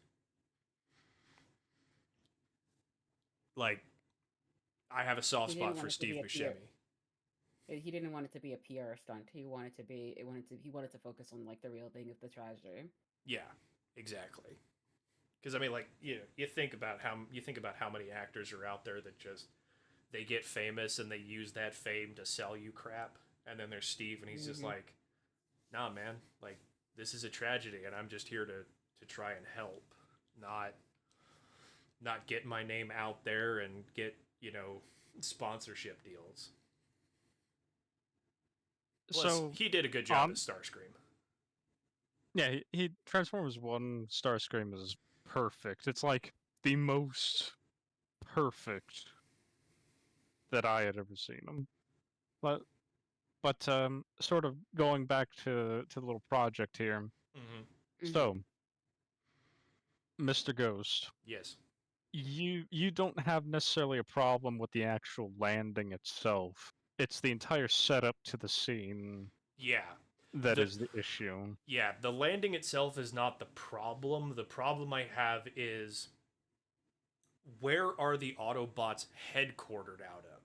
Like, I have a soft He didn't spot for want it to Steve be a Buscemi. He didn't want it to be a PR stunt. He wanted to focus on like the real thing of the tragedy. Yeah, exactly. Because I mean, like, you think about how many actors are out there that just they get famous and they use that fame to sell you crap, and then there's Steve and he's just like, nah, man, like this is a tragedy, and I'm just here to try and help, not get my name out there and get sponsorship deals. Plus, So he did a good job as Starscream. yeah, he Transformers One Starscream is perfect. It's like the most perfect that I had ever seen him. But sort of going back to the little project here. Mm-hmm. So, Mr. Ghost, Yes. you don't have necessarily a problem with the actual landing itself. It's the entire setup to the scene Yeah. that The is the issue. Yeah, the landing itself is not the problem. The problem I have is where are the Autobots headquartered out of?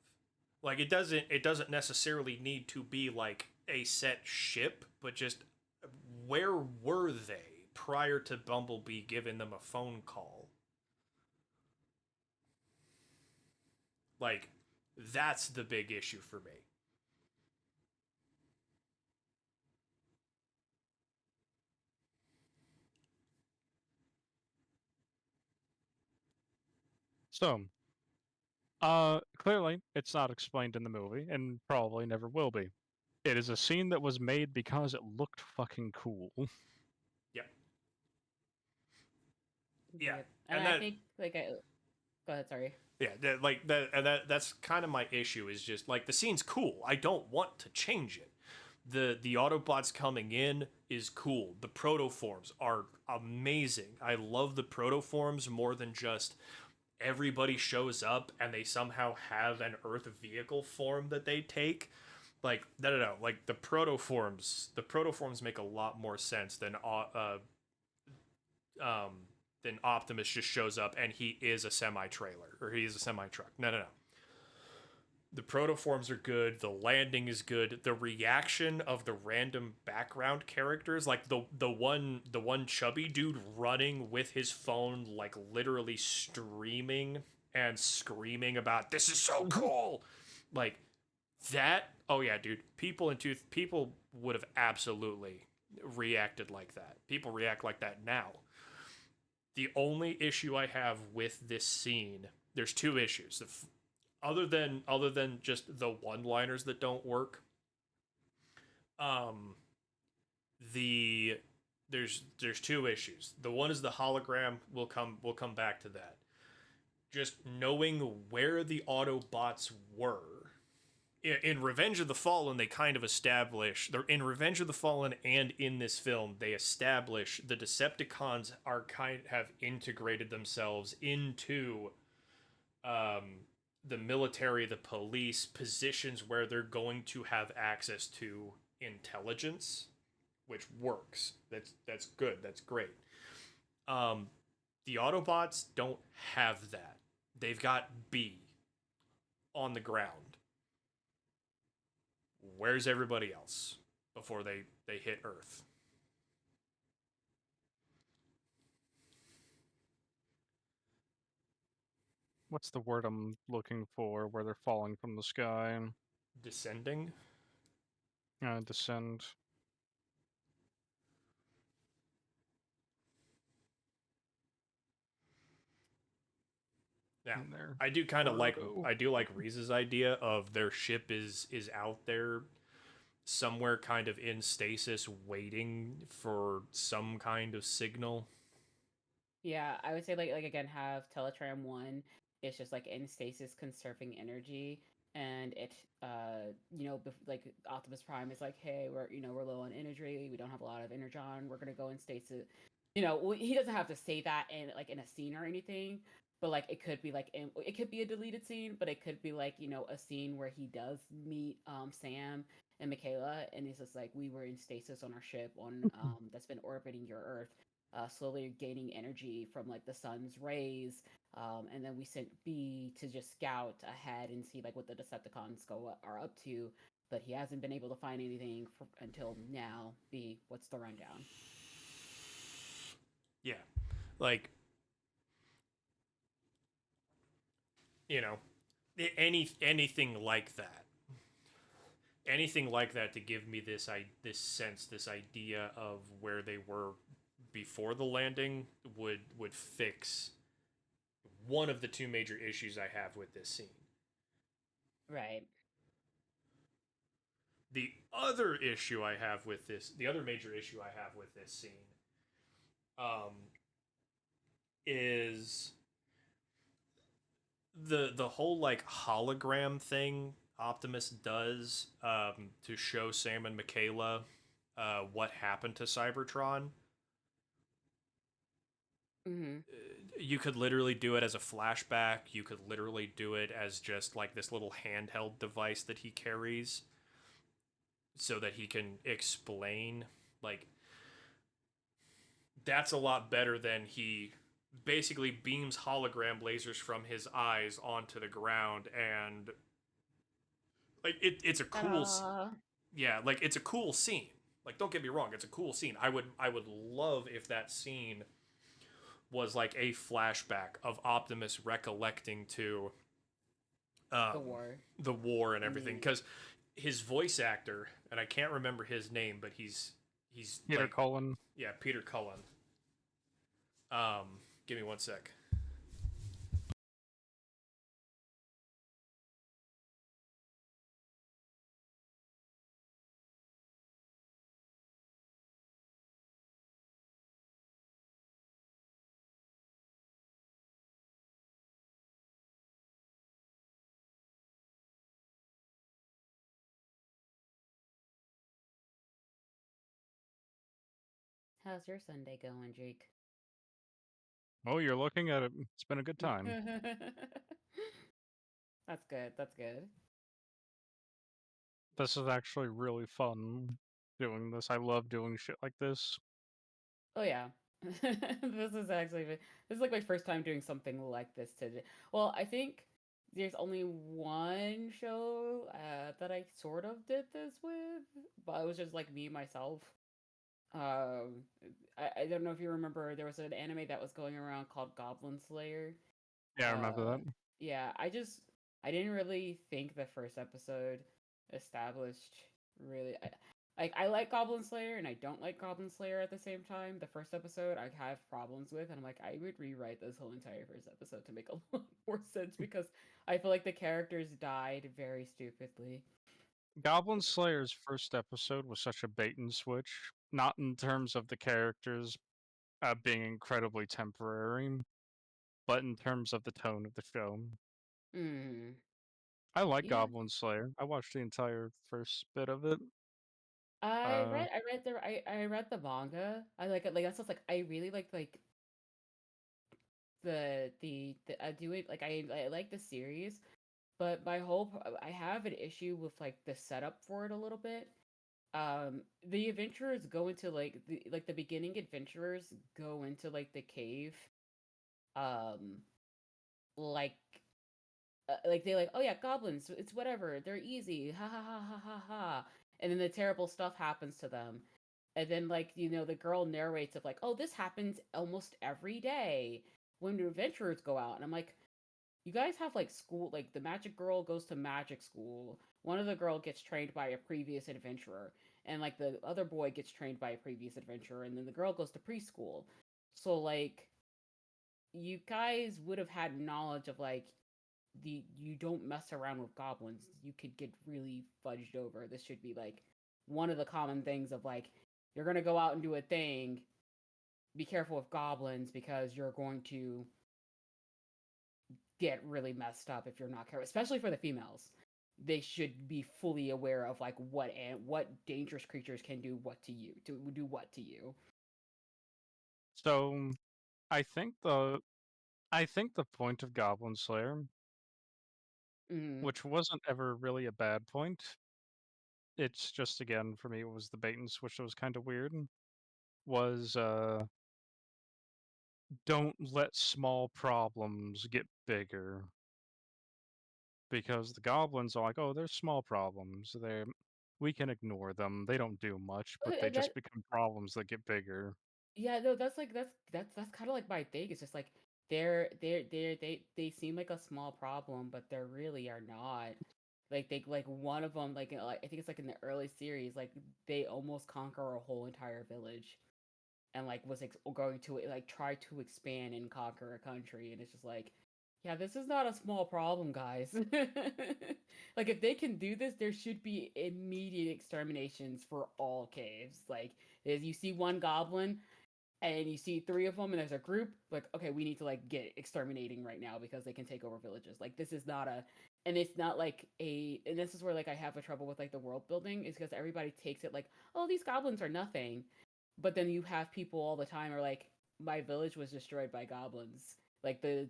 Like it doesn't necessarily need to be like a set ship, but just where were they prior to Bumblebee giving them a phone call? Like, that's the big issue for me. So, clearly, it's not explained in the movie, and probably never will be. It is a scene that was made because it looked fucking cool. Yep. Yeah, Yep. And and I that think like I go ahead, sorry. yeah, that's kind of my issue is just like the scene's cool. I don't want to change it. The Autobots coming in is cool. The protoforms are amazing. I love the protoforms more than just everybody shows up and they somehow have an Earth vehicle form that they take. Like no. Like the protoforms make a lot more sense um, than Optimus just shows up and he is a semi trailer or he is a semi truck. No. The protoforms are good. The landing is good. The reaction of the random background characters, like the one chubby dude running with his phone, like literally streaming and screaming about this is so cool, like that. Oh yeah, dude. People would have absolutely reacted like that. People react like that now. The only issue I have with this scene, there's two issues. Other than just the one-liners that don't work, um, the there's two issues. The one is the hologram. We'll come back to that. Just knowing where the Autobots were in Revenge of the Fallen, they kind of establish they're in Revenge of the Fallen and in this film they establish the Decepticons have integrated themselves into um, the military, the police, positions where they're going to have access to intelligence, which works. That's good. That's great. Um, the Autobots don't have that. They've got B on the ground. Where's everybody else before they hit Earth? What's the word I'm looking for where they're falling from the sky and Descending. descend Now, in there? I do kind of like Orgo. I do like Reese's idea of their ship is out there somewhere kind of in stasis waiting for some kind of signal. Yeah, I would say like again have Teletran 1 it's just like in stasis conserving energy and it like Optimus Prime is like, hey, we're low on energy, we don't have a lot of energon, we're going to go in stasis. He doesn't have to say that in a scene or anything, but like it could be it could be a deleted scene, but it could be like, a scene where he does meet Sam and Michaela and he's just like, we were in stasis on our ship on that's been orbiting your Earth, slowly gaining energy from like the sun's rays. And then we sent B to just scout ahead and see like what the Decepticons are up to. But he hasn't been able to find anything until now. B, what's the rundown? Yeah. Like, you know, anything like that. Anything like that to give me this sense, this idea of where they were before the landing would fix one of the two major issues I have with this scene. Right. The other issue I have with the other major issue I have with this scene, um, is the whole like hologram thing Optimus does to show Sam and Michaela what happened to Cybertron. Mm-hmm. You could literally do it as a flashback. You could literally do it as just like this little handheld device that he carries so that he can explain. Like, that's a lot better than he basically beams hologram lasers from his eyes onto the ground and like it's a cool yeah, like it's a cool scene. Like, don't get me wrong, it's a cool scene. I would love if that scene was like a flashback of Optimus recollecting to The war. the war and everything, Mm. because his voice actor, and I can't remember his name, but he's Peter like, Cullen. yeah, Peter Cullen. Give me one sec. How's your Sunday going, Jake? Oh, you're looking at it. It's been a good time. That's good. That's good. This is actually really fun doing this. I love doing shit like this. Oh yeah. This is like my first time doing something like this today. Well, I think there's only one show that I sort of did this with, but it was just like me myself. Um, I don't know if you remember, there was an anime that was going around called Goblin Slayer. Yeah, I remember Uh, that. yeah, I didn't really think the first episode established really. I like Goblin Slayer and I don't like Goblin Slayer at the same time. The first episode I have problems with, and I'm like, I would rewrite this whole entire first episode to make a lot more sense because I feel like the characters died very stupidly. Goblin Slayer's first episode was such a bait and switch, not in terms of the characters being incredibly temporary, but in terms of the tone of the show. Mm. I like Yeah, Goblin Slayer. I watched the entire first bit of it. I Uh, read I read the manga. I like that's just like I really like the I do it like I like the series, but I have an issue with like the setup for it a little bit. The adventurers go into the beginning adventurers go into like the cave, um, like like they like, oh yeah, goblins, it's whatever, they're easy, ha ha ha ha ha ha, and then the terrible stuff happens to them, and then like the girl narrates of like, oh, this happens almost every day when the adventurers go out, and I'm like, you guys have like school, like the magic girl goes to magic school, one of the girl gets trained by a previous adventurer, and like the other boy gets trained by a previous adventurer, and then the girl goes to preschool. So like you guys would have had knowledge of like you don't mess around with goblins, you could get really fudged over. This should be like one of the common things of like, you're gonna go out and do a thing, be careful with goblins because you're going to get really messed up if you're not careful, especially for the females. They should be fully aware of like what dangerous creatures can do what to you, to do what to you. so I think the I think the point of Goblin Slayer, Mm. which wasn't ever really a bad point, it's just again for me it was the bait and switch that was kind of weird. Was don't let small problems get bigger because the goblins are like, oh, there's small problems. We can ignore them. They don't do much, but they That just become problems that get bigger. Yeah, no, that's like that's kind of like my thing. It's just like they seem like a small problem, but they really are not. Like they like one of them like I think it's like in the early series, like they almost conquer a whole entire village, and like was going to like try to expand and conquer a country, and it's just like, yeah, this is not a small problem, guys. Like if they can do this, there should be immediate exterminations for all caves. Like if you see one goblin and you see three of them and there's a group, like, okay, we need to like get exterminating right now because they can take over villages. Like this is not a and it's not like and this is where like I have a trouble with like the world building, is because everybody takes it like, oh, these goblins are nothing, but then you have people all the time are like, my village was destroyed by goblins. Like the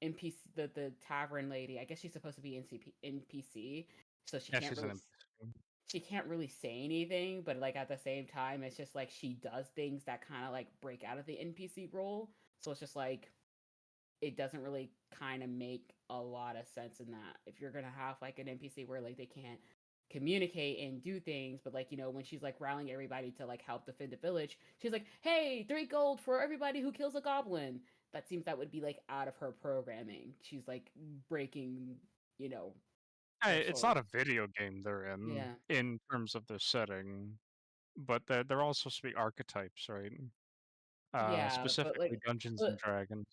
NPC, the tavern lady, I guess she's supposed to be NPC, so Yeah, she's an NPC. she can't really say anything, but like at the same time, it's just like she does things that kind of like break out of the NPC role. So it's just like it doesn't really kind of make a lot of sense in that. If you're gonna have like an NPC where like they can't communicate and do things, but like when she's like rallying everybody to like help defend the village, she's like, "Hey, 3 gold for everybody who kills a goblin." that seems that would be like out of her programming. She's like breaking, you know, Hey, the it's sort not of a video game they're yeah. in terms of their setting, but they're all supposed to be archetypes, right? Yeah, Specifically Dungeons and Dragons.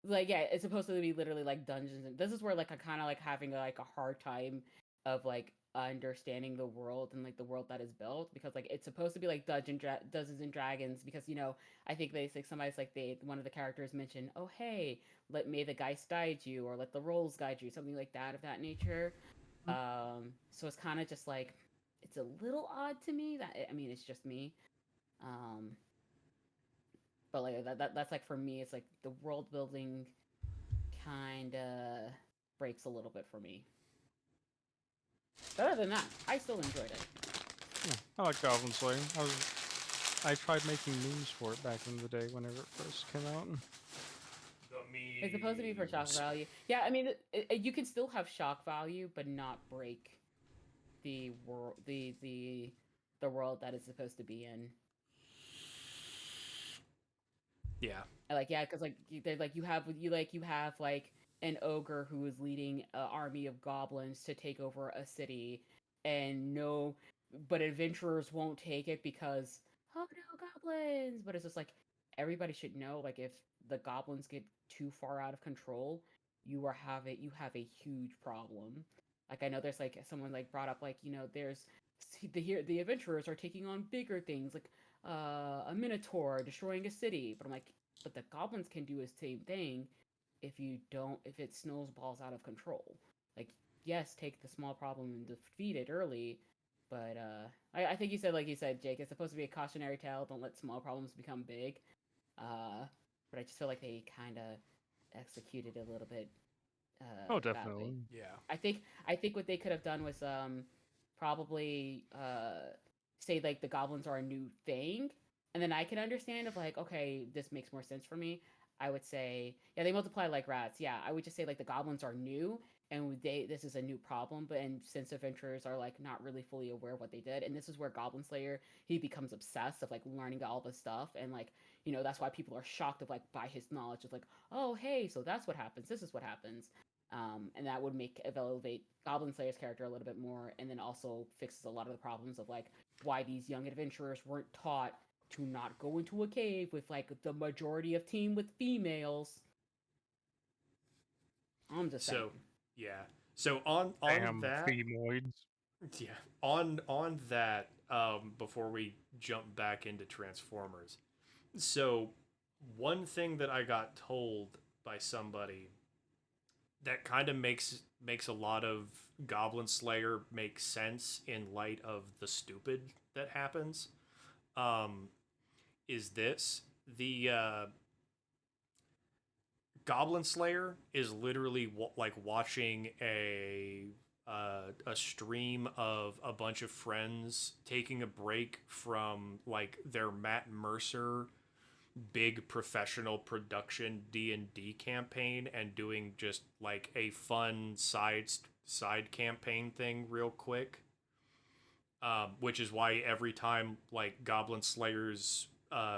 like yeah, it's supposed to be literally like dungeons, and this is where like I kind of like having like a hard time of like understanding the world and like the world that is built, because like it's supposed to be like Dungeons and Dragons, because I think they like somebody's like they one of the characters mentioned, oh hey, may the dice guide you, or let the rolls guide you, something like that of that nature. So it's kind of just like it's a little odd to me that I mean it's just me. um but like that's like for me it's like the world building kind of breaks a little bit for me. But other than that, I still enjoyed it. Yeah, I like Goblin Slayer. I tried making memes for it back in the day whenever it first came out. It's supposed to be for shock value. Yeah, I mean, you can still have shock value, but not break the world, the world that it's supposed to be in. Yeah. Like yeah, because like you have like an ogre who is leading an army of goblins to take over a city, and no, but adventurers won't take it because oh no goblins. But it's just like everybody should know, like if the goblins get too far out of control, you have a huge problem. Like I know there's like someone like brought up like there's the adventurers are taking on bigger things like a minotaur destroying a city, but I'm like but the goblins can do the same thing if it snowballs out of control. Like, yes, take the small problem and defeat it early, but I think you said like you said, Jake, it's supposed to be a cautionary tale. Don't let small problems become big. But I just feel like they kind of executed a little bit Oh, badly. definitely. Yeah. I think what they could have done was probably say like the goblins are a new thing, and then I can understand of like okay, this makes more sense for me. I would say yeah, they multiply like rats. Yeah, I would just say like the goblins are new and this is a new problem, but and since adventurers are like not really fully aware of what they did, and this is where Goblin Slayer he becomes obsessed of like learning all this stuff, and like that's why people are shocked of like by his knowledge of like oh hey, so that's what happens, this is what happens. And that would make elevate Goblin Slayer's character a little bit more, and then also fixes a lot of the problems of like why these young adventurers weren't taught to not go into a cave with like the majority of team with females. I'm just saying. So, yeah. So on Damn that, femoids. yeah, on that, before we jump back into Transformers. So, one thing that I got told by somebody that kind of makes a lot of Goblin Slayer make sense in light of the stupid that happens, um, is this the Goblin Slayer is literally like watching a stream of a bunch of friends taking a break from like their Matt Mercer big professional production D&D campaign and doing just like a fun side campaign thing real quick. Which is why every time like Goblin Slayer's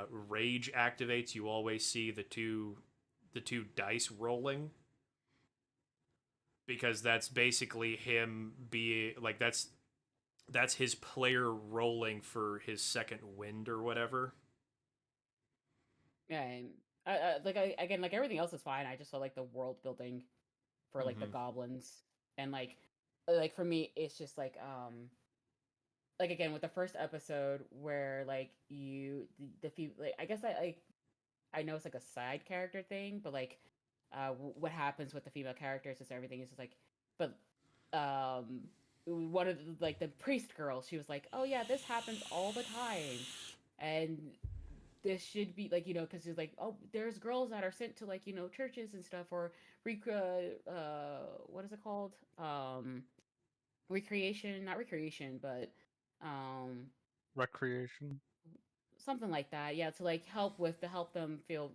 rage activates, you always see the two dice rolling, because that's basically him be like that's his player rolling for his second wind or whatever. Yeah, and again, like everything else is fine. I just felt like the world building for like the Mm-hmm. goblins and like for me, it's just like again with the first episode where like like I guess I know it's like a side character thing, but like what happens with the female characters is everything is just like but um one of like the priest girls, she was like oh yeah, this happens all the time, and this should be like because it's like oh there's girls that are sent to like churches and stuff or what is it called recreation, not recreation, but um Recreation. something like that, yeah, to like help them feel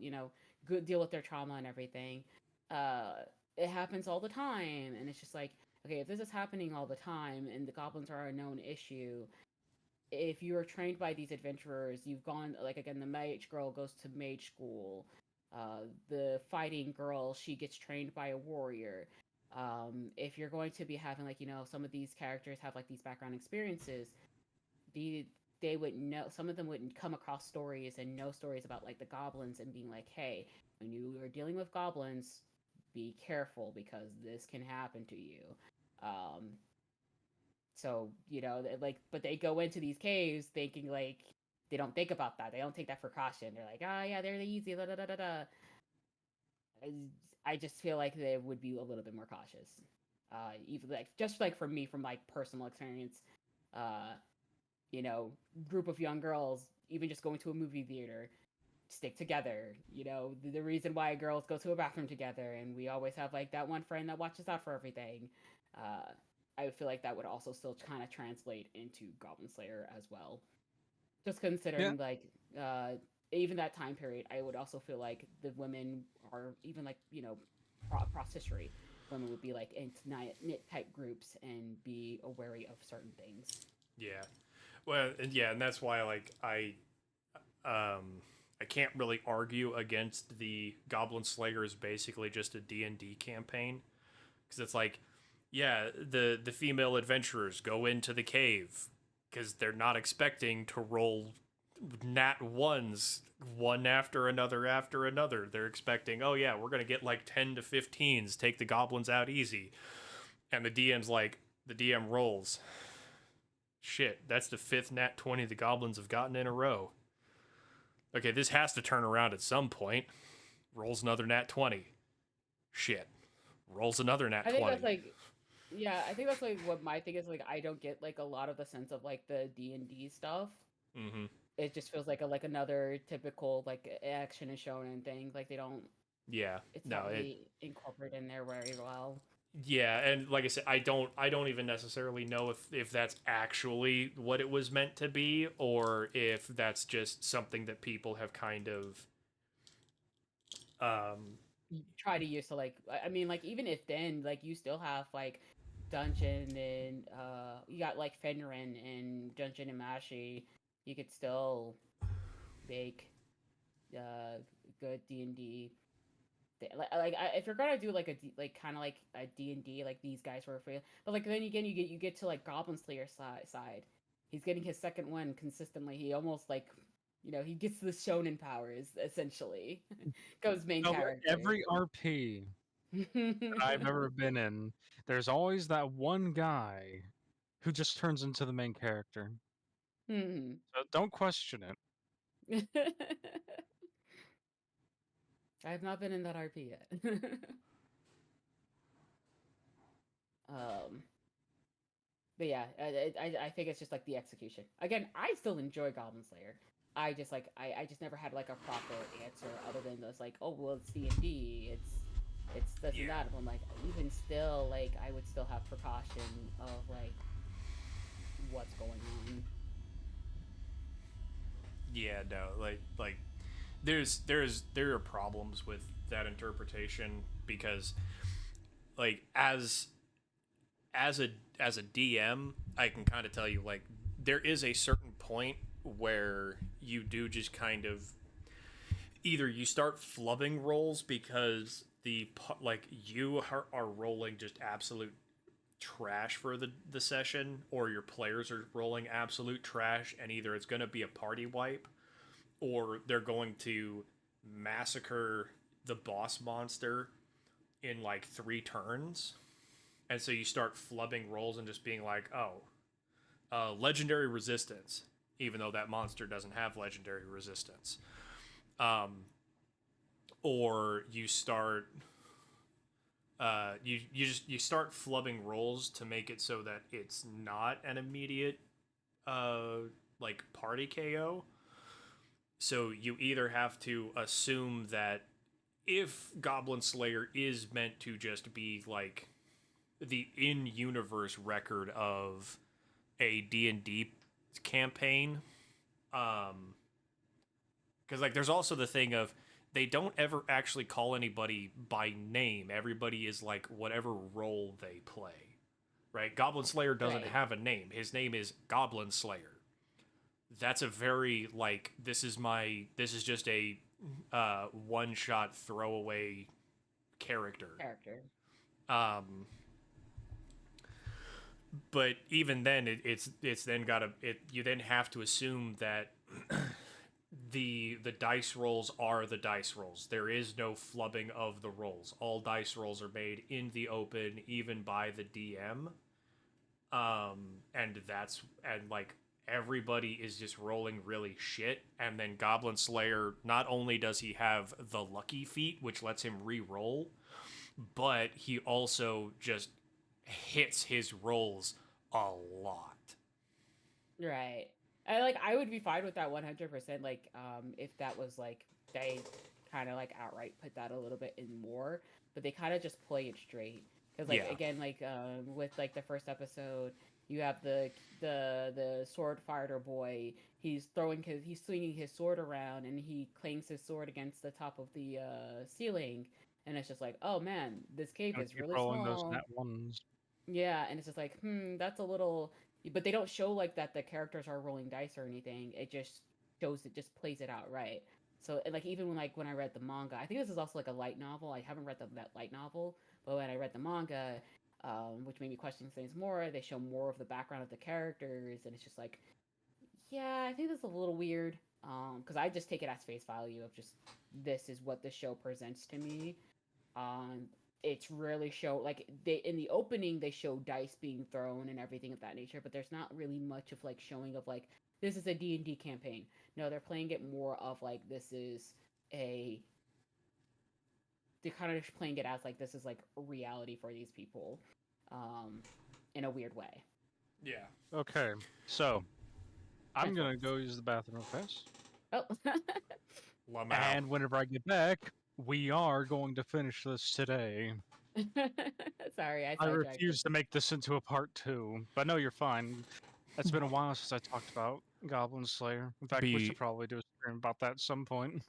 good, deal with their trauma and everything. uh it happens all the time, and it's just like okay, if this is happening all the time and the goblins are a known issue, if you're trained by these adventurers, you've gone like again the mage girl goes to mage school, The fighting girl, she gets trained by a warrior. If you're going to be having like some of these characters have like these background experiences, the they would know, some of them wouldn't come across stories and know stories about like the goblins and being like, hey, when you are dealing with goblins, be careful because this can happen to you. Um, so like, but they go into these caves thinking like they don't think about that. They don't take that precaution. They're like, oh yeah, they're easy. Da, da, da, da, da. I just feel like they would be a little bit more cautious. Even like just like for me, from like personal experience, uh, you know, group of young girls, even just going to a movie theater, stick together. The reason why girls go to a bathroom together, and we always have like that one friend that watches out for everything. Uh, I feel like that would also still kind of translate into Goblin Slayer as well. Just Yeah. considering like even that time period, I would also feel like the women are even like across history, women would be like in knit type groups and be wary of certain things. Yeah. Well, and yeah, and that's why like I can't really argue against the Goblin Slayer is basically just a D&D campaign, because it's like, yeah, the female adventurers go into the cave because they're not expecting to roll nat ones one after another. They're expecting, oh yeah, we're gonna get like 10 to 15s, take the goblins out easy, and the DM rolls. Shit, that's the fifth nat 20 the goblins have gotten in a row. Okay, this has to turn around at some point. Rolls another nat 20. Shit. Rolls another nat I think 20. that's like, yeah, I think that's like what my thing is. Like, I don't get like a lot of the sense of like the D&D stuff. Mm-hmm. It just feels like another typical like action and shonen thing. Like they don't, Yeah. it's No, not it really incorporated in there very well. yeah, and like I said, I don't even necessarily know if that's actually what it was meant to be, or if that's just something that people have kind of um Try to use to like, I mean, like even if then like you still have like dungeon and you got like Fenrin and Dungeon and Mashi, you could still make good D&D. If you're gonna do like like kind of like a D&D, like these guys were free, but like then again you get to like Goblin Slayer side. He's getting his second one consistently. He almost like he gets the shonen powers essentially. Goes main No, character. every RP that I've ever been in, there's always that one guy who just turns into the main character. Hmm. So don't question it. I have not been in that RP yet. um, but yeah, I think it's just like the execution. Again, I still enjoy Goblin Slayer. I just never had like a proper answer other than those like, oh well, it's D&D, it's this and yeah. that. But I'm like, even still, like I would still have precaution of like what's going on. Yeah, no, like there are problems with that interpretation, because like as a DM, I can kind of tell you like there is a certain point where you do just kind of either you start flubbing rolls because like you are rolling just absolute trash for the session, or your players are rolling absolute trash, and either it's going to be a party wipe or they're going to massacre the boss monster in like 3 turns. And so you start flubbing rolls and just being like, oh, legendary resistance, even though that monster doesn't have legendary resistance. Um, or you start you start flubbing rolls to make it so that it's not an immediate uh like party KO. So you either have to assume that if Goblin Slayer is meant to just be like the in-universe record of a D&D campaign, because like there's also the thing of they don't ever actually call anybody by name. Everybody is like whatever role they play, right? Goblin Slayer doesn't Right. have a name. His name is Goblin Slayer. that's a very like this is just a one shot throwaway character. Um, but even then, it's then gotta it you then have to assume that the dice rolls are the dice rolls. There is no flubbing of the rolls. All dice rolls are made in the open, even by the DM. And like everybody is just rolling really shit. And then Goblin Slayer, not only does he have the lucky feat, which lets him re-roll, but he also just hits his rolls a lot. Right. I would be fine with that 100%. Like, if that was like they kind of like outright put that a little bit in more, but they kind of just play it straight. Because like Yeah. again, like with like the first episode, you have the sword fighter boy. He's swinging his sword around, and he clangs his sword against the top of the ceiling, and it's just like, oh man, this cave And is keep really rolling those small. net ones. Yeah, and it's just like, that's a little. But they don't show like that the characters are rolling dice or anything. It just just plays it out right. So and, like even when I read the manga, I think this is also like a light novel. I haven't read that light novel, but when I read the manga, which made me question things more, they show more of the background of the characters, and it's just like, yeah, I think that's a little weird. Because I just take it as face value of just this is what the show presents to me. um it's really show like they in the opening they show dice being thrown and everything of that nature, but there's not really much of like showing of like this is a D&D campaign. No, they're playing it more of like this is a they're kind of just playing it as like this is like reality for these people, um in a weird way. Yeah. Okay, so I'm gonna Transformers. go use the bathroom fast. Oh. Lamau. And whenever I get back, we are going to finish this today. Sorry, I I sidetracked you. refuse to make this into a part 2, but no, you're fine. It's been a while since I talked about Goblin Slayer. In fact, we should probably do a stream about that at some point.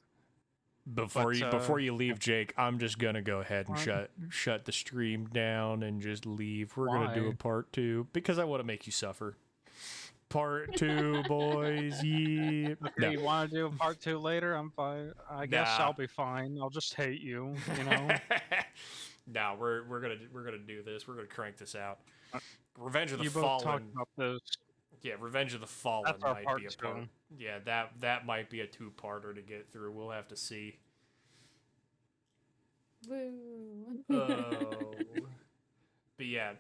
Before you Yeah. leave, Jake, I'm just gonna go ahead and What? shut the stream down and just leave. We're gonna do a Why? part 2 because I want to make you suffer. Part 2, boys. Yeah. Okay, you want to do a part 2 later? I'm fine. I guess Nah. I'll be fine. I'll just hate you, you know? Nah, we're gonna do this. We're gonna crank this out. Uh, Revenge of the You both talked Fallen. about this. Yeah, Revenge of the Fallen That's our might part be a 2. part. Yeah, that might be a 2-parter to get through. We'll have to see. Woo. Oh. But yeah,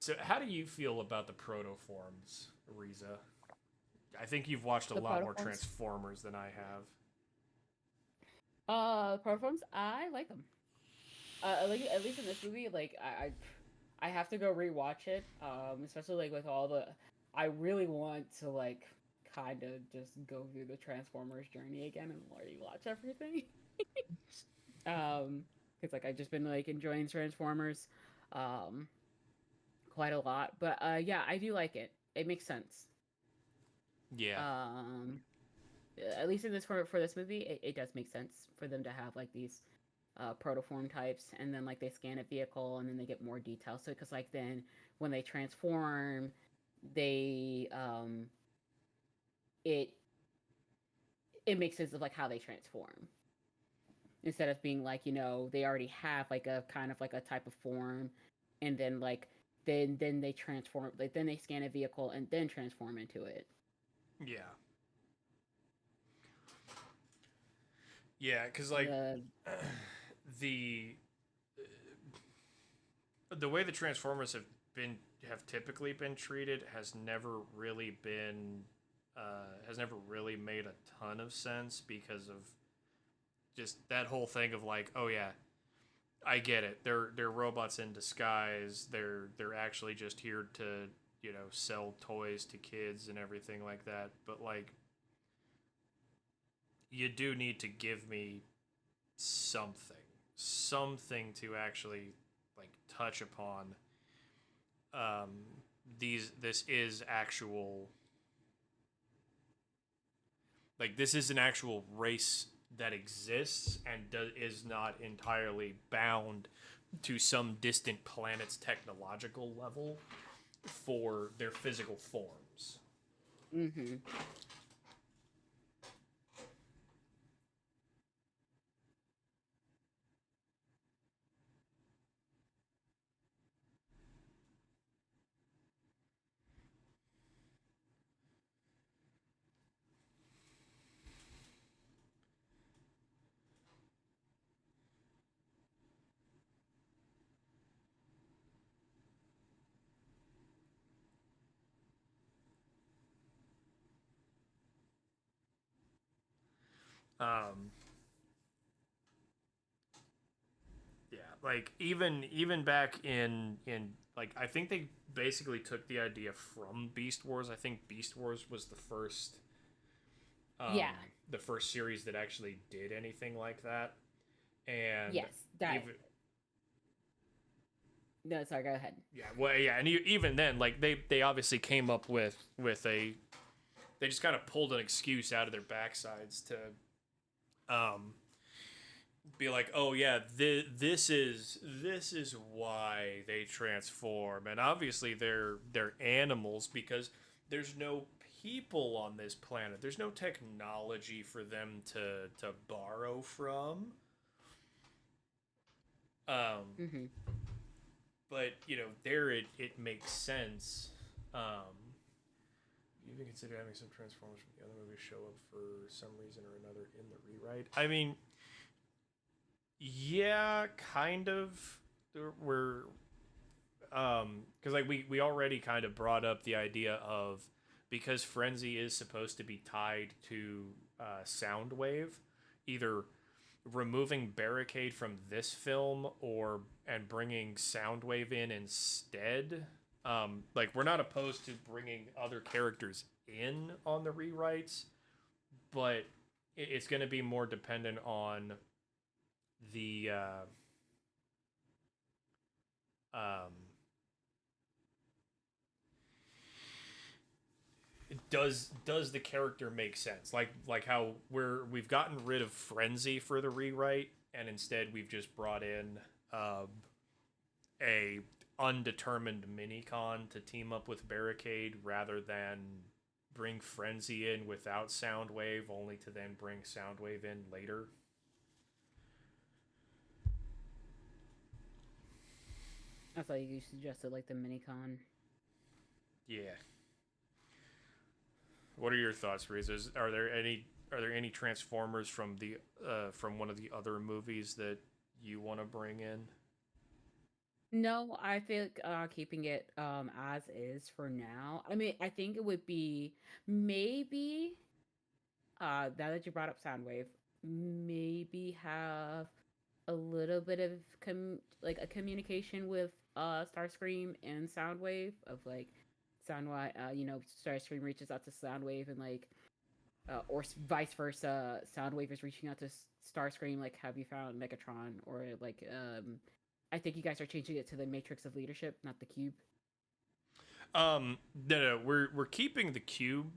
so how do you feel about the protoforms, Riza? I think you've watched a The lot more protoforms? Transformers than I have. Protoforms, I like them. At least in this movie, like I have to go rewatch it. Especially like with all the, I really want to like kind of just go through the Transformers journey again and already watch everything. Because like I've just been like enjoying Transformers, um, quite a lot. But yeah, I do like it. It makes sense. Yeah. Um, at least in this for this movie, it does make sense for them to have like these protoform types, and then like they scan a vehicle and then they get more details. So because like then when they transform, they it it makes sense of like how they transform instead of being like they already have like a kind of like a type of form, and then like then they transform, like then they scan a vehicle and then transform into it. Yeah. Yeah, because like The the the way the Transformers have typically been treated has never really been has never really made a ton of sense because of just that whole thing of like, oh yeah, I get it. They're robots in disguise. They're actually just here to, sell toys to kids and everything like that. But like you do need to give me something. Something to actually like touch upon. Um this is actual, like this is an actual race that exists and is not entirely bound to some distant planet's technological level for their physical forms. mm-hmm. like even back in like I think they basically took the idea from Beast Wars. I think Beast Wars was um, Yeah. the first series that actually did anything like that, and Yes. That. even No, sorry. Go ahead. yeah, well, yeah, and even then, like they obviously came up with a they just kind of pulled an excuse out of their backsides to um be like, oh yeah, this is why they transform, and obviously they're animals because there's no people on this planet. There's no technology for them to borrow from. Mm-hmm. But you know, there it makes sense. Um, you even consider having some transformers from the other movies show up for some reason or another in the rewrite. I mean, yeah, kind of. We're because like we already kind of brought up the idea of because Frenzy is supposed to be tied to Soundwave, either removing Barricade from this film or and bringing Soundwave in instead. Like we're not opposed to bringing other characters in on the rewrites, but it's going to be more dependent on the um, does the character make sense? Like how we've gotten rid of Frenzy for the rewrite, and instead we've just brought in um, a undetermined minicon to team up with Barricade rather than bring Frenzy in without Soundwave, only to then bring Soundwave in later. I thought you suggested like the minicon. Yeah. What are your thoughts, Reza? Are there any Transformers from one of the other movies that you want to bring in? No, I think keeping it as is for now. I mean, I think it would be maybe now that you brought up Soundwave, maybe have a little bit of like a communication with Starscream and Soundwave of like Soundwave, Starscream reaches out to Soundwave and like or vice versa, Soundwave is reaching out to Starscream like, have you found Megatron? Or like I think you guys are changing it to the Matrix of Leadership, not the Cube. No, we're keeping the cube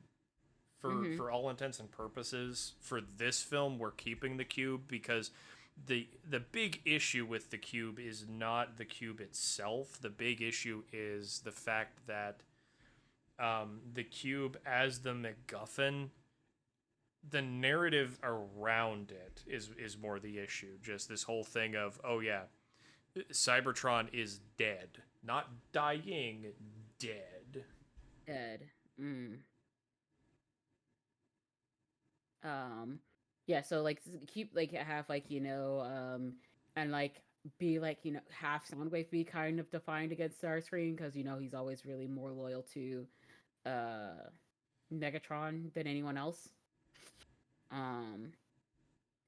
Mm-hmm. for all intents and purposes. For this film, we're keeping the cube because the big issue with the cube is not the cube itself. The big issue is the fact that the cube as the MacGuffin, the narrative around it is more the issue. Just this whole thing of, oh yeah, Cybertron is dead, not dying, dead. Dead. Mm. Um, yeah. So like keep like have like and like be like have Soundwave be kind of defined against Starscream because he's always really more loyal to uh Megatron than anyone else. Um,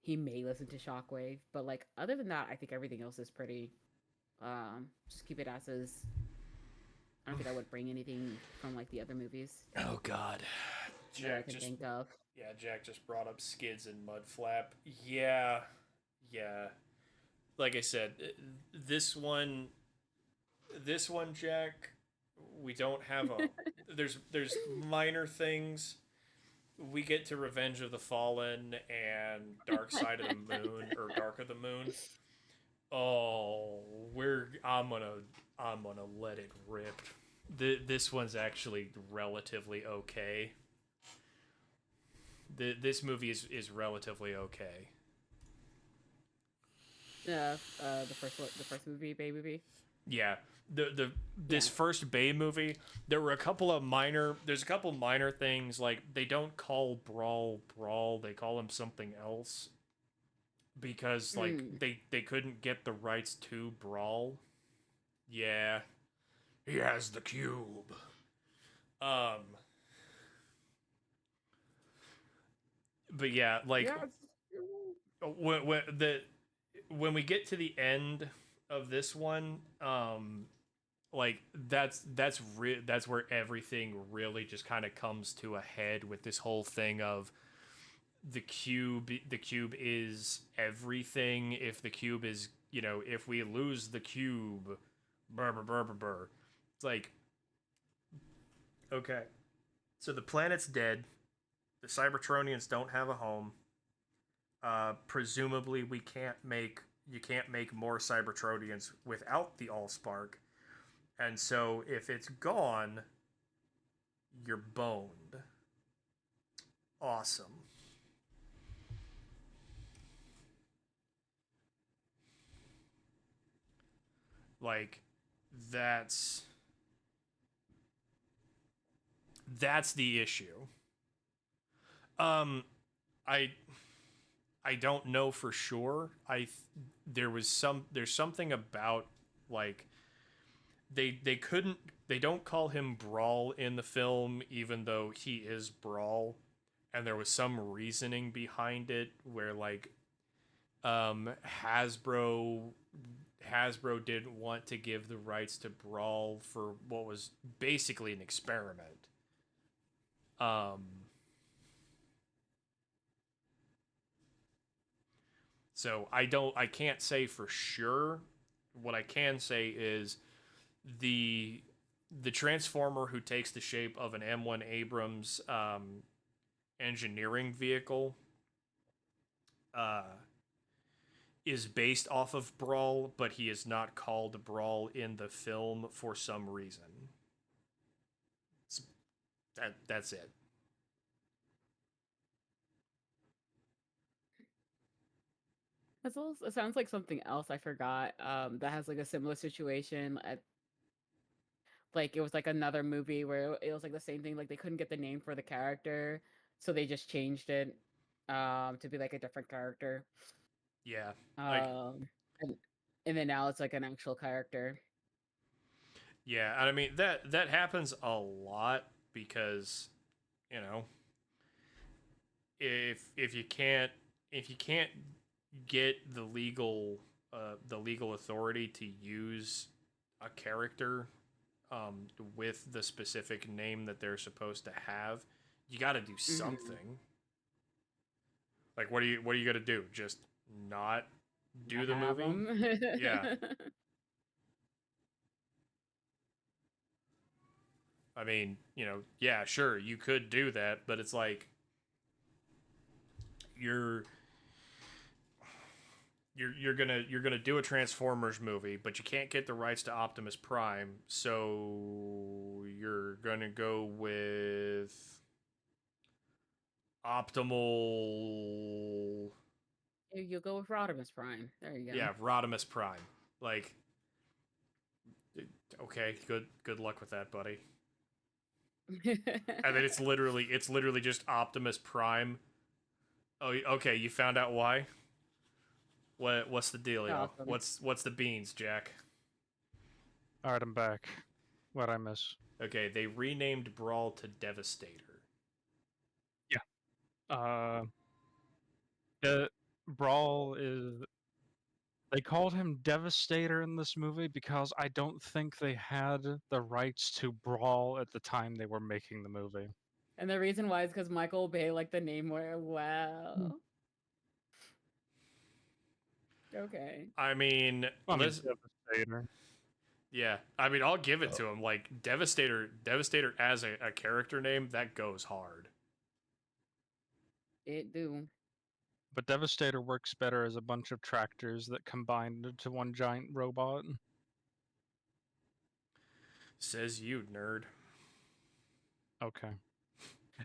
he may listen to Shockwave, but like other than that, I think everything else is pretty. Just keep it as is. I don't think I would bring anything from like the other movies Oh God, that I Jack can just think of. yeah, Jack just brought up Skids and Mudflap. Yeah, yeah. Like I said, this one, Jack, we don't have a. There's minor things. We get to Revenge of the Fallen and Dark Side of the Moon or Dark of the Moon. Oh, I'm gonna let it rip. This one's actually relatively okay. This movie is relatively okay. The first movie, Bay movie. Yeah, the this Yeah. first Bay movie, there's a couple minor things like they don't call Brawl, they call him something else because like Mm. they couldn't get the rights to Brawl. Yeah, he has the cube. Um, but yeah, like Yeah. when we get to the end of this one, like that's where everything really just kind of comes to a head with this whole thing of the cube is everything. If the cube is, if we lose the cube, burr, burr, burr, burr, burr. It's like, okay, so the planet's dead, the Cybertronians don't have a home. Presumably you can't make more Cybertronians without the Allspark, and so if it's gone, you're boned. Awesome. Like, that's that's the issue. Um, I I don't know for sure. There's something about, like, they couldn't they don't call him Brawl in the film even though he is Brawl, and there was some reasoning behind it where, like, Hasbro didn't want to give the rights to Brawl for what was basically an experiment. Um, so I can't say for sure. What I can say is the the Transformer who takes the shape of an M1 Abrams engineering vehicle uh, is based off of Brawl, but he is not called Brawl in the film for some reason. That's it. It sounds like something else I forgot. That has like a similar situation. Like it was like another movie where it was like the same thing. Like they couldn't get the name for the character, so they just changed it to be like a different character. Yeah, like, Um, and, and then now it's like an actual character. yeah, and I mean that happens a lot because, you know, if you can't get the legal authority to use a character with the specific name that they're supposed to have, you got to do something. Like, what are you gonna do? Just not do Not the have movie? them. Yeah. I mean, yeah, sure, you could do that, but it's like you're you're gonna do a Transformers movie, but you can't get the rights to Optimus Prime, so you're gonna go with Optimal. You'll go with Rodimus Prime. There you Yeah, Rodimus Prime. Like, okay, good luck with that, buddy. go. And then it's literally just Optimus Prime. Oh, okay, you found out why? What's the dealio? Awesome. What's the beans, Jack? All right, I'm back. What'd I miss? Okay, they renamed Brawl to Devastator. Uh, the Brawl is. They called him Devastator in this movie because I don't think they had the rights to Brawl at the time they were making the movie. And the reason why is because Michael Bay liked the name more. Wow. Okay. I mean, I mean, Devastator. yeah. I mean, I'll give it to him. Like, Devastator as a character name, that goes hard. It do. But Devastator works better as a bunch of tractors that combined into one giant robot. Says you, nerd. Okay.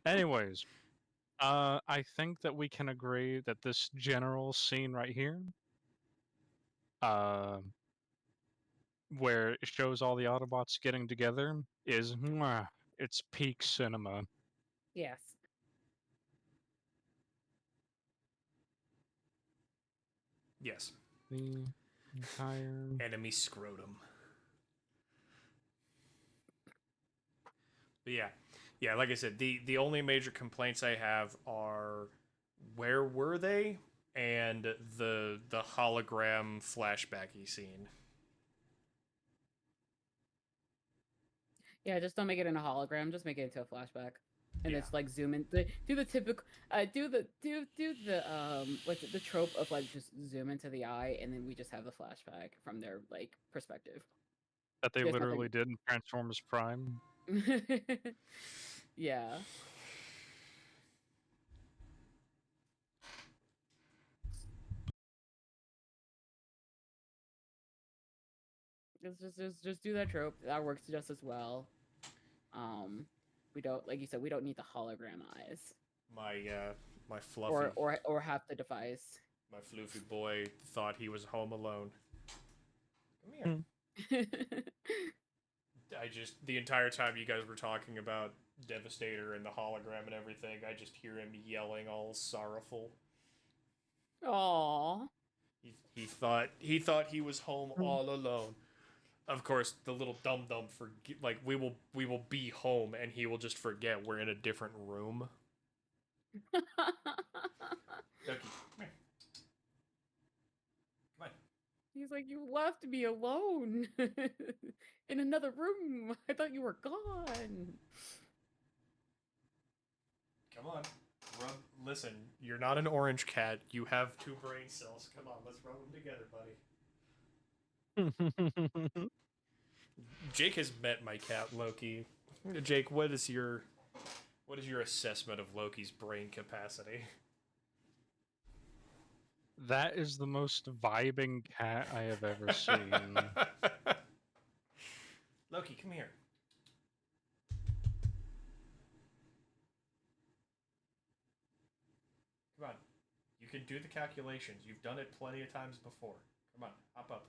Anyways, I think that we can agree that this general scene right here, uh, where it shows all the Autobots getting together, is mwah, it's peak cinema. Yes. Yes. The entire. Enemy scrotum. But yeah. Yeah, like I said, the only major complaints I have are where were they and the hologram flashbacky scene. Yeah, just don't make it in a hologram. Just make it into a flashback, and Yeah. it's like zoom in. Do the typical. Do the what's it, the trope of like just zoom into the eye, and then we just have the flashback from their like perspective. That they There's literally nothing. did in Transformers Prime. Yeah. Just do that trope. That works just as well. Um, we don't like you said. We don't need the hologram eyes My fluffy or have the device. my floofy boy thought he was home alone. Come here. I just the entire time you guys were talking about Devastator and the hologram and everything, I just hear him yelling all sorrowful. Aww. He thought he was home all alone. Of course, the little dum dum for like we will be home and he will just forget we're in a different room. Ducky, come here. Come on. He's like, you left me alone in another room. I thought you were gone. Come on. Listen, you're not an orange cat. You have 2 brain cells. Come on, let's rub them together, buddy. Jake has met my cat Loki. Jake, what is your assessment of Loki's brain capacity? That is the most vibing cat I have ever seen. Loki, come here. Come on. You can do the calculations. You've done it plenty of times before. Come on, hop up.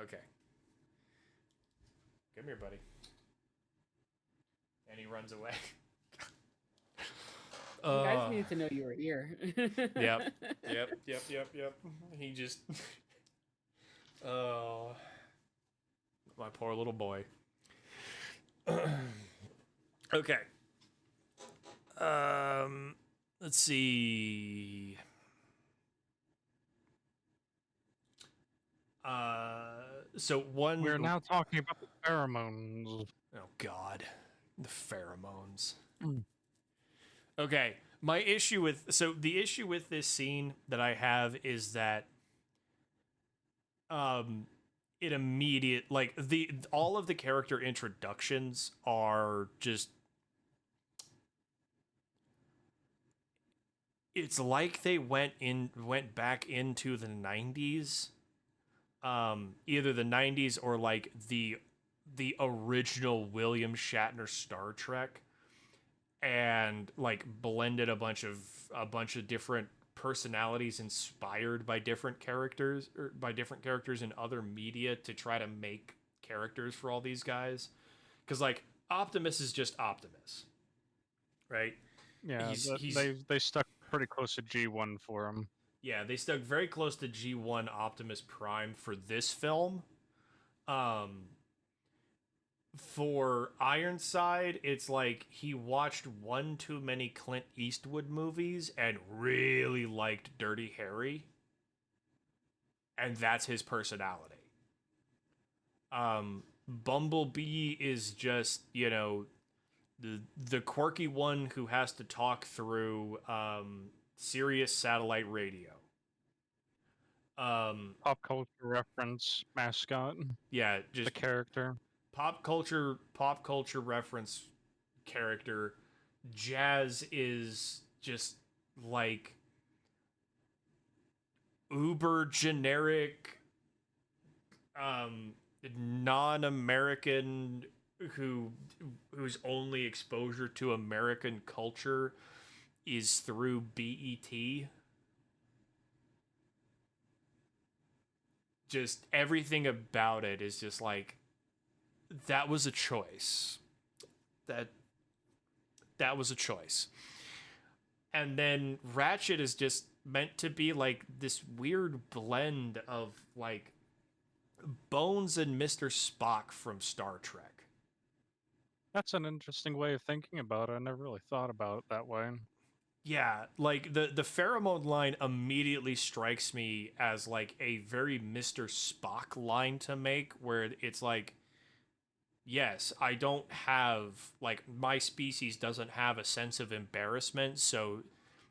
Okay. Come here, buddy. And he runs away. You guys needed to know you were here. Yep. He just. Oh. My poor little boy. Okay. Let's see. So one. We're now talking about the pheromones. Oh God, the pheromones. Mm. Okay, the issue with this scene that I have is that it all of the character introductions are just, it's like they went back into the 90s, either the 90s or like the original William Shatner Star Trek, and like blended a bunch of different personalities inspired by different characters in other media to try to make characters for all these guys. Because like Optimus is just Optimus, right? Yeah, they stuck pretty close to G1 for him. Yeah, they stuck very close to G1 Optimus Prime for this film. For Ironside, it's like he watched one too many Clint Eastwood movies and really liked Dirty Harry. And that's his personality. Bumblebee is just, the quirky one who has to talk through Sirius satellite radio. Pop culture reference mascot. Yeah, just the character. Pop culture reference character. Jazz is just like uber generic non-American whose only exposure to American culture is through BET. Just everything about it is just like, that was a choice. That was a choice. And then Ratchet is just meant to be like this weird blend of like Bones and Mr. Spock from Star Trek. That's an interesting way of thinking about it. I never really thought about it that way. Yeah, like the pheromone line immediately strikes me as like a very Mr. Spock line to make, where it's like, yes, I don't have, like, my species doesn't have a sense of embarrassment, so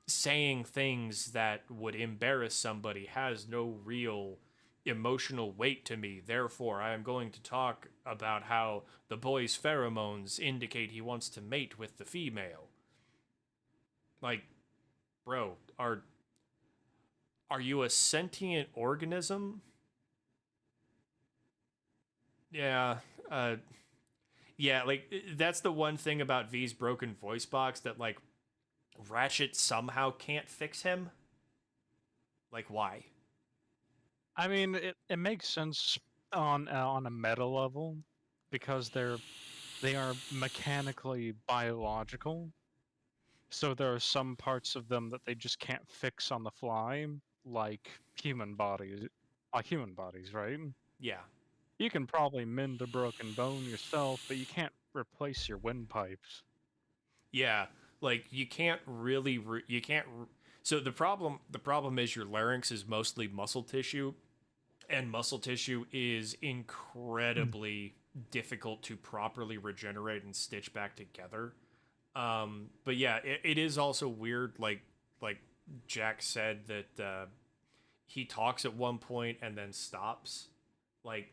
saying things that would embarrass somebody has no real emotional weight to me. Therefore, I am going to talk about how the boy's pheromones indicate he wants to mate with the female. Like, bro, are you a sentient organism? Yeah, uh yeah, like that's the one thing about V's broken voice box that like Ratchet somehow can't fix him. Like why? I mean, it makes sense on a meta level because they are mechanically biological. So there are some parts of them that they just can't fix on the fly, like human bodies, human bodies, right? Yeah. You can probably mend a broken bone yourself, but you can't replace your windpipes. Yeah, like you can't really you can't so the problem is your larynx is mostly muscle tissue, and muscle tissue is Mm. incredibly difficult to properly regenerate and stitch back together. But yeah, it is also weird, like Jack said, that he talks at one point and then stops. Like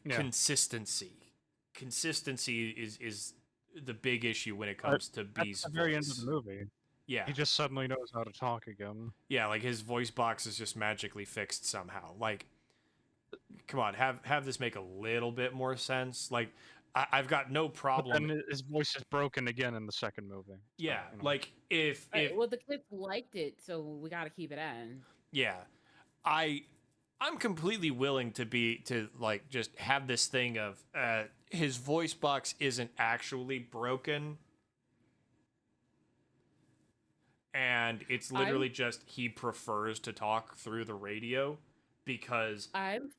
Yeah, consistency. Consistency is the big issue when it but comes to at B's the very end of the voice. movie, Yeah. he just suddenly knows how to talk again. Yeah, like his voice box is just magically fixed somehow. Like, come on, have this make a little bit more sense. Like, I've got no But problem. then his voice is broken again in the second movie. Yeah, So, you know. like if Well, the kids liked it, so we got to keep it in. yeah, I I'm completely willing to like just have this thing of his voice box isn't actually broken, and it's I'm literally just he prefers to talk through the radio because I'm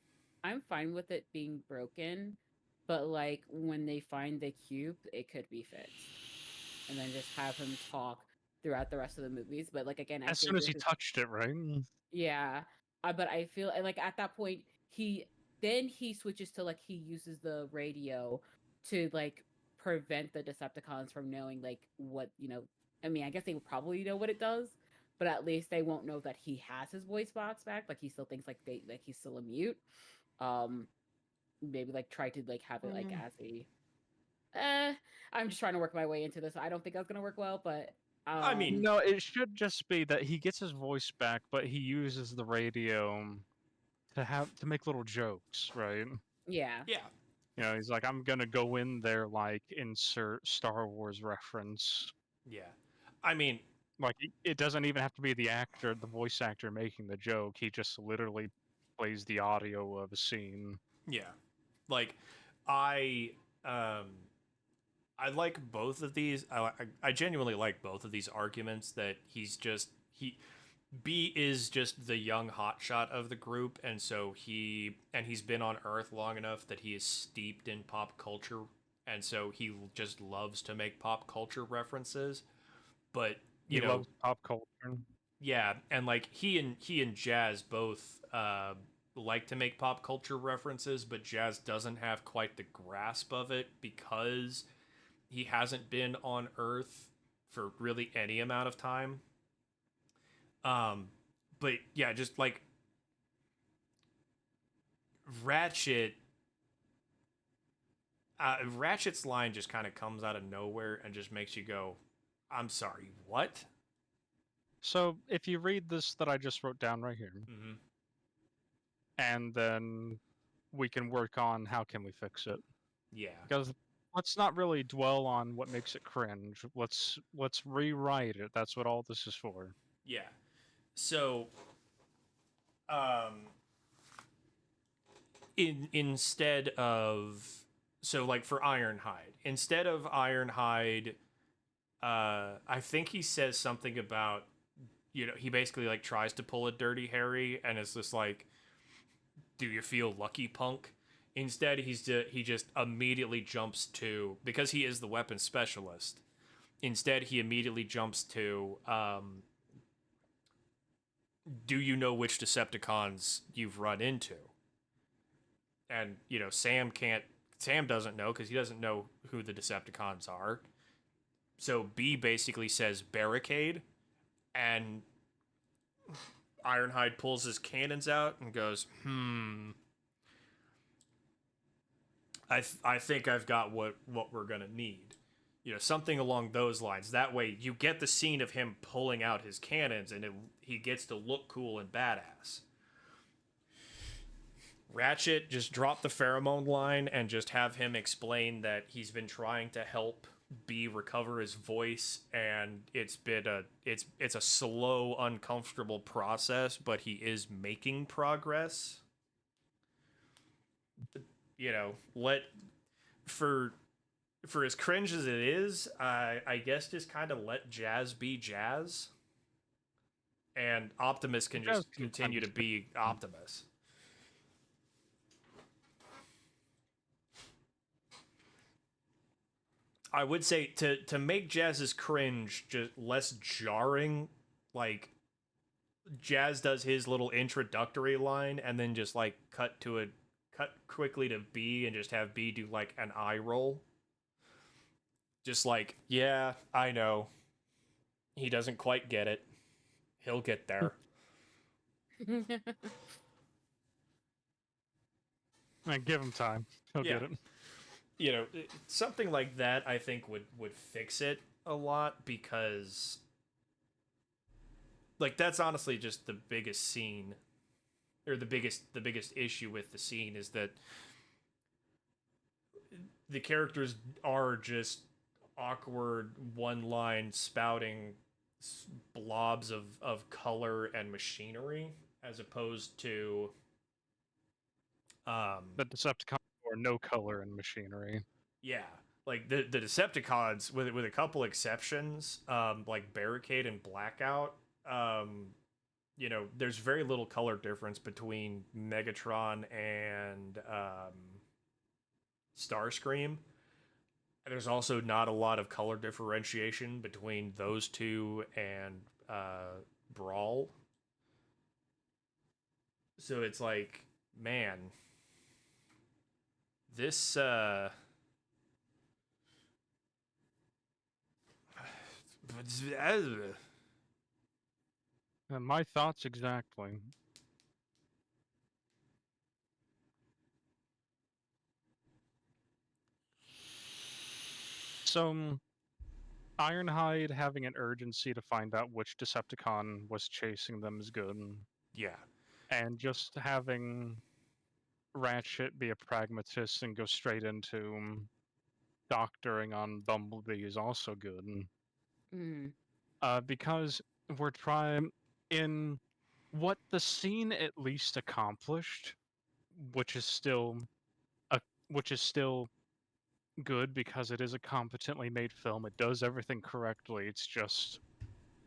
I'm fine with it being broken, but like when they find the cube, it could be fixed, and then just have him talk throughout the rest of the movies. But like again, I As soon think as this he is touched it, right? yeah. But I feel like at that point he switches to like he uses the radio to like prevent the Decepticons from knowing like what I mean, I guess they would probably know what it does, but at least they won't know that he has his voice box back. Like he still thinks like he's still a mute. Um, maybe like try to like have it like mm, as a eh. I'm just trying to work my way into this. I don't think that's gonna work well, but I mean, No, it should just be that he gets his voice back, but he uses the radio to make little jokes, right? yeah. yeah, You know, he's like, I'm gonna go in there like insert Star Wars reference. yeah. I mean, Like it doesn't even have to be the actor, the voice actor making the joke. He just literally plays the audio of a scene. yeah. Like I um I like both of these. I genuinely like both of these arguments that he B is just the young hotshot of the group, and so he's been on Earth long enough that he is steeped in pop culture, and so he just loves to make pop culture references. But He loves pop culture. yeah, and like he and Jazz both like to make pop culture references, but Jazz doesn't have quite the grasp of it because he hasn't been on Earth for really any amount of time. Um, but yeah, just like Ratchet, Ratchet's line just kind of comes out of nowhere and just makes you go, "I'm sorry, what?" So if you read this that I just wrote down right here, Mm-hmm. and then we can work on how can we fix it. Yeah, Because let's not really dwell on what makes it cringe. Let's rewrite it. That's what all this is for. yeah. So, um, instead of like for Ironhide, instead of Ironhide, I think he says something about he basically like tries to pull a Dirty Harry and it's just like, do you feel lucky, punk? Instead, he just immediately jumps to, because he is the weapon specialist. Instead, he immediately jumps to, do you know which Decepticons you've run into? And, Sam doesn't know because he doesn't know who the Decepticons are. So B basically says barricade, and Ironhide pulls his cannons out and goes, I think I've got what we're gonna need. Something along those lines. That way, you get the scene of him pulling out his cannons, and he gets to look cool and badass. Ratchet just drop the pheromone line and just have him explain that he's been trying to help B recover his voice, and it's a slow, uncomfortable process, but he is making progress. Let for as cringe as it is, I guess just kind of let Jazz be Jazz, and Optimus can just continue to be Optimus. I would say to make Jazz's cringe just less jarring, like Jazz does his little introductory line and then just like cut quickly to B and just have B do like an eye roll. Just like, yeah, I know. He doesn't quite get it. He'll get there. Give him time. He'll get it. Something like that I think would fix it a lot, because like that's honestly just the biggest scene, or the biggest issue with the scene, is that the characters are just awkward one line spouting blobs of color and machinery, as opposed to the Decepticons or no color and machinery. Yeah, like the Decepticons, with a couple exceptions, like Barricade and Blackout. There's very little color difference between Megatron and Starscream. There's also not a lot of color differentiation between those two and Brawl. So it's like, man, this And my thoughts exactly. So, Ironhide having an urgency to find out which Decepticon was chasing them is good. Yeah. And just having Ratchet be a pragmatist and go straight into doctoring on Bumblebee is also good. Because we're trying, in what the scene at least accomplished, which is still good because it is a competently made film. It does everything correctly. It's just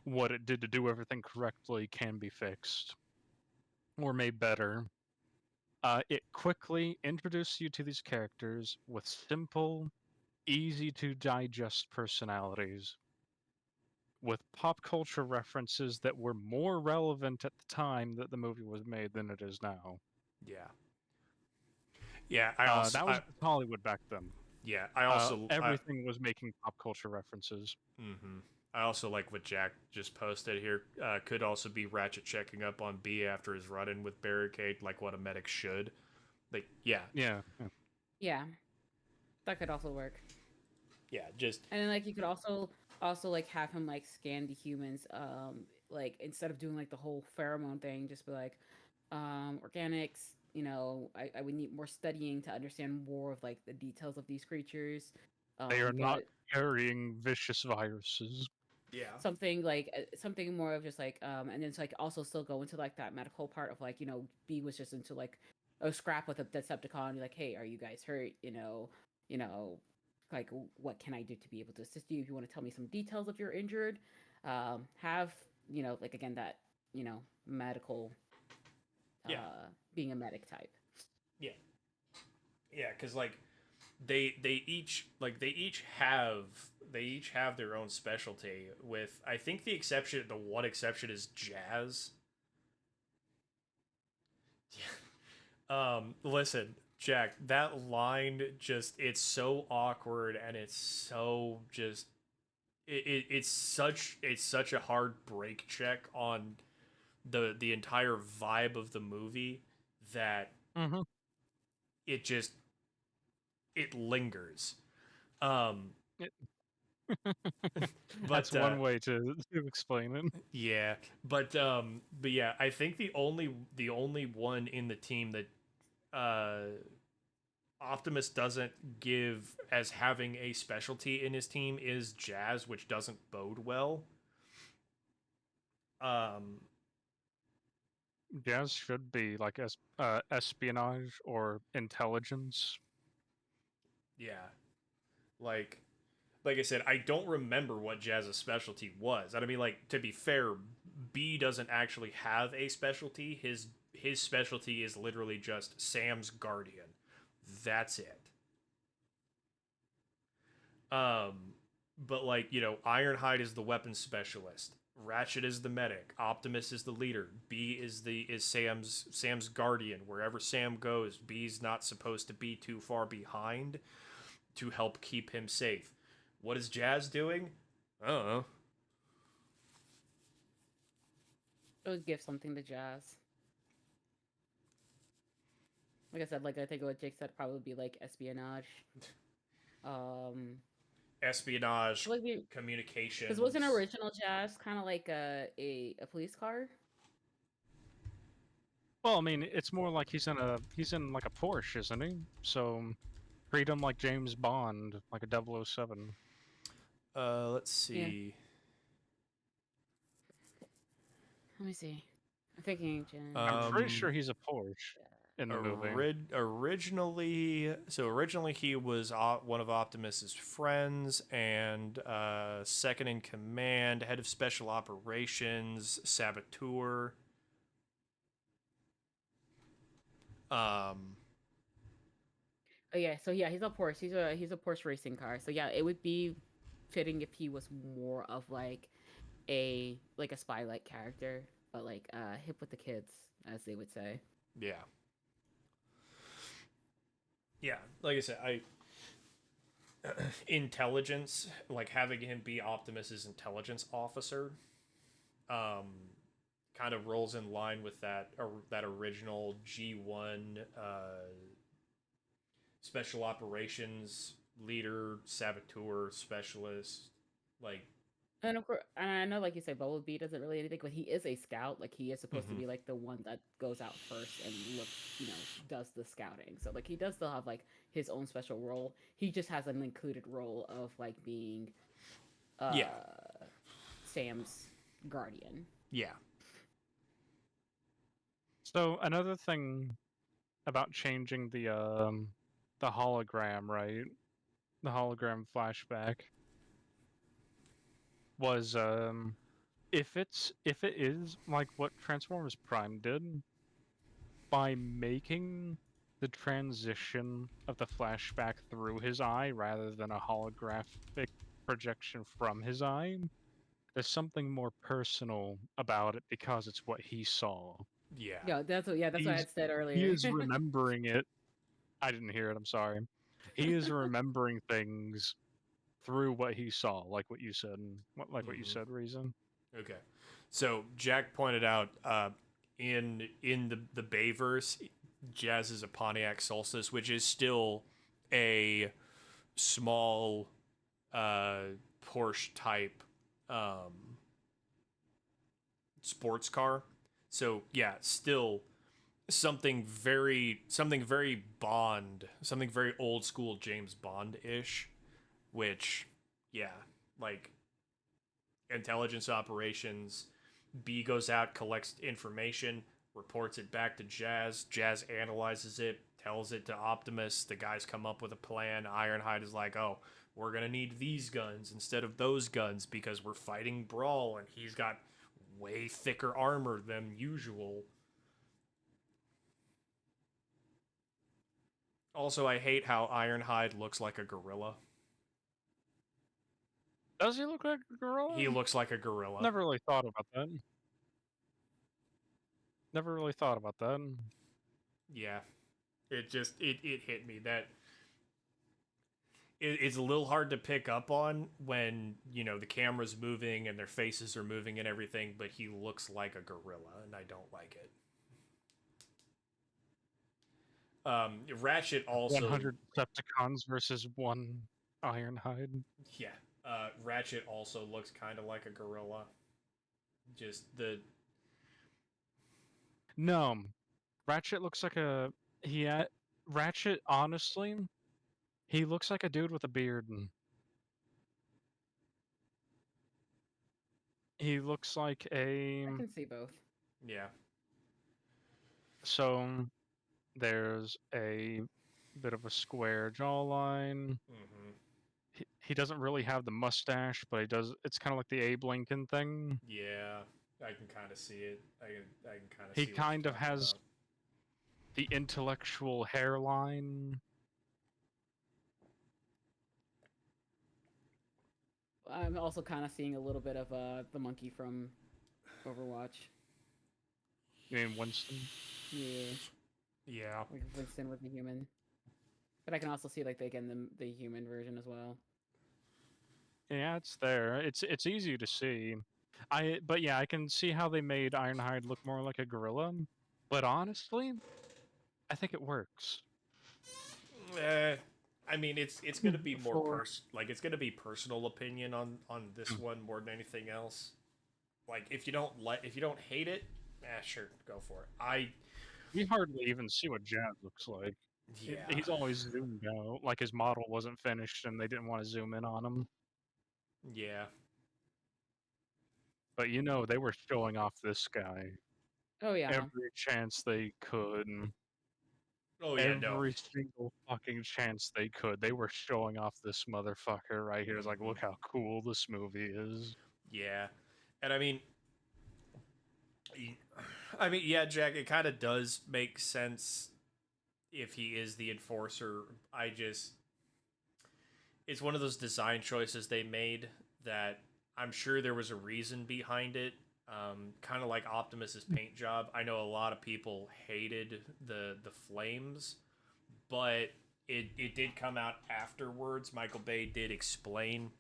what it did to do everything correctly can be fixed or made better. It quickly introduced you to these characters with simple, easy to digest personalities, with pop culture references that were more relevant at the time that the movie was made than it is now. Yeah. Yeah, that was Hollywood back then. Yeah, everything was making pop culture references. Mm-hmm. I also like what Jack just posted here. Could also be Ratchet checking up on B after his run-in with Barricade, like what a medic should. Like, yeah. Yeah, that could also work. Yeah, just and then like you could also like have him like scan the humans, like instead of doing like the whole pheromone thing, just be like, organics. I would need more studying to understand more of like the details of these creatures. They are not carrying vicious viruses. Yeah. Something more of just like, and then it's like also still go into like that medical part of like, B was just into like a scrap with a Decepticon, like, hey, are you guys hurt? Like, what can I do to be able to assist you? If you want to tell me some details if you're injured, have like again that medical, being a medic type. Yeah, because like they each have they each have their own specialty. With I think the one exception is Jazz. Listen, Jack, that line just it's so awkward and it's so just it's such a hard break check on the entire vibe of the movie that Mm-hmm. it just it lingers. Um, That's but one way to explain it. yeah, but yeah, I think the only one in the team that Optimus doesn't give as having a specialty in his team is Jazz, which doesn't bode well. Um, Jazz should be like espionage or intelligence. yeah, like like I said, I don't remember what Jazz's specialty was. I mean, like to be fair, B doesn't actually have a specialty. His specialty is literally just Sam's guardian. That's it. Um, but like Ironhide is the weapons specialist. Ratchet is the medic. Optimus is the leader. B is Sam's guardian. Wherever Sam goes, B's not supposed to be too far behind to help keep him safe. What is Jazz doing? I don't know. It would give something to Jazz. Like I said, like I think what Jake said probably be like espionage. Um, Espionage, like communications. because wasn't original Jazz kind of like a police car? Well, I mean, it's more like he's in like a Porsche, isn't he? So treat him like James Bond, like a 007. Let's Yeah. see. Let me see. I'm thinking. I'm pretty sure he's a Porsche in the movie. Originally he was one of Optimus's friends and second in command, head of special operations, saboteur. Um, Oh yeah, so yeah, he's a Porsche. He's a Porsche racing car. So yeah, it would be fitting if he was more of like a spy like character, but like hip with the kids, as they would say. yeah, yeah. Like I said, I intelligence, like having him be Optimus's intelligence officer, um, kind of rolls in line with that original G1 special operations leader, saboteur, specialist. Like, And of course, and I know, like you said, Bumblebee doesn't really anything, but he is a scout. Like he is supposed to Mhm. be like the one that goes out first and looks, does the scouting. So like he does still have like his own special role. He just has an included role of like being yeah, Sam's guardian. yeah. So another thing about changing the hologram, right? The hologram flashback was if it is like what Transformers Prime did by making the transition of the flashback through his eye rather than a holographic projection from his eye, there's something more personal about it because it's what he saw. Yeah. That's what I He's had said he earlier. is remembering it. I didn't hear it, I'm sorry. He is remembering things through what he saw, like what you said, what you Mhm. said, Reason. Okay. So Jack pointed out in the Bayverse, Jazz is a Pontiac Solstice, which is still a small Porsche type um, sports car. So yeah, still something very Bond, something very old school James Bond ish, which yeah, like intelligence operations. B goes out, collects information, reports it back to Jazz. Jazz analyzes it, tells it to Optimus. The guys come up with a plan. Ironhide is like, oh, we're going to need these guns instead of those guns because we're fighting Brawl and he's got way thicker armor than usual. Also, I hate how Ironhide looks like a gorilla. Does he look like a gorilla? He looks like a gorilla. Never really thought about that. Never really thought about that. Yeah, it just it hit me that it's a little hard to pick up on when the camera's moving and their faces are moving and everything, but he looks like a gorilla, and I don't like it. Ratchet also 100 Decepticons versus 1 Ironhide. Yeah. Ratchet also looks kind of like a gorilla. Just the No, Ratchet looks like a Ratchet. Honestly, he looks like a dude with a beard. He looks like a I can see both. yeah. so. There's a bit of a square jawline. Mm-hmm. He doesn't really have the mustache, but he does. It's kind of like the Abe Lincoln thing. Yeah, I can kind of see it. I can kind of He see what kind you're of talking has about. the intellectual hairline. I'm also kind of seeing a little bit of the monkey from Overwatch. You mean Winston? Yeah, Yeah. like Winston with the human. But I can also see like the human version as well. Yeah, it's there. It's easy to see. But yeah, I can see how they made Ironhide look more like a gorilla. But honestly, I think it works. I mean, it's gonna be more For it's gonna be personal opinion on this one more than anything else. Like if you don't hate it, sure, go for it. we hardly even see what Jazz looks like. Yeah. He's always zoomed out, like his model wasn't finished and they didn't want to zoom in on him. Yeah. But they were showing off this guy Oh yeah. every chance they could. Oh yeah, no. Every single fucking chance they could. They were showing off this motherfucker right here. It's like, Mhm. look how cool this movie is. Yeah. And yeah, Jack, it kind of does make sense if he is the enforcer. It's one of those design choices they made that I'm sure there was a reason behind it. Kind of like Optimus's paint job. I know a lot of people hated the flames, but it did come out afterwards. Michael Bay did explain,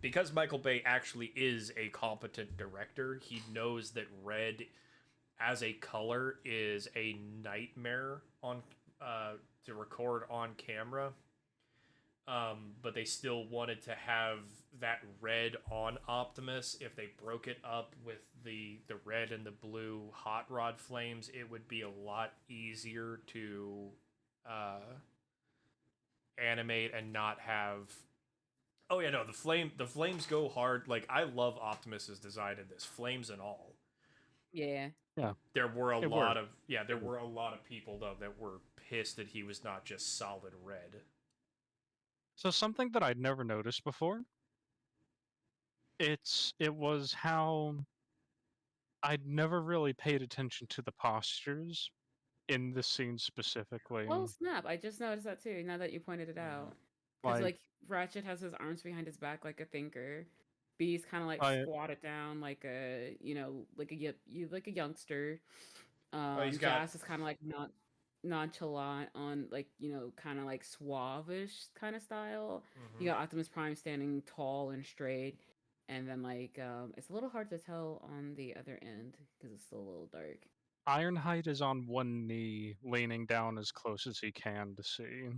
because Michael Bay actually is a competent director. He knows that red as a color is a nightmare on to record on camera. But they still wanted to have that red on Optimus. If they broke it up with the red and the blue hot rod flames, it would be a lot easier to uh, animate and not have. Oh yeah, no, the flames go hard. Like I love Optimus's design in this, flames and all. Yeah. Yeah. There were a It lot worked. of there were a lot of people though that were pissed that he was not just solid red. So something that I'd never noticed before, it was how I'd never really paid attention to the postures in this scene specifically. Oh snap! I just noticed that too. Now that you pointed it out, because Like like Ratchet has his arms behind his back like a thinker. B's kind of like I squatted down like a like a youngster. Oh, he's got. Jazz is kind of like not nonchalant on like kind of like suave-ish kind of style. You Mhm. got Optimus Prime standing tall and straight, and then like it's a little hard to tell on the other end because it's still a little dark. Ironhide is on one knee, leaning down as close as he can to see.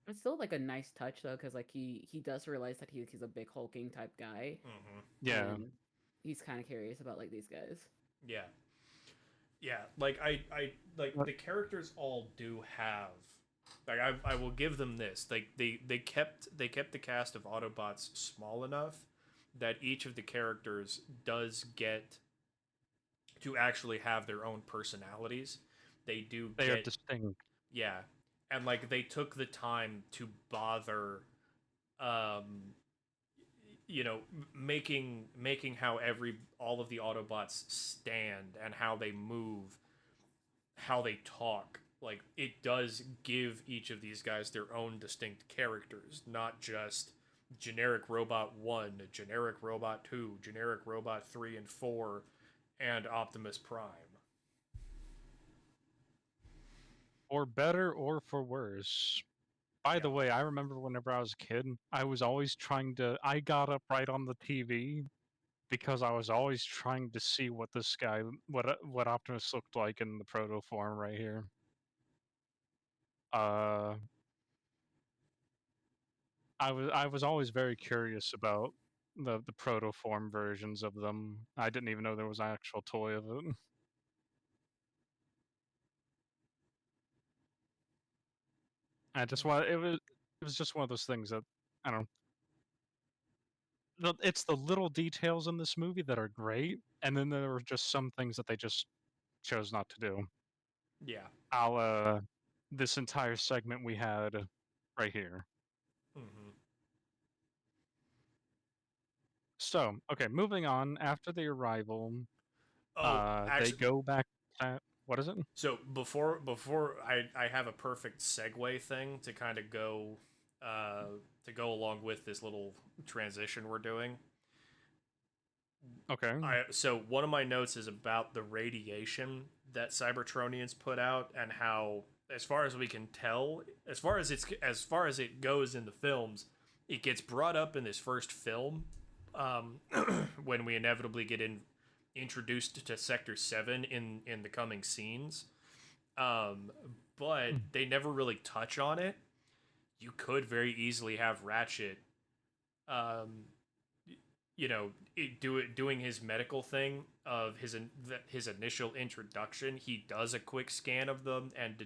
It's still like a nice touch though, because like he does realize that he's a big hulking type guy, Mhm. Yeah. and he's kind of curious about like these guys. Yeah. Yeah, like I like But the characters all do have, like I will give them this. Like they kept the cast of Autobots small enough that each of the characters does get to actually have their own personalities. They do they are get, distinct. yeah. And like they took the time to bother um making how all of the Autobots stand and how they move, how they talk. Like it does give each of these guys their own distinct characters, not just generic robot 1, generic robot 2, generic robot 3 and 4, and Optimus Prime. For better or for worse. By Yeah. the way, I remember whenever I was a kid, I was always trying to. I got up right on the TV because I was always trying to see what this guy, what Optimus looked like in the proto form right here. Uh, I was always very curious about the proto form versions of them. I didn't even know there was an actual toy of it. I just want it was just one of those things that I don't know. It's the little details in this movie that are great, and then there were just some things that they just chose not to do. Yeah. I'll this entire segment we had right here. Mm-hmm. So, okay, moving on. After the arrival, Oh, they actually, go back. What is it? so before I have a perfect segue thing to kind of go uh, to go along with this little transition we're doing. Okay. So one of my notes is about the radiation that Cybertronians put out and how, as far as we can tell, as far as it goes in the films, it gets brought up in this first film, um, when we inevitably get introduced to Sector 7 in the coming scenes. Um, but Hmm. they never really touch on it. You could very easily have Ratchet, um, doing his medical thing of his initial introduction. He does a quick scan of them and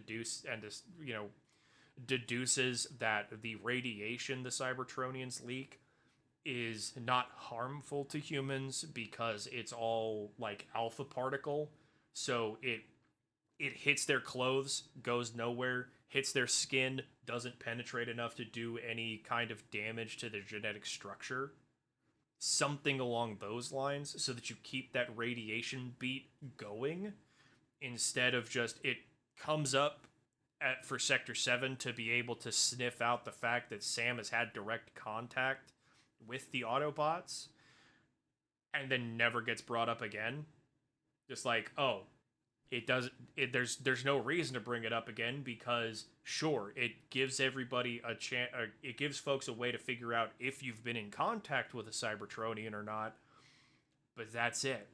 deduces that the radiation the Cybertronians leak is not harmful to humans because it's all like alpha particle. So it hits their clothes, goes nowhere, hits their skin, doesn't penetrate enough to do any kind of damage to their genetic structure. Something along those lines, so that you keep that radiation beat going instead of just it comes up for Sector 7 to be able to sniff out the fact that Sam has had direct contact with the Autobots and then never gets brought up again. Just like, oh, it does it there's no reason to bring it up again because sure, it gives everybody a chance, it gives folks a way to figure out if you've been in contact with a Cybertronian or not, but that's it.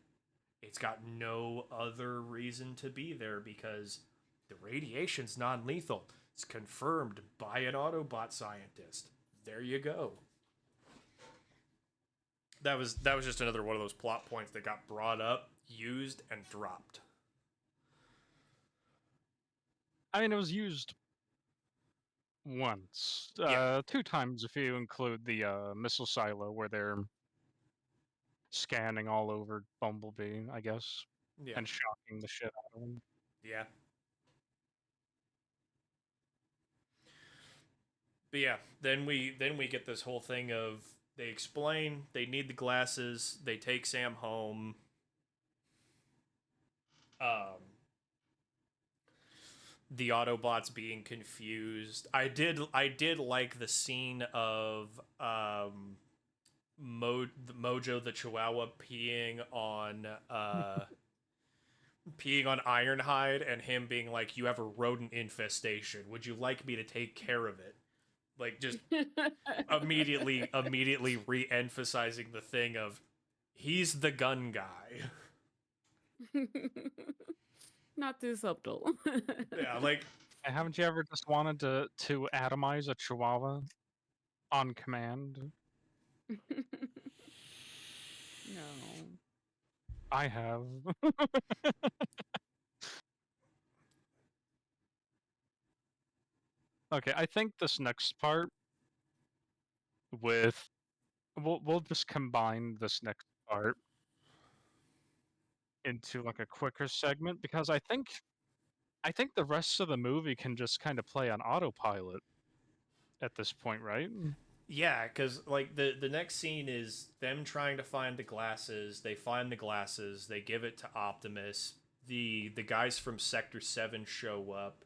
It's got no other reason to be there because the radiation's non-lethal. It's confirmed by an Autobot scientist. There you go. That was just another one of those plot points that got brought up, used, and dropped. I mean, it was used once, Yeah, 2 times if you include the missile silo where they're scanning all over Bumblebee, I guess, yeah, and shocking the shit out of him. yeah. But yeah, then we get this whole thing of they explain they need the glasses. They take Sam home. Um, the Autobots being confused. I did like the scene of Mojo the Chihuahua peeing on Ironhide and him being like, "You have a rodent infestation. Would you like me to take care of it?" Like just immediately re-emphasizing the thing of he's the gun guy. Not too subtle. Yeah, like And haven't you ever just wanted to atomize a Chihuahua on command? No. I have. Okay, I think this next part with we'll just combine this next part into like a quicker segment because I think the rest of the movie can just kind of play on autopilot at this point, right? yeah, because like the next scene is them trying to find the glasses. They find the glasses. They give it to Optimus. The guys from Sector 7 show up,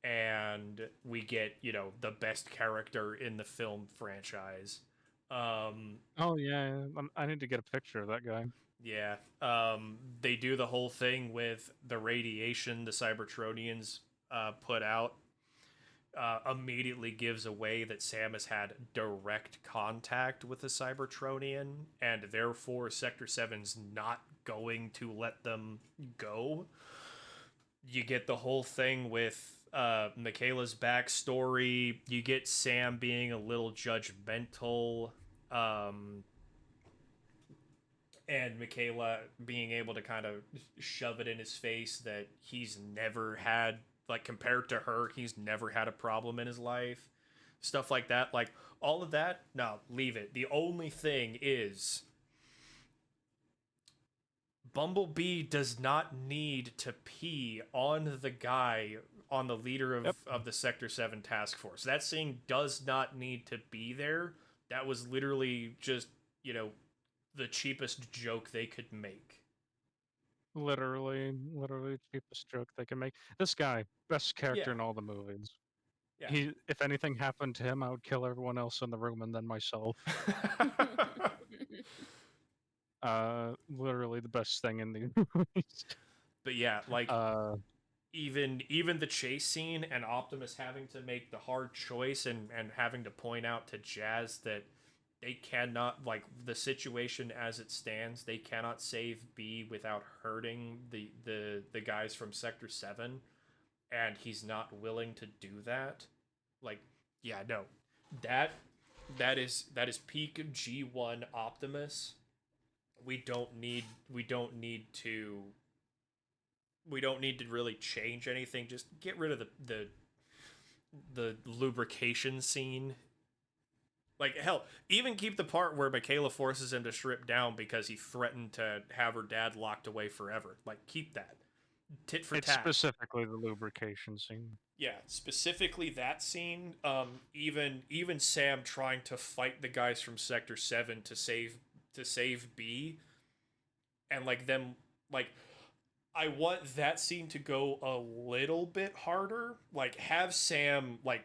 and we get the best character in the film franchise. Oh yeah, I need to get a picture of that guy. Yeah. They do the whole thing with the radiation the Cybertronians put out. Immediately gives away that Sam has had direct contact with a Cybertronian, and therefore Sector 7's not going to let them go. You get the whole thing with Michaela's backstory. You get Sam being a little judgmental. Um, and Michaela being able to kind of shove it in his face that he's never had, like, compared to her, he's never had a problem in his life. Stuff like that. Like, all of that, no, leave it. The only thing is, Bumblebee does not need to pee on the guy, on the leader Yep. of the Sector 7 task force. That scene does not need to be there. That was literally just, you know, the cheapest joke they could make. Literally cheapest joke they can make. This guy, best character Yeah. in all the movies. Yeah. If anything happened to him, I would kill everyone else in the room and then myself. Literally the best thing in the movies. But yeah, like, Uh, even the chase scene and Optimus having to make the hard choice and having to point out to Jazz that they cannot, like, the situation as it stands, they cannot save B without hurting the guys from Sector 7, and he's not willing to do that. Like, yeah, no. That that is peak G1 Optimus. We don't need to really change anything. Just get rid of the lubrication scene. Like, hell, even keep the part where Michaela forces him to strip down because he threatened to have her dad locked away forever. Like, keep that. Tit for it's tat. specifically the lubrication scene. Yeah, specifically that scene. Even Sam trying to fight the guys from Sector 7 to save B, and like them, like, I want that scene to go a little bit harder. Like, have Sam, like,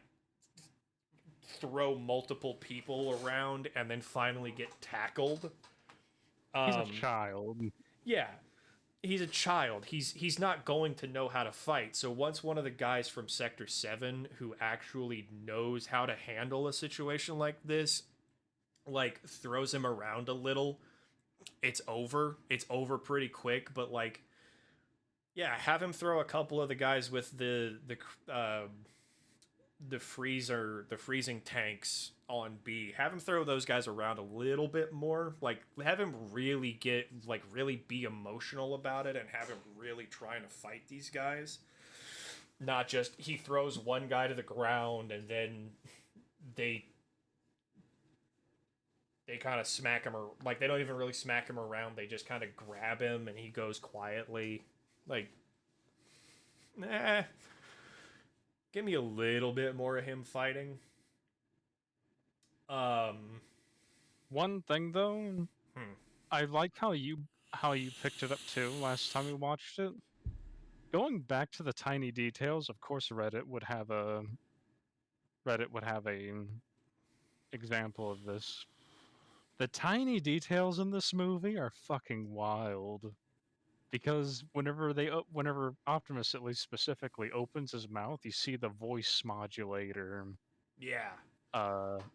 throw multiple people around and then finally get tackled. He's a child. Yeah, he's a child. He's not going to know how to fight. So once one of the guys from Sector 7 who actually knows how to handle a situation like this, like, throws him around a little, it's over. It's over pretty quick, but, like, yeah, have him throw a couple of the guys with the freezing tanks on B. Have him throw those guys around a little bit more. Like, have him really really be emotional about it and have him really trying to fight these guys. Not just he throws one guy to the ground and then they kind of smack him, or like they don't even really smack him around. They just kind of grab him and he goes quietly. Like, nah. Give me a little bit more of him fighting. One thing though, Hmm. I like how you picked it up too last time we watched it. Going back to the tiny details, of course Reddit would have a example of this. The tiny details in this movie are fucking wild. Because whenever Optimus at least specifically opens his mouth, you see the voice modulator Yeah.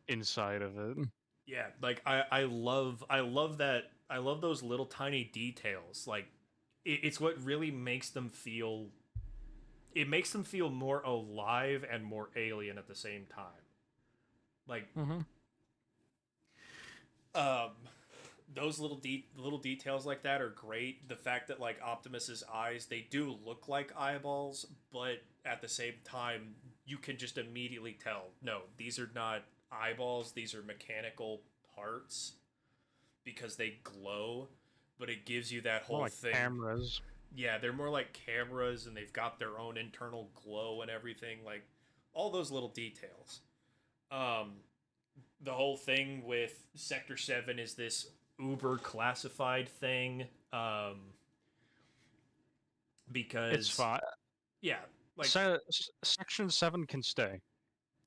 inside of it. Yeah, like, I love that. I love those little tiny details. Like, it's what really makes them feel, it makes them feel more alive and more alien at the same time. Like, Mm-hmm. um those little details like that are great. The fact that, like, Optimus's eyes, they do look like eyeballs, but at the same time you can just immediately tell, no, these are not eyeballs, these are mechanical parts because they glow, but it gives you that More whole like thing. cameras. Yeah, they're more like cameras and they've got their own internal glow and everything, like all those little details. Um the whole thing with Sector 7 is this uber classified thing, because It's fine. yeah, like, Section 7 can stay.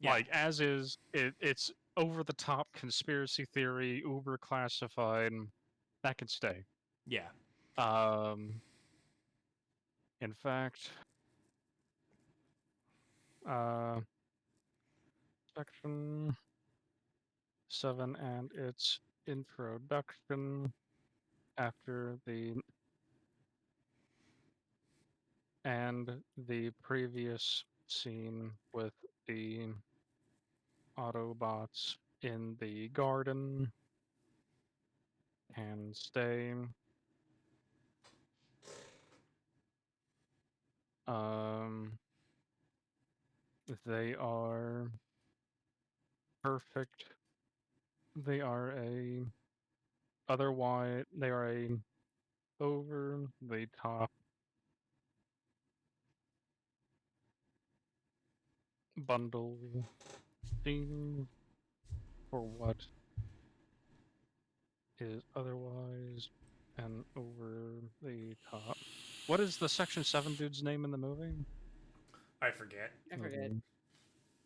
yeah, Like as is. It's over the top conspiracy theory, uber classified, that can stay. Yeah. In fact, uh, section 7 and its introduction after the previous scene with the Autobots in the garden can stay. They are perfect. They are a otherwise they are a over the top bundle theme for what is otherwise and over the top. What is the Section 7 dude's name in the movie? I forget. I forget.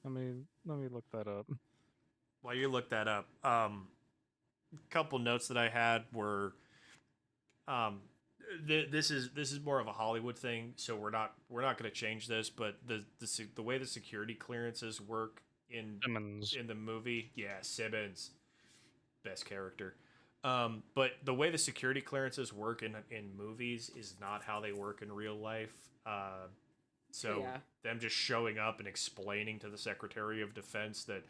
Let me look that up. While you look that up, couple notes that I had were, um, this is more of a Hollywood thing, so we're not going to change this. But the way the security clearances work Simmons. in the movie, yeah, Simmons, best character. But the way the security clearances work in movies is not how they work in real life. So Yeah. them just showing up and explaining to the Secretary of Defense that,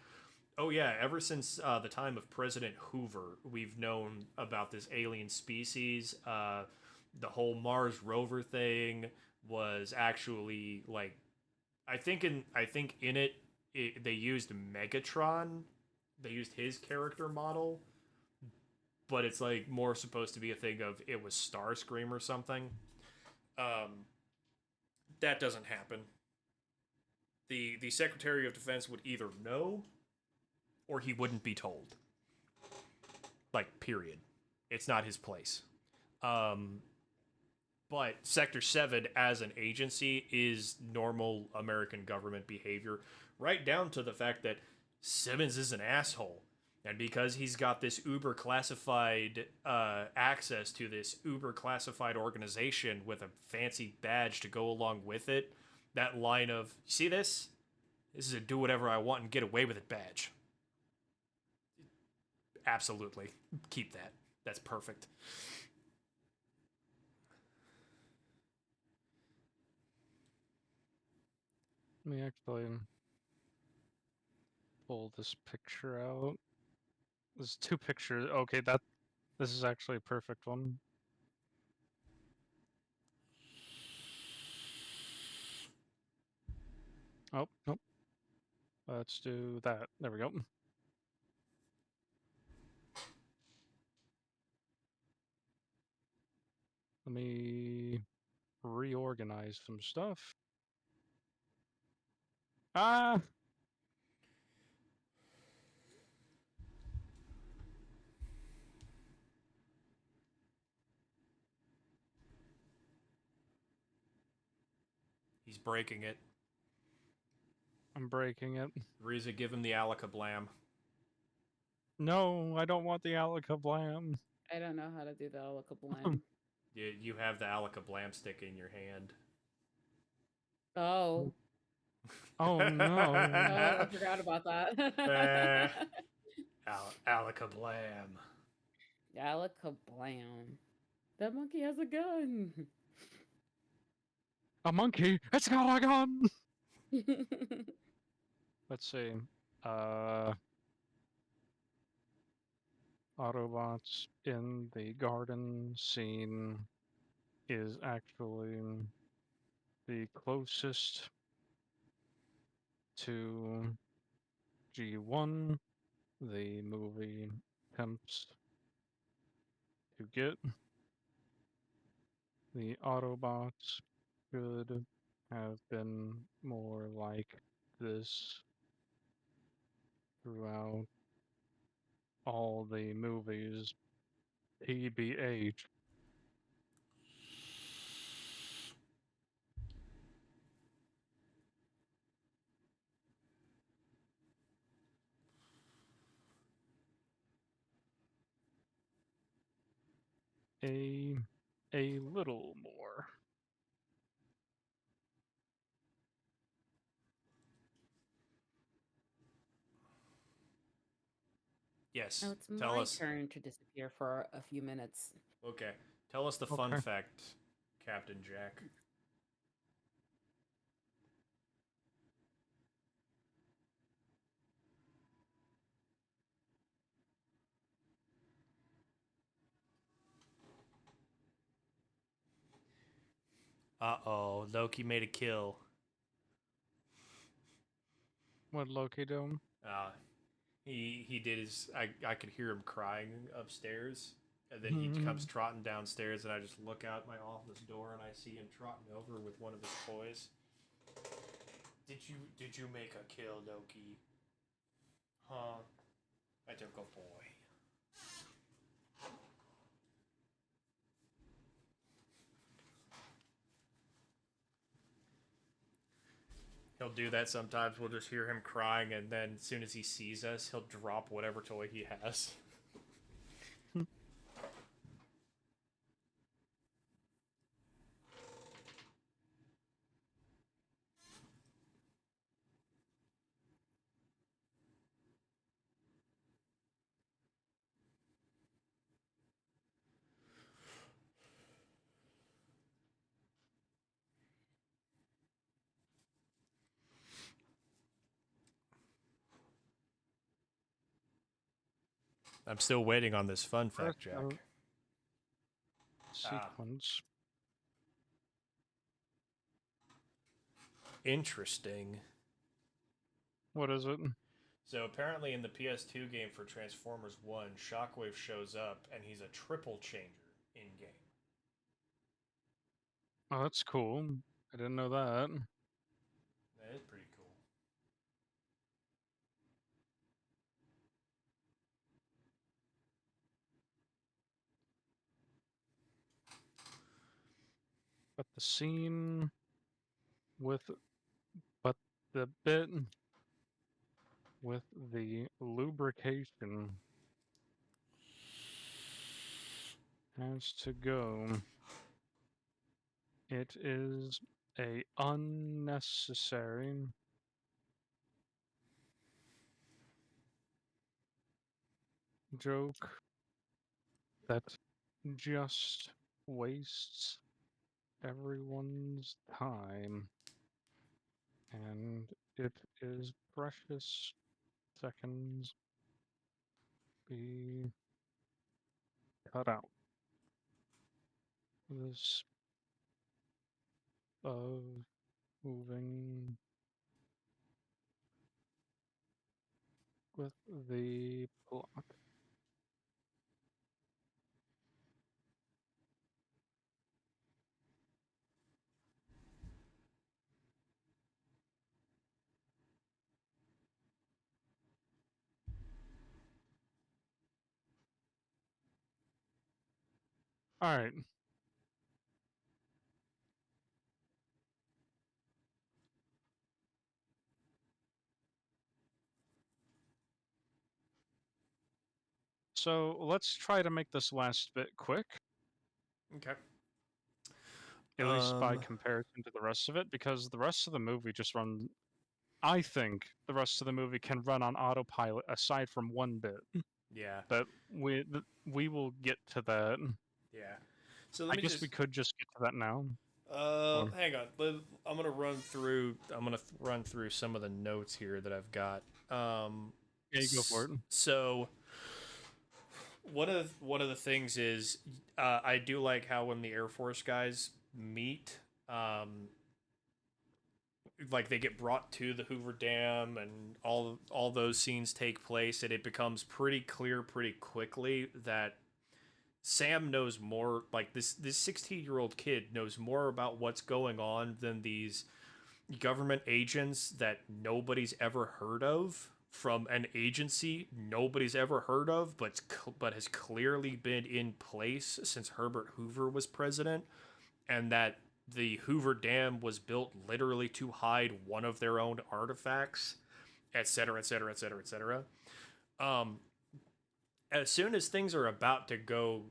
oh yeah, ever since the time of President Hoover, we've known about this alien species. The whole Mars rover thing was actually like, I think in it they used Megatron. They used his character model, but it's like more supposed to be a thing of it was Starscream or something. Um, that doesn't happen. The Secretary of Defense would either know or he wouldn't be told. Like, period. It's not his place. Um, but Sector 7 as an agency is normal American government behavior, right down to the fact that Simmons is an asshole. And because he's got this uber classified access to this uber classified organization with a fancy badge to go along with it, that line of, you see this? This is a do whatever I want and get away with it badge. Absolutely. Keep that. That's perfect. Let me actually pull this picture out. There's two pictures. Okay, this is actually a perfect one. Oh, nope. Let's do that. There we go. Let me reorganize some stuff. Ah! He's breaking it. I'm breaking it. Riza, give him the Alakablam. No, I don't want the Alakablam. I don't know how to do the Alakablam. You have the Alakablam stick in your hand. Oh. Oh no. Oh, I forgot about that. Alakablam. Alakablam. That monkey has a gun. A monkey! It's got a gun! Let's see. Autobots in the garden scene is actually the closest to G1 the movie attempts to get. The Autobots should have been more like this throughout all the movies. TBH. a little more. Yes. Now it's Tell my us. turn to disappear for a few minutes. Okay. Tell us the fun Okay. fact, Captain Jack. Uh-oh, Loki made a kill. What Loki do? Uh, he did his. I could hear him crying upstairs, and then he comes trotting downstairs, and I just look out my office door, and I see him trotting over with one of his toys. Did you make a kill, Loki? Huh? I took a boy. He'll do that sometimes. We'll just hear him crying, and then as soon as he sees us, he'll drop whatever toy he has. I'm still waiting on this fun Press fact, Jack. sequence. Interesting. What is it? So apparently in the PS2 game for Transformers 1, Shockwave shows up and he's a triple changer in game. Oh, that's cool. I didn't know that. That is pretty cool. But the scene with, but the bit with the lubrication has to go. It is a unnecessary joke that just wastes everyone's time, and it is precious seconds be cut out. This of moving with the plot. All right. So let's try to make this last bit quick, Okay. at least by comparison to the rest of it, because the rest of the movie just run. I think the rest of the movie can run on autopilot aside from one bit, Yeah. but we will get to that. Yeah. So let I me guess just. we could just get to that now. Or- Hang on. I'm gonna run through. Run through some of the notes here that I've got. Yeah, you go for it. So one of the things is I do like how when the Air Force guys meet, like they get brought to the Hoover Dam and all those scenes take place, and it becomes pretty clear pretty quickly that Sam knows more. Like this 16-year-old kid knows more about what's going on than these government agents that nobody's ever heard of from an agency nobody's ever heard of, but has clearly been in place since Herbert Hoover was president, and that the Hoover Dam was built literally to hide one of their own artifacts, etc., etc., etc., etc. As soon as things are about to go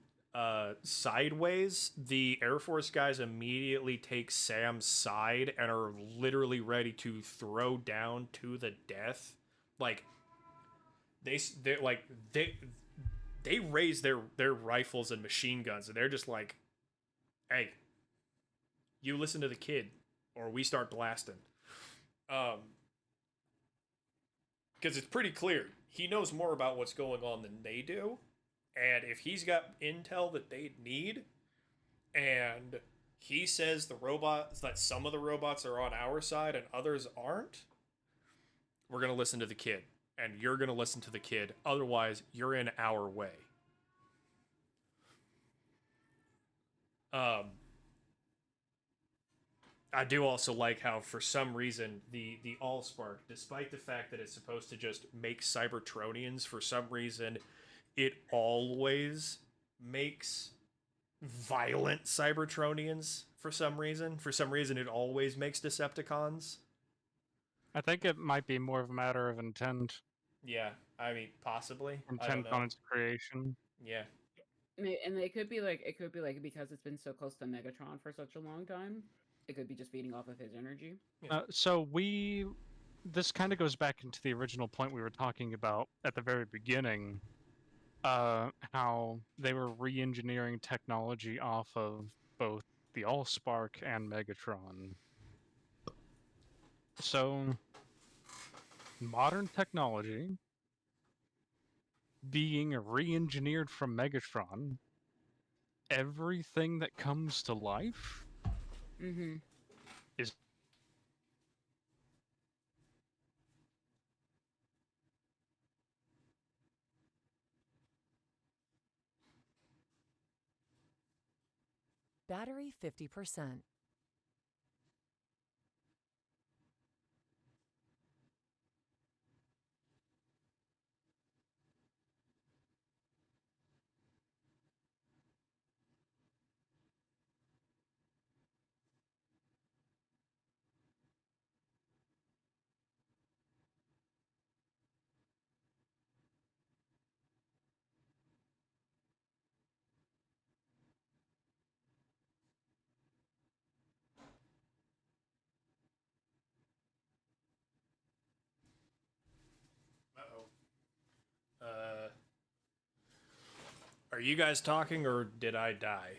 sideways, the Air Force guys immediately take Sam's side and are literally ready to throw down to the death. Like they like they raise their rifles and machine guns, and they're just like, "Hey, you listen to the kid, or we start blasting." Um, because it's pretty clear he knows more about what's going on than they do, and if he's got intel that they need, and he says the robots that some of the robots are on our side and others aren't, we're gonna listen to the kid, and you're gonna listen to the kid. Otherwise, you're in our way. Um, I do also like how, for some reason, the Allspark, despite the fact that it's supposed to just make Cybertronians, for some reason, it always makes violent Cybertronians. For some reason, it always makes Decepticons. I think it might be more of a matter of intent, Yeah, I mean, possibly. I don't intent know. on its creation. Yeah, And it could be like because it's been so close to Megatron for such a long time, it could be just feeding off of his energy. This kind of goes back into the original point we were talking about at the very beginning, how they were re-engineering technology off of both the Allspark and Megatron. So, modern technology being re-engineered from Megatron, everything that comes to life Mm-hmm. is Battery 50%. uh, are you guys talking or did I die?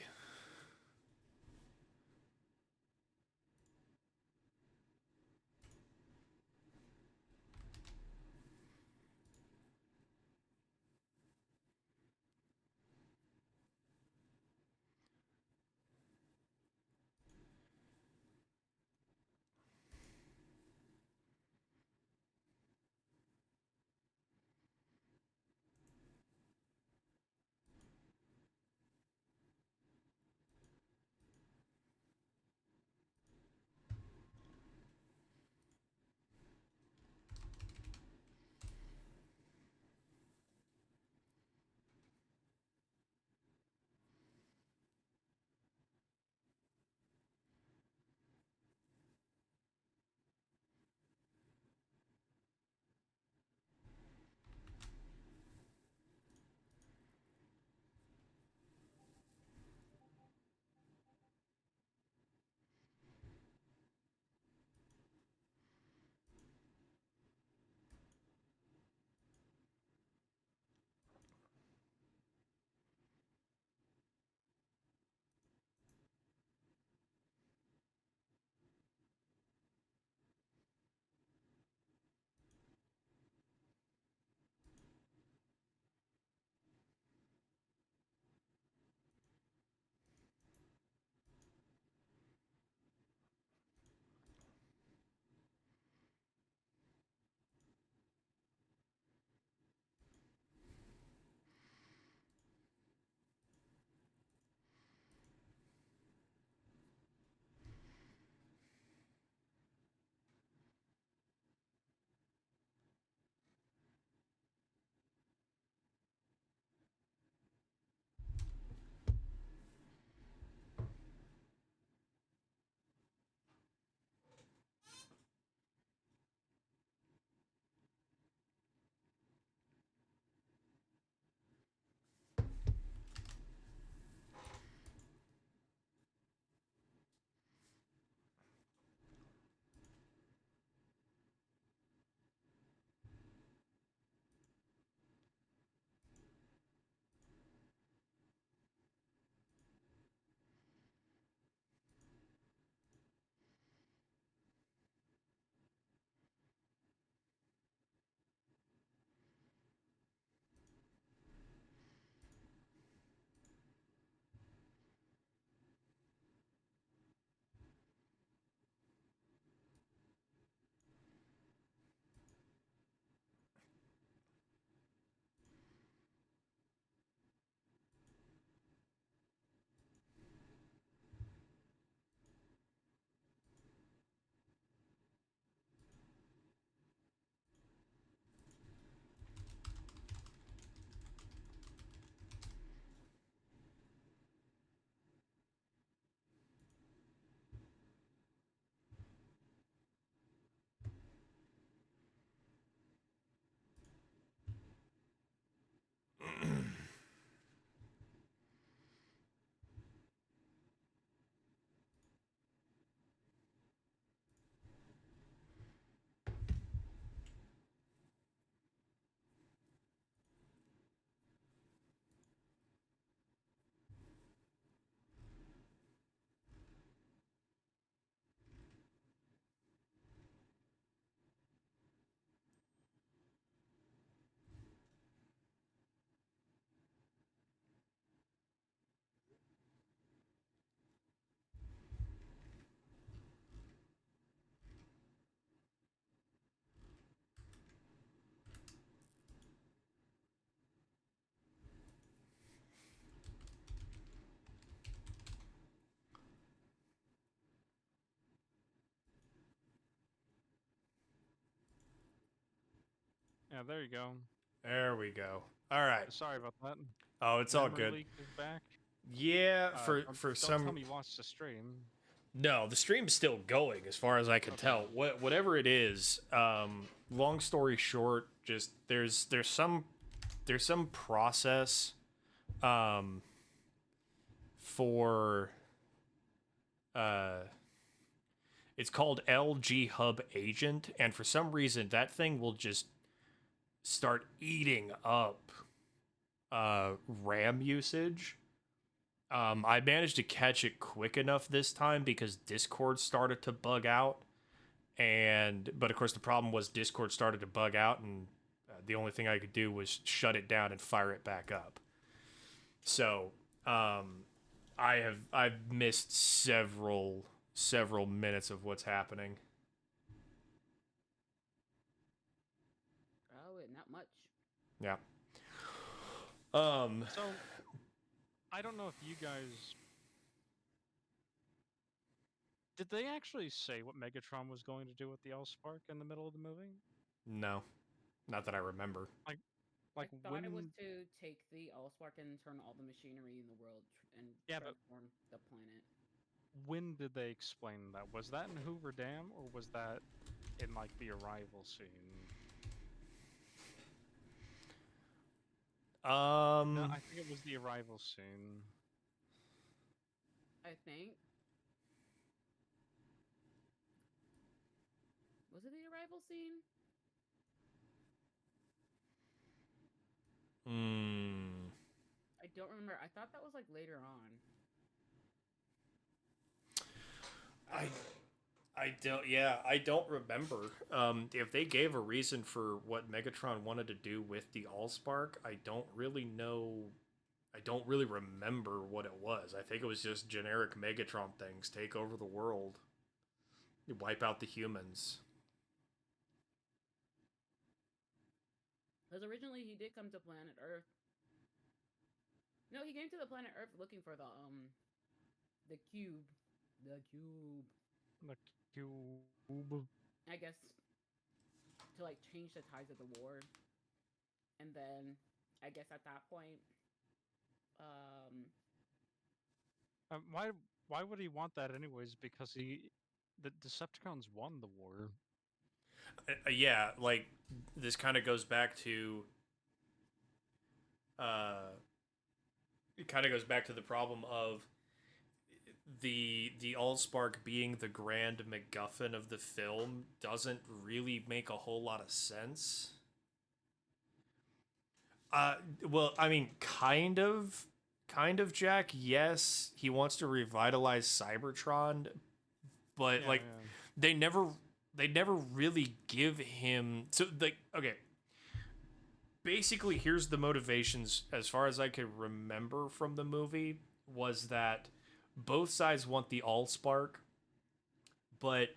Yeah, there you go. There we go. All right. Sorry about that. Oh, it's all Memory good. leak is back. Yeah, for Don't tell some. me you watched the stream. No, the stream's still going as far as I can Okay. tell. Whatever it is, long story short, just there's some process for it's called LG Hub Agent, and for some reason that thing will just start eating up RAM usage. I managed to catch it quick enough this time because Discord started to bug out, but of course the problem was Discord started to bug out, and the only thing I could do was shut it down and fire it back up. So I've missed several minutes of what's happening. Oh, not much. Yeah. So, I don't know if you guys... Did they actually say what Megatron was going to do with the Allspark in the middle of the movie? No, not that I remember. Like I thought when... it was to take the Allspark and turn all the machinery in the world and Yeah, but transform the planet. when did they explain that? Was that in Hoover Dam, or was that in, like, the arrival scene? No, I think it was the arrival scene. I think. Was it the arrival scene? I don't remember. I thought that was like later on. I don't remember. If they gave a reason for what Megatron wanted to do with the Allspark, I don't really know. I don't really remember what it was. I think it was just generic Megatron things. Take over the world. Wipe out the humans. Because originally he did come to planet Earth. No, he came to the planet Earth looking for the cube. The cube. The cube. I guess to like change the tides of the war. And then I guess at that point Why would he want that anyways? Because the Decepticons won the war. Yeah, like this kind of goes back to it kind of goes back to the problem of the Allspark being the grand MacGuffin of the film doesn't really make a whole lot of sense. Well, I mean, kind of, Jack. Yes, he wants to revitalize Cybertron, but Yeah, like, yeah. they never really give him. So, like, okay. Basically, here's the motivations, as far as I could remember from the movie, was that both sides want the Allspark, but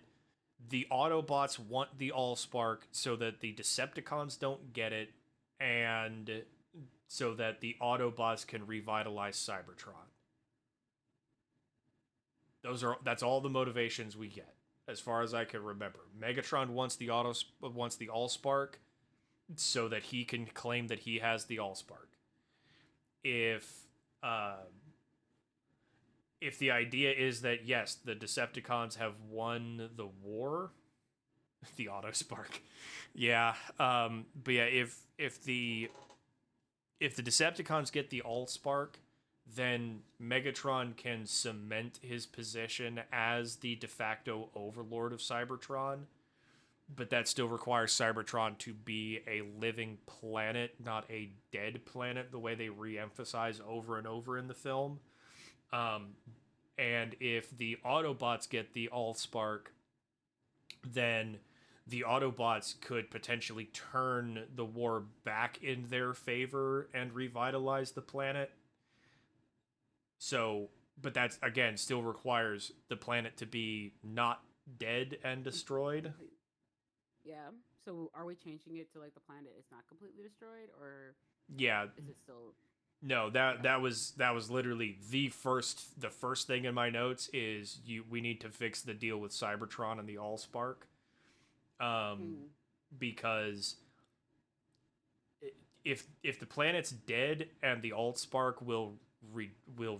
the Autobots want the Allspark so that the Decepticons don't get it, and so that the Autobots can revitalize Cybertron. That's all the motivations we get, as far as I can remember. Megatron wants the Allspark so that he can claim that he has the Allspark. If the idea is that yes, the Decepticons have won the war, the Autospark, yeah, but yeah, if the Decepticons get the Allspark, then Megatron can cement his position as the de facto overlord of Cybertron. But that still requires Cybertron to be a living planet, not a dead planet, the way they re-emphasize over and over in the film. And if the Autobots get the Allspark, then the Autobots could potentially turn the war back in their favor and revitalize the planet. So, but that's, again, still requires the planet to be not dead and destroyed. Yeah. So are we changing it to like the planet is not completely destroyed, or Yeah. is it still? No, that was literally the first thing in my notes is we need to fix the deal with Cybertron and the Allspark. Because if the planet's dead and the Altspark will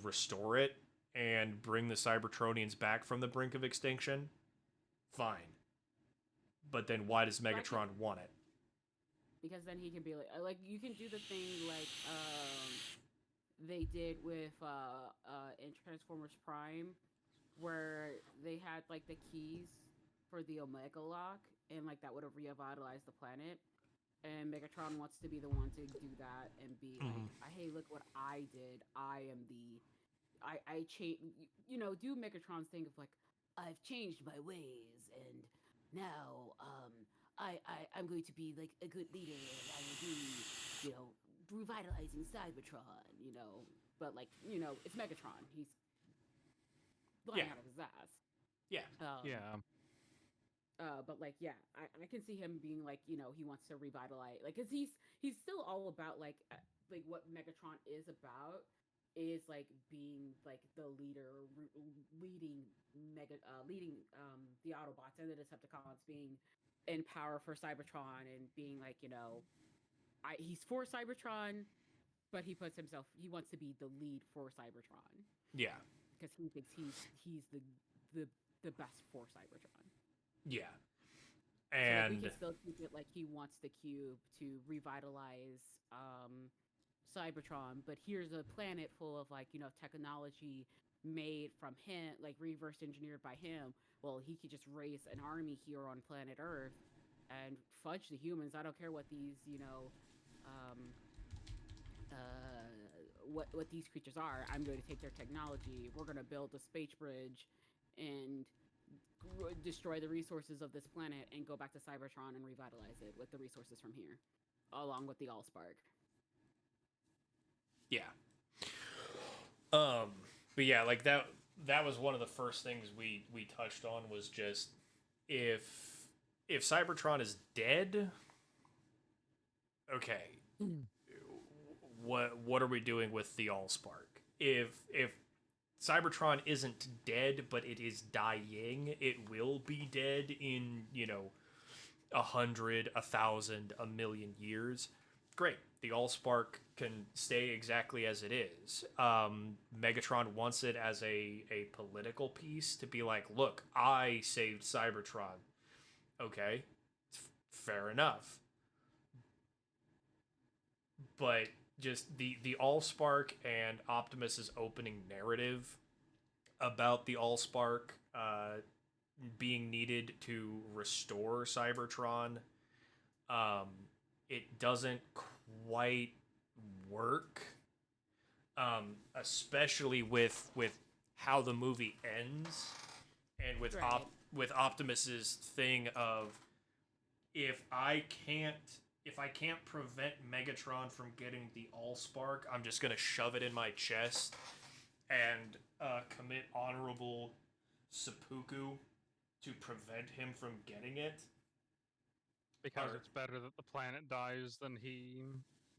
restore it and bring the Cybertronians back from the brink of extinction, fine. But then why does Megatron want it? Because then he can be like you can do the thing like they did with in Transformers Prime, where they had like the keys for the Omega Lock, and like that would have revitalized the planet. And Megatron wants to be the one to do that and be like, "Hey, look what I did! I am the, I change. Do Megatron's thing of like, I've changed my ways, and now I'm going to be like a good leader, and I will be, revitalizing Cybertron. But like it's Megatron. He's flying out of his ass. Yeah. Yeah. But like, yeah, I can see him being like, he wants to revitalize, like, cause he's still all about like what Megatron is about is like being like the leader, leading the Autobots and the Decepticons, being in power for Cybertron and being like, he's for Cybertron, but he wants to be the lead for Cybertron Yeah. because he thinks he's the best for Cybertron. Yeah. So And like, we can still keep it like he wants the cube to revitalize Cybertron, but here's a planet full of like technology made from him, like reverse engineered by him. Well, he could just raise an army here on planet Earth and fudge the humans. I don't care what these um, what these creatures are. I'm going to take their technology. We're going to build a space bridge and destroy the resources of this planet and go back to Cybertron and revitalize it with the resources from here, along with the Allspark. yeah. But yeah, like that was one of the first things we touched on was just if Cybertron is dead, okay. What are we doing with the Allspark? If Cybertron isn't dead, but it is dying, it will be dead in 100, 1,000, a million years. Great, the Allspark can stay exactly as it is. Megatron wants it as a political piece to be like, look, I saved Cybertron. Okay, fair enough. But just the Allspark and Optimus's opening narrative about the Allspark being needed to restore Cybertron, it doesn't quite work, especially with how the movie ends and with Right. with Optimus's thing of if I can't prevent Megatron from getting the Allspark, I'm just gonna shove it in my chest and commit honorable seppuku to prevent him from getting it. Because it's better that the planet dies than he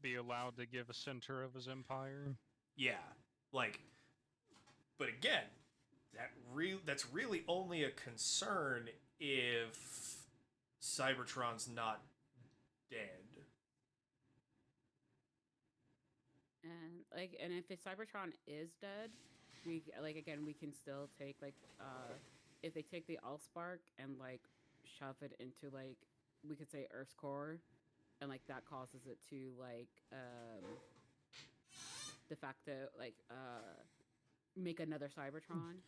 be allowed to give a center of his empire. Yeah, like, but again, that's really only a concern if Cybertron's not dead. And if Cybertron is dead, we can still take if they take the Allspark and like shove it into like we could say Earth's core, and like that causes it to like de facto make another Cybertron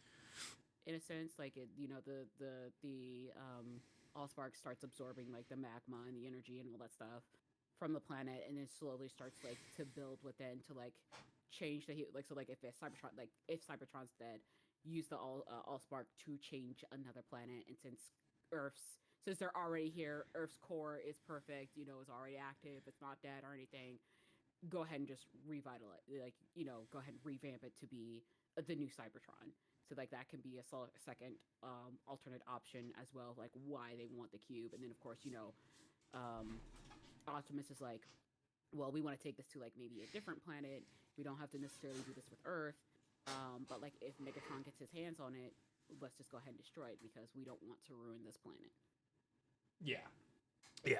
in a sense, like it the Allspark starts absorbing like the magma and the energy and all that stuff from the planet, and then slowly starts like to build within to like change like if Cybertron's dead, use the Allspark to change another planet, and since they're already here, Earth's core is perfect, is already active, it's not dead or anything. Go ahead and just revitalize, go ahead and revamp it to be the new Cybertron. So like that can be a second alternate option as well, like why they want the cube. And then of course Optimus is like, well, we want to take this to like maybe a different planet. We don't have to necessarily do this with Earth, but like if Megatron gets his hands on it, let's just go ahead and destroy it because we don't want to ruin this planet. Yeah. Yeah,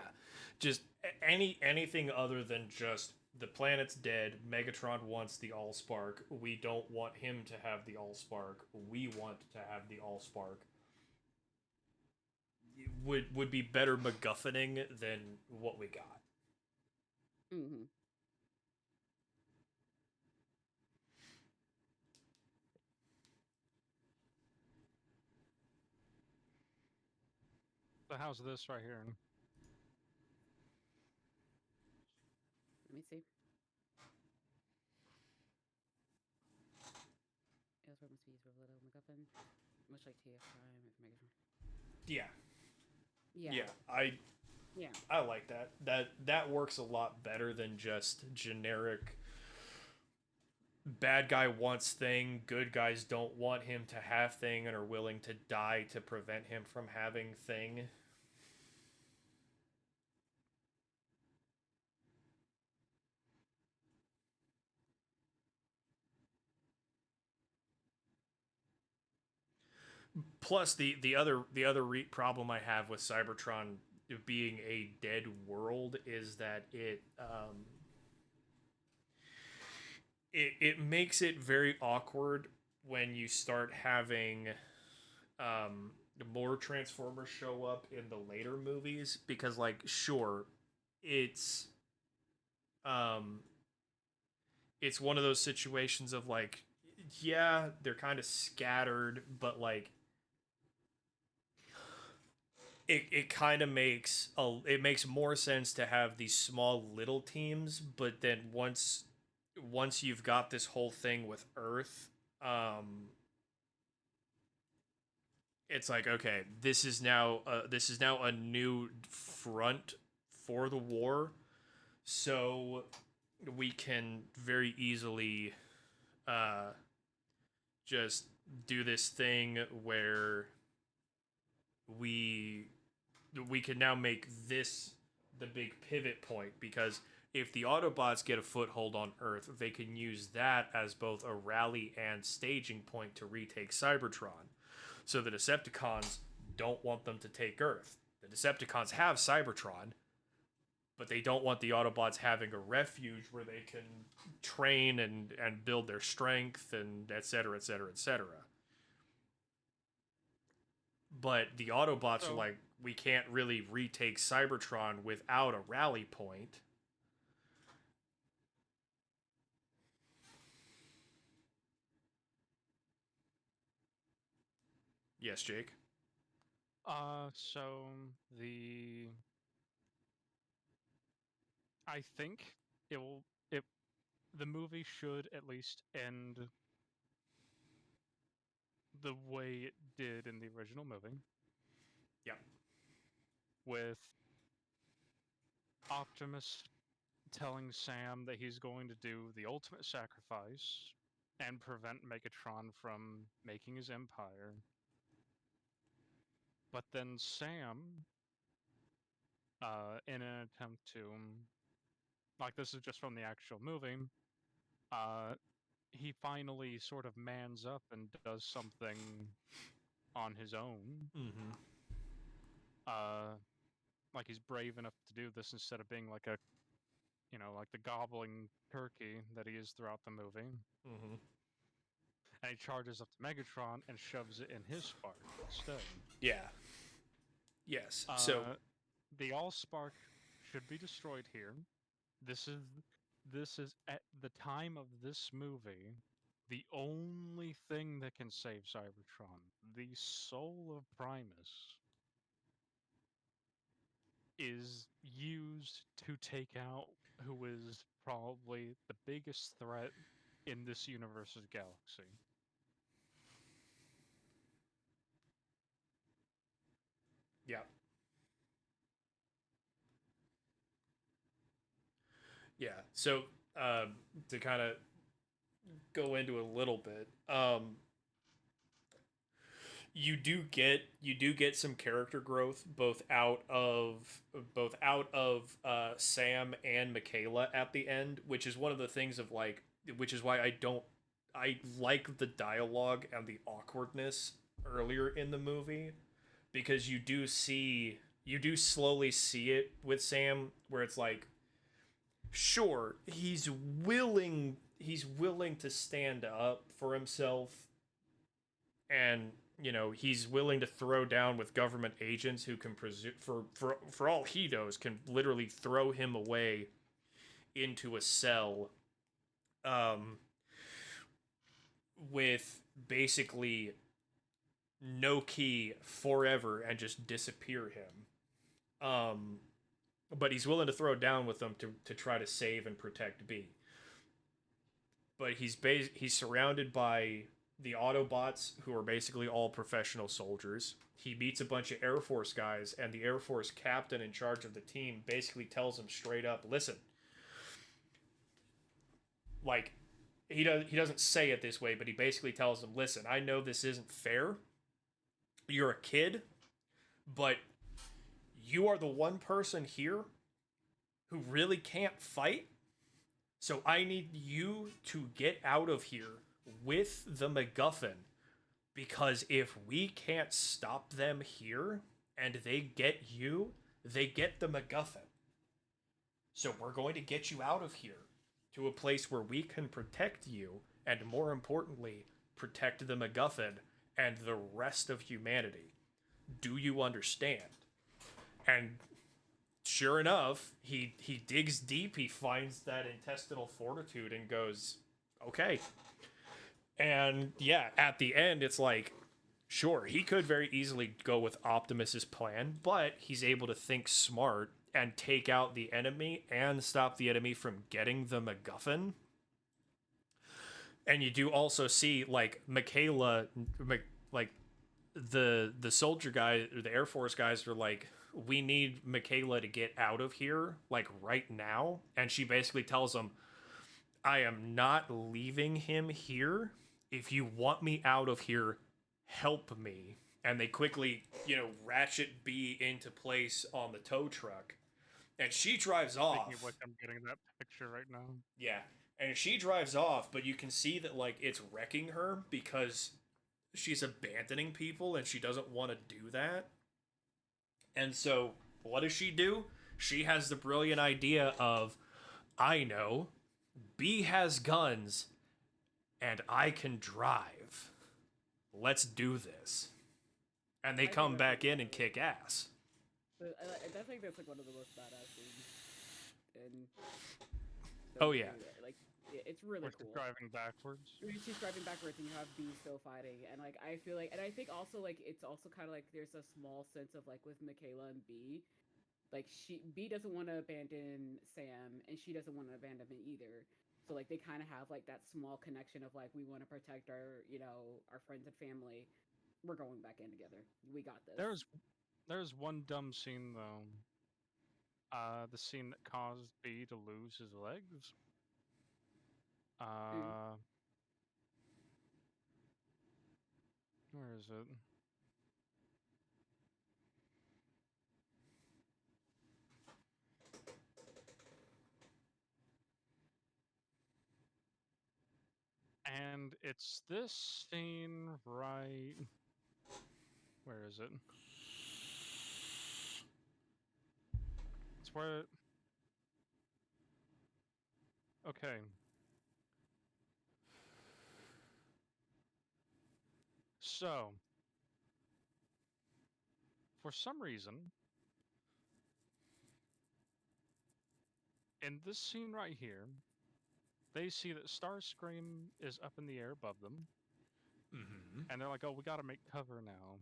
just anything other than just the planet's dead. Megatron wants the Allspark. We don't want him to have the Allspark. We want to have the Allspark. Would be better MacGuffining than what we got. Mm-hmm. So how's this right here? Let me see. Ellsworth must be used for a little MacGuffin, much like TF Prime with Megatron. Yeah, Yeah. yeah. I Yeah. I like that. That works a lot better than just generic bad guy wants thing, good guys don't want him to have thing and are willing to die to prevent him from having thing. Plus the other problem I have with Cybertron being a dead world is that it makes it very awkward when you start having more Transformers show up in the later movies because like sure it's um it's one of those situations of like yeah they're kind of scattered but like it kind of makes it makes more sense to have these small little teams but then once you've got this whole thing with Earth it's like okay this is now a new front for the war so we can very easily uh just do this thing where we we can now make this the big pivot point because if the Autobots get a foothold on Earth, they can use that as both a rally and staging point to retake Cybertron. So the Decepticons don't want them to take Earth. The Decepticons have Cybertron, but they don't want the Autobots having a refuge where they can train and build their strength and et cetera, et cetera, et cetera. But the Autobots are So like, we can't really retake Cybertron without a rally point. Yes, Jake. so the I think it will it the movie should at least end the way it did in the original movie Yep. with Optimus telling Sam that he's going to do the ultimate sacrifice and prevent Megatron from making his empire. But then Sam, in an attempt to, like, this is just from the actual movie, uh, he finally sort of mans up and does something on his own. Mm-hmm. Uh, like he's brave enough to do this instead of being like a, like the gobbling turkey that he is throughout the movie. Mm-hmm. And he charges up to Megatron and shoves it in his spark instead. Yeah. Yes. So Uh, the Allspark should be destroyed here. This is this is at the time of this movie the only thing that can save Cybertron. The soul of Primus is used to take out who is probably the biggest threat in this universe's galaxy. yeah. Yeah. So to kind of go into a little bit, you do get some character growth both out of Sam and Michaela at the end, which is one of the things of like, which is why I like the dialogue and the awkwardness earlier in the movie because you do see you do slowly see it with Sam, where it's like, sure, he's willing to stand up for himself, and he's willing to throw down with government agents who can for all he knows can literally throw him away into a cell, um, with basically no key forever and just disappear him. But he's willing to throw down with them to try to save and protect B. But he's surrounded by the Autobots, who are basically all professional soldiers. He meets a bunch of Air Force guys, and the Air Force captain in charge of the team basically tells him straight up, "Listen, like he doesn't say it this way, but he basically tells him, listen, I know this isn't fair. You're a kid, but you are the one person here who really can't fight. So I need you to get out of here with the MacGuffin, because if we can't stop them here and they get you, they get the MacGuffin. So we're going to get you out of here to a place where we can protect you, and more importantly, protect the MacGuffin and the rest of humanity. Do you understand?" And sure enough, he digs deep, he finds that intestinal fortitude and goes, "Okay." And yeah, at the end, it's like, sure, he could very easily go with Optimus's plan, but he's able to think smart and take out the enemy and stop the enemy from getting the MacGuffin. And you do also see like Michaela, like the soldier guy, or the Air Force guys are like, "We need Michaela to get out of here like right now," and she basically tells them, "I am not leaving him here. If you want me out of here, help me." And they quickly, ratchet B into place on the tow truck. And she drives off. Speaking of which, I'm getting that picture right now. Yeah. And she drives off, but you can see that like it's wrecking her because she's abandoning people and she doesn't want to do that. And so what does she do? She has the brilliant idea of, I know, B has guns and I can drive. Let's do this. And they I come think that's back in and kick ass. I think that's like one of the most badass scenes in the Oh, yeah. movie. Like, it's really Where she's cool. driving backwards. She's driving backwards, and you have B still fighting, and like I feel like, and I think also like it's also kind of like there's a small sense of like with Michaela and B, like B doesn't want to abandon Sam, and she doesn't want to abandon me either. So like they kind of have like that small connection of like, we want to protect our our friends and family. We're going back in together. We got this. There's one dumb scene though. The scene that caused B to lose his legs. Where is it? And it's this scene right. Where is it? It's where. Okay. So, for some reason, in this scene right here, they see that Starscream is up in the air above them, Mm-hmm. and they're like, "Oh, we gotta make cover now."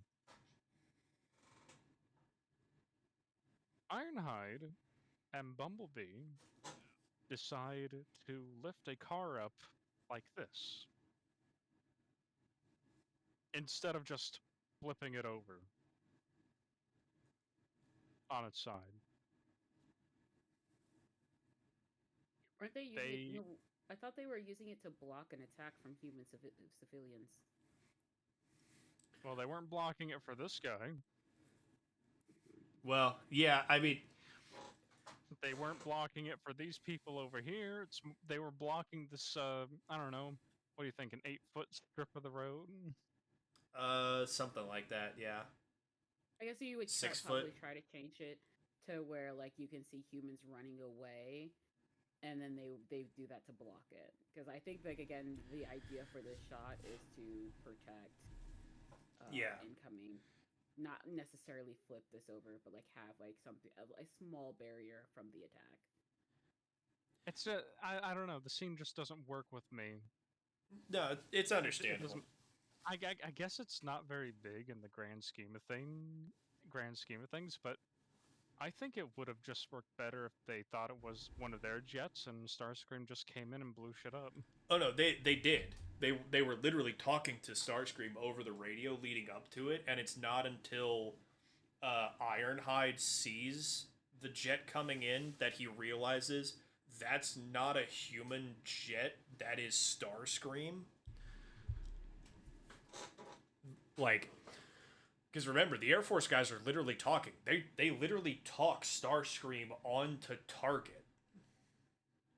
Ironhide and Bumblebee decide to lift a car up like this instead of just flipping it over on its side. Weren't they using it? They No, I thought they were using it to block an attack from human civilians. Well, they weren't blocking it for this guy. Well, yeah, I mean, They weren't blocking it for these people over here. They were blocking this. I don't know. What do you think? An 8-foot strip of the road? something like that, yeah. I guess you would 6 foot. probably try to change it to where like you can see humans running away, and then they do that to block it. Because I think like again, the idea for this shot is to protect Yeah. incoming, not necessarily flip this over, but like have like something a small barrier from the attack. It's I don't know. The scene just doesn't work with me. No, it's It understandable. doesn't. I guess it's not very big in the grand scheme of things, but I think it would have just worked better if they thought it was one of their jets and Starscream just came in and blew shit up. Oh no, they did. They were literally talking to Starscream over the radio leading up to it, and it's not until Ironhide sees the jet coming in that he realizes that's not a human jet. That is Starscream. Like, because remember, the Air Force guys are literally talking. They literally talk Starscream onto target.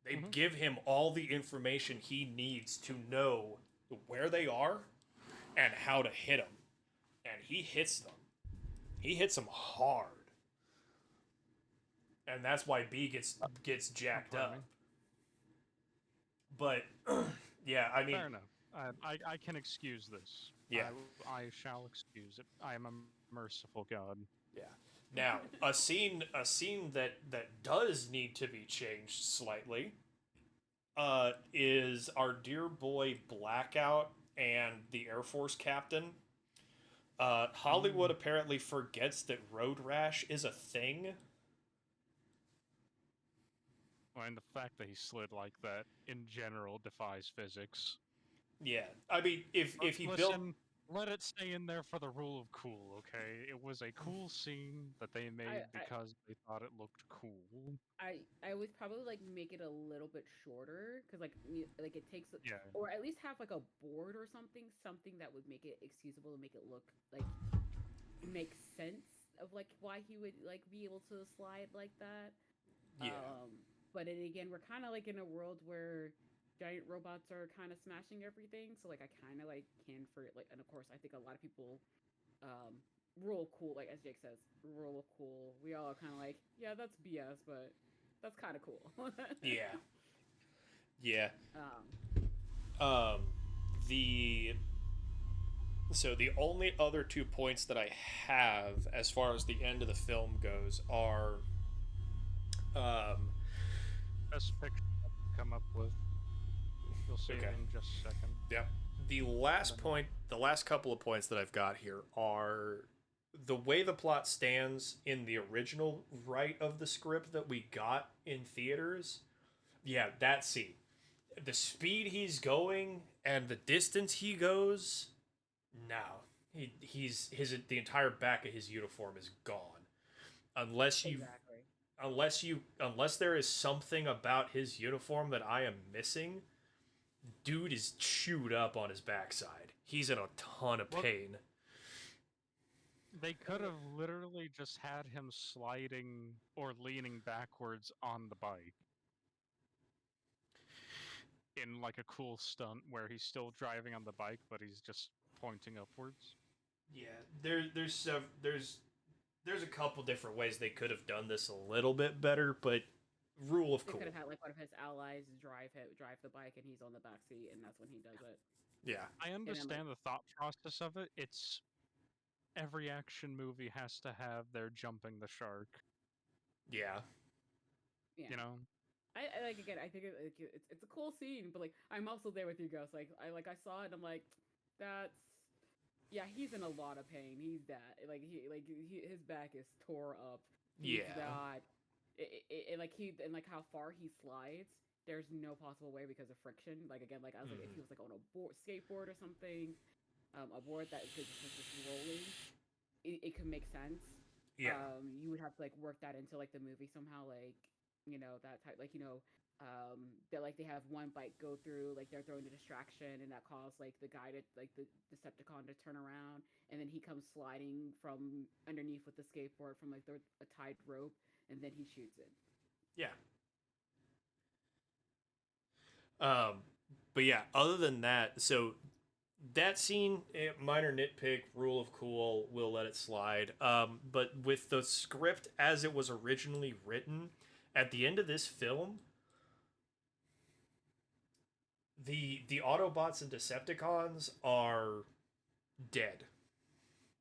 They give him all the information he needs to know where they are and how to hit them. And he hits them. He hits them hard. And that's why B gets jacked Pardon up. me. But yeah, I mean, Fair enough. I can excuse this. Yeah. I shall excuse it. I am a merciful God. yeah. Now, a scene that does need to be changed slightly is our dear boy Blackout and the Air Force captain. Hollywood apparently forgets that road rash is a thing. And the fact that he slid like that in general defies physics. Yeah, I mean, if he built, Listen, let it stay in there for the rule of cool, okay? It was a cool scene that they made because they thought it looked cool. I would probably like make it a little bit shorter because like it takes Yeah. or at least have like a board or something that would make it excusable to make it look like make sense of like why he would like be able to slide like that. yeah, But then again, we're kind of like in a world where giant robots are kind of smashing everything. So like I kind of like can for like, and of course I think a lot of people rule cool, like as Jake says, rule cool. We all kind of like, yeah, that's BS, but that's kind of cool. yeah, yeah. um, Um, the the only other 2 points that I have as far as the end of the film goes are, um, Best picture I've come up with. You'll see Okay. it in just a second. yeah. The last point, the last couple of points that I've got here are the way the plot stands in the original write of the script that we got in theaters. Yeah, that scene. The speed he's going and the distance he goes, no. He's the entire back of his uniform is gone. Unless you exactly. unless there is something about his uniform that I am missing, dude is chewed up on his backside. He's in a ton of pain. They could have literally just had him sliding or leaning backwards on the bike in like a cool stunt where he's still driving on the bike, but he's just pointing upwards. Yeah, there's a couple different ways they could have done this a little bit better, but rule of They cool. could have had like one of his allies drive the bike, and he's on the back seat, and that's when he does it. Yeah, I understand the thought process of it. It's every action movie has to have their jumping the shark, yeah, Yeah. you know? I like again. I think it's a cool scene, but like I'm also there with you, Ghost. I saw it, and I'm like, that's yeah. He's in a lot of pain. He's that his back is tore up. He's yeah, not. And like how far he slides. There's no possible way because of friction. Like again, like I was like if he was like on a skateboard or something, a board that is just rolling, it could make sense. yeah, You would have to like work that into like the movie somehow, like that type, like that like they have one bike go through, like they're throwing a distraction, and that caused like the guy to like the Decepticon to turn around, and then he comes sliding from underneath with the skateboard from like a tied rope, and then he shoots it. yeah. But yeah, other than that, so that scene, minor nitpick, rule of cool, we'll let it slide. But with the script as it was originally written, at the end of this film, the Autobots and Decepticons are dead.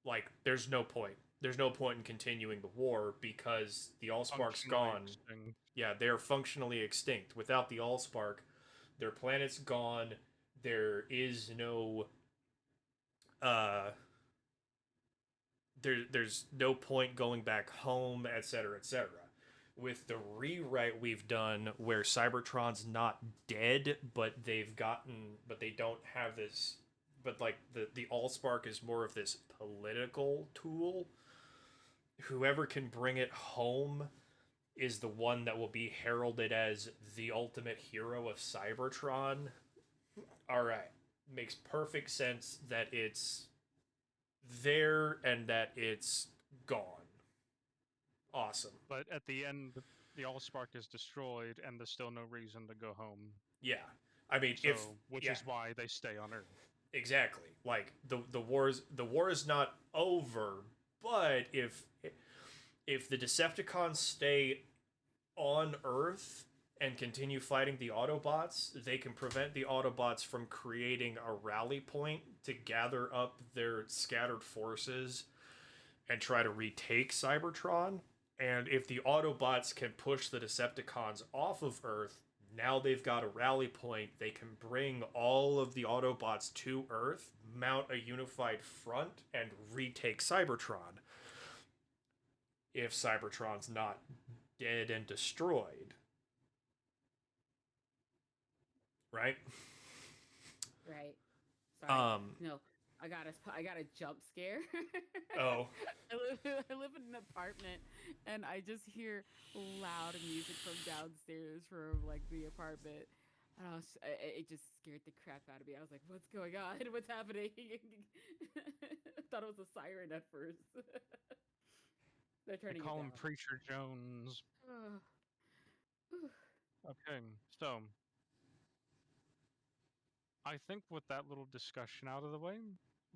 Like, there's no point. There's no point in continuing the war because the Allspark's Functionally gone. extinct. Yeah, they're functionally extinct. Without the Allspark, their planet's gone. There is no uh there's no point going back home, etc., etc. With the rewrite we've done where Cybertron's not dead, but they don't have this, but like the Allspark is more of this political tool. Whoever can bring it home is the one that will be heralded as the ultimate hero of Cybertron. All right, makes perfect sense that it's there and that it's gone. Awesome. But at the end, the Allspark is destroyed, and there's still no reason to go home. Yeah. I mean, So, if which yeah, is why they stay on Earth. exactly. Like the war is not over, but if the Decepticons stay on Earth and continue fighting the Autobots, they can prevent the Autobots from creating a rally point to gather up their scattered forces and try to retake Cybertron. And if the Autobots can push the Decepticons off of Earth, now they've got a rally point. They can bring all of the Autobots to Earth, mount a unified front, and retake Cybertron. If Cybertron's not dead and destroyed. Right? Right. Sorry. Um, No, I got a jump scare. Oh. I live in an apartment, and I just hear loud music from downstairs from like the apartment. And it just scared the crap out of me. I was like, "What's going on? What's happening?" I thought it was a siren at first. They're They turning it call him down. Preacher Jones. Ugh. Okay, so I think with that little discussion out of the way,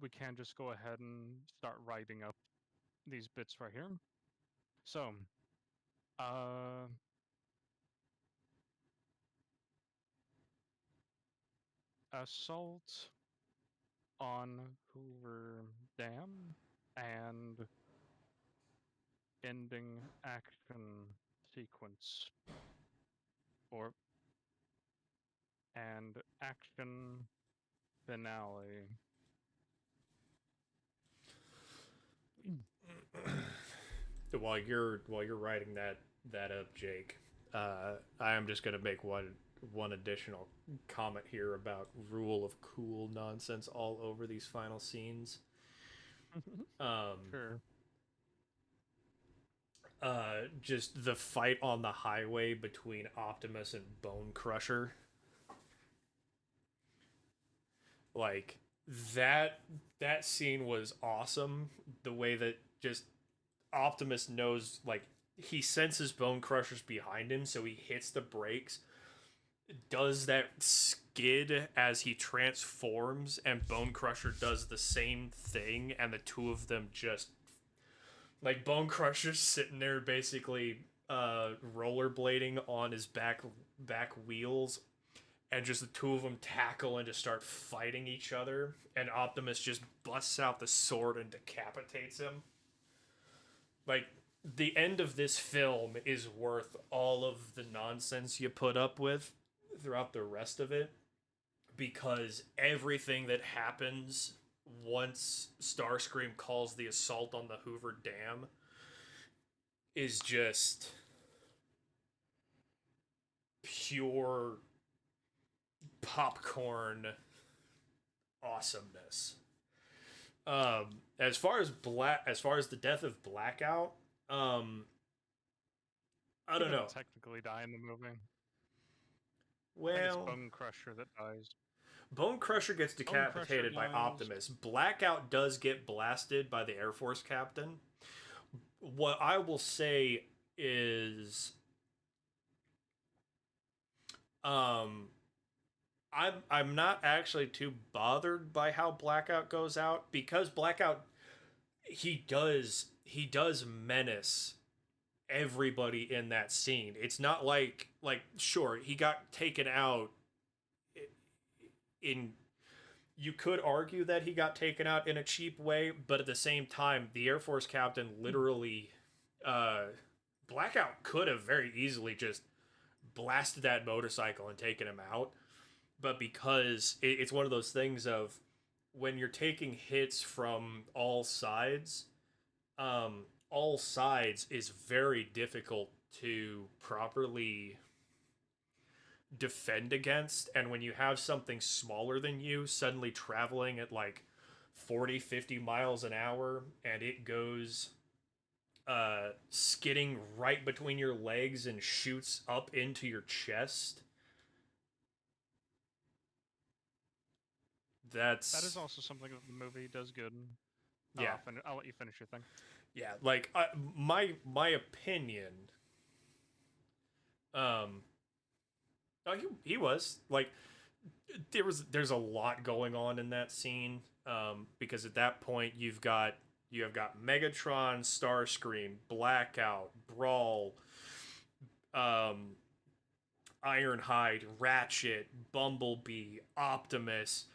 we can just go ahead and start writing up these bits right here. So, uh, assault on Hoover Dam and ending action sequence or and action finale. while you're writing that up, Jake, I am just gonna make one additional comment here about rule of cool nonsense all over these final scenes. Um, Sure. just the fight on the highway between Optimus and Bone Crusher. Like that scene was awesome. The way that just Optimus knows, like, he senses Bone Crusher's behind him, so he hits the brakes, does that skid as he transforms, and Bone Crusher does the same thing, and the two of them just, like, Bone Crusher's sitting there basically rollerblading on his back wheels, and just the two of them tackle and just start fighting each other, and Optimus just busts out the sword and decapitates him. Like, the end of this film is worth all of the nonsense you put up with throughout the rest of it, because everything that happens once Starscream calls the assault on the Hoover Dam is just pure popcorn awesomeness. As far as the death of Blackout, I He don't know. doesn't technically die in the movie. I think it's Well, Bone Crusher that dies. Bone Crusher gets Bone Crusher decapitated by dies. Optimus. Blackout does get blasted by the Air Force captain. What I will say is, um, I'm not actually too bothered by how Blackout goes out, because Blackout, he does menace everybody in that scene. It's not like sure, he got taken out in, you could argue that he got taken out in a cheap way, but at the same time, the Air Force captain literally, uh, Blackout could have very easily just blasted that motorcycle and taken him out. But because it's one of those things of, when you're taking hits from all sides is very difficult to properly defend against. And when you have something smaller than you suddenly traveling at like 40, 50 miles an hour, and it goes skidding right between your legs and shoots up into your chest, That is that's, also something that the movie does good. yeah. I'll let you finish your thing. Yeah, like, my opinion, um oh, he was like, there's a lot going on in that scene, because at that point you have got Megatron, Starscream, Blackout, Brawl, um Ironhide, Ratchet, Bumblebee, Optimus.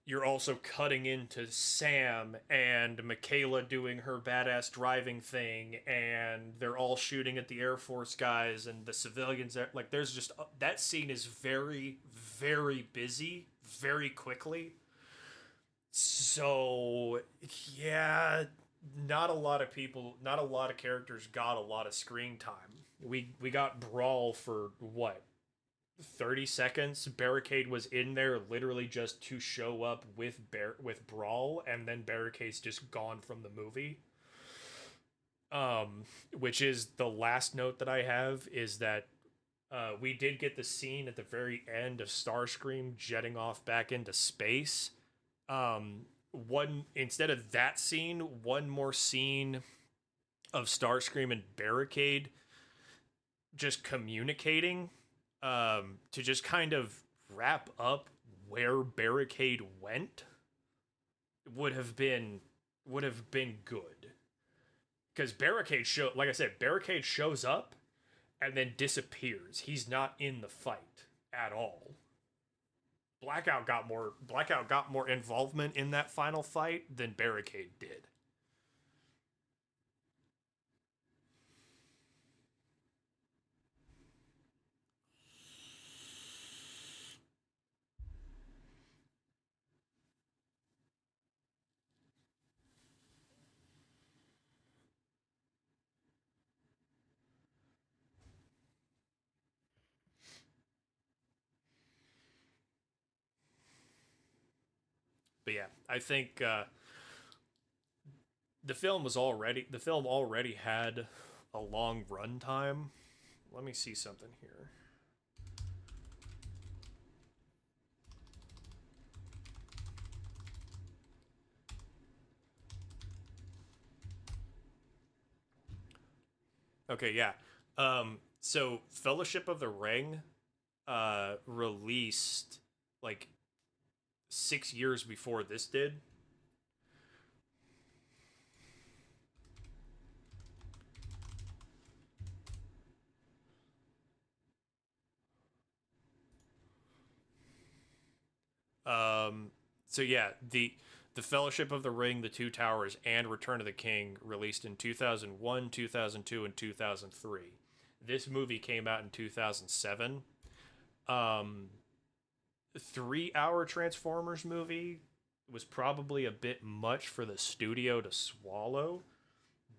You're also cutting into Sam and Michaela doing her badass driving thing, and they're all shooting at the Air Force guys and the civilians. Like, there's just, that scene is very, very busy, very quickly. So, yeah, not a lot of characters got a lot of screen time. We got Brawl for what, 30 seconds. Barricade was in there literally just to show up with Brawl, and then Barricade's just gone from the movie. Which is the last note that I have, is that we did get the scene at the very end of Starscream jetting off back into space. One Instead of that scene, one more scene of Starscream and Barricade just communicating, to just kind of wrap up where Barricade went, would have been good. Because like I said, Barricade shows up and then disappears. He's not in the fight at all. Blackout got more involvement in that final fight than Barricade did. But yeah, I think the film already had a long runtime. Let me see something here. Okay, yeah. So Fellowship of the Ring released like 6 years before this did. So yeah, the Fellowship of the Ring, The Two Towers, and Return of the King released in 2001, 2002, and 2003. This movie came out in 2007. 3 hour Transformers movie was probably a bit much for the studio to swallow,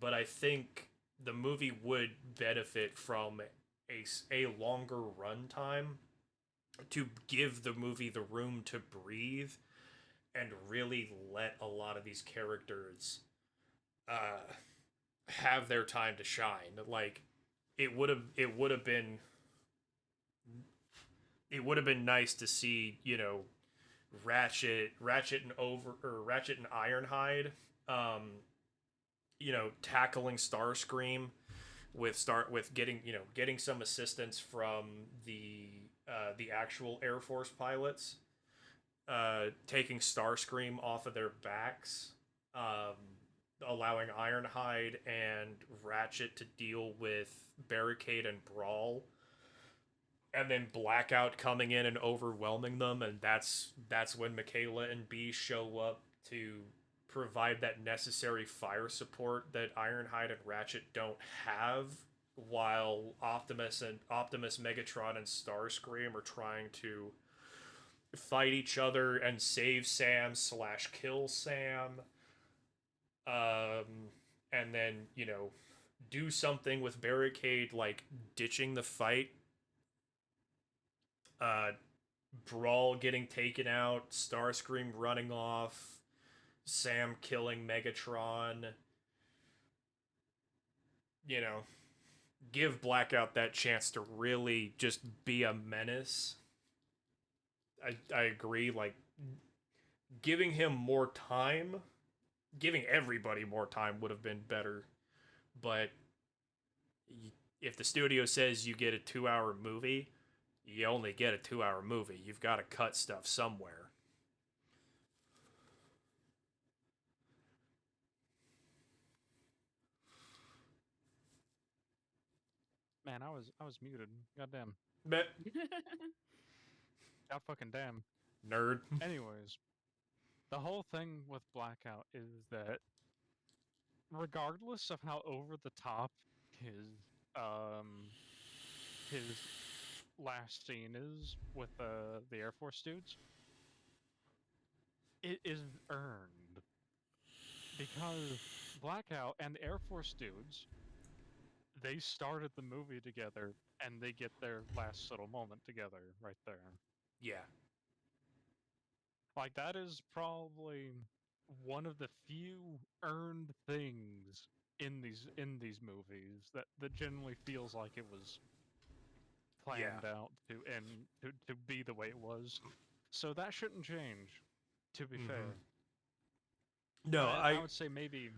but I think the movie would benefit from a longer runtime to give the movie the room to breathe and really let a lot of these characters uh, have their time to shine. Like, it would have been nice to see, Ratchet and Ironhide, tackling Starscream with getting some assistance from the the actual Air Force pilots, taking Starscream off of their backs, um, allowing Ironhide and Ratchet to deal with Barricade and Brawl, and then Blackout coming in and overwhelming them, and that's when Michaela and B show up to provide that necessary fire support that Ironhide and Ratchet don't have, while Optimus, Megatron, and Starscream are trying to fight each other and save Sam slash kill Sam. And then, do something with Barricade, like ditching the fight, uh, Brawl getting taken out, Starscream running off, Sam killing Megatron. You know, give Blackout that chance to really just be a menace. I agree. Like, giving him more time, giving everybody more time would have been better. But if the studio says you get a 2-hour movie, you only get a 2-hour movie. You've got to cut stuff somewhere. Man, I was muted. Goddamn. But God fucking damn. nerd. Anyways, the whole thing with Blackout is that regardless of how over the top um his last scene is with the Air Force dudes, it is earned because Blackout and the Air Force dudes, they started the movie together and they get their last little moment together right there. Yeah. Like, that is probably one of the few earned things in these movies that generally feels like it was planned out to be the way it was. So that shouldn't change, to be fair. No, I would say maybe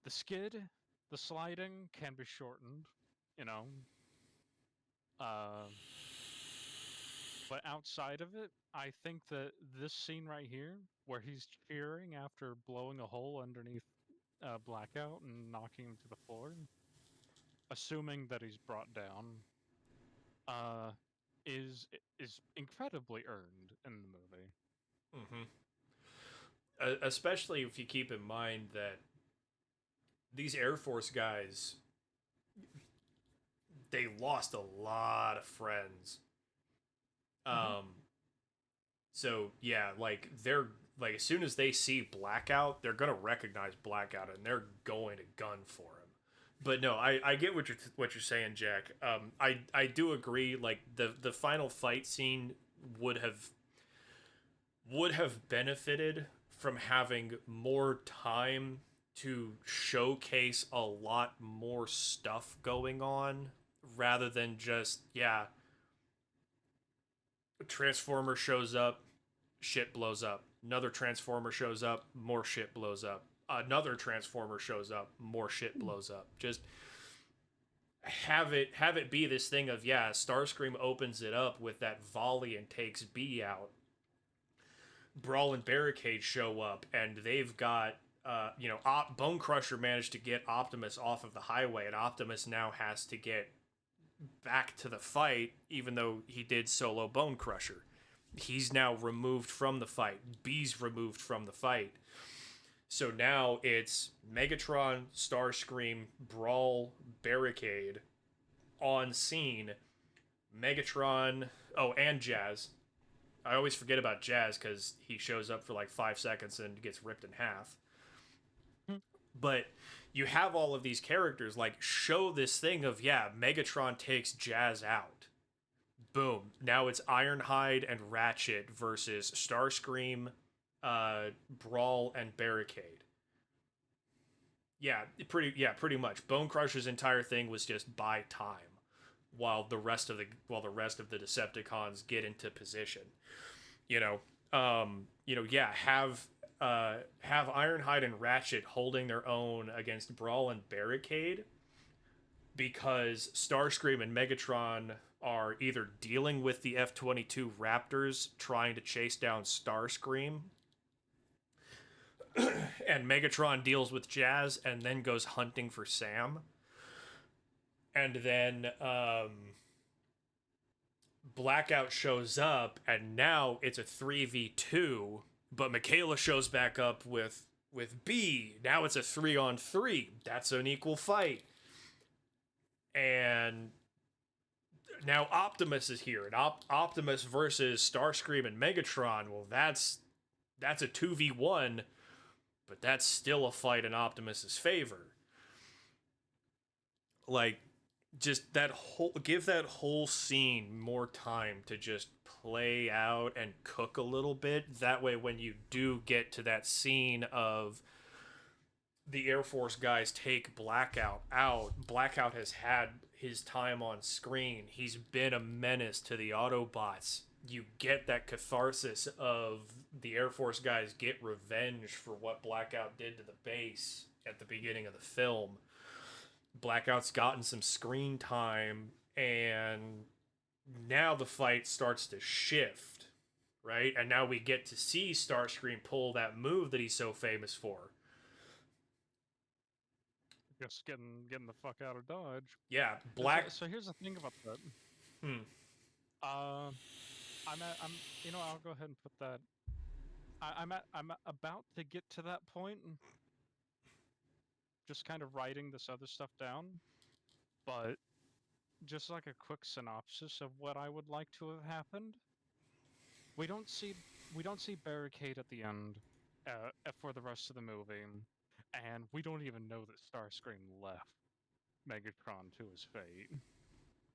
the skid, the sliding can be shortened, you know. But outside of it, I think that this scene right here, where he's cheering after blowing a hole underneath Blackout and knocking him to the floor, assuming that he's brought down, uh, is incredibly earned in the movie. especially if you keep in mind that these Air Force guys, they lost a lot of friends. So yeah, like they're like, as soon as they see Blackout, they're gonna recognize Blackout and they're going to gun for him. But no, I get what you're saying, Jack. I do agree. Like the final fight scene would have benefited from having more time to showcase a lot more stuff going on, rather than just, yeah, a Transformer shows up, shit blows up. Another Transformer shows up, more shit blows up. Another Transformer shows up, more shit blows up. Just have it be this thing of, yeah, Starscream opens it up with that volley and takes B out. Brawl and Barricade show up and they've got Bone Crusher managed to get Optimus off of the highway, and Optimus now has to get back to the fight, even though he did solo Bone Crusher. He's now removed from the fight. B's removed from the fight. So now it's Megatron, Starscream, Brawl, Barricade on scene. Megatron, and Jazz. I always forget about Jazz because he shows up for like 5 seconds and gets ripped in half. But you have all of these characters, like, show this thing of, yeah, Megatron takes Jazz out. Boom. Now it's Ironhide and Ratchet versus Starscream, Brawl, and Barricade. Pretty much. Bone Crusher's entire thing was just buy time while the rest of the Decepticons get into position. Have Ironhide and Ratchet holding their own against Brawl and Barricade, because Starscream and Megatron are either dealing with the F-22 Raptors trying to chase down Starscream, and Megatron deals with Jazz and then goes hunting for Sam. And then Blackout shows up, and now it's a 3v2, but Michaela shows back up with B. Now it's a 3-on-3. That's an equal fight. And now Optimus is here, and Optimus versus Starscream and Megatron. Well, that's a 2v1, but that's still a fight in Optimus's favor. Like, just that whole, give that whole scene more time to just play out and cook a little bit. That way, when you do get to that scene of the Air Force guys take Blackout out, Blackout has had his time on screen. He's been a menace to the Autobots. You get that catharsis of the Air Force guys get revenge for what Blackout did to the base at the beginning of the film. Blackout's gotten some screen time, and now the fight starts to shift, right? And now we get to see Starscream pull that move that he's so famous for. Just getting the fuck out of Dodge. Yeah, So here's the thing about that. I'll go ahead and put that. I'm about to get to that point. Just kind of writing this other stuff down, but just like a quick synopsis of what I would like to have happened. We don't see Barricade at the end for the rest of the movie, and we don't even know that Starscream left Megatron to his fate.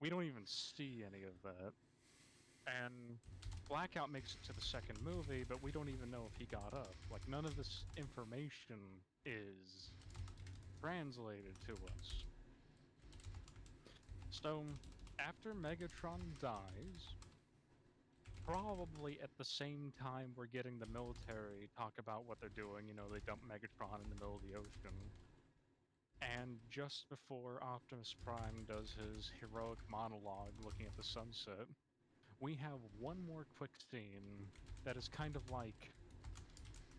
We don't even see any of that. And Blackout makes it to the second movie, but we don't even know if he got up. Like, none of this information is translated to us. So, after Megatron dies, probably at the same time we're getting the military talk about what they're doing, they dump Megatron in the middle of the ocean. And just before Optimus Prime does his heroic monologue looking at the sunset, we have one more quick scene that is kind of like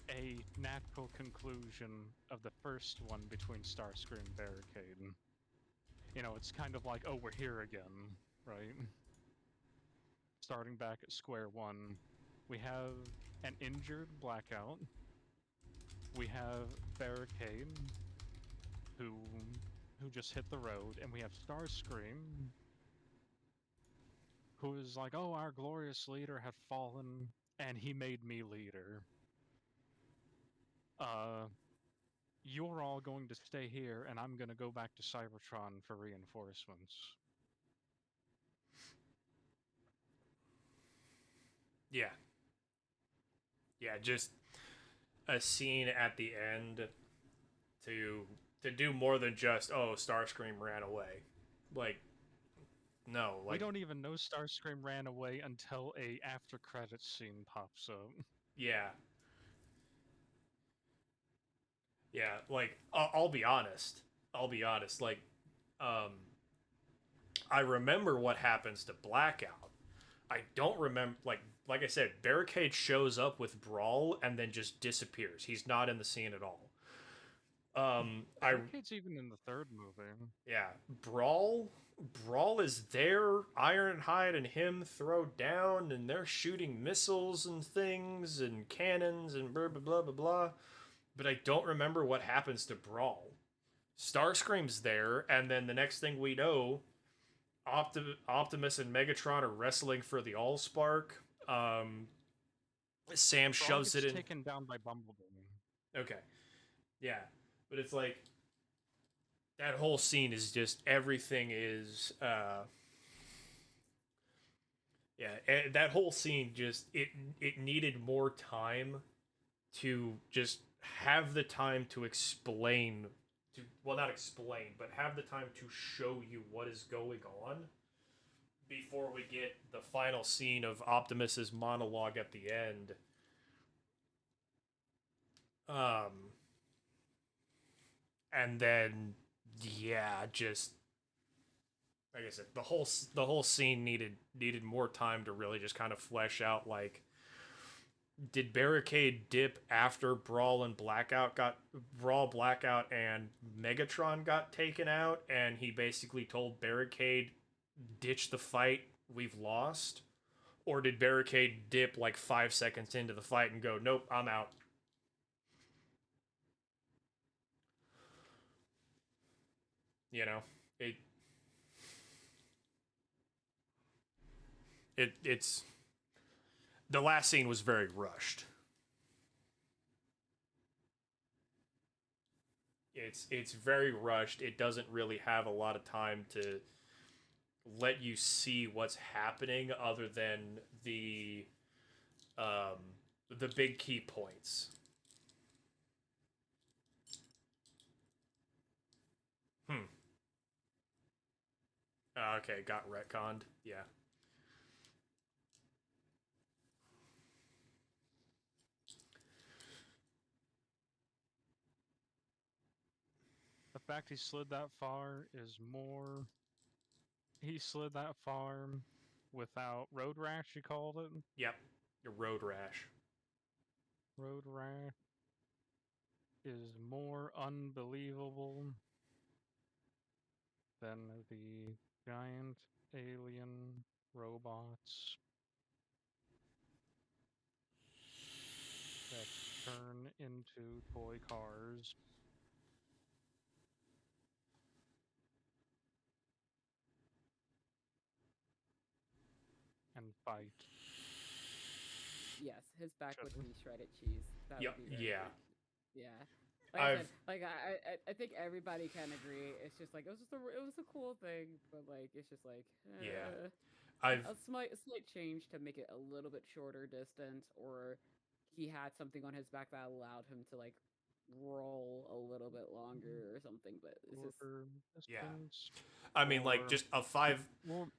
a natural conclusion of the first one between Starscream and Barricade. It's kind of like, oh, we're here again, right? Starting back at square one, we have an injured Blackout. We have Barricade, who just hit the road, and we have Starscream, who is like, oh, our glorious leader had fallen, and he made me leader. You're all going to stay here, and I'm going to go back to Cybertron for reinforcements. Yeah. Yeah, just a scene at the end to do more than just, oh, Starscream ran away. Like, no. Like, we don't even know Starscream ran away until a after credits scene pops up. Yeah. Yeah, like, I'll be honest. Like, I remember what happens to Blackout. I don't remember, like I said, Barricade shows up with Brawl and then just disappears. He's not in the scene at all. Barricade's even in the third movie. Yeah, Brawl is there. Ironhide and him throw down, and they're shooting missiles and things and cannons and blah blah blah blah blah. But I don't remember what happens to Brawl. Starscream's there, and then the next thing we know, Optimus and Megatron are wrestling for the Allspark. Sam shoves it in. Taken down by Bumblebee. Okay, yeah, but it's like that whole scene is just everything is. Yeah, that whole scene just it needed more time to just have the time to explain to, well, not explain, but have the time to show you what is going on before we get the final scene of Optimus's monologue at the end. And then, yeah, just like I said, the whole scene needed more time to really just kind of flesh out like did Barricade dip after Brawl Blackout and Megatron got taken out and he basically told Barricade ditch the fight, we've lost? Or did Barricade dip like 5 seconds into the fight and go, nope, I'm out? You know, it it's the last scene was very rushed. It's very rushed. It doesn't really have a lot of time to let you see what's happening other than um, the big key points. Hmm. Okay, got retconned. Yeah. The fact he slid that far is more. He slid that far without road rash. You called it Yep. Your road rash. road rash is more unbelievable than the giant alien robots that turn into toy cars and fight. Yes, his back would Should've. be shredded cheese. That Yep. would be very Yeah. Yeah. Like I I've said, like I think everybody can agree. It's just like it was a cool thing, but like it's just like yeah. I've a slight change to make it a little bit shorter distance, or he had something on his back that allowed him to like roll a little bit longer or something. But it's just Shorter yeah. distance. I mean like Or just a 5 well,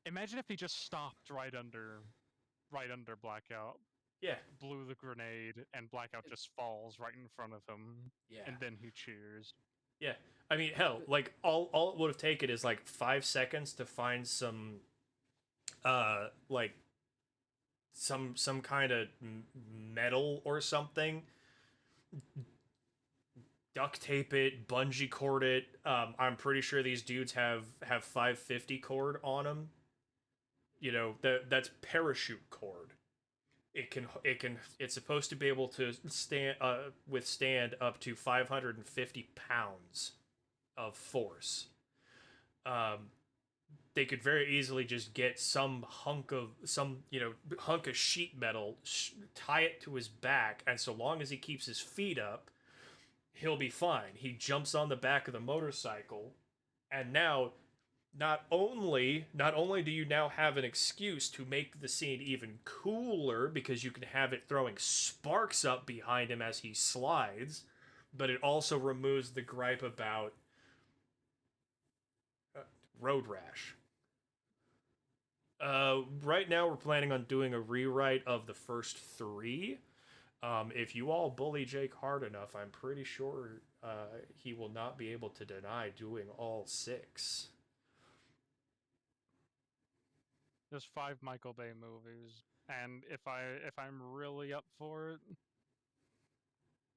imagine if he just stopped right under Blackout, yeah. blew the grenade, and Blackout just falls right in front of him, Yeah. and then he cheers. Yeah. I mean, hell, like all it would have taken is like 5 seconds to find some like some kind of metal or something, duct tape it, bungee cord it. I'm pretty sure these dudes have 550 cord on them. You know that's parachute cord. It's supposed to be able to withstand up to 550 pounds of force. Um, they could very easily just get some hunk of sheet metal, tie it to his back, and so long as he keeps his feet up, he'll be fine. He jumps on the back of the motorcycle, and now not only do you now have an excuse to make the scene even cooler because you can have it throwing sparks up behind him as he slides, but it also removes the gripe about uh, road rash. Right now we're planning on doing a rewrite of the first three. If you all bully Jake hard enough, I'm pretty sure he will not be able to deny doing all six. There's 5 Michael Bay movies, and if I'm really up for it,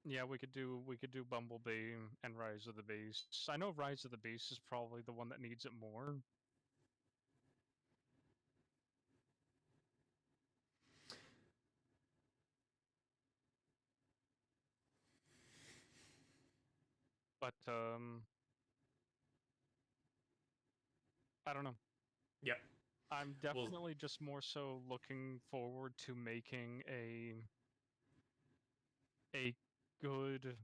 yeah, we could do Bumblebee and Rise of the Beasts. I know Rise of the Beasts is probably the one that needs it more. But I don't know. Yep. I'm Well, definitely just more so looking forward to making a good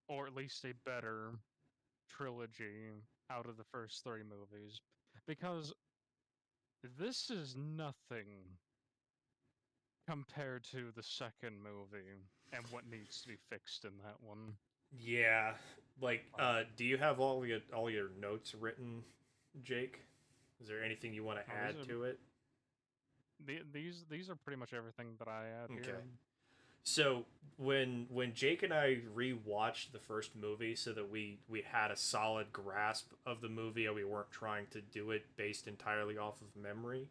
or at least a better trilogy out of the first 3 movies because this is nothing compared to the second movie and what needs to be fixed in that one. yeah. Like, do you have all your notes written, Jake? Is there anything you want to These add are to it? these are pretty much everything that I add Okay. here. So when Jake and I rewatched the first movie so that we had a solid grasp of the movie and we weren't trying to do it based entirely off of memory.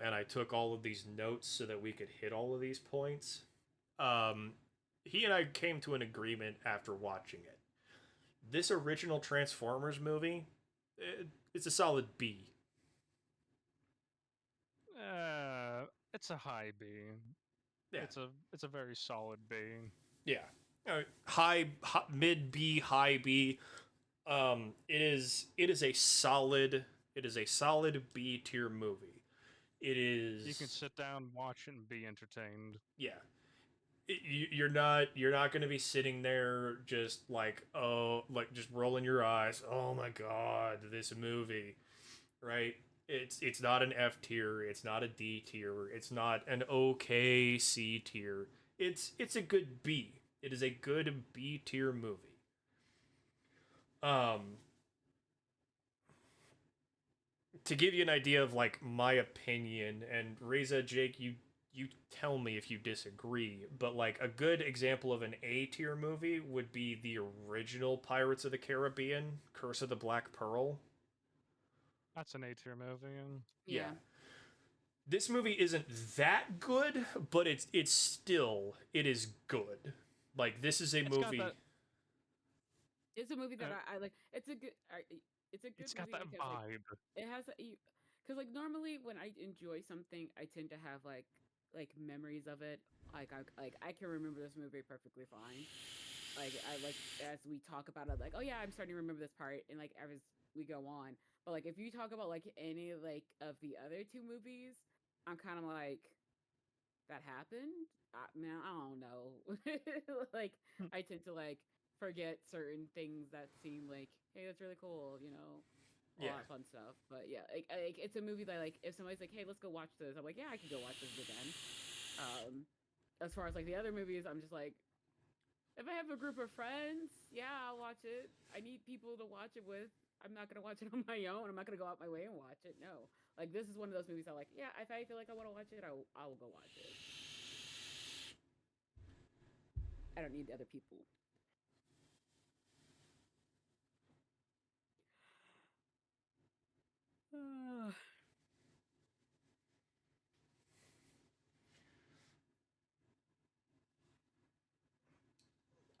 And I took all of these notes so that we could hit all of these points. Um, he and I came to an agreement after watching it. This original Transformers movie, it's a solid B. It's a high B. Yeah, It's a very solid B. yeah. Mid B, high B. It is a solid B tier movie. It You can is, sit down, watch it, and be entertained. yeah. You're not gonna be sitting there just like, oh, like just rolling your eyes. Oh my god, this movie, right? It's not an F tier. It's not a D tier. It's not an okay C tier. It's a good B. It is a good B tier movie. Um, to give you an idea of like my opinion, and Reza, Jake, you tell me if you disagree, but like a good example of an A tier movie would be the original Pirates of the Caribbean, Curse of the Black Pearl. That's an A tier movie, and Yeah. Yeah. This movie isn't that good, but it is good. Like this is a it's got movie. that. It's a movie that Uh, I like. It's a good it's got movie that because like vibe. it has because like normally when I enjoy something, I tend to have like memories of it. Like I can remember this movie perfectly fine. Like I like as we talk about it, like oh yeah, I'm starting to remember this part, and like as we go on. But like if you talk about like any like of the other two movies, I'm kind of like that happened. Man, I don't know. Like I tend to like forget certain things that seem like, hey, that's really cool, all Yeah. that fun stuff. But yeah, it's a movie that like if somebody's like, hey, let's go watch this, I'm like, yeah, I could go watch this again. Um, as far as like the other movies, I'm just like, if I have a group of friends, yeah, I'll watch it. I need people to watch it with. I'm not gonna watch it on my own. I'm not gonna go out my way and watch it. No, like this is one of those movies I like. Yeah, if I feel like I want to watch it, I will go watch it. I don't need other people.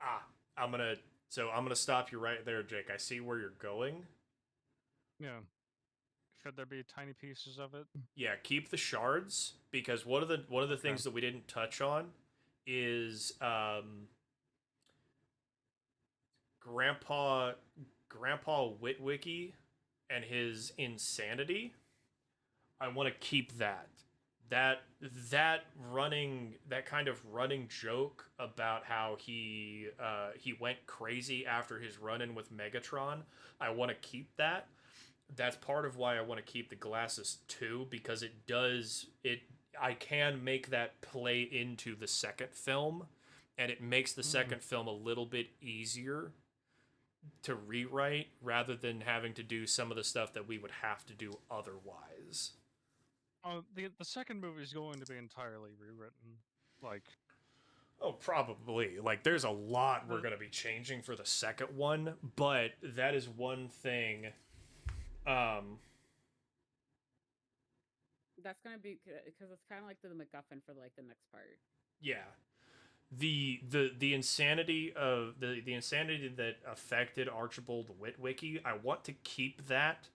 Ah, I'm gonna I'm gonna stop you right there, Jake. I see where you're going. Yeah. Should there be tiny pieces of it? Yeah, keep the shards because one of the Okay. things that we didn't touch on is Grandpa Grandpa Witwicky and his insanity. I want to keep that. That that kind of running joke about how he went crazy after his run in with Megatron. I want to keep that. That's part of why I want to keep the glasses too, because it I can make that play into the second film, and it makes the Mm. second film a little bit easier to rewrite rather than having to do some of the stuff that we would have to do otherwise. The second movie is going to be entirely rewritten. Like Oh, probably. Like, there's a lot we're the going to be changing for the second one, but that is one thing. Um, That's gonna be because it's kind of like the MacGuffin for like the next part. yeah. The insanity of the insanity that affected Archibald Witwicky, I want to keep that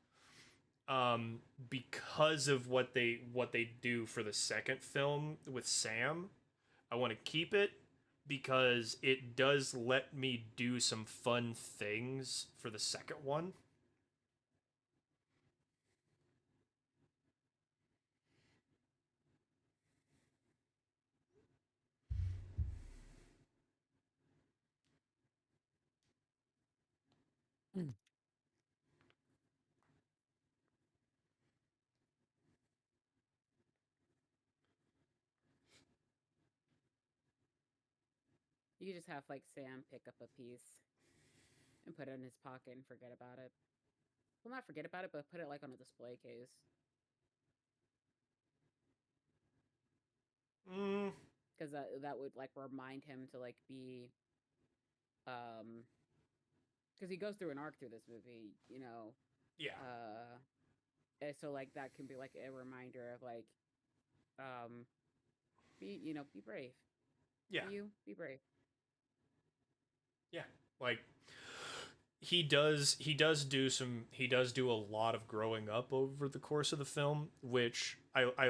because of what they do for the second film with Sam. I want to keep it because it does let me do some fun things for the second one. You just have like Sam pick up a piece and put it in his pocket and forget about it. Well, not forget about it, but put it like on a display case. Mm, because that would like remind him to like be um because he goes through an arc through this movie, Yeah. and so like that can be like a reminder of like um be brave. Yeah. Be brave. Yeah. Like he does do a lot of growing up over the course of the film, which I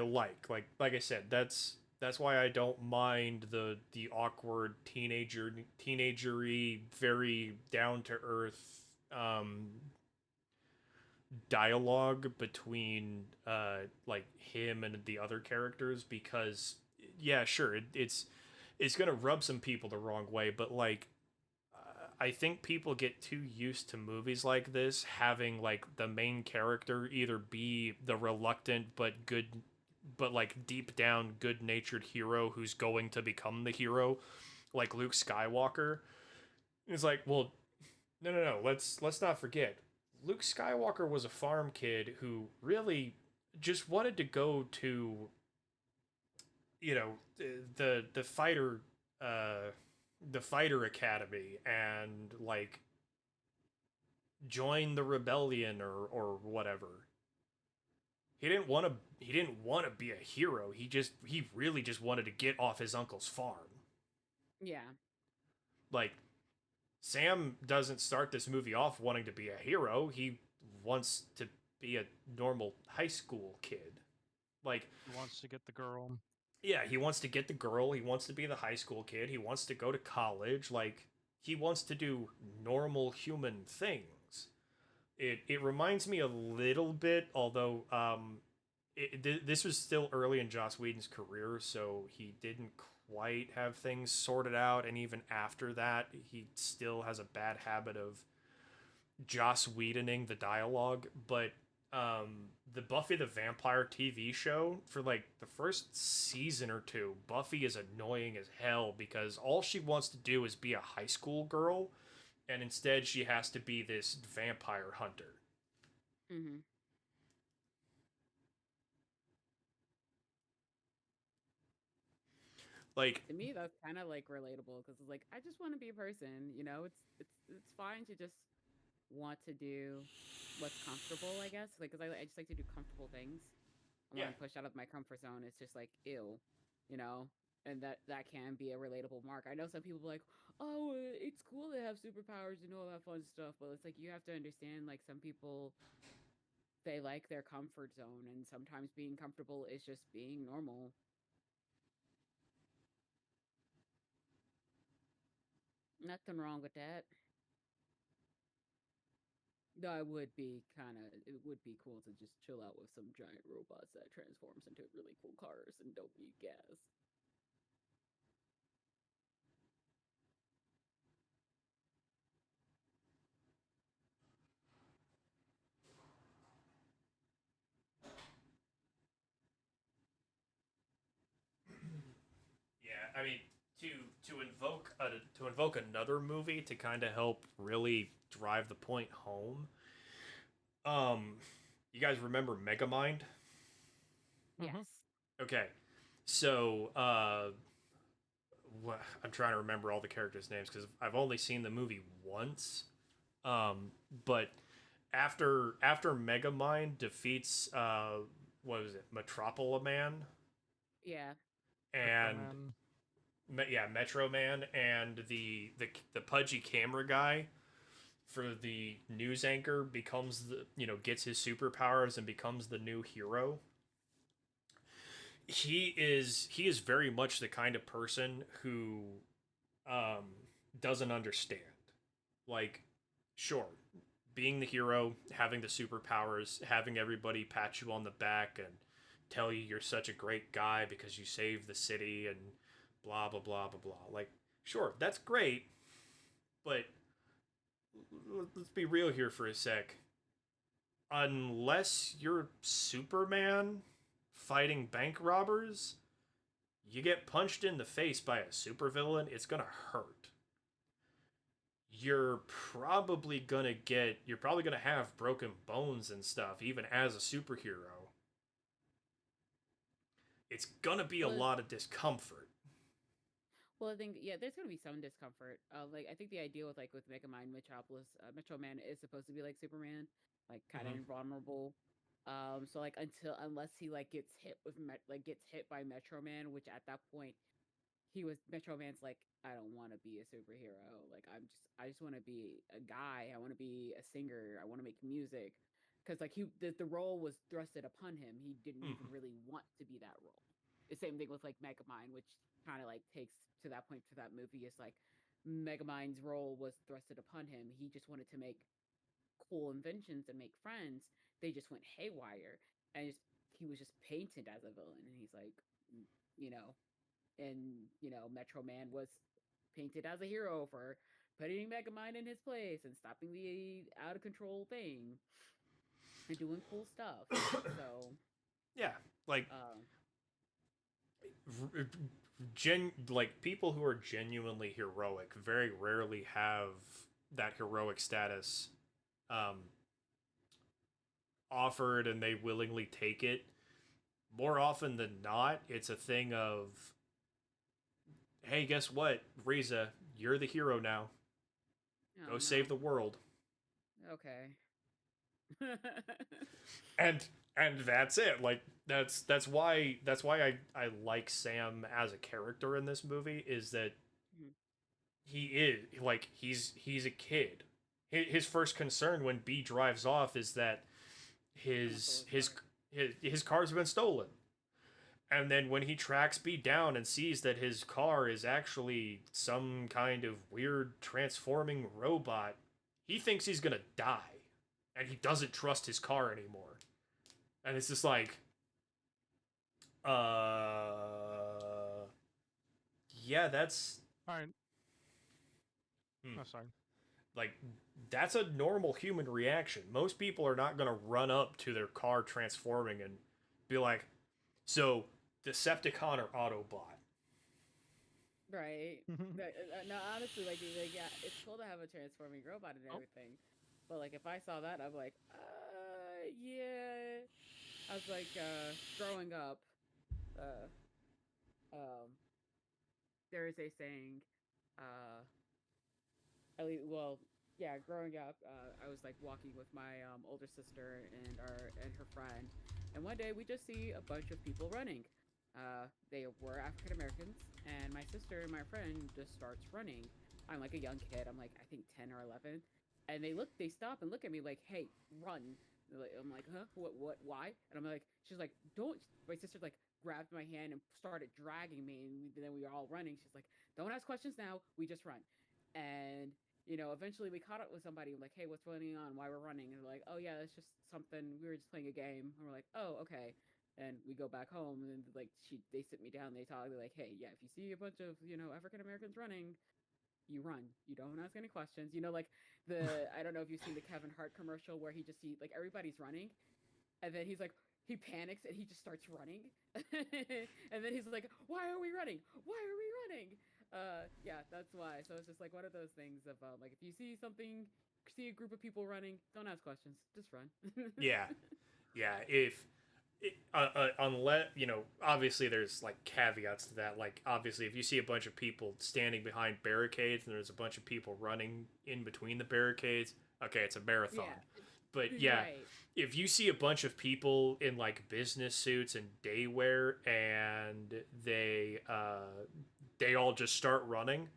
like I said, that's why I don't mind the awkward teenagery, very down to earth dialogue between like him and the other characters, because yeah, sure, it's gonna rub some people the wrong way, but like I think people get too used to movies like this having like the main character either be the reluctant but like deep down good-natured hero who's going to become the hero, like Luke Skywalker. It's like, well, no, let's not forget. Luke Skywalker was a farm kid who really just wanted to go to, you know, the fighter uh the fighter academy and like join the rebellion or whatever. He didn't want to be a hero. He really just wanted to get off his uncle's farm. Yeah. Like Sam doesn't start this movie off wanting to be a hero. He wants to be a normal high school kid. Like He wants to get the girl. yeah, he wants to get the girl, he wants to be the high school kid, he wants to go to college, like he wants to do normal human things. It reminds me a little bit, although this was still early in Joss Whedon's career, so he didn't quite have things sorted out, and even after that, he still has a bad habit of Joss Whedoning the dialogue. But the Buffy the Vampire TV show, for like the first season or two, Buffy is annoying as hell because all she wants to do is be a high school girl, and instead she has to be this vampire hunter. Mm-hmm. Like, To me, that's kind of like relatable because it's like I just want to be a person. It's fine to just want to do what's comfortable, I guess. Like, because I just like to do comfortable things. And when yeah, I'm pushed out of my comfort zone, it's just like ew, you know. And that can be a relatable mark. I know some people be like, oh, it's cool to have superpowers and all that fun stuff, but it's like you have to understand, like some people they like their comfort zone, and sometimes being comfortable is just being normal. Nothing wrong with that. No, it would be cool to just chill out with some giant robots that transforms into really cool cars and don't need gas. yeah. I mean, to to invoke another movie to kind of help really drive the point home. Um, you guys remember Megamind? Mm-hmm. Yes. Okay, so I'm trying to remember all the characters' names because I've only seen the movie once. But after Megamind defeats what was it, Metropolis Man Yeah. and Microman. yeah, Metro Man and the pudgy camera guy for the news anchor becomes the gets his superpowers and becomes the new hero. He is very much the kind of person who um doesn't understand. Like, sure, being the hero, having the superpowers, having everybody pat you on the back and tell you you're such a great guy because you saved the city and blah blah blah blah blah. Like, sure, that's great, but let's be real here for a sec. Unless you're Superman fighting bank robbers, you get punched in the face by a supervillain, it's gonna hurt. You're probably gonna have broken bones and stuff, even as a superhero. It's gonna be a Well, lot of discomfort. Well, I think there's gonna be some discomfort. Like I think the idea with Megamind Metropolis, Metro Man is supposed to be like Superman, like kind of Hmm. invulnerable. So like unless he like gets hit by Metro Man, which at that point Metro Man's like, I don't want to be a superhero. Like I just want to be a guy. I want to be a singer. I want to make music. Because like the role was thrusted upon him. He didn't even Hmm. really want to be that role. The same thing with like Megamind, which kind of like takes to that point for that movie. Is like Megamind's role was thrusted upon him. He just wanted to make cool inventions and make friends. They just went haywire, and he was just painted as a villain. And he's like, you know, and Metro Man was painted as a hero for putting Megamind in his place and stopping the out of control thing and doing cool stuff. So, Yeah, like uh, like people who are genuinely heroic very rarely have that heroic status um, offered, and they willingly take it. More often than not, it's a thing of, hey, guess what, Riza, you're the hero now. oh Go save no, the world. okay. And that's it. Like that's why I like Sam as a character in this movie, is that he is like he's a kid. His first concern when B drives off is that Someone stole his his his car. his car's been stolen. And then when he tracks B down and sees that his car is actually some kind of weird transforming robot, he thinks he's gonna die. And he doesn't trust his car anymore. And it's just like, yeah, that's All right. hmm, Oh, sorry. like that's a normal human reaction. Most people are not gonna run up to their car transforming and be like, so Decepticon or Autobot? Right. No, honestly, yeah, it's cool to have a transforming robot and Oh, everything, but like if I saw that, I'm like, yeah. I was like, growing up, uh, um, there is a saying, uh, well, yeah, growing up, I was like walking with my older sister and her friend, and one day we just see a bunch of people running. They were African Americans, and my sister and my friend just starts running. I'm like a young kid. I'm like I think 10 or 11, and they stop and look at me like, "Hey, run!" I'm like, "Huh? Why?" And I'm like, she's like, "Don't." My sister like grabbed my hand and started dragging me, and then we were all running. She's like, "Don't ask questions now. We just run." And eventually we caught up with somebody like, hey, what's going on? Why we're running? And they're like, oh yeah, it's just something. We were just playing a game. And we're like, oh okay. And we go back home, and then like they sit me down. They talk. They're like, hey, yeah, if you see a bunch of African Americans running, you run. You don't ask any questions. Like I don't know if you've seen the Kevin Hart commercial where he just see like everybody's running, and then he's like he panics and he just starts running, and then he's like, why are we running? Why are we running? Yeah, that's why. So it's just like one of those things of like if you see a group of people running, don't ask questions, just run. Yeah, yeah. If unless obviously there's like caveats to that. Like obviously, if you see a bunch of people standing behind barricades and there's a bunch of people running in between the barricades, okay, it's a marathon. Yeah, But yeah, right. if you see a bunch of people in like business suits and day wear and they all just start running,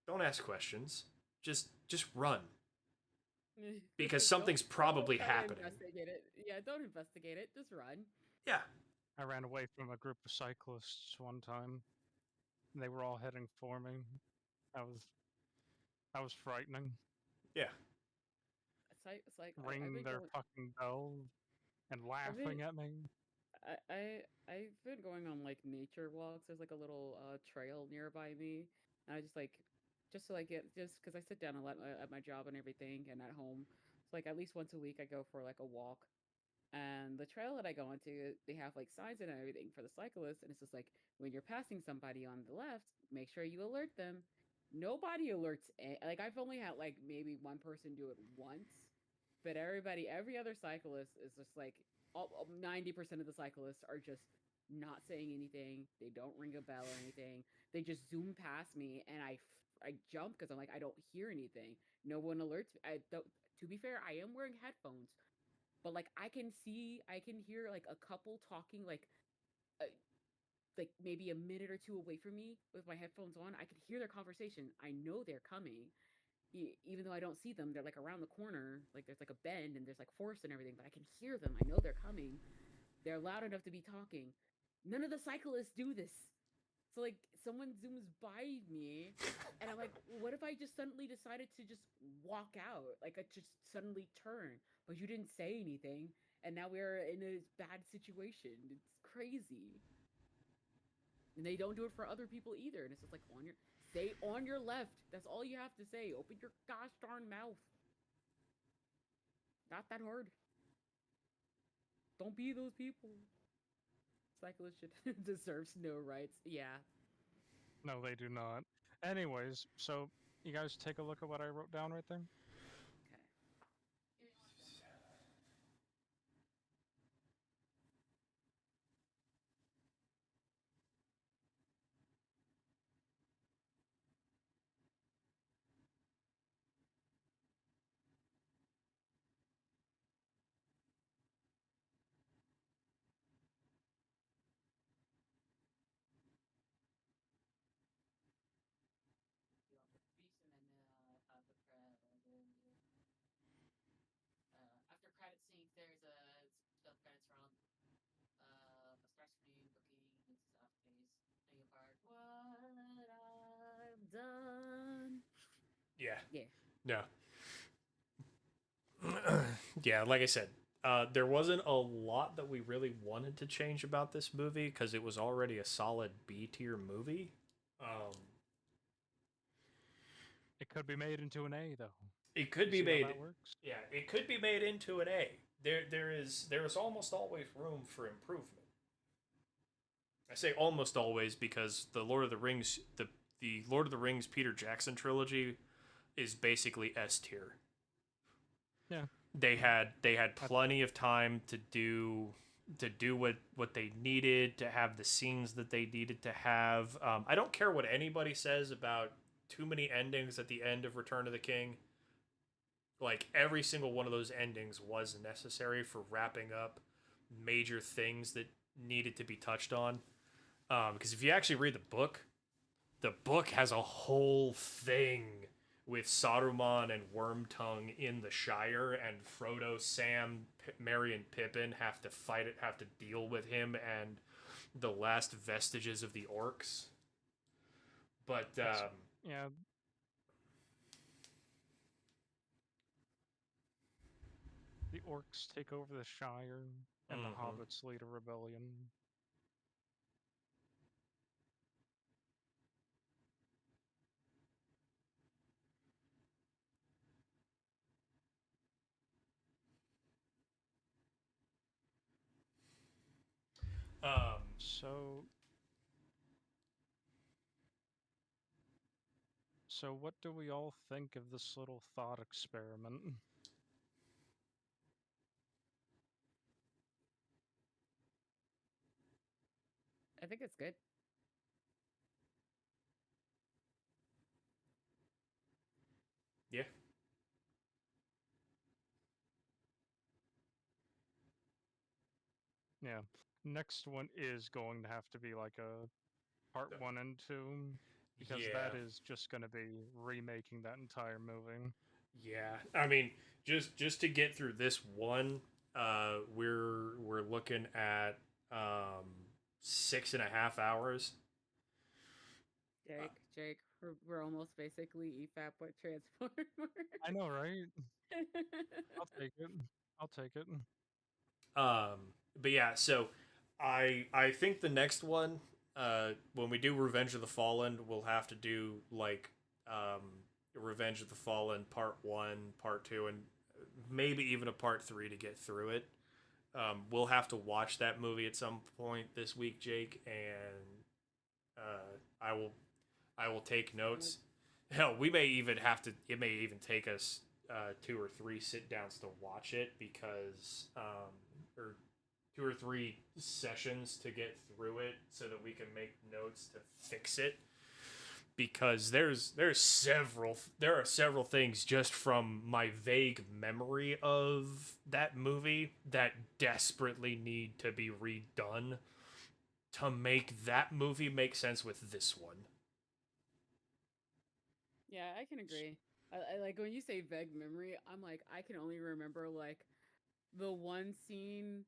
don't ask questions. Just run, because don't something's don't probably try to happening. investigate it. Yeah, don't investigate it. Just run. Yeah, I ran away from a group of cyclists one time. They were all heading for me. That was that was frightening. yeah. I've Ringing been their going. fucking bell and I've been laughing at me. I've been going on like nature walks. There's like a little trail nearby me, and I just to like get just because I sit down a lot at my job and everything, and at home. So like at least once a week, I go for like a walk. And the trail that I go onto, they have like signs and everything for the cyclists, and it's just like when you're passing somebody on the left, make sure you alert them. Nobody alerts. Like I've only had like maybe one person do it once, but every other cyclist is just like 90% of the cyclists are just not saying anything. They don't ring a bell or anything. They just zoom past me, and I jump because I'm like, I don't hear anything. No one alerts me. I don't. To be fair, I am wearing headphones, but like I can hear like a couple talking uh, like maybe a minute or two away from me with my headphones on. I can hear their conversation. I know they're coming, even though I don't see them. They're like around the corner. Like there's like a bend and there's like forest and everything, but I can hear them. I know they're coming. They're loud enough to be talking. None of the cyclists do this. So like someone zooms by me and I'm like, what if I just suddenly decided to just walk out? Like I just suddenly turn, but you didn't say anything and now we're in a bad situation. It's crazy. And they don't do it for other people either. And it's just like say on your left. That's all you have to say. Open your gosh darn mouth. Not that hard. Don't be those people. Cyclists should deserves no rights. Yeah. No, they do not. Anyways, so you guys take a look at what I wrote down right there. Okay. After credit scenes, there's a stuff credits roll. Start screen booking. This is off face. New part. What I've done. Yeah. Yeah. No. Yeah, like I said, there wasn't a lot that we really wanted to change about this movie because it was already a solid B tier movie. Um, It could be made into an A, though. it could You be see how made. that works? Yeah, it could be made into an A. There is almost always room for improvement. I say almost always because the Lord of the Rings Peter Jackson trilogy is basically S tier. Yeah. They had plenty of time to do what they needed, to have the scenes that they needed to have. I don't care what anybody says about too many endings at the end of Return of the King. Like every single one of those endings was necessary for wrapping up major things that needed to be touched on. Because if you actually read the book has a whole thing with Saruman and Wormtongue in the Shire, and Frodo, Sam, Merry, and Pippin have to fight it, have to deal with him and the last vestiges of the orcs. But Yeah. The orcs take over the Shire, and the hobbits lead a rebellion. um, So, what do we all think of this little thought experiment? I think it's good. yeah, Yeah. Next one is going to have to be like a part 1 and 2, because that yeah, is just going to be remaking that entire movie. yeah. I mean, just to get through this one, we're looking at 6.5 hours. Jake, we're almost basically EFAP with Transformers. I know, right? I'll take it. I'll take it. But yeah, so I think the next one, when we do Revenge of the Fallen, we'll have to do like um, Revenge of the Fallen Part 1, Part 2, and maybe even a Part 3 to get through it. We'll have to watch that movie at some point this week, Jake, and I will take notes. Hell, we may even have to. It may even take us 2 or 3 sit downs to watch it because or 2 or 3 sessions to get through it so that we can make notes to fix it, because there are several things just from my vague memory of that movie that desperately need to be redone to make that movie make sense with this one. Yeah, I can agree. I like when you say vague memory, I'm like, I can only remember like the one scene.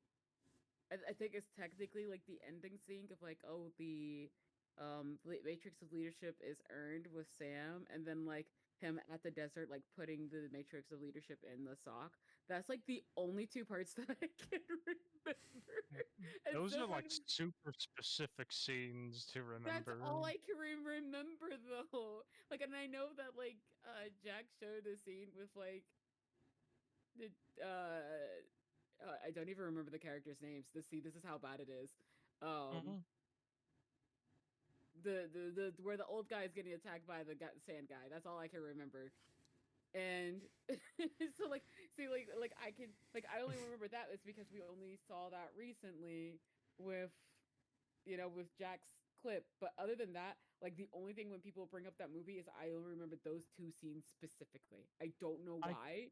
I think it's technically like the ending scene of like, oh, the matrix of leadership is earned with Sam, and then like him at the desert like putting the matrix of leadership in the sock. That's like the only two parts that I can remember. And Those so are when like super specific scenes to that's remember. all I can remember though. Like, and I know that like Jack showed a scene with like the I don't even remember the characters' names. This is how bad it is. Um, Mhm. the where the old guy is getting attacked by the sand guy. That's all I can remember. And so like, see, like I can like I only remember that is because we only saw that recently with with Jack's clip. But other than that, like the only thing when people bring up that movie is I only remember those two scenes specifically. I don't know I why,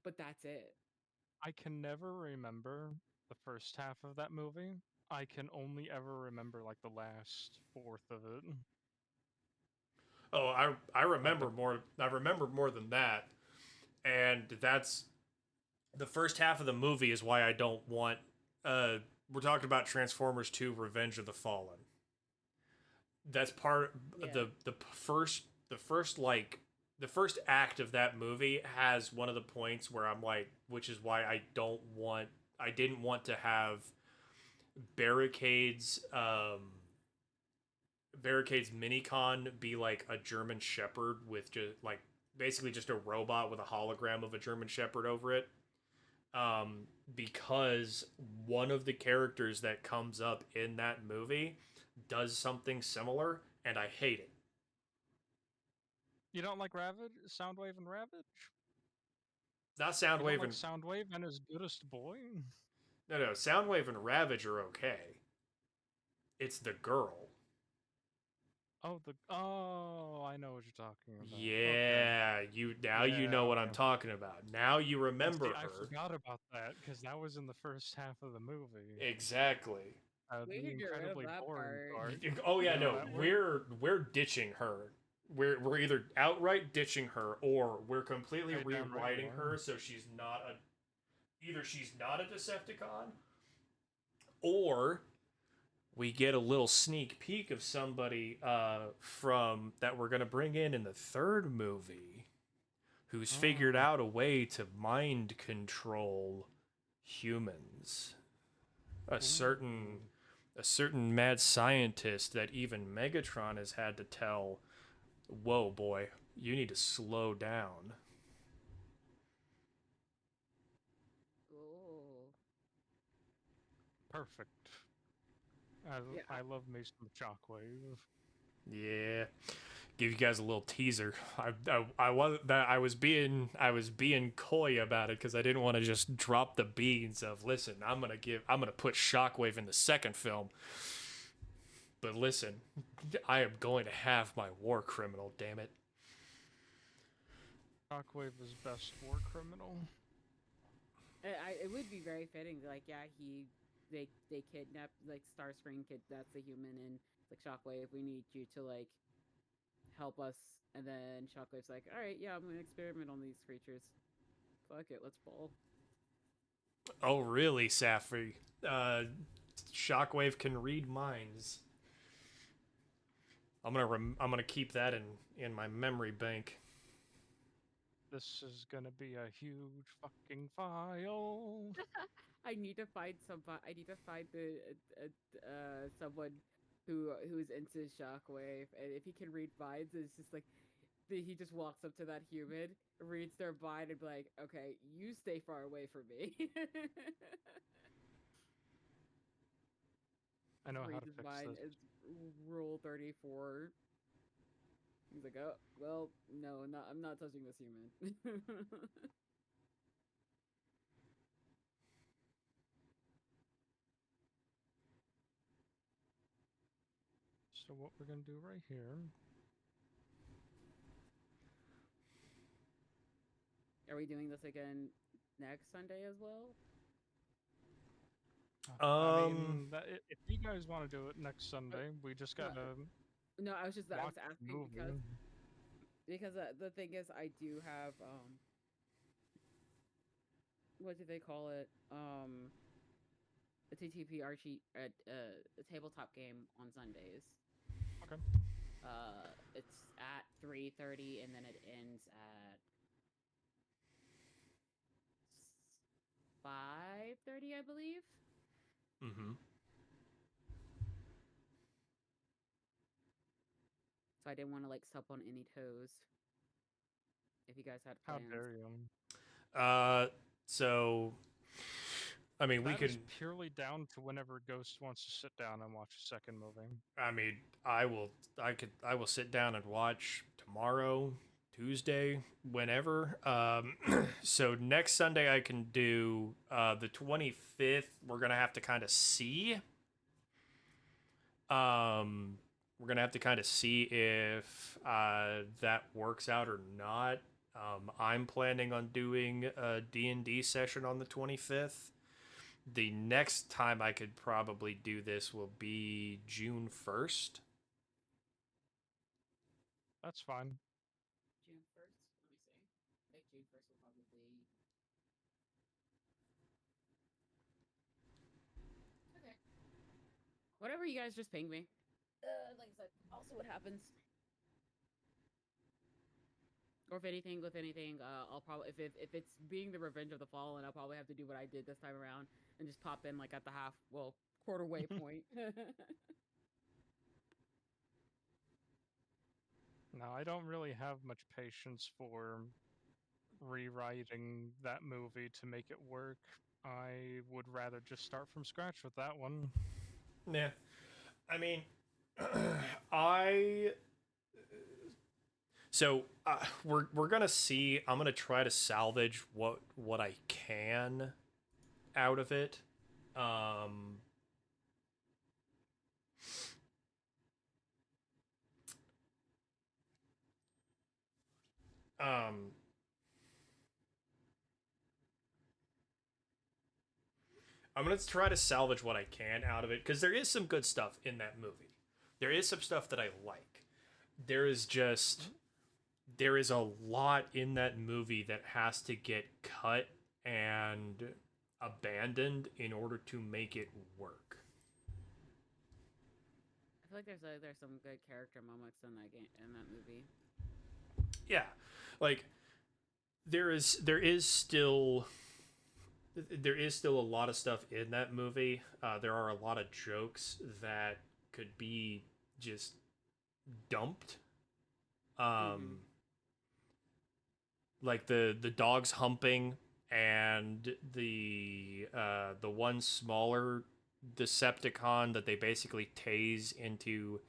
but that's it. I can never remember the first half of that movie. I can only ever remember like the last fourth of it. Oh, I Like the remember more. I remember more than that, and that's the first half of the movie is why I don't want. We're talking about Transformers 2: Revenge of the Fallen. That's part Yeah. the first like the first act of that movie has one of the points where I'm like, which is why I didn't want to have barricades barricades minicon be like a German Shepherd with just like basically just a robot with a hologram of a German Shepherd over it. Because one of the characters that comes up in that movie does something similar, and I hate it. You don't like Ravage, Soundwave and Ravage? Not You don't Soundwave like and Soundwave and his goodest boy? no, Soundwave and Ravage are okay. It's the girl. I know what you're talking about. Okay. Yeah, you Yeah, know what I'm okay. talking about. Now you And remember see, I her. forgot about that because that was in the first half of the movie. Exactly. We The could get rid of incredibly that boring part. part. Oh You yeah, know no, that word? we're ditching her. We're either outright ditching her or we're completely Okay, damn right we rewriting are. her so she's not either she's not a Decepticon, or we get a little sneak peek of somebody from that we're gonna bring in the third movie who's figured Oh. out a way to mind control humans. A certain Ooh. a certain mad scientist that even Megatron has had to tell, "Whoa, boy, you need to slow down." Oh. Perfect. Yeah. I love me some Shockwave. Yeah, give you guys a little teaser. I was being coy about it because I didn't want to just drop the beans of listen. I'm gonna put Shockwave in the second film, but listen, I am going to have my war criminal. Damn it. Shockwave is best war criminal. It would be very fitting. Like, yeah, they kidnap like Starscream kidnaps a human and like Shockwave. We need you to like help us. And then Shockwave's like, all right, yeah, I'm gonna experiment on these creatures. Fuck it, let's ball. Oh, really, Saffy? Shockwave can read minds. I'm gonna keep that in my memory bank. This is gonna be a huge fucking file. I need to find somebody. I need to find someone who's into Shockwave, and if he can read minds, it's just like he just walks up to that human, reads their mind, and be like, "Okay, you stay far away from me." I Just know how reads to his fix mind. this. It's Rule 34. He's like, "Oh, well, no, not. I'm not touching this human." So what we're gonna do right here? Are we doing this again next Sunday as well? I mean, if you guys want to do it next Sunday, we just No, gotta no, I was watch the asking movie. because the thing is, I do have what do they call it? A TTP Archie a tabletop game on Sundays. Okay. It's at 3:30 and then it ends at 5:30, I believe. Mm-hmm. So I didn't want to like step on any toes. If you guys had How plans, dare you? So I mean, we That is can. purely down to whenever Ghost wants to sit down and watch a second movie. I mean, I will sit down and watch tomorrow, Tuesday, whenever. So next Sunday I can do the 25th. We're gonna have to kind of see. Um, we're gonna have to kind of see if that works out or not. I'm planning on doing a D&D session on the 25th. The next time I could probably do this will be June 1st. That's fine. June 1st. Let me see. I think June 1st will probably. Okay. Whatever you guys just ping me. Like I said, I'll see what happens. Or if anything, I'll probably if it's being the Revenge of the Fallen, I'll probably have to do what I did this time around and just pop in like at the quarter way point. No, I don't really have much patience for rewriting that movie to make it work. I would rather just start from scratch with that one. Yeah, I mean, I so we're gonna see. I'm gonna try to salvage what I can out of it. Um, um, I'm gonna try to salvage what I can out of it because there is some good stuff in that movie. There is some stuff that I like. There is just there is a lot in that movie that has to get cut and abandoned in order to make it work. I feel like there's some good character moments in that movie. Yeah, like there is still a lot of stuff in that movie. There are a lot of jokes that could be just dumped. Mm-hmm. Like the dogs humping and the one smaller Decepticon that they basically tase into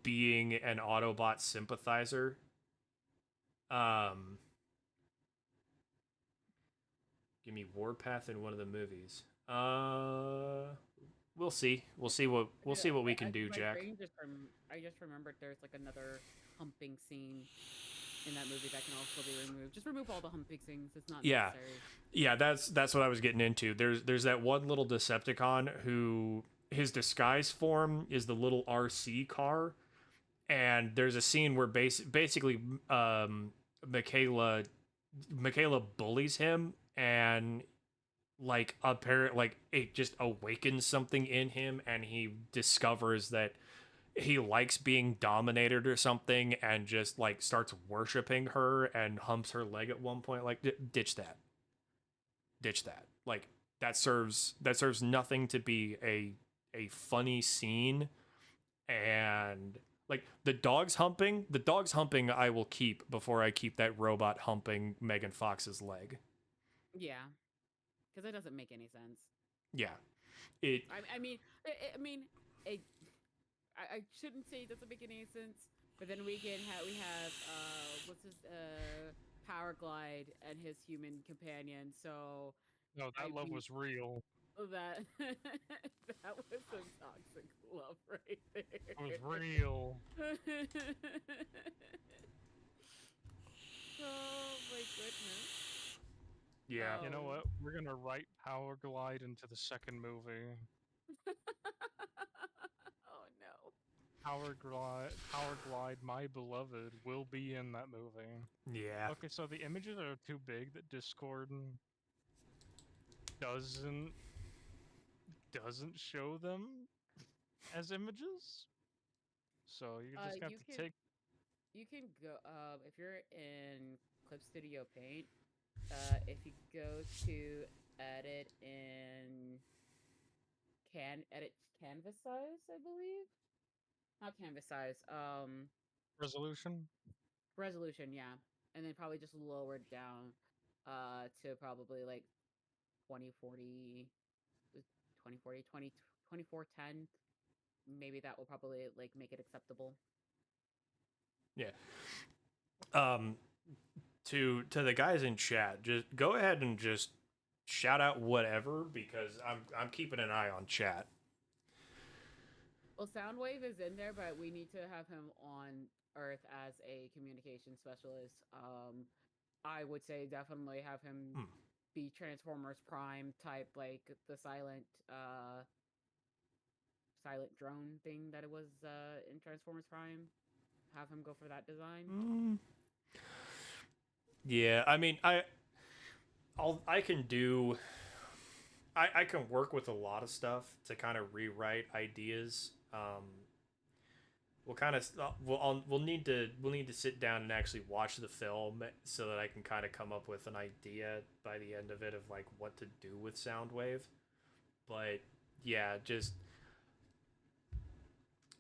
being an Autobot sympathizer. Um, Give me Warpath in one of the movies. We'll see. We'll see what we can do, My Jack. brain I just remembered there's like another humping scene in that movie that can also be removed. Just remove all the humping scenes. It's not Yeah, necessary. yeah. That's what I was getting into. There's that one little Decepticon who his disguise form is the little RC car, and there's a scene where basically Michaela bullies him and like apparent like it just awakens something in him and he discovers that he likes being dominated or something and just like starts worshiping her and humps her leg at one point. Like ditch that. Like that serves nothing to be a funny scene. And like the dogs humping I will keep before I keep that robot humping Megan Fox's leg. Yeah, because it doesn't make any sense. Yeah, it I mean, it, I shouldn't say it doesn't make any sense. But then we have what's his Power Glide and his human companion. So No, I that love mean, was real. That that was some toxic love right there. It was real. Oh my goodness. Yeah. You know Um, what? We're gonna write Power Glide into the second movie. oh no. Power Glide, My Beloved, will be in that movie. Yeah. Okay, so the images are too big that Discord doesn't doesn't show them as images. So you're just gonna You have to can take. go if you're in Clip Studio Paint, if you go to edit in edit canvas size, I believe. Not canvas size. Resolution? Resolution, yeah. And then probably just lower it down to probably like 2040 2040 2410. Maybe that will probably like make it acceptable. Yeah. Um, to the guys in chat, just go ahead and just shout out whatever because I'm keeping an eye on chat. Well, Soundwave is in there, but we need to have him on Earth as a communication specialist. I would say definitely have him Hmm. be Transformers Prime type, like the silent drone thing that it was in Transformers Prime. Have him go for that design. Mm. Yeah, I mean, I can do. I can work with a lot of stuff to kind of rewrite ideas. We'll kind of we'll need to sit down and actually watch the film so that I can kind of come up with an idea by the end of it of like what to do with Soundwave. But yeah, just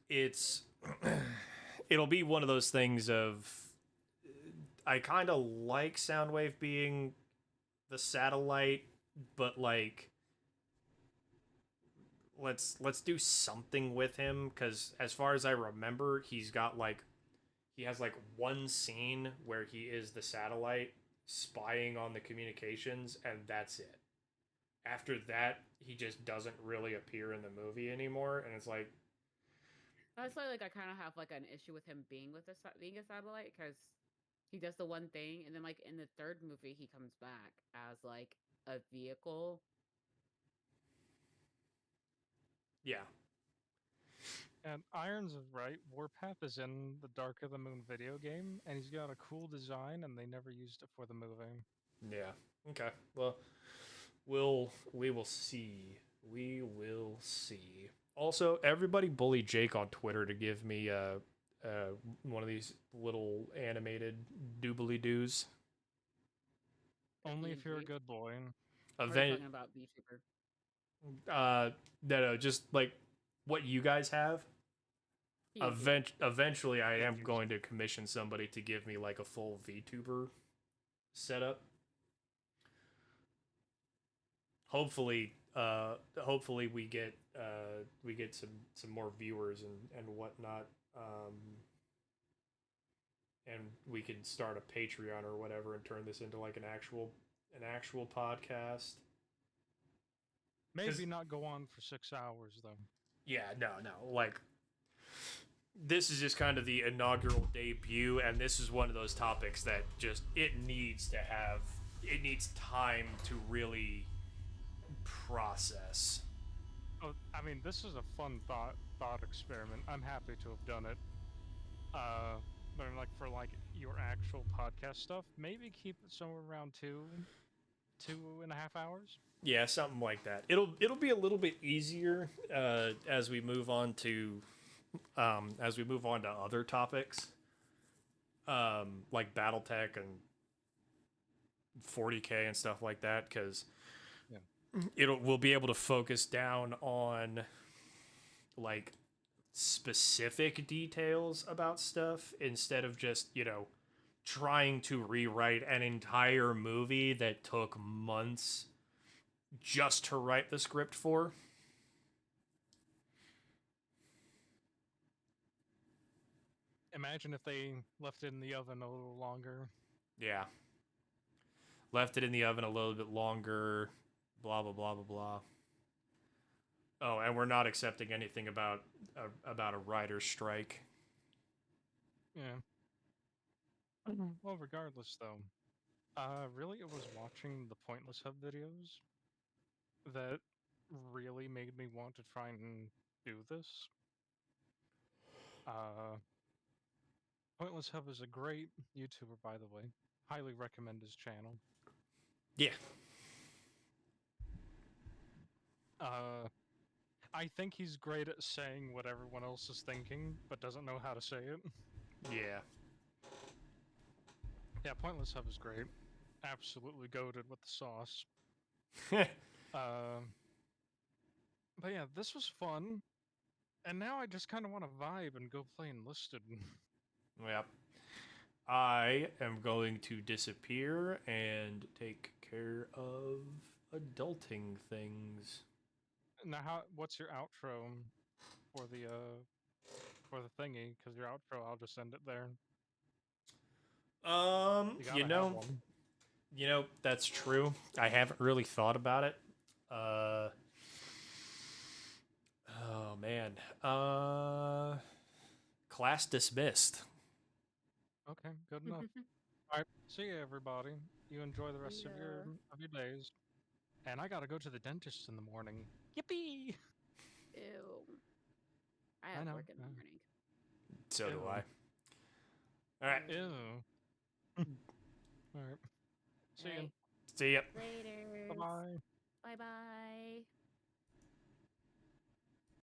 it's it'll be one of those things of I kind of like Soundwave being the satellite, but like let's do something with him because as far as I remember, he has like one scene where he is the satellite spying on the communications, and that's it. After that, he just doesn't really appear in the movie anymore, and it's like, That's why, like, I kind of have like an issue with him being being a satellite because he does the one thing, and then like in the third movie, he comes back as like a vehicle. yeah, And Irons is right. Warpath is in the Dark of the Moon video game, and he's got a cool design, and they never used it for the movie. yeah, okay. Well, we will see. We will see. Also, everybody bully Jake on Twitter to give me one of these little animated doobly doos. A Only if you're a PNG. good boy. Or are you Event talking about VTuber? no, just like what you guys have. PNG. Eventually, I am Thank you. going to commission somebody to give me like a full VTuber setup. Hopefully we get some more viewers and whatnot, and we can start a Patreon or whatever and turn this into like an actual podcast. Maybe not go on for 6 hours, though. Yeah, no, like this is just kind of the inaugural debut, and this is one of those topics that just it needs time to really process. Oh, I mean, this is a fun thought experiment. I'm happy to have done it. But like for like your actual podcast stuff, maybe keep it somewhere around 2.5 hours. Yeah, something like that. It'll be a little bit easier as we move on to other topics, like BattleTech and 40K and stuff like that, because we'll be able to focus down on like specific details about stuff instead of just trying to rewrite an entire movie that took months just to write the script for. Imagine if they left it in the oven a little longer. Yeah. Left it in the oven a little bit longer, blah, blah, blah, blah, blah. Oh, and we're not accepting anything about a writer's strike. Yeah. Well, regardless, though, really, it was watching the Pointless Hub videos that really made me want to try and do this. Uh, Pointless Hub is a great YouTuber, by the way. Highly recommend his channel. Yeah. I think he's great at saying what everyone else is thinking, but doesn't know how to say it. Yeah. Yeah, Pointless Hub is great. Absolutely goated with the sauce. Uh, but yeah, this was fun. And now I just kind of want to vibe and go play Enlisted. Yep. I am going to disappear and take care of adulting things. Now, what's your outro for the thingy? Because your outro, I'll just end it there. You You gotta have know, one. that's true. I haven't really thought about it. Uh, oh man. Class dismissed. Okay, good enough. All right, see you, everybody. You enjoy the rest of your Yeah. days. And I gotta go to the dentist in the morning. Yippee! Ew. I I have know. work in the morning. So do I. Ew. All right. Ew. All right. See you. Alright. See ya. Bye Later. bye. Bye bye.